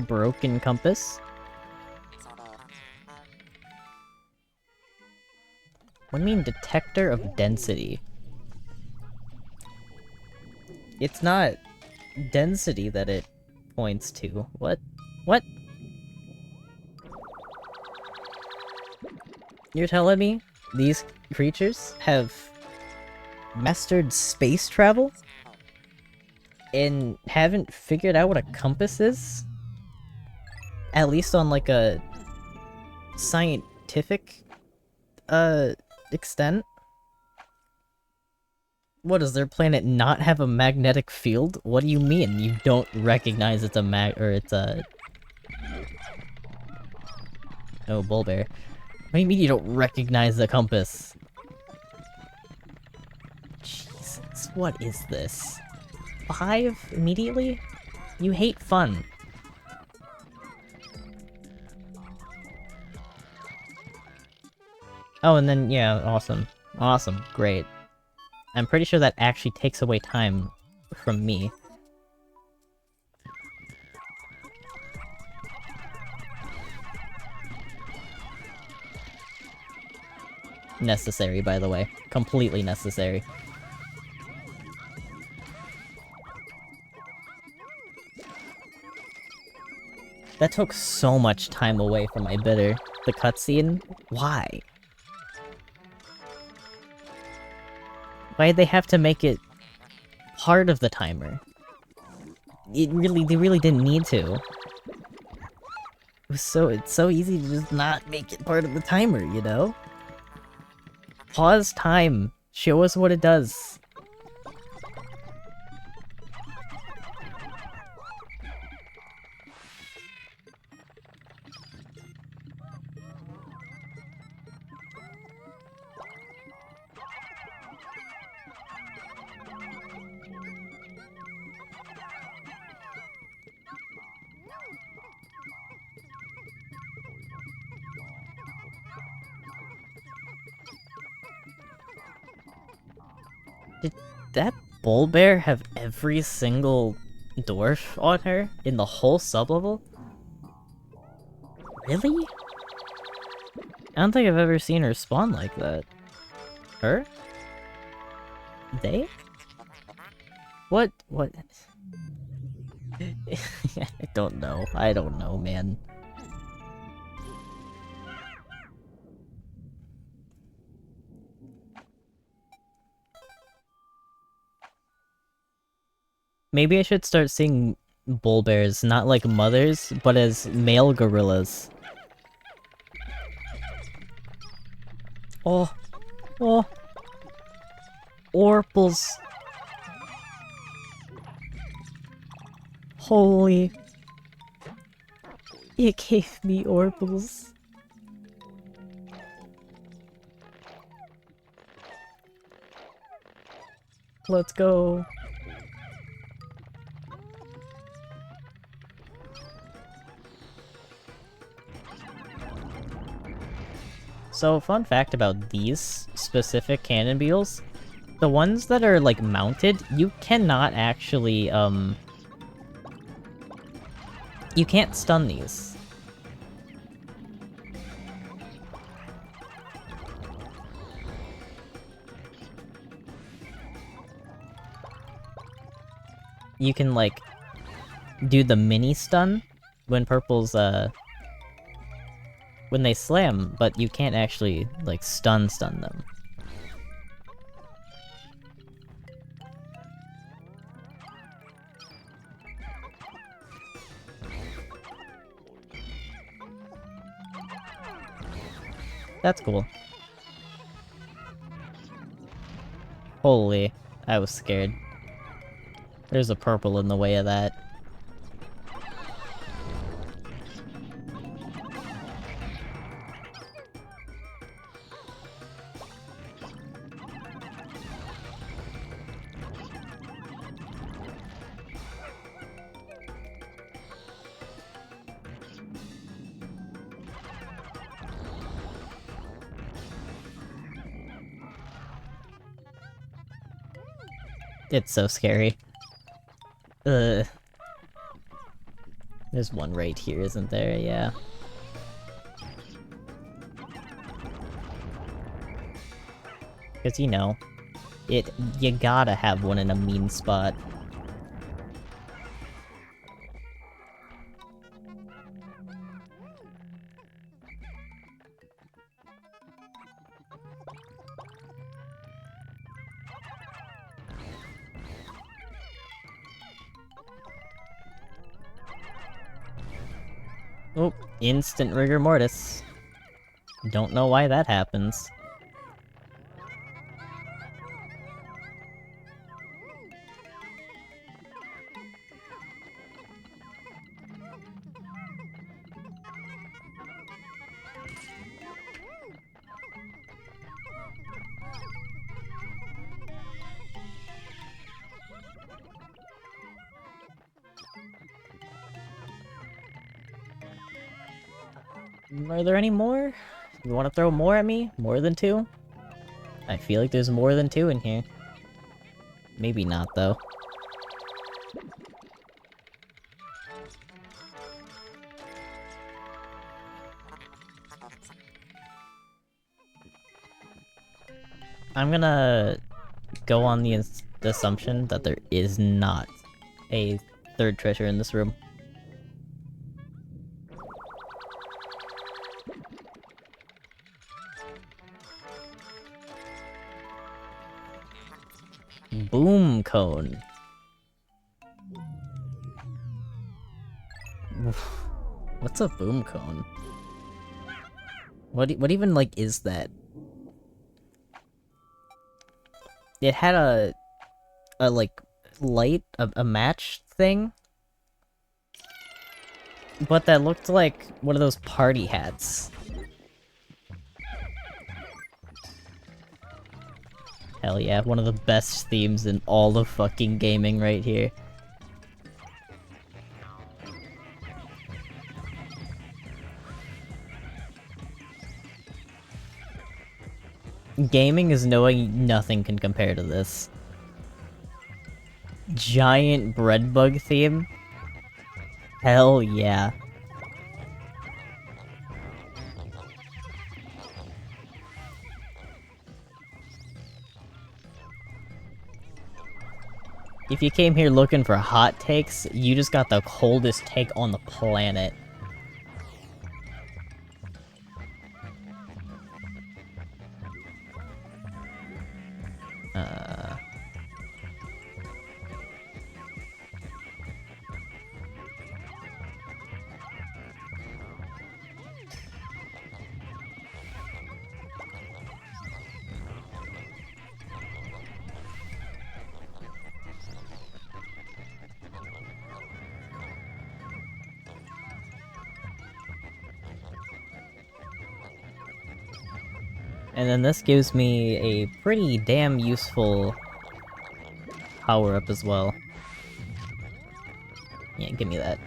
Broken compass? What do you mean detector of density? It's not density that it points to. What? What? You're telling me these creatures have mastered space travel? And haven't figured out what a compass is? At least on like a scientific extent? What, does their planet not have a magnetic field? What do you mean you don't recognize it's a or it's a... Oh, bull bear. What do you mean you don't recognize the compass? Jesus, what is this? 5 immediately? You hate fun. Oh, and then, yeah, awesome. Awesome, great. I'm pretty sure that actually takes away time from me. Necessary, by the way. Completely necessary. That took so much time away from my bidder. The cutscene? Why? Why'd they have to make it part of the timer? They really didn't need to. It's so easy to just not make it part of the timer, you know? Pause time. Show us what it does. Did that bull bear have every single dwarf on her in the whole sublevel? Really? I don't think I've ever seen her spawn like that. Her? They? What? I don't know. I don't know, man. Maybe I should start seeing bull bears not like mothers, but as male gorillas. Oh. Oh. Orples. Holy. It gave me Orples. Let's go. So, fun fact about these specific cannon beetles, the ones that are, like, mounted, you cannot actually, you can't stun these. You can, like, do the mini stun when purples, when they slam, but you can't actually, like, stun them. That's cool. Holy, I was scared. There's a purple in the way of that. It's so scary. Ugh. There's one right here, isn't there? Yeah. Because, you know, you gotta have one in a mean spot. Oh, instant rigor mortis. Don't know why that happens. Are there any more? You want to throw more at me? More than 2? I feel like there's more than 2 in here. Maybe not, though. I'm gonna go on the assumption that there is not a third treasure in this room. Boom cone. What's a boom cone? What even, like, is that? It had a like, light, a match thing? But that looked like one of those party hats. Hell yeah, one of the best themes in all of fucking gaming right here. Gaming is knowing nothing can compare to this. Giant bread bug theme? Hell yeah. If you came here looking for hot takes, you just got the coldest take on the planet. And then this gives me a pretty damn useful power-up as well. Yeah, give me that.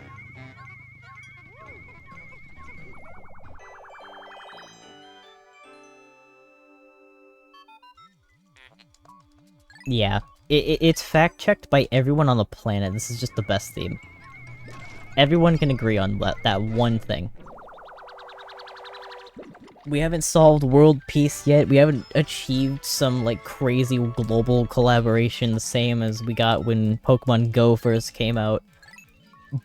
Yeah, it's fact-checked by everyone on the planet. This is just the best theme. Everyone can agree on that one thing. We haven't solved world peace yet, we haven't achieved some, like, crazy global collaboration the same as we got when Pokemon Go first came out.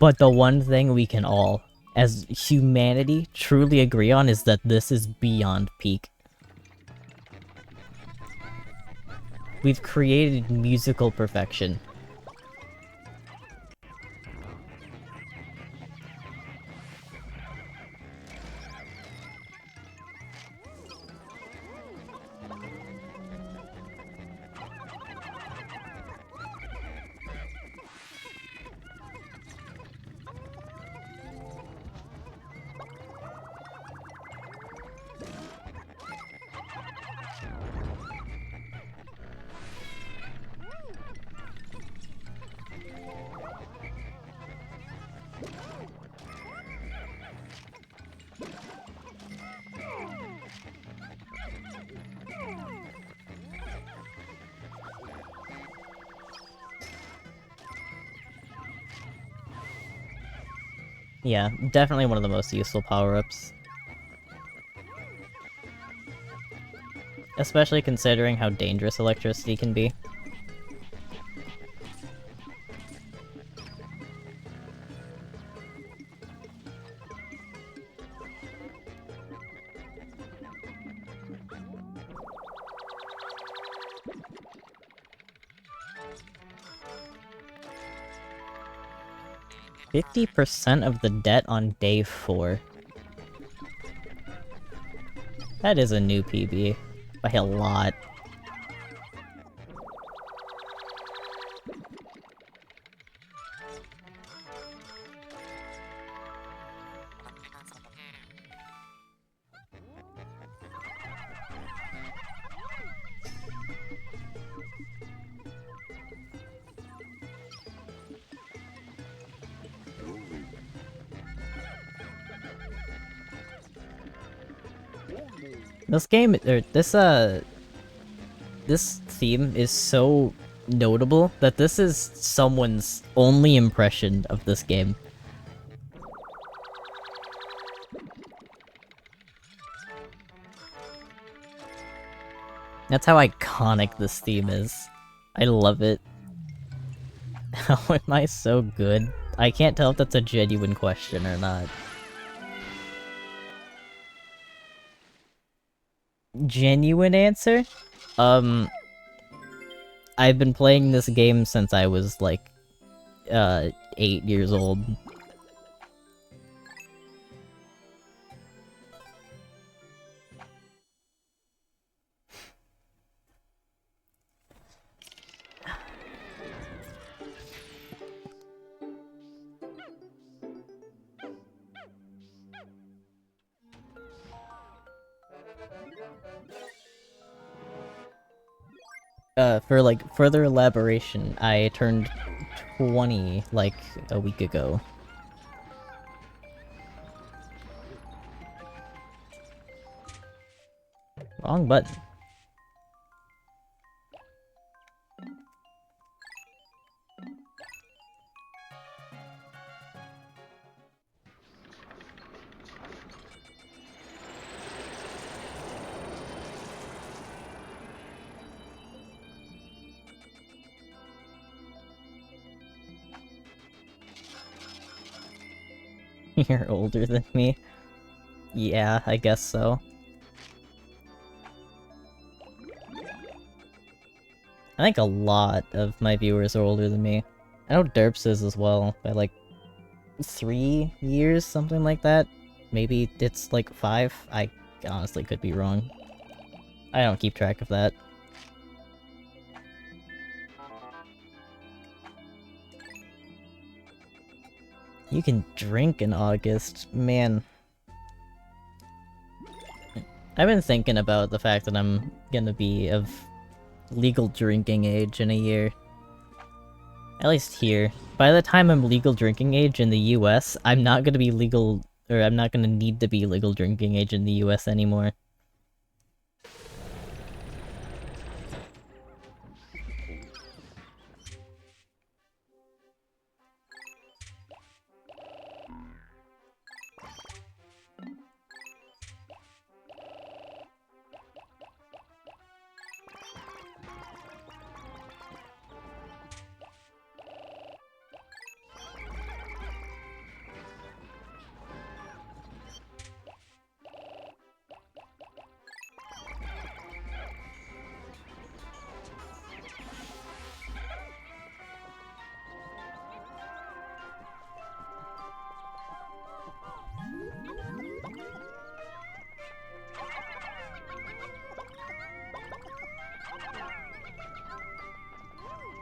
But the one thing we can all, as humanity, truly agree on is that this is beyond peak. We've created musical perfection. Yeah, definitely one of the most useful power-ups. Especially considering how dangerous electricity can be. %50 of the debt on day 4. That is a new PB. By a lot. This game, or this theme is so notable that this is someone's only impression of this game. That's how iconic this theme is. I love it. How am I so good? I can't tell if that's a genuine question or not. Genuine answer? I've been playing this game since I was like, 8 years old. For like further elaboration, I turned 20 like a week ago. Wrong button. You're older than me. Yeah, I guess so. I think a lot of my viewers are older than me. I know Derps is as well, by like 3 years, something like that. Maybe it's like 5. I honestly could be wrong. I don't keep track of that. You can drink in August, man. I've been thinking about the fact that I'm gonna be of legal drinking age in a year. At least here. By the time I'm legal drinking age in the US, I'm not gonna be legal, or I'm not gonna need to be legal drinking age in the US anymore.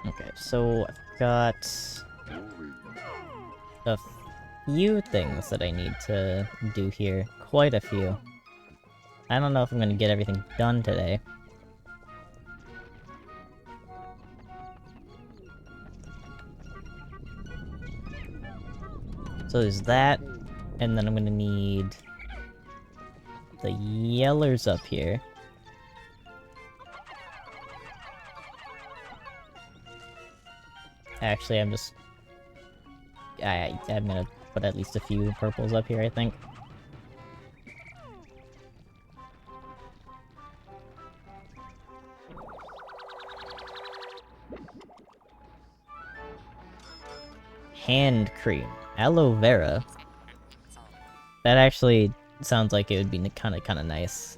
Okay, so I've got a few things that I need to do here. Quite a few. I don't know if I'm gonna get everything done today. So there's that, and then I'm gonna need the yellers up here. Actually, I'm gonna put at least a few purples up here, I think. Hand cream. Aloe vera. That actually sounds like it would be kinda nice.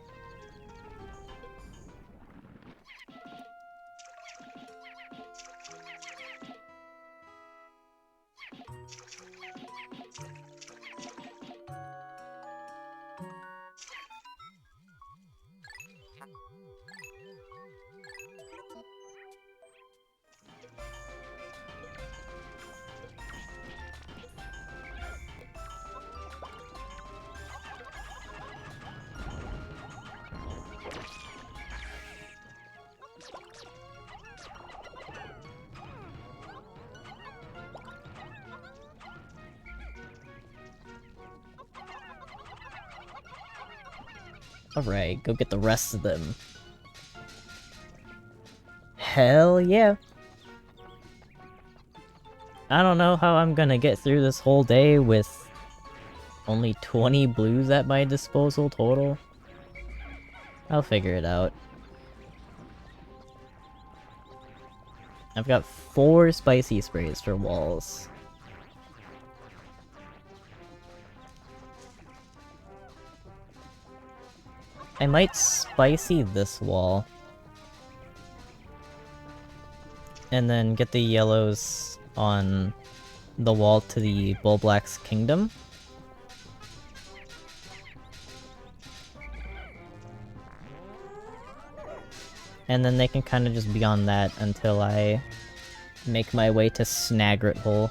Alright, go get the rest of them. Hell yeah. I don't know how I'm gonna get through this whole day with only 20 blues at my disposal total. I'll figure it out. I've got 4 spicy sprays for walls. I might spicy this wall. And then get the yellows on the wall to the Bullblack's kingdom. And then they can kind of just be on that until I make my way to Snagret Hole.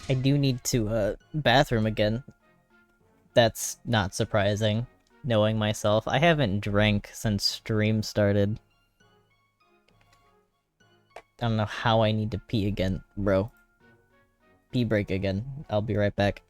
I do need to, bathroom again. That's not surprising, knowing myself. I haven't drank since stream started. I don't know how I need to pee again, bro. Pee break again. I'll be right back.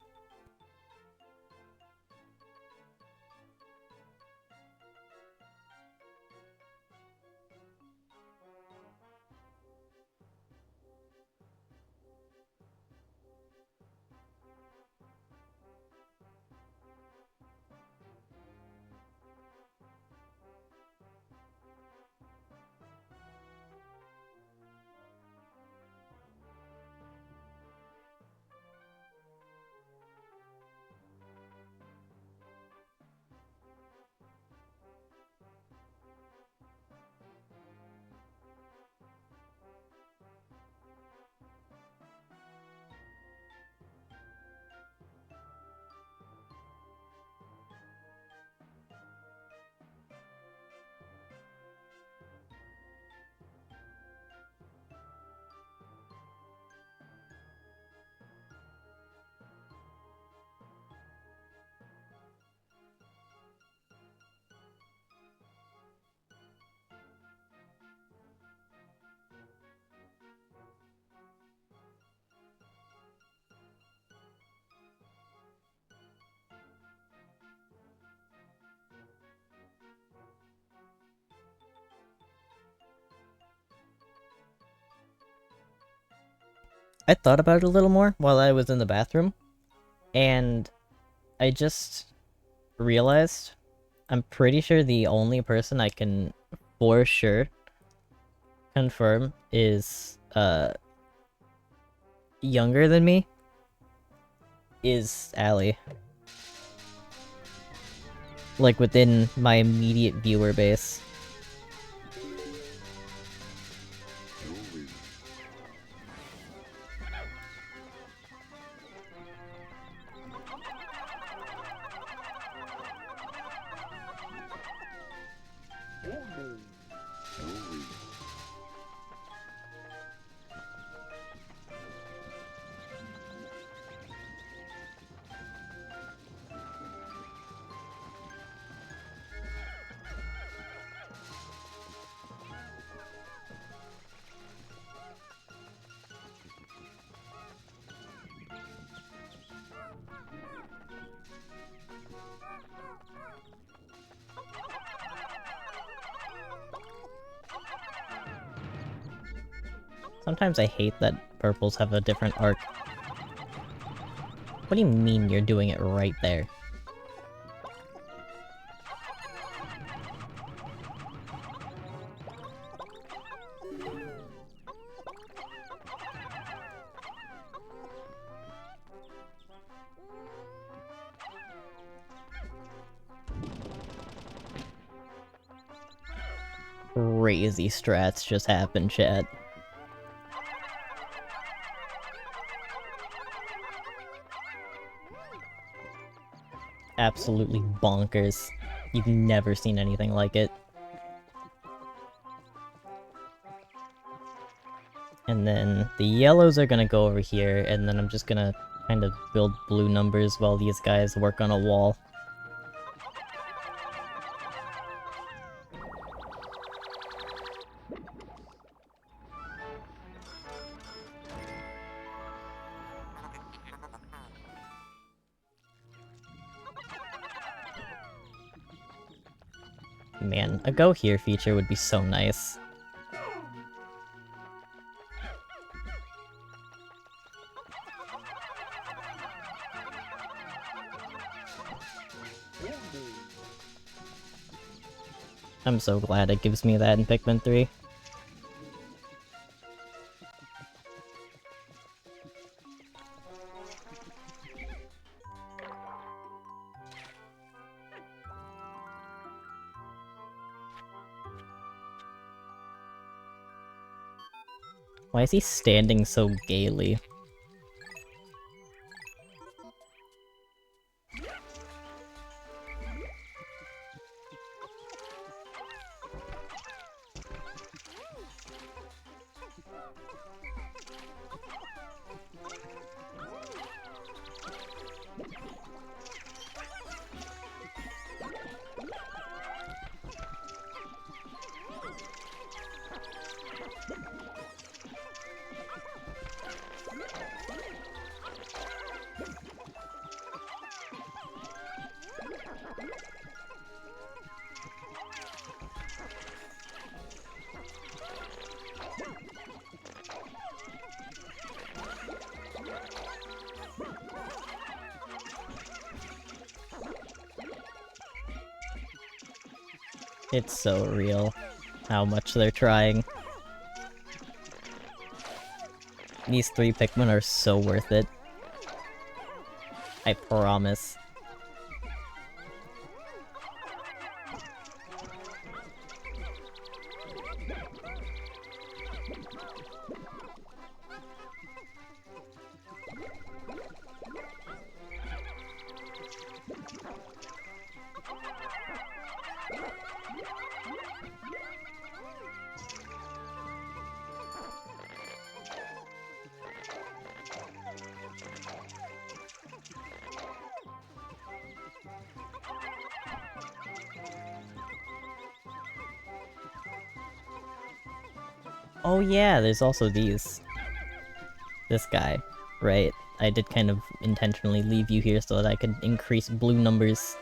I thought about it a little more while I was in the bathroom, and I just realized I'm pretty sure the only person I can for sure confirm is, younger than me is Allie. Like, within my immediate viewer base. Sometimes I hate that purples have a different arc. What do you mean you're doing it right there? Crazy strats just happened, chat. Absolutely bonkers. You've never seen anything like it. And then the yellows are gonna go over here, and then I'm just gonna kind of build blue numbers while these guys work on a wall. Man, a go here feature would be so nice. I'm so glad it gives me that in Pikmin 3. Why is he standing so gaily? It's so real how much they're trying. These 3 Pikmin are so worth it. I promise. Oh yeah, there's also these. This guy, right? I did kind of intentionally leave you here so that I could increase blue numbers.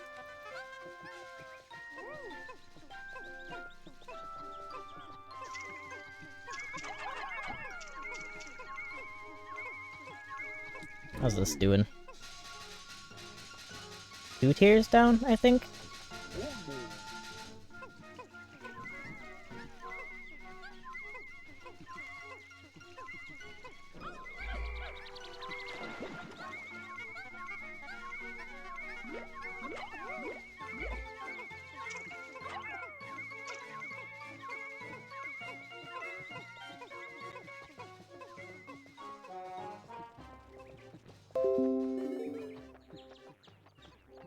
How's this doing? 2 tiers down, I think?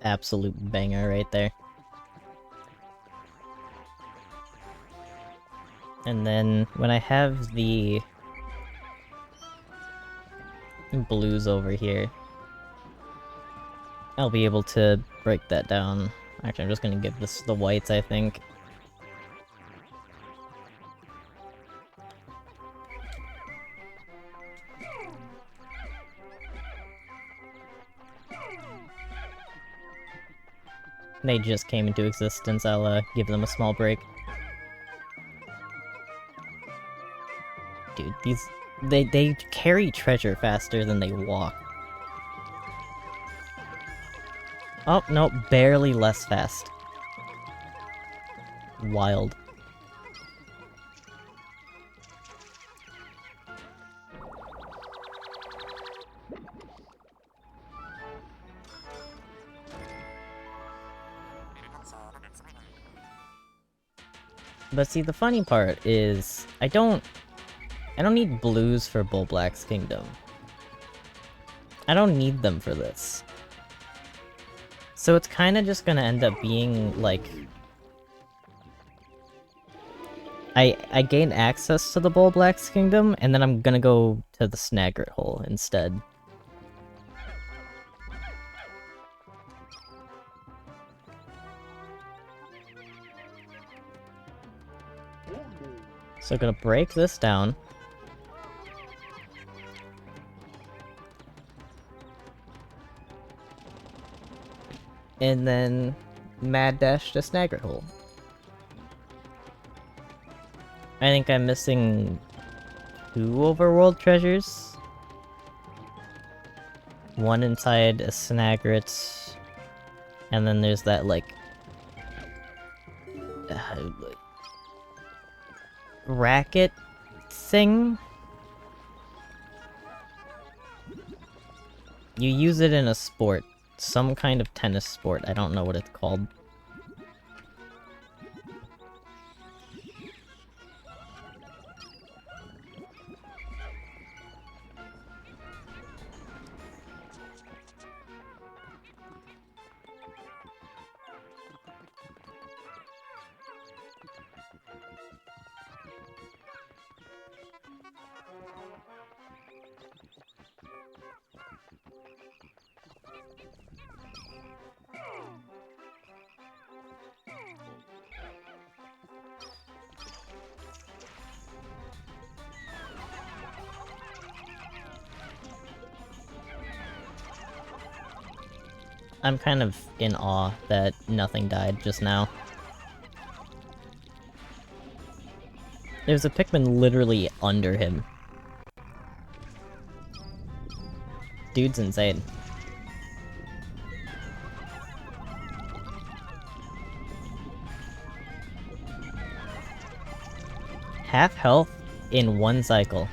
Absolute banger right there. And then when I have the blues over here, I'll be able to break that down. Actually, I'm just gonna give this the whites, I think. They just came into existence, I'll give them a small break. Dude, they carry treasure faster than they walk. Oh, no, barely less fast. Wild. But see, the funny part is, I don't need blues for Bulblack's Kingdom. I don't need them for this. So it's kinda just gonna end up being, like... I gain access to the Bulblack's Kingdom, and then I'm gonna go to the Snaggart Hole instead. So gonna break this down. And then mad dash to Snagger Hole. I think I'm missing 2 overworld treasures. One inside a Snagret, and then there's that, like... racket thing? You use it in a sport. Some kind of tennis sport. I don't know what it's called. I'm kind of in awe that nothing died just now. There's a Pikmin literally under him. Dude's insane. Half health in 1 cycle.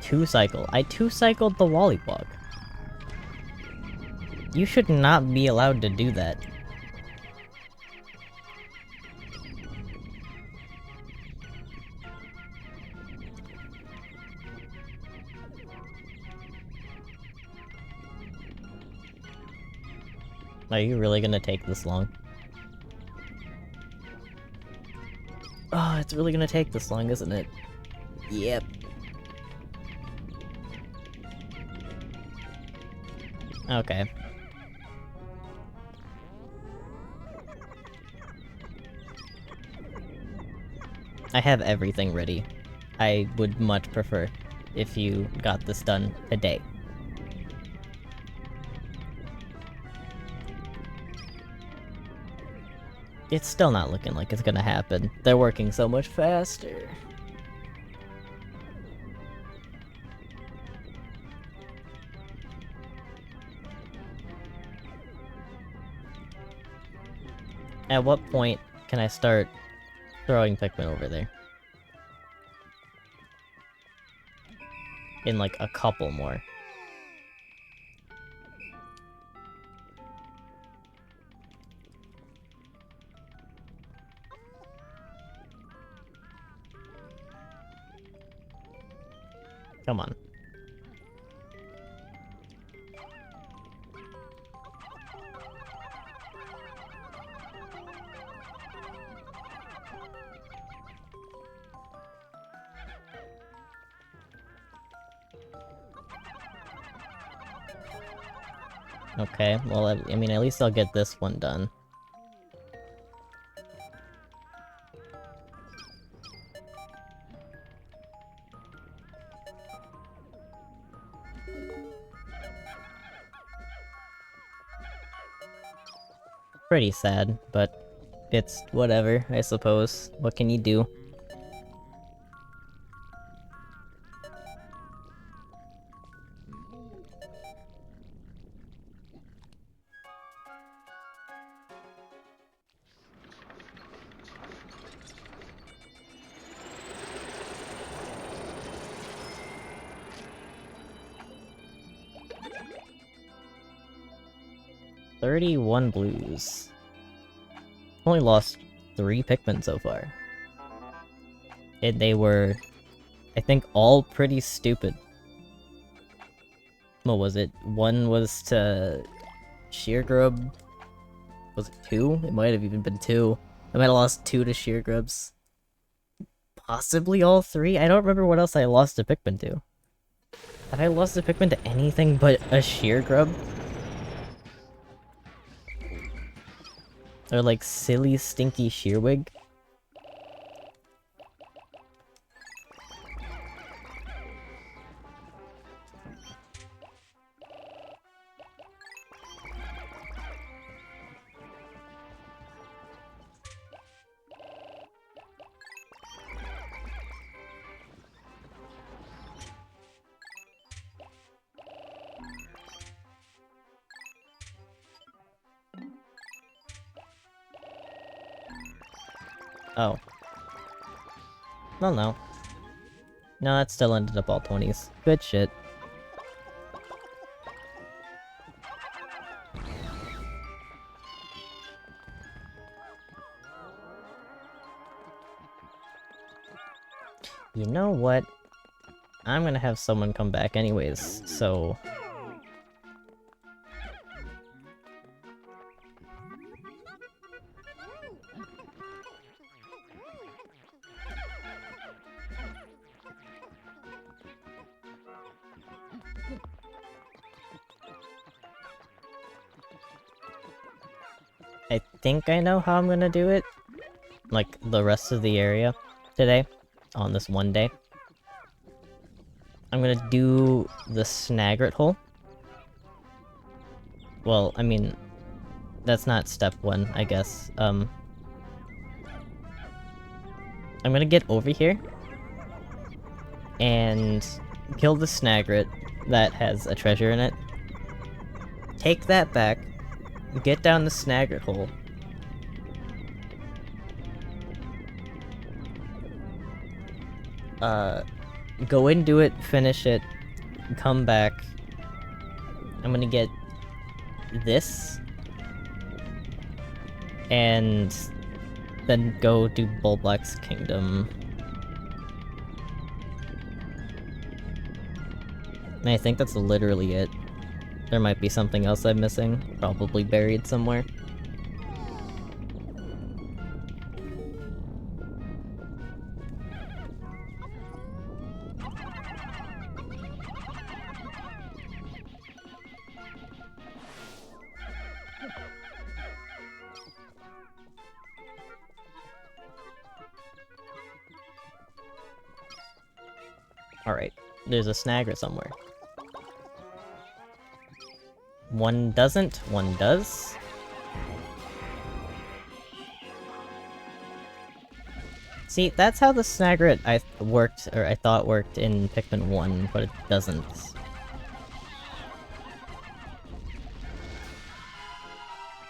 2 cycle. I 2-cycled the Wollywog. You should not be allowed to do that. Are you really gonna take this long? Oh, it's really gonna take this long, isn't it? Yep. Okay. I have everything ready. I would much prefer if you got this done today. It's still not looking like it's gonna happen. They're working so much faster. At what point can I start throwing Pikmin over there? In like a couple more. Come on. Okay, well, I mean, at least I'll get this one done. Pretty sad, but it's whatever, I suppose. What can you do? $31 blues. Only lost 3 Pikmin so far. And they were, I think, all pretty stupid. What was it? One was to Sheargrub. Was it 2? It might have even been 2. I might have lost 2 to Sheargrubs. Possibly all 3? I don't remember what else I lost a Pikmin to. Have I lost a Pikmin to anything but a Sheargrub? Or like silly stinky Shearwig? Oh. Well, no. No, that still ended up all 20s. Good shit. You know what? I'm gonna have someone come back anyways, so... I think I know how I'm gonna do it. Like, the rest of the area today, on this one day. I'm gonna do the Snagret hole. Well, I mean, that's not step one, I guess. I'm gonna get over here and kill the Snagret that has a treasure in it. Take that back, get down the Snagret hole. Go into it, finish it, come back. I'm gonna get this. And then go to Bulblack's Kingdom. And I think that's literally it. There might be something else I'm missing, probably buried somewhere. Alright, there's a Snagger somewhere. One doesn't, one does. See, that's how the Snagret I thought worked in Pikmin 1, but it doesn't.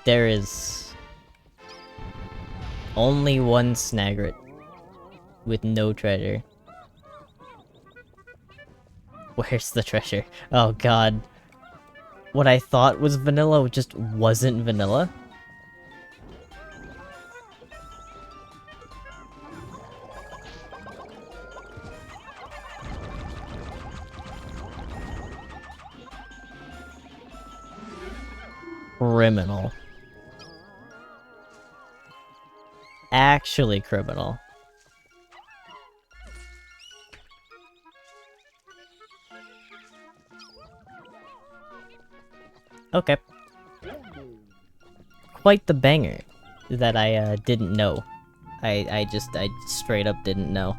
There is only one Snagret with no treasure. Where's the treasure? Oh god. What I thought was vanilla just wasn't vanilla? Criminal. Actually criminal. Okay. Quite the banger that I didn't know. I straight up didn't know.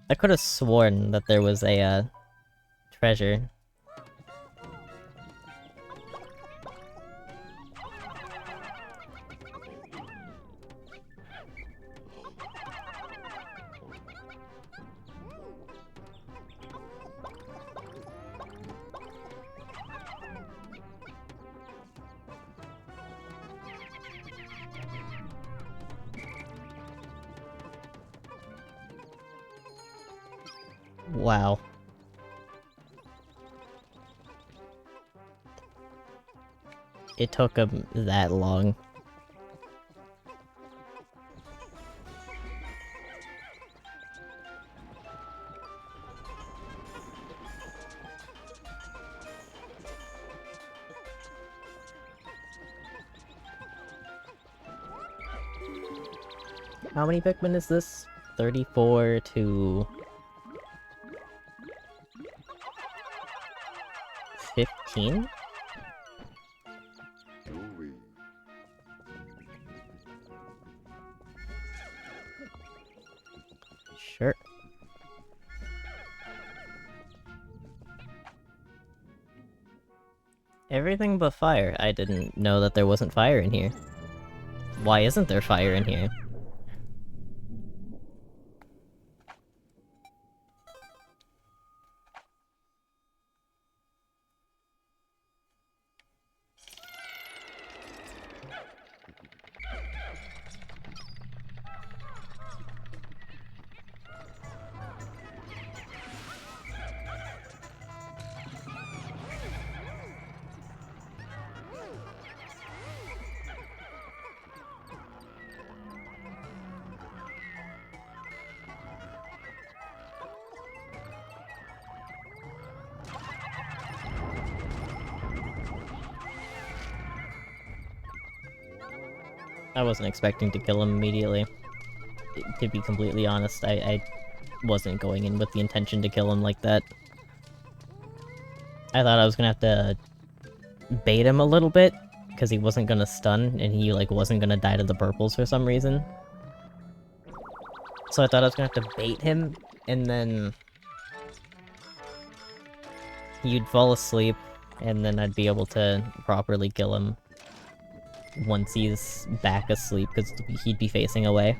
I could have sworn that there was a treasure. Wow. It took him that long. How many Pikmin is this? 34 to... 15? Sure. Everything but fire. I didn't know that there wasn't fire in here. Why isn't there fire in here? I wasn't expecting to kill him immediately. To be completely honest, I wasn't going in with the intention to kill him like that. I thought I was gonna have to bait him a little bit, because he wasn't gonna stun, and he, like, wasn't gonna die to the purples for some reason. So I thought I was gonna have to bait him, and then he'd fall asleep, and then I'd be able to properly kill him once he's back asleep, because he'd be facing away.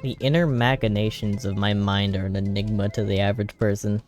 The inner machinations of my mind are an enigma to the average person.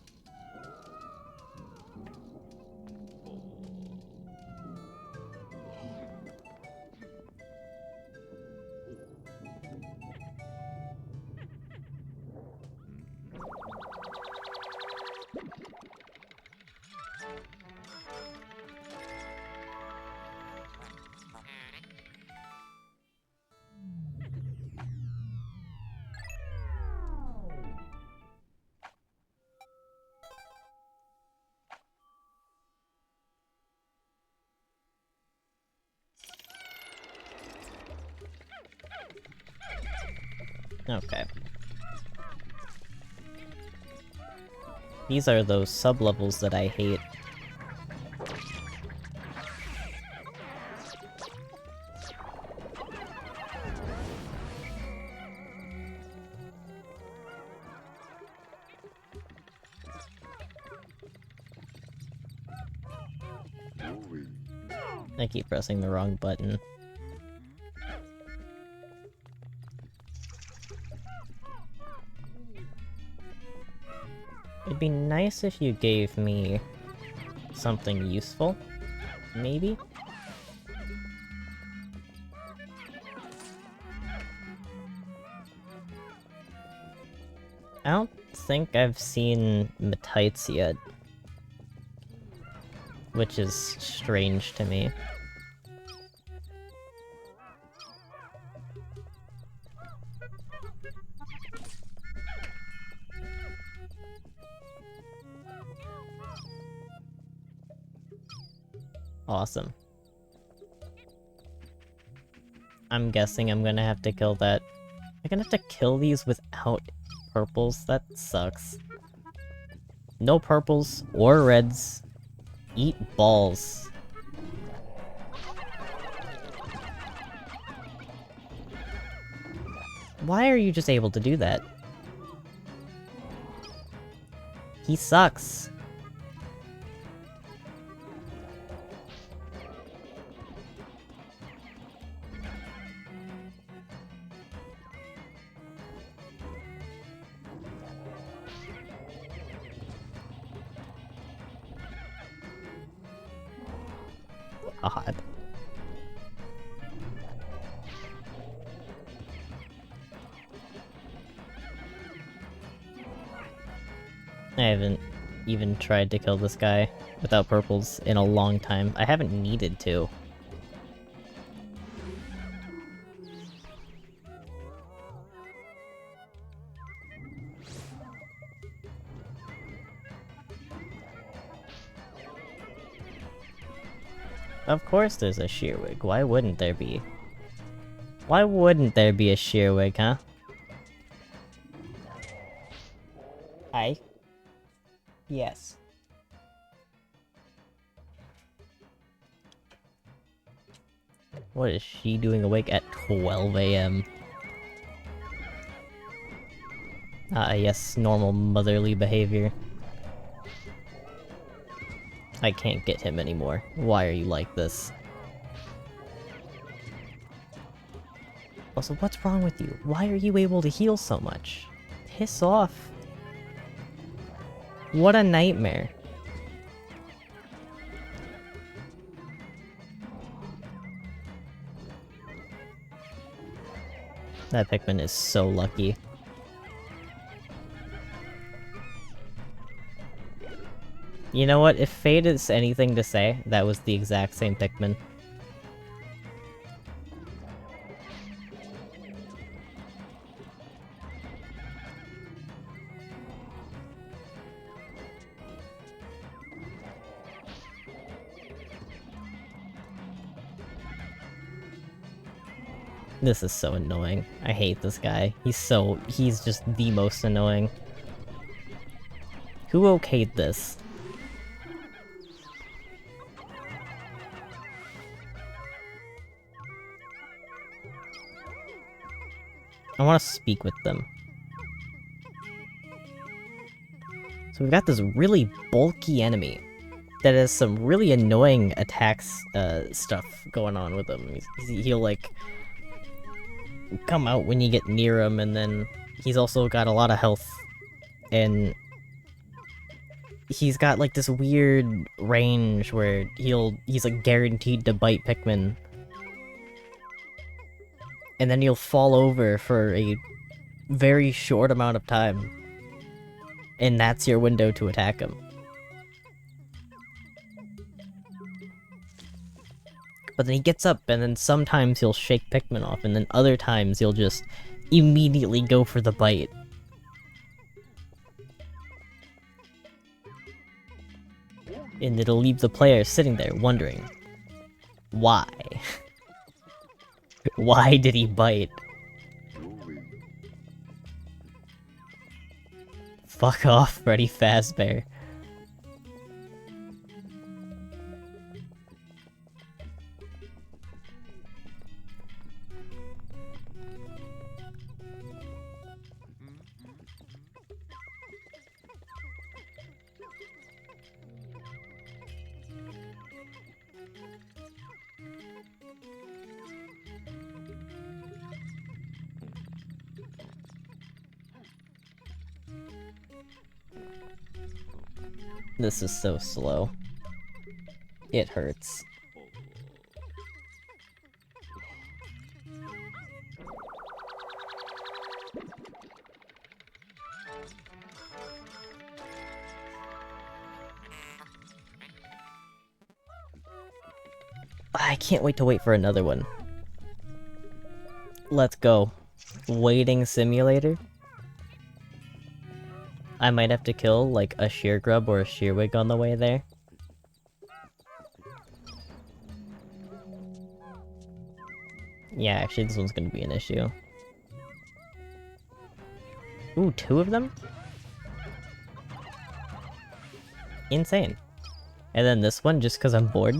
Okay. These are those sub-levels that I hate. I keep pressing the wrong button. It'd be nice if you gave me something useful, maybe? I don't think I've seen Metites yet, which is strange to me. Awesome. I'm guessing I'm gonna have to kill that. I'm gonna have to kill these without purples? That sucks. No purples or reds. Eat balls. Why are you just able to do that? He sucks. God. I haven't even tried to kill this guy without purples in a long time. I haven't needed to. Of course there's a Shearwig. Why wouldn't there be? Why wouldn't there be a Shearwig, huh? Hi. Yes. What is she doing awake at 12 AM? Ah, yes, normal motherly behavior. I can't get him anymore. Why are you like this? Also, what's wrong with you? Why are you able to heal so much? Piss off. What a nightmare. That Pikmin is so lucky. You know what? If fate is anything to say, that was the exact same Pikmin. This is so annoying. I hate this guy. He's just the most annoying. Who okayed this? I want to speak with them. So we've got this really bulky enemy that has some really annoying attacks, stuff going on with him. He'll, like, come out when you get near him, and then he's also got a lot of health, and he's got, like, this weird range where he's, like, guaranteed to bite Pikmin. And then he'll fall over for a very short amount of time. And that's your window to attack him. But then he gets up, and then sometimes he'll shake Pikmin off, and then other times he'll just immediately go for the bite. And it'll leave the player sitting there wondering, why? Why did he bite? Fuck off, Freddy Fazbear. This is so slow. It hurts. I can't wait to wait for another one. Let's go. Waiting simulator? I might have to kill, like, a sheer grub or a shearwig on the way there. Yeah, actually, this one's gonna be an issue. Ooh, 2 of them? Insane. And then this one, just because I'm bored.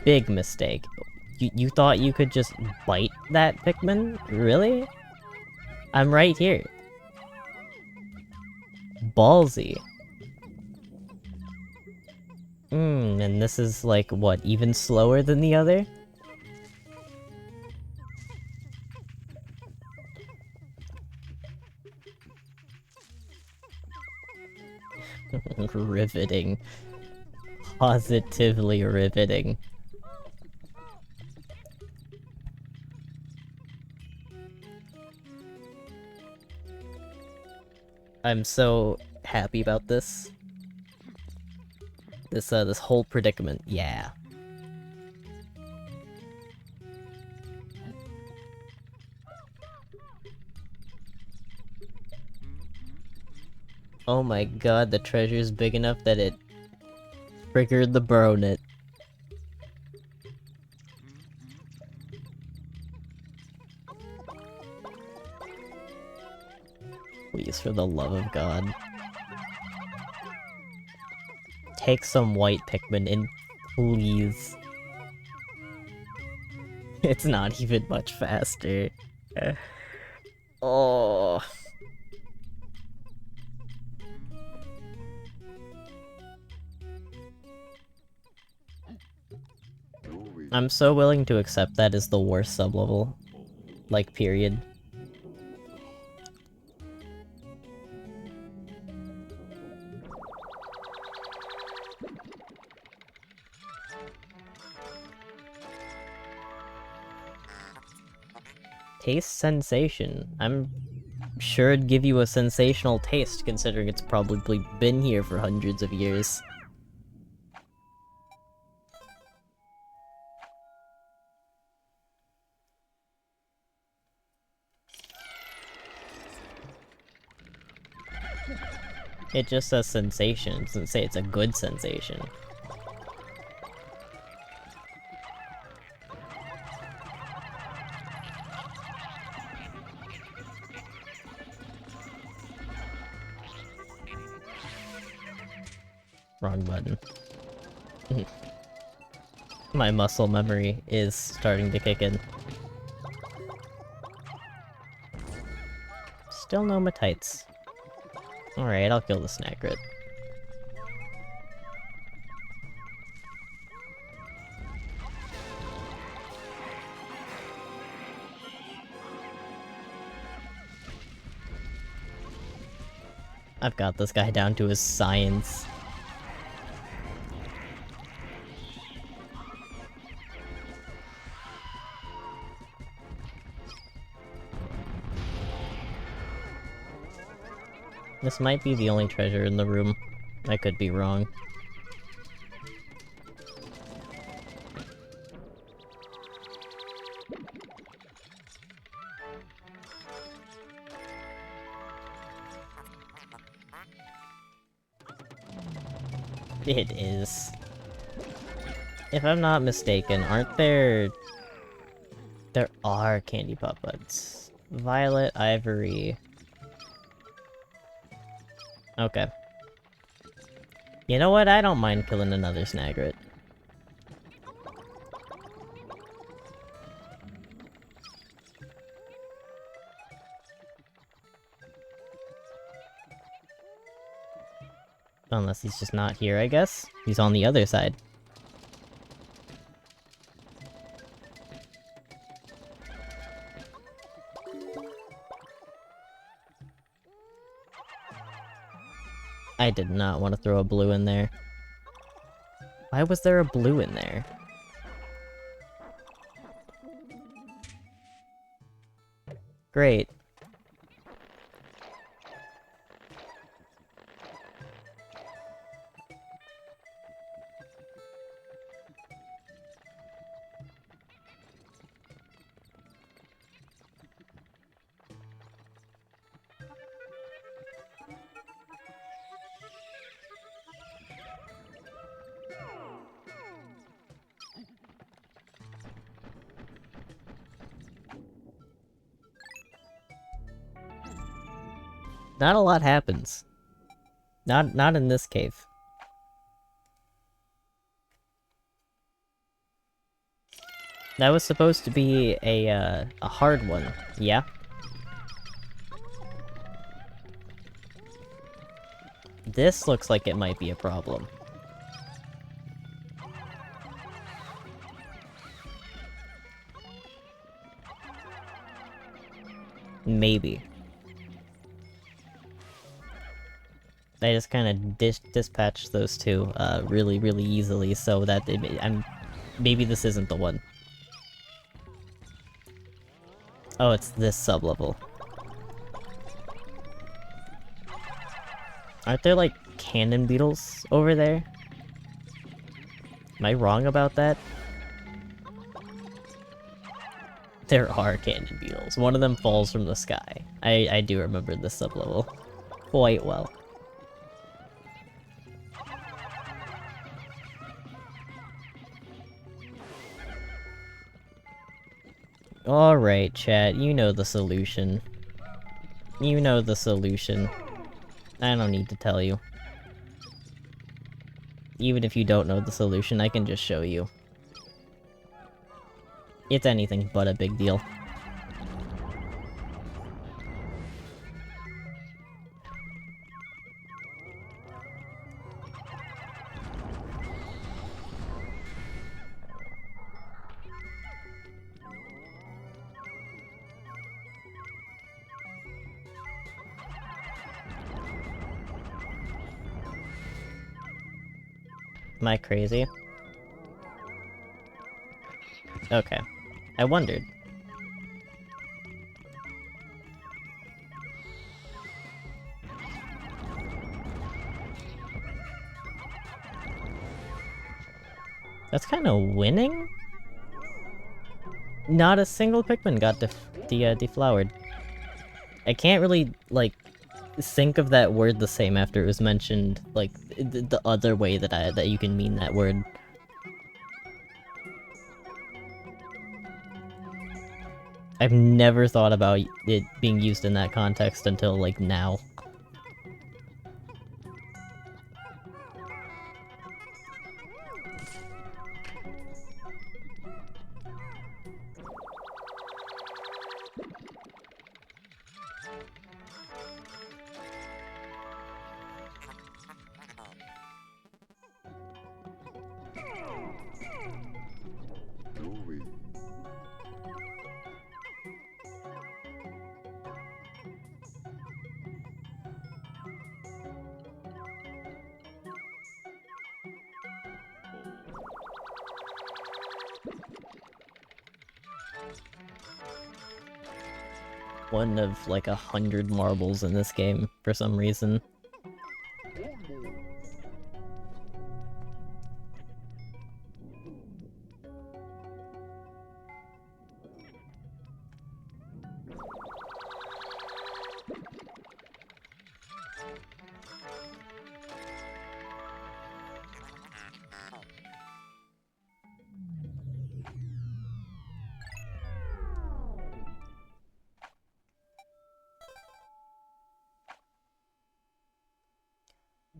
Big mistake. You thought you could just bite that Pikmin? Really? I'm right here. Ballsy. And this is like, what, even slower than the other? Riveting. Positively riveting. I'm so happy about this. This whole predicament, yeah. Oh my god, the treasure's big enough that it triggered the Bro-Knit. Please, for the love of God. Take some white Pikmin in, please. It's not even much faster. Oh. I'm so willing to accept that as the worst sublevel. Like, period. Taste sensation. I'm sure it'd give you a sensational taste, considering it's probably been here for hundreds of years. It just says sensation, it doesn't say it's a good sensation. Wrong button. My muscle memory is starting to kick in. Still no Matites. Alright, I'll kill the Snaggret. I've got this guy down to his science. This might be the only treasure in the room. I could be wrong. It is. If I'm not mistaken, aren't there... There are candy puppets. Violet, ivory... Okay. You know what? I don't mind killing another Snaggret. Unless he's just not here, I guess. He's on the other side. I did not want to throw a blue in there. Why was there a blue in there? Great. Not a lot happens. Not in this cave. That was supposed to be a hard one, yeah? This looks like it might be a problem. Maybe. I just kind of dispatched those two really, really easily, so that maybe this isn't the one. Oh, it's this sublevel. Aren't there, like, cannon beetles over there? Am I wrong about that? There are cannon beetles. One of them falls from the sky. I do remember this sublevel quite well. Alright, chat, you know the solution. You know the solution. I don't need to tell you. Even if you don't know the solution, I can just show you. It's anything but a big deal. Am I crazy? Okay. I wondered. That's kind of winning? Not a single Pikmin got deflowered. I can't really, like, think of that word the same after it was mentioned, like, the other way that you can mean that word. I've never thought about it being used in that context until, like, now. One of like 100 marbles in this game for some reason.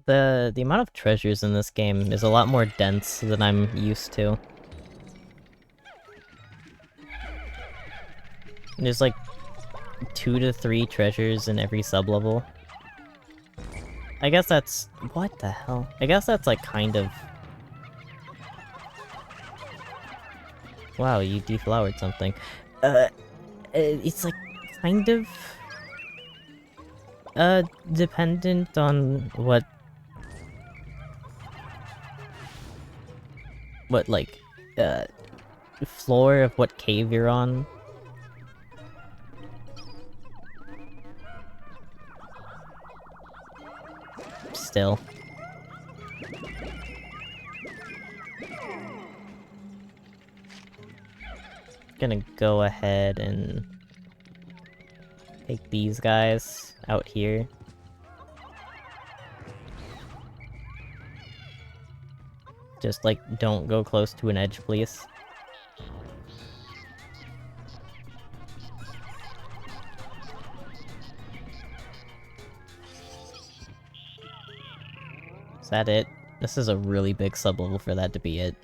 The amount of treasures in this game is a lot more dense than I'm used to. There's like 2 to 3 treasures in every sub-level. I guess that's... what the hell? I guess that's like kind of... wow, you deflowered something. It's like kind of... dependent on what, like, floor of what cave you're on. Still. Gonna go ahead and take these guys out here. Just, like, don't go close to an edge, please. Is that it? This is a really big sub-level for that to be it.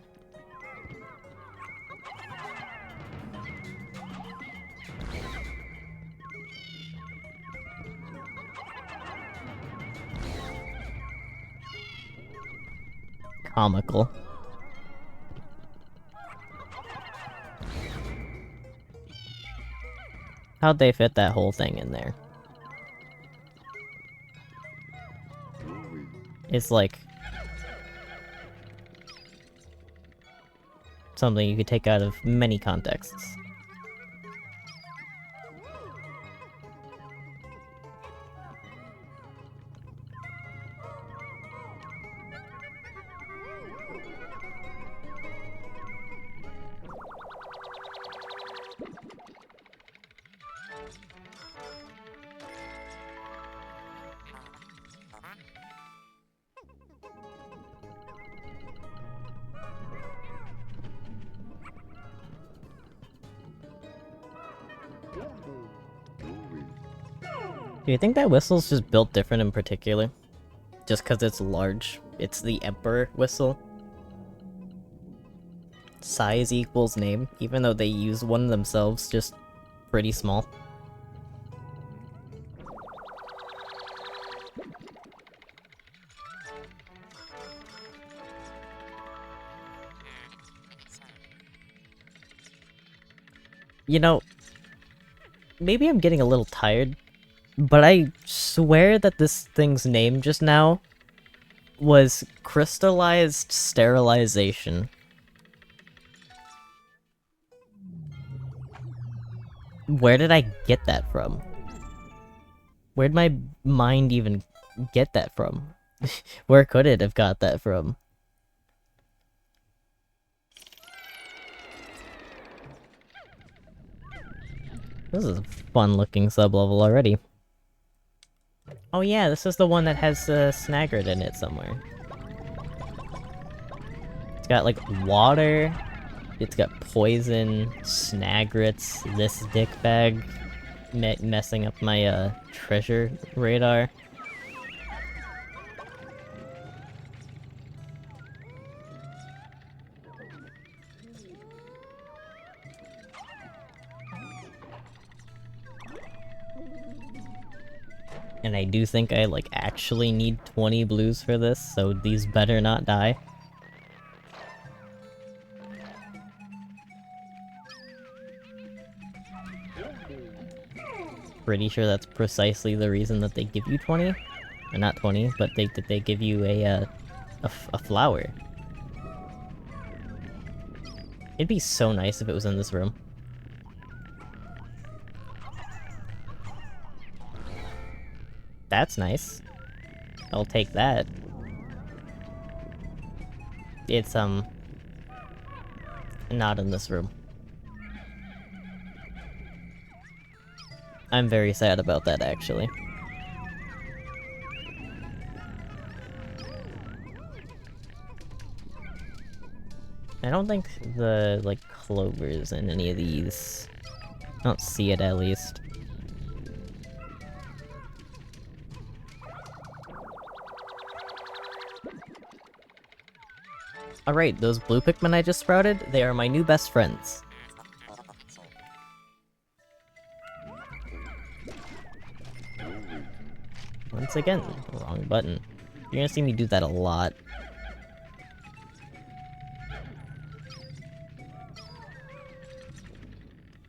Comical. How'd they fit that whole thing in there? It's like... something you could take out of many contexts. Do you think that whistle's just built different in particular? Just because it's large? It's the Emperor whistle? Size equals name, even though they use one themselves, just pretty small. You know, maybe I'm getting a little tired, but I swear that this thing's name just now was crystallized sterilization. Where did I get that from? Where'd my mind even get that from? Where could it have got that from? This is a fun-looking sub-level already. Oh yeah, this is the one that has Snaggered in it somewhere. It's got, like, water. It's got poison, Snagrets, this dickbag messing up my, treasure radar. And I do think I, like, actually need 20 blues for this, so these better not die. Pretty sure that's precisely the reason that they give you 20. Or not 20, but they give you a flower. It'd be so nice if it was in this room. That's nice. I'll take that. It's, not in this room. I'm very sad about that, actually. I don't think the, like, clover's in any of these. I don't see it, at least. Alright, those blue Pikmin I just sprouted, they are my new best friends. Once again, wrong button. You're gonna see me do that a lot.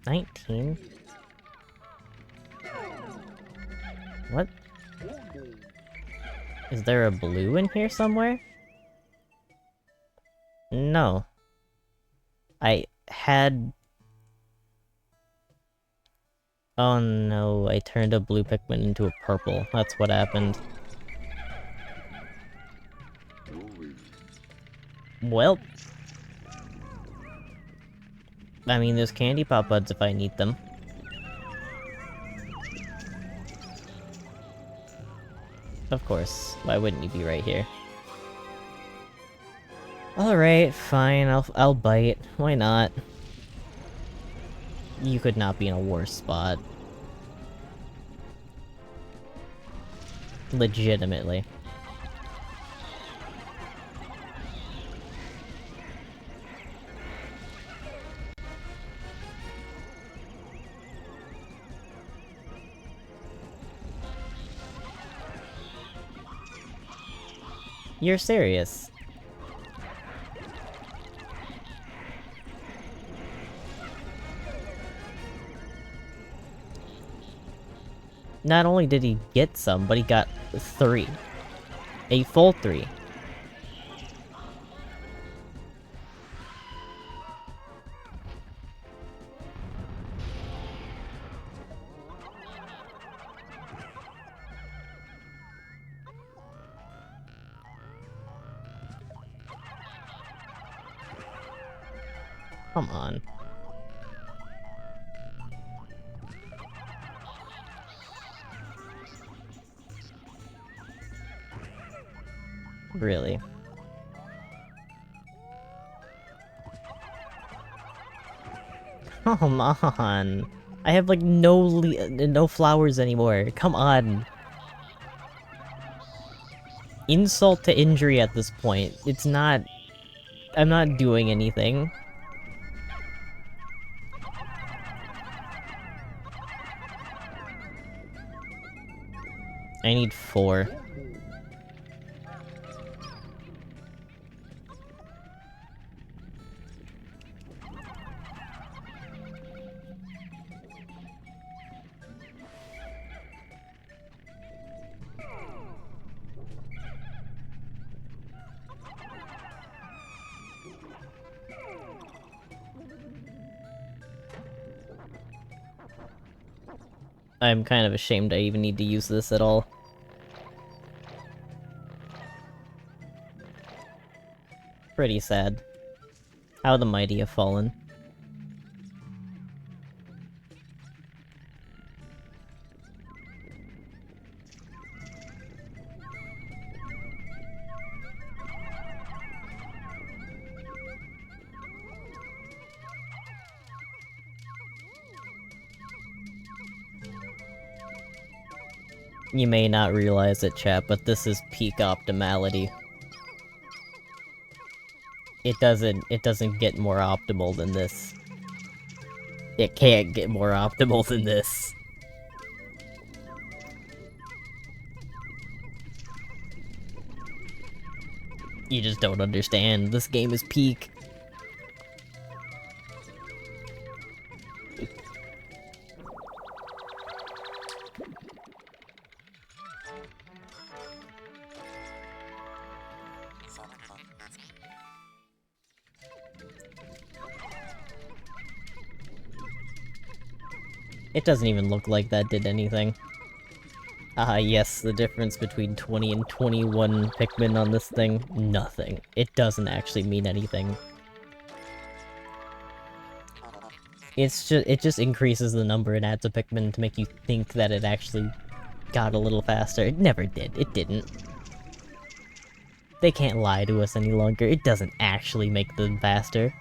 $19? What? Is there a blue in here somewhere? No. I had... Oh no, I turned a blue Pikmin into a purple. That's what happened. Well... I mean, there's candy pop buds if I need them. Of course. Why wouldn't you be right here? Alright, fine, I'll bite. Why not? You could not be in a worse spot. Legitimately. You're serious. Not only did he get some, but he got 3. A full 3. Come on. Really? Come on. I have like no flowers anymore. Come on. Insult to injury at this point. It's not... I'm not doing anything. I need 4. I'm kind of ashamed I even need to use this at all. Pretty sad. How the mighty have fallen. You may not realize it, chat, but this is peak optimality. It doesn't get more optimal than this. It can't get more optimal than this. You just don't understand. This game is peak. It doesn't even look like that did anything. Ah, yes, the difference between 20 and 21 Pikmin on this thing. Nothing. It doesn't actually mean anything. It just increases the number and adds a Pikmin to make you think that it actually got a little faster. It never did. It didn't. They can't lie to us any longer. It doesn't actually make them faster.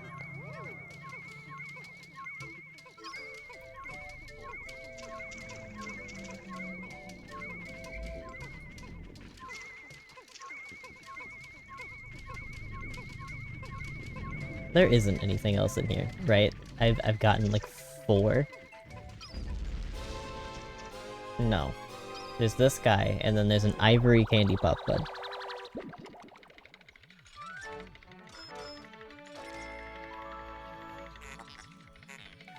There isn't anything else in here, right? I've gotten like 4. No. There's this guy, and then there's an ivory candy pop bud.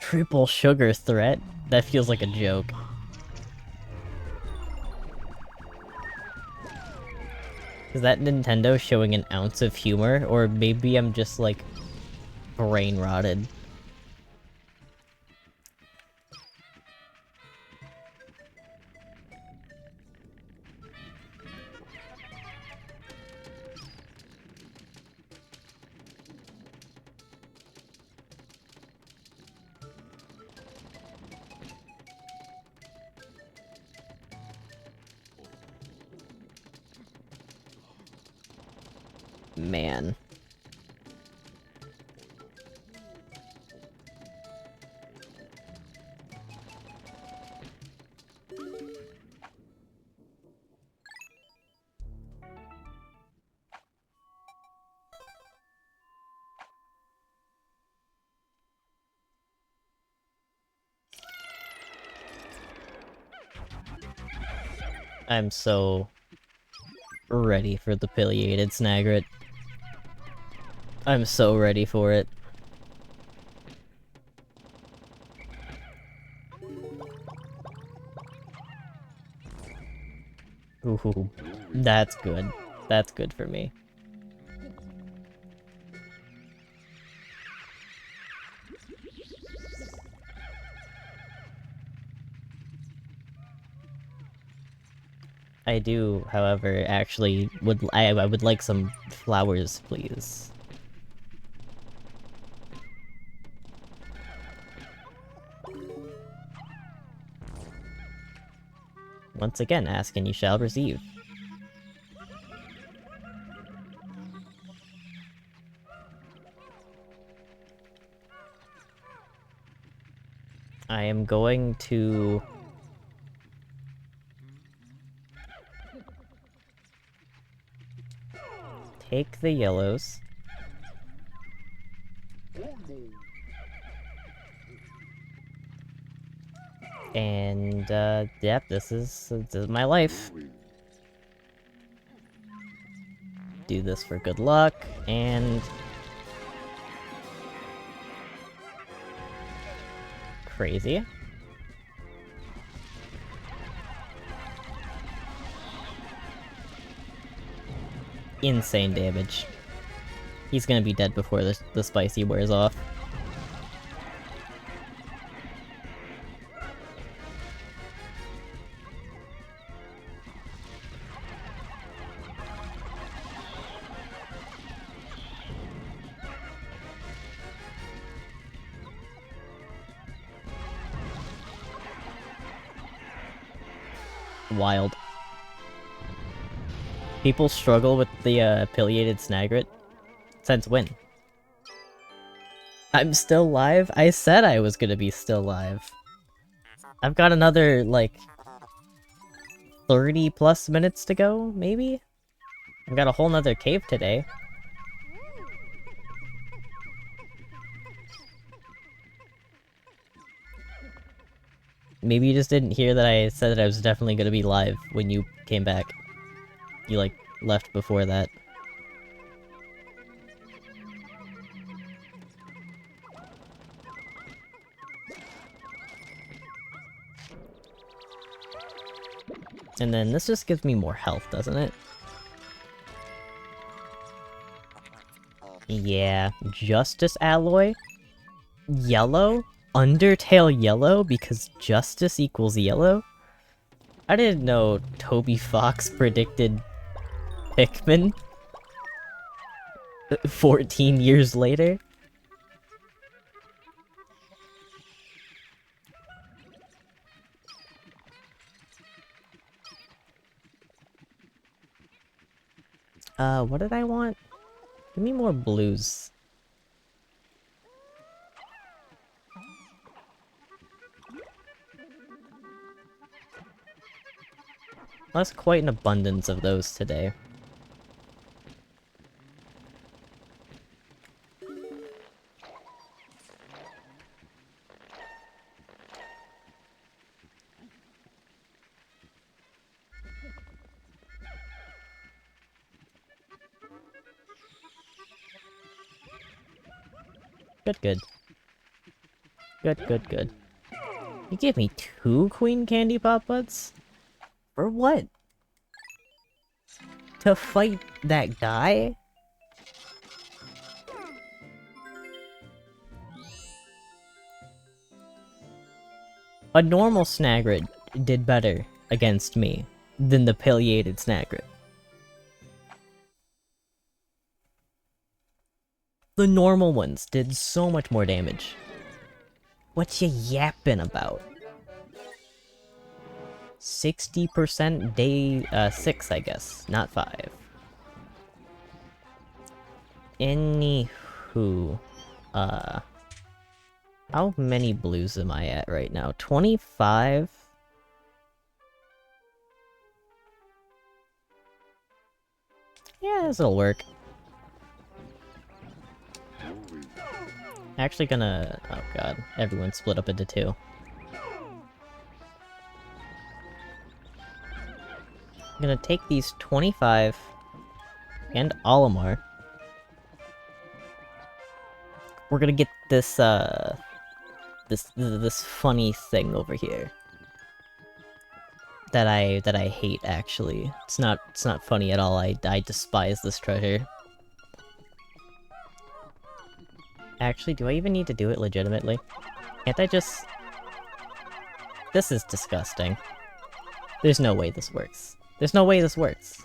Triple sugar threat? That feels like a joke. Is that Nintendo showing an ounce of humor? Or maybe I'm just, like, brain rotted. Man. I'm so ready for the pileated Snagret. I'm so ready for it. Ooh, that's good. That's good for me. I do, however, actually I would like some flowers, please. Once again, ask and you shall receive. I am going to... take the yellows. And, yep, this is my life. Do this for good luck, and... crazy. Insane damage. He's gonna be dead before the spicy wears off. Wild. People struggle with the pileated Snagret. Since when? I'm still live? I said I was gonna be still live. I've got another, like, 30 plus minutes to go, maybe? I've got a whole nother cave today. Maybe you just didn't hear that I said that I was definitely gonna be live when you came back. You, like, left before that. And then this just gives me more health, doesn't it? Yeah, Justice Alloy? Yellow? Undertale yellow because justice equals yellow? I didn't know Toby Fox predicted Pikmin 14 years later. What did I want? Give me more blues. That's quite an abundance of those today. Good, good. Good, good, good. You gave me 2 Queen Candy Pop Buds? For what? To fight that guy? A normal Snagrid did better against me than the pileated Snagrid. The normal ones did so much more damage. What you yapping about? 60% day 6, I guess, not 5. Anywho, how many blues am I at right now? 25? Yeah, this'll work. Actually gonna... oh god, everyone split up into 2. I'm gonna take these 25 and Olimar. We're gonna get this, this funny thing over here. That I hate, actually. It's not funny at all, I despise this treasure. Actually, do I even need to do it legitimately? Can't I just... This is disgusting. There's no way this works. There's no way this works.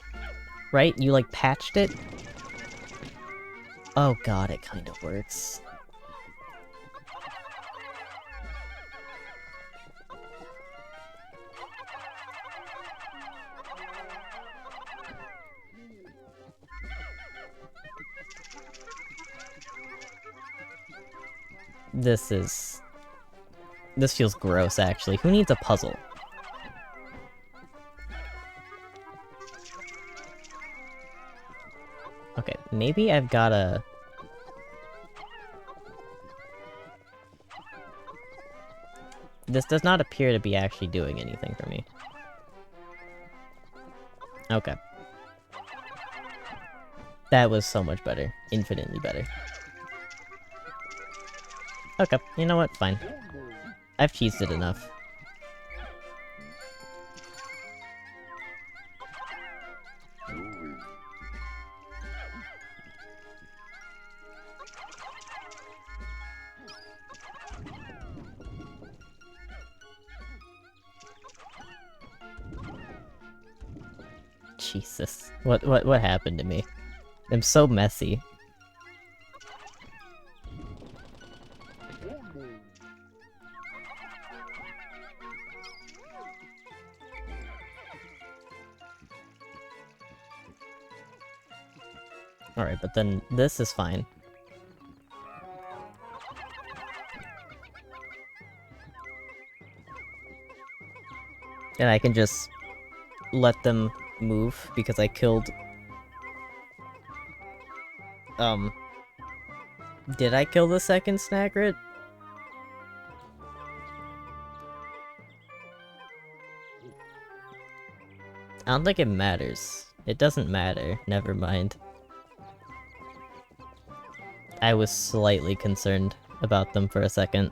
Right? You, like, patched it? Oh god, it kinda works. This feels gross, actually. Who needs a puzzle? Okay, maybe I've gotta... This does not appear to be actually doing anything for me. Okay. That was so much better. Infinitely better. Okay, you know what? Fine. I've cheesed it enough. Jesus. What happened to me? I'm so messy. Alright, but then this is fine. And I can just let them move because I killed... Did I kill the second Snagrid? I don't think it matters. It doesn't matter. Never mind. I was slightly concerned about them for a second.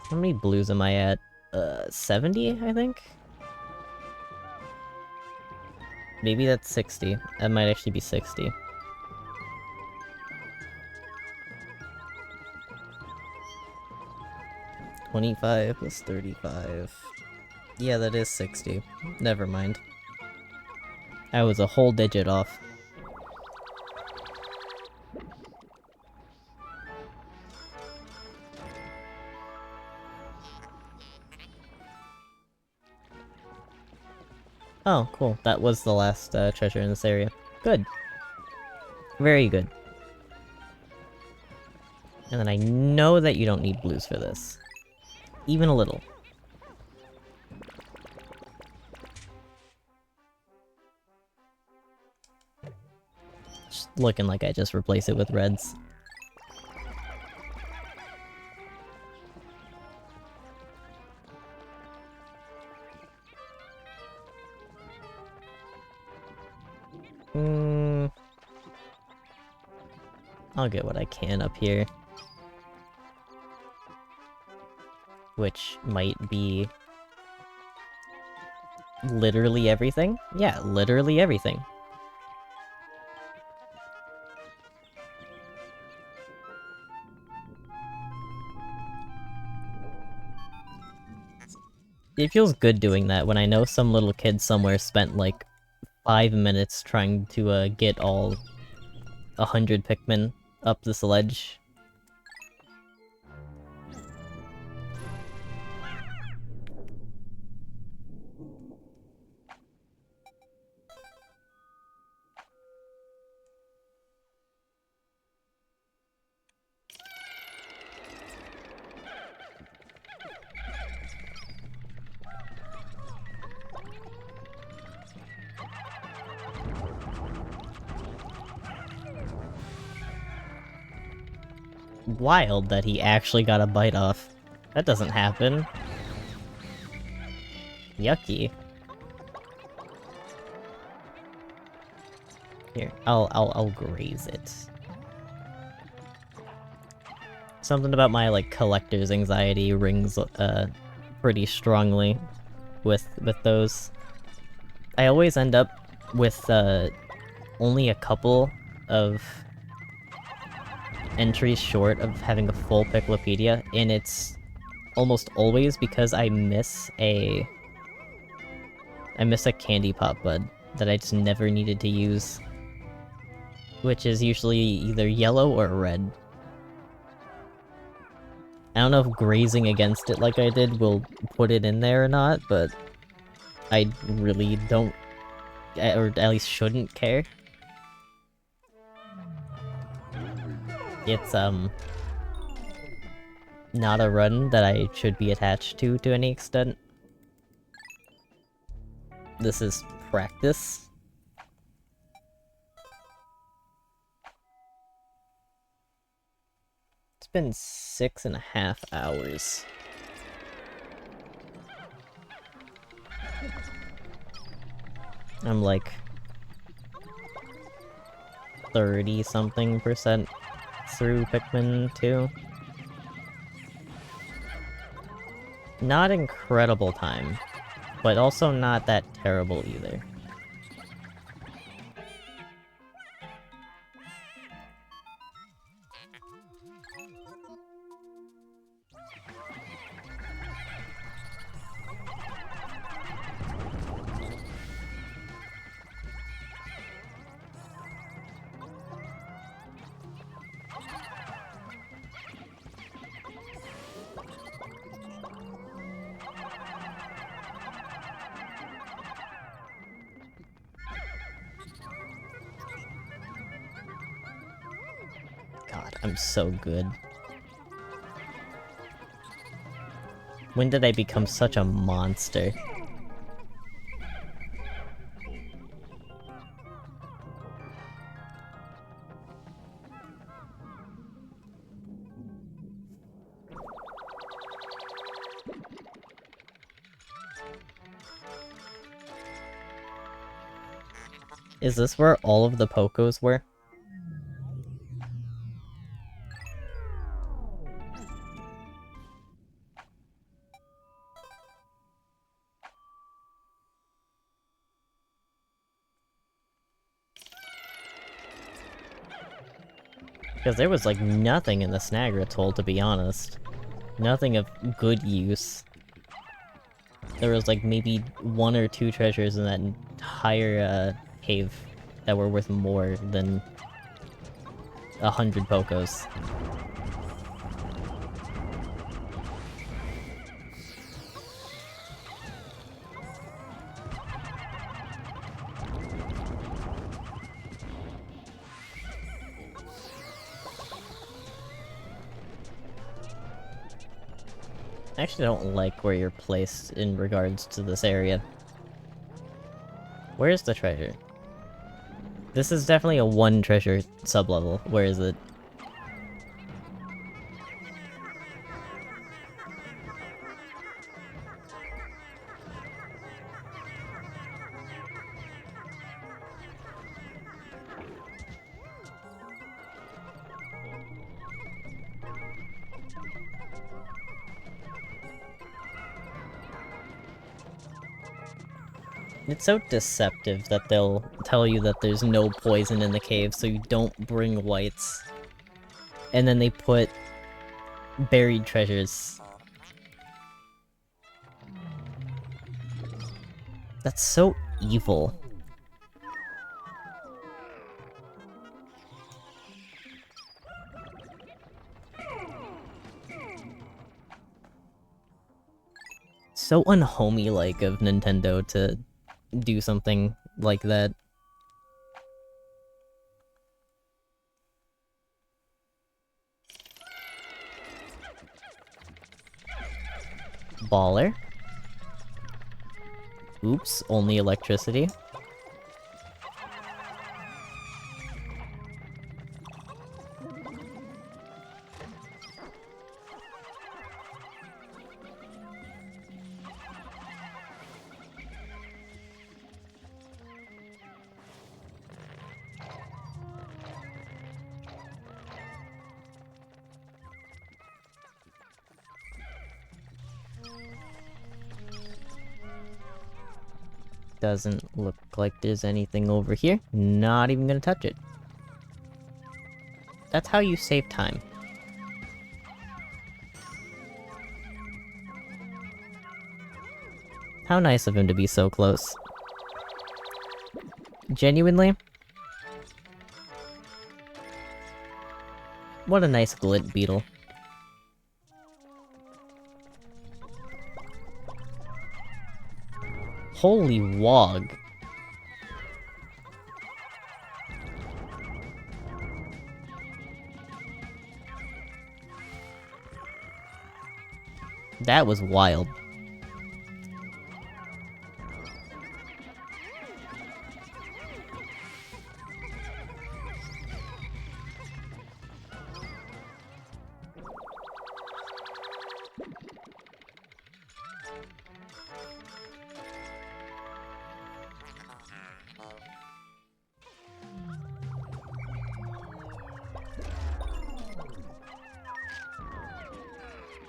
How many blues am I at? 70, I think? Maybe that's 60. That might actually be 60. 25 plus 35. Yeah, that is 60. Never mind. I was a whole digit off. Oh, cool. That was the last treasure in this area. Good. Very good. And then I know that you don't need blues for this. Even a little. Just looking like I just replace it with reds. I'll get what I can up here. Which might be... literally everything? Yeah, literally everything. It feels good doing that when I know some little kid somewhere spent like 5 minutes trying to get all 100 Pikmin up this ledge. Wild that he actually got a bite off. That doesn't happen. Yucky. Here, I'll graze it. Something about my, like, collector's anxiety rings, pretty strongly with those. I always end up with, only a couple of entries short of having a full Piclopedia, and it's almost always because I miss a candy pop bud that I just never needed to use. Which is usually either yellow or red. I don't know if grazing against it like I did will put it in there or not, but I really don't, or at least shouldn't care. It's, not a run that I should be attached to any extent. This is practice. It's been 6.5 hours. I'm like 30-something% through Pikmin 2. Not incredible time, but also not that terrible either. God, I'm so good. When did I become such a monster? Is this where all of the Pokos were? Because there was, like, nothing in the Snagrit's hole, to be honest. Nothing of good use. There was like maybe 1 or 2 treasures in that entire cave that were worth more than 100 Pokos. I actually don't like where you're placed in regards to this area. Where's the treasure? This is definitely a 1 treasure sub-level. Where is it? It's so deceptive that they'll tell you that there's no poison in the cave, so you don't bring whites. And then they put buried treasures. That's so evil. So unhomey-like of Nintendo to do something like that. Baller. Oops, only electricity. Doesn't look like there's anything over here. Not even gonna touch it. That's how you save time. How nice of him to be so close. Genuinely? What a nice glint beetle. Holy wog. That was wild.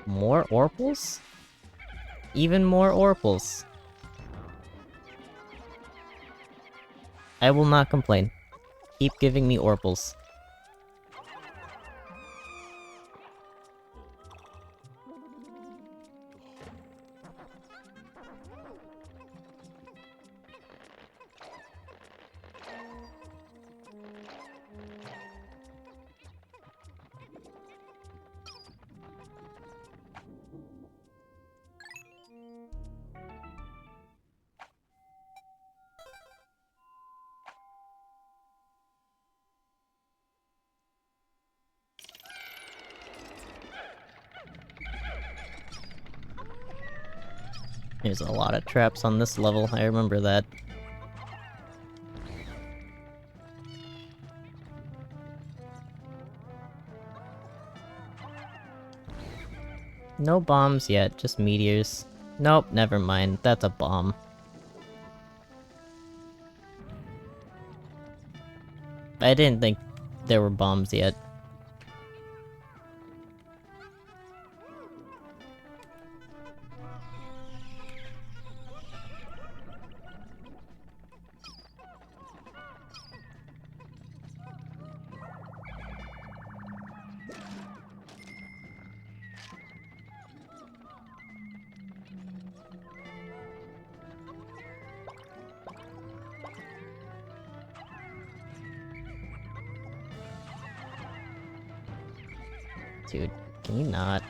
More Orpals? Even more Orpals. I will not complain. Keep giving me Orpals. There's a lot of traps on this level, I remember that. No bombs yet, just meteors. Nope, never mind, that's a bomb. I didn't think there were bombs yet. Dude, can you not?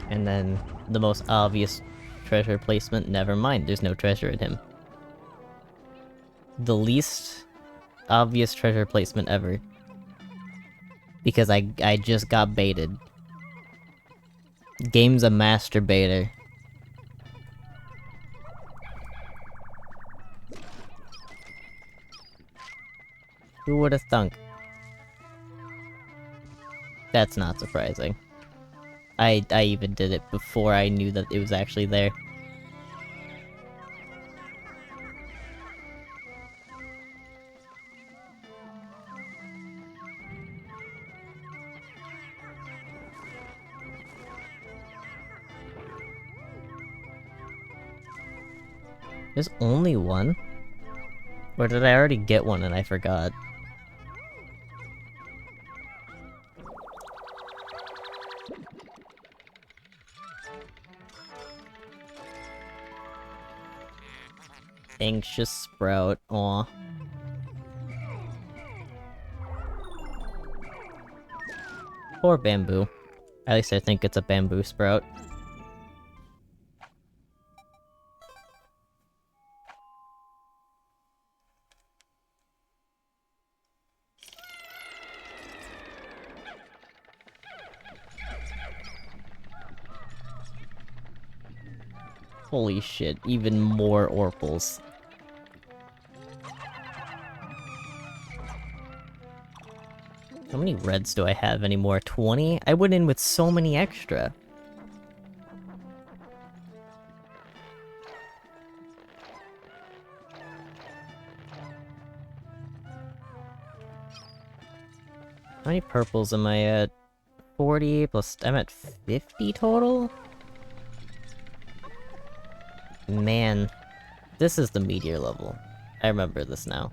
And then the most obvious treasure placement, never mind, there's no treasure in him. The least obvious treasure placement ever. Because I just got baited. Game's a masturbator. Who would've thunk? That's not surprising. I even did it before I knew that it was actually there. There's only one? Or did I already get one and I forgot? Anxious Sprout, aw. Poor bamboo. At least I think it's a bamboo sprout. Holy shit, even more Orpals. How many reds do I have anymore? 20? I went in with so many extra. How many purples am I at? 40 plus... I'm at 50 total? Man. This is the meteor level. I remember this now.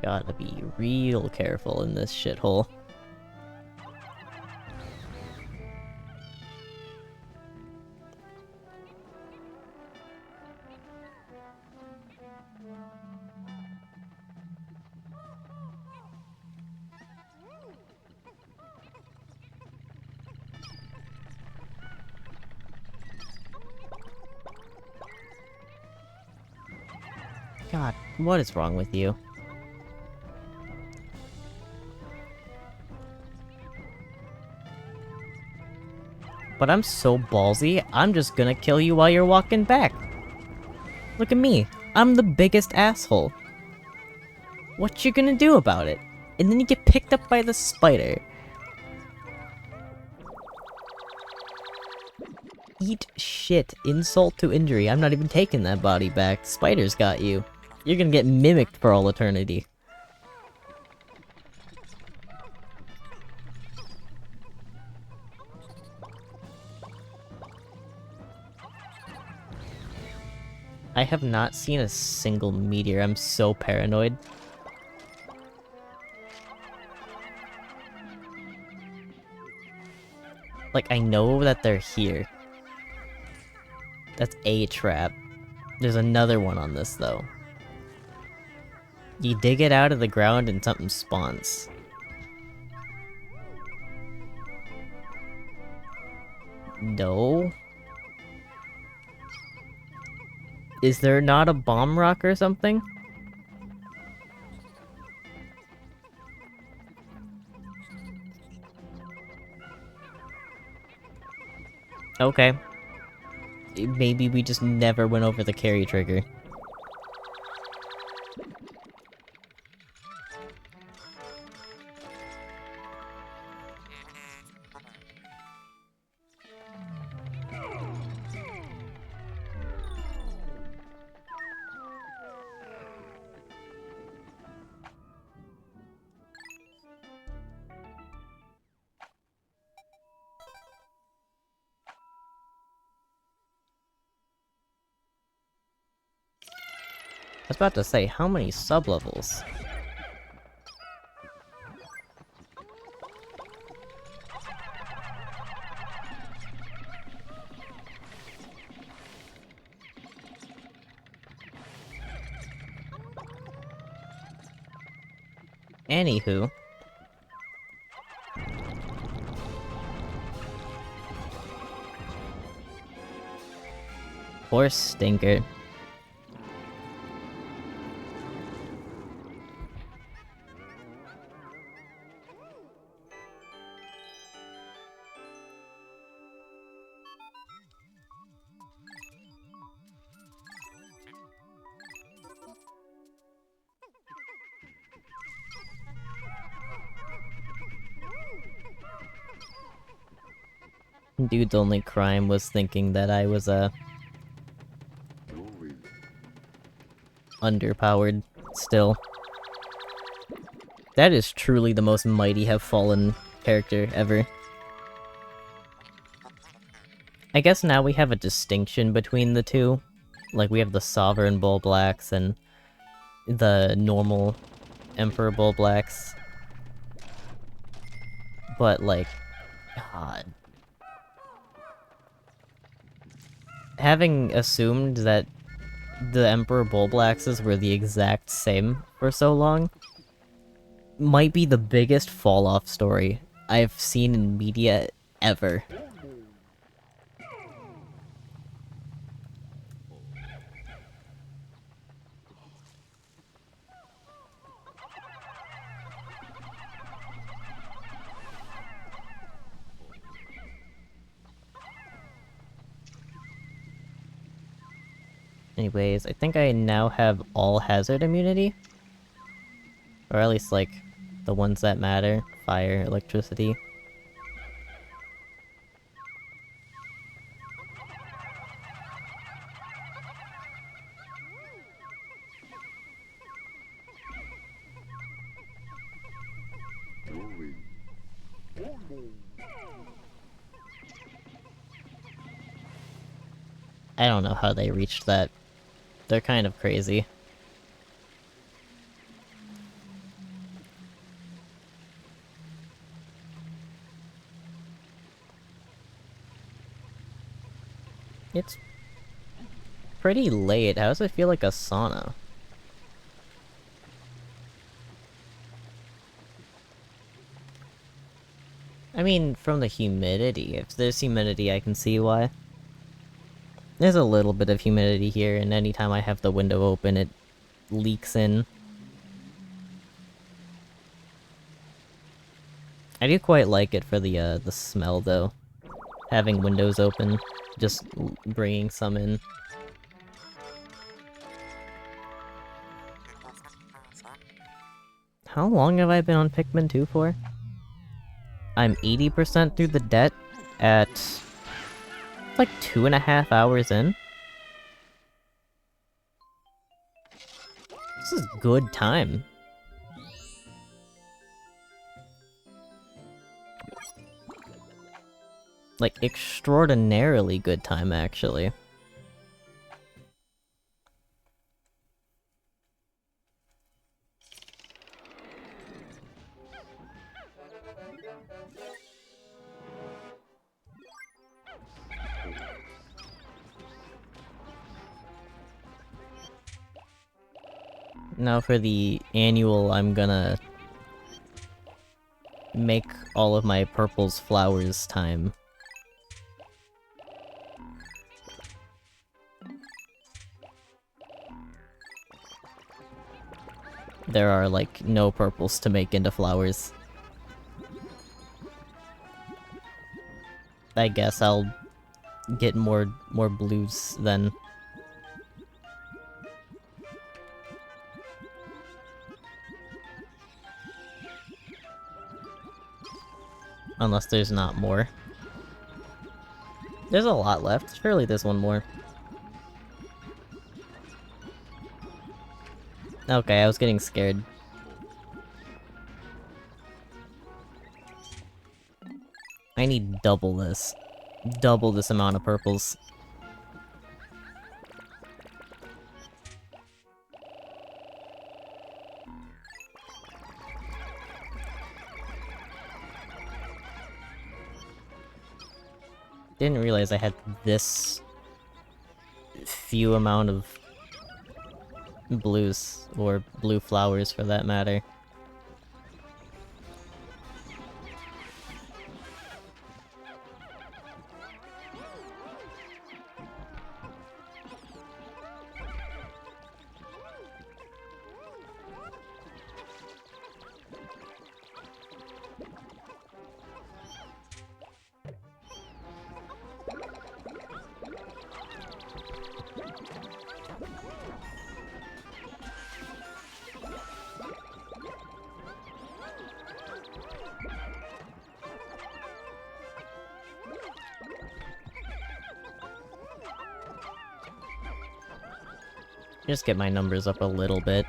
Gotta be real careful in this shithole. God, what is wrong with you? But I'm so ballsy, I'm just gonna kill you while you're walking back. Look at me, I'm the biggest asshole. What you gonna do about it? And then you get picked up by the spider. Eat shit, insult to injury. I'm not even taking that body back. Spider's got you. You're gonna get mimicked for all eternity. I have not seen a single meteor. I'm so paranoid. Like, I know that they're here. That's a trap. There's another one on this, though. You dig it out of the ground and something spawns. No? Is there not a bomb rock or something? Okay. Maybe we just never went over the carry trigger. I was about to say, how many sublevels? Anywho. Poor Stinker. Dude's only crime was thinking that I was, underpowered still. That is truly the most mighty have fallen character ever. I guess now we have a distinction between the two. Like, we have the Sovereign Bull Blacks and the normal Emperor Bull Blacks. But, like, God. Having assumed that the Emperor Bull Blacks were the exact same for so long might be the biggest fall-off story I've seen in media ever. Anyways, I think I now have all hazard immunity. Or at least, like, the ones that matter. Fire, electricity. I don't know how they reached that. They're kind of crazy. It's pretty late. How does it feel like a sauna? I mean, from the humidity. If there's humidity, I can see why. There's a little bit of humidity here, and anytime I have the window open, it leaks in. I do quite like it for the smell, though. Having windows open, just bringing some in. How long have I been on Pikmin 2 for? I'm 80% through the debt at like 2.5 hours in. This is good time. Like, extraordinarily good time, actually. Now for the annual, I'm gonna make all of my purples flowers time. There are, like, no purples to make into flowers. I guess I'll get more blues then. Unless there's not more. There's a lot left. Surely there's one more. Okay, I was getting scared. I need double this. Double this amount of purples. Didn't realize I had this few amount of blues, or blue flowers for that matter. Just get my numbers up a little bit.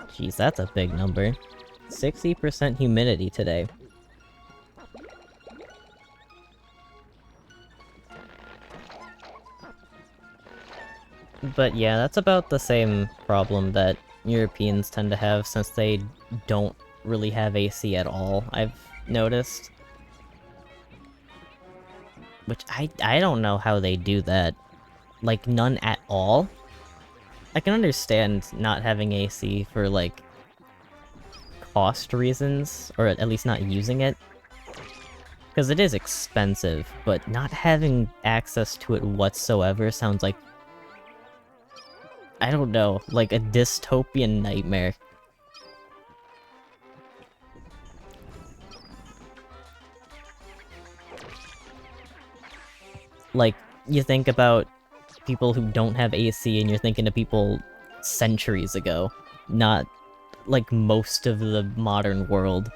Jeez, that's a big number. 60% humidity today. But yeah, that's about the same problem that Europeans tend to have since they don't really have AC at all, I've noticed. Which I don't know how they do that. Like, none at all? I can understand not having AC for, like, cost reasons, or at least not using it. Because it is expensive, but not having access to it whatsoever sounds like, I don't know, like a dystopian nightmare. Like, you think about people who don't have AC and you're thinking of people centuries ago, not like most of the modern world.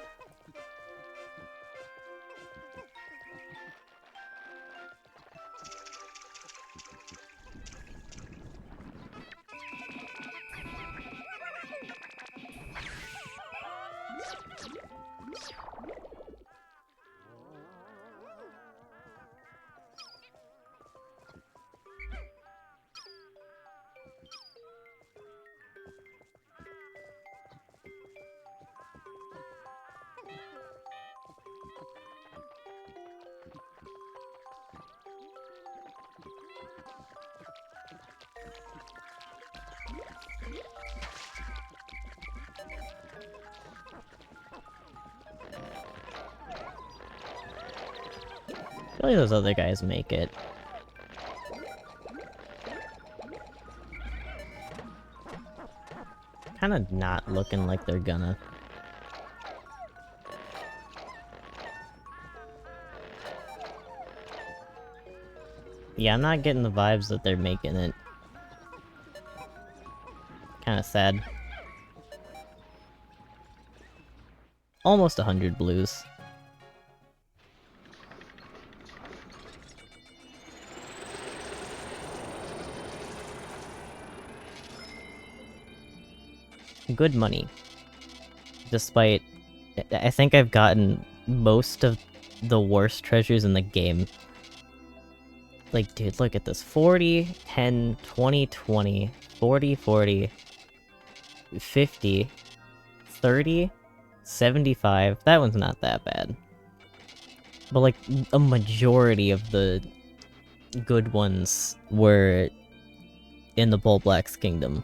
I feel like those other guys make it. Kinda not looking like they're gonna. Yeah, I'm not getting the vibes that they're making it. Kinda sad. Almost 100 blues. Good money. Despite... I think I've gotten most of the worst treasures in the game. Like, dude, look at this. 40, 10, 20, 20, 40, 40, 50, 30, 75. That one's not that bad. But, like, a majority of the good ones were in the Bull Black's kingdom.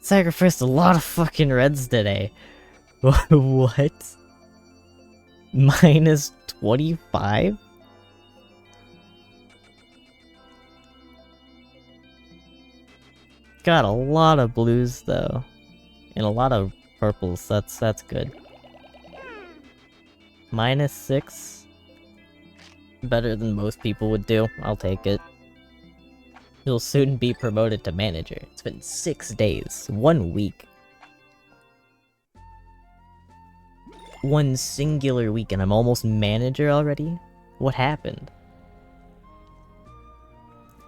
Sacrificed a lot of fucking reds today. What? Minus 25? Got a lot of blues though. And a lot of purples, that's good. Minus 6? Better than most people would do, I'll take it. You'll soon be promoted to manager. It's been 6 days. 1 week. 1 singular week and I'm almost manager already? What happened?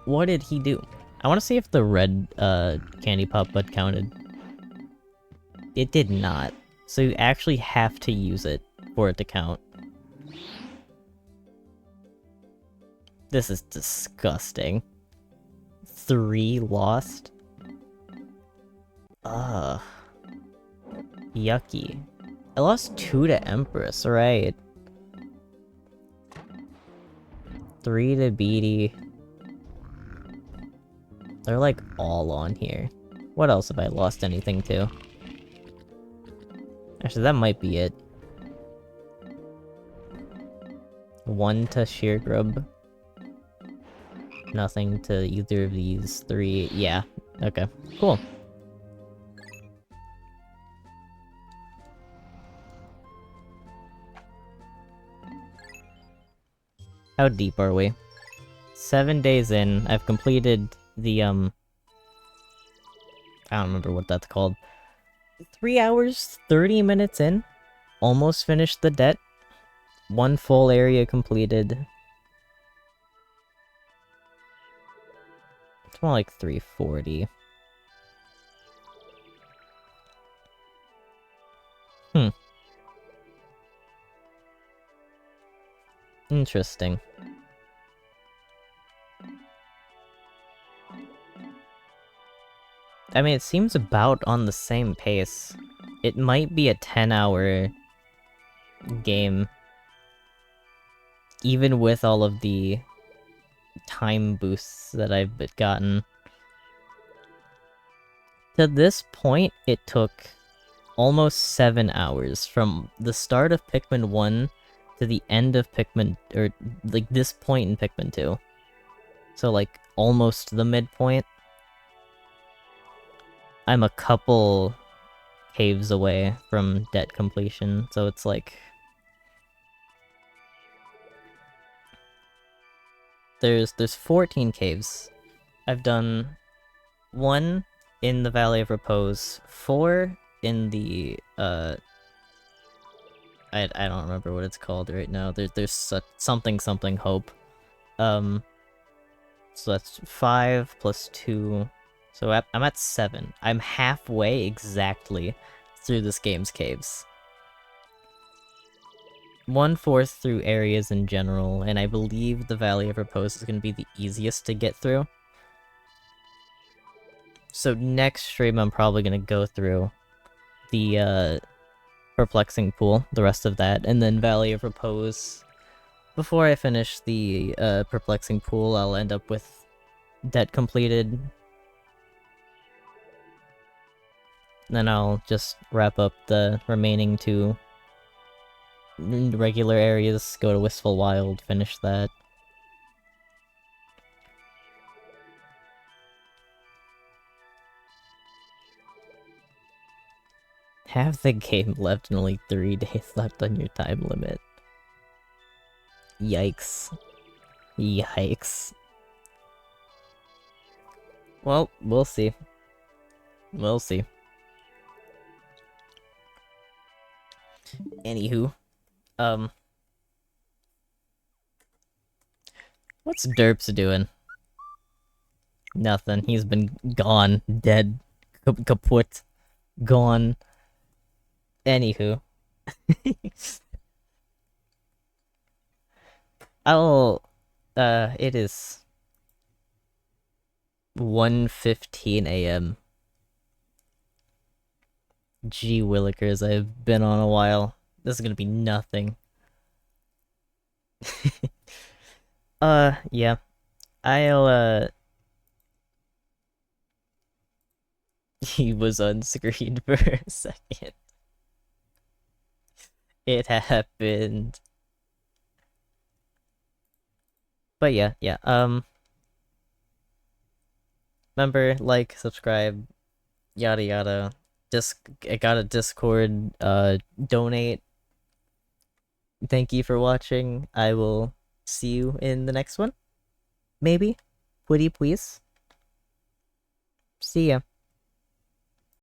What did he do? I want to see if the red candy pop bud counted. It did not. So you actually have to use it for it to count. This is disgusting. 3 lost? Ugh. Yucky. I lost 2 to Empress, right? 3 to Beatty. They're like all on here. What else have I lost anything to? Actually, that might be it. 1 to Sheer Grub. Nothing to either of these 3. Yeah. Okay. Cool. How deep are we? 7 days in. I've completed the, I don't remember what that's called. 3 hours, 30 minutes in. Almost finished the debt. 1 full area completed. It's more like 340. Interesting. I mean, it seems about on the same pace. It might be a 10-hour game. Even with all of the time boosts that I've gotten. To this point, it took almost 7 hours from the start of Pikmin 1 to the end of Pikmin, or like this point in Pikmin 2. So like almost the midpoint. I'm a couple caves away from debt completion, so it's like there's 14 caves. I've done 1 in the Valley of Repose, 4 in the I don't remember what it's called right now. There's something hope. So that's 5 plus 2. So I'm at 7. I'm halfway exactly through this game's caves. 1/4 through areas in general, and I believe the Valley of Repose is going to be the easiest to get through. So next stream I'm probably going to go through the Perplexing Pool, the rest of that, and then Valley of Repose. Before I finish the Perplexing Pool, I'll end up with debt completed. Then I'll just wrap up the remaining 2 regular areas, go to Wistful Wild, finish that. Have the game left and only 3 days left on your time limit. Yikes. Yikes. Well, we'll see. We'll see. Anywho, what's Derps doing? Nothing. He's been gone, dead, kaput, gone. Anywho. It is 1:15 a.m. Gee willikers, I've been on a while. This is gonna be nothing. Yeah. I'll, he was on screen for a second. It happened. But yeah. Remember, like, subscribe, yada yada. I got a Discord, donate. Thank you for watching. I will see you in the next one. Maybe. Would you please? See ya.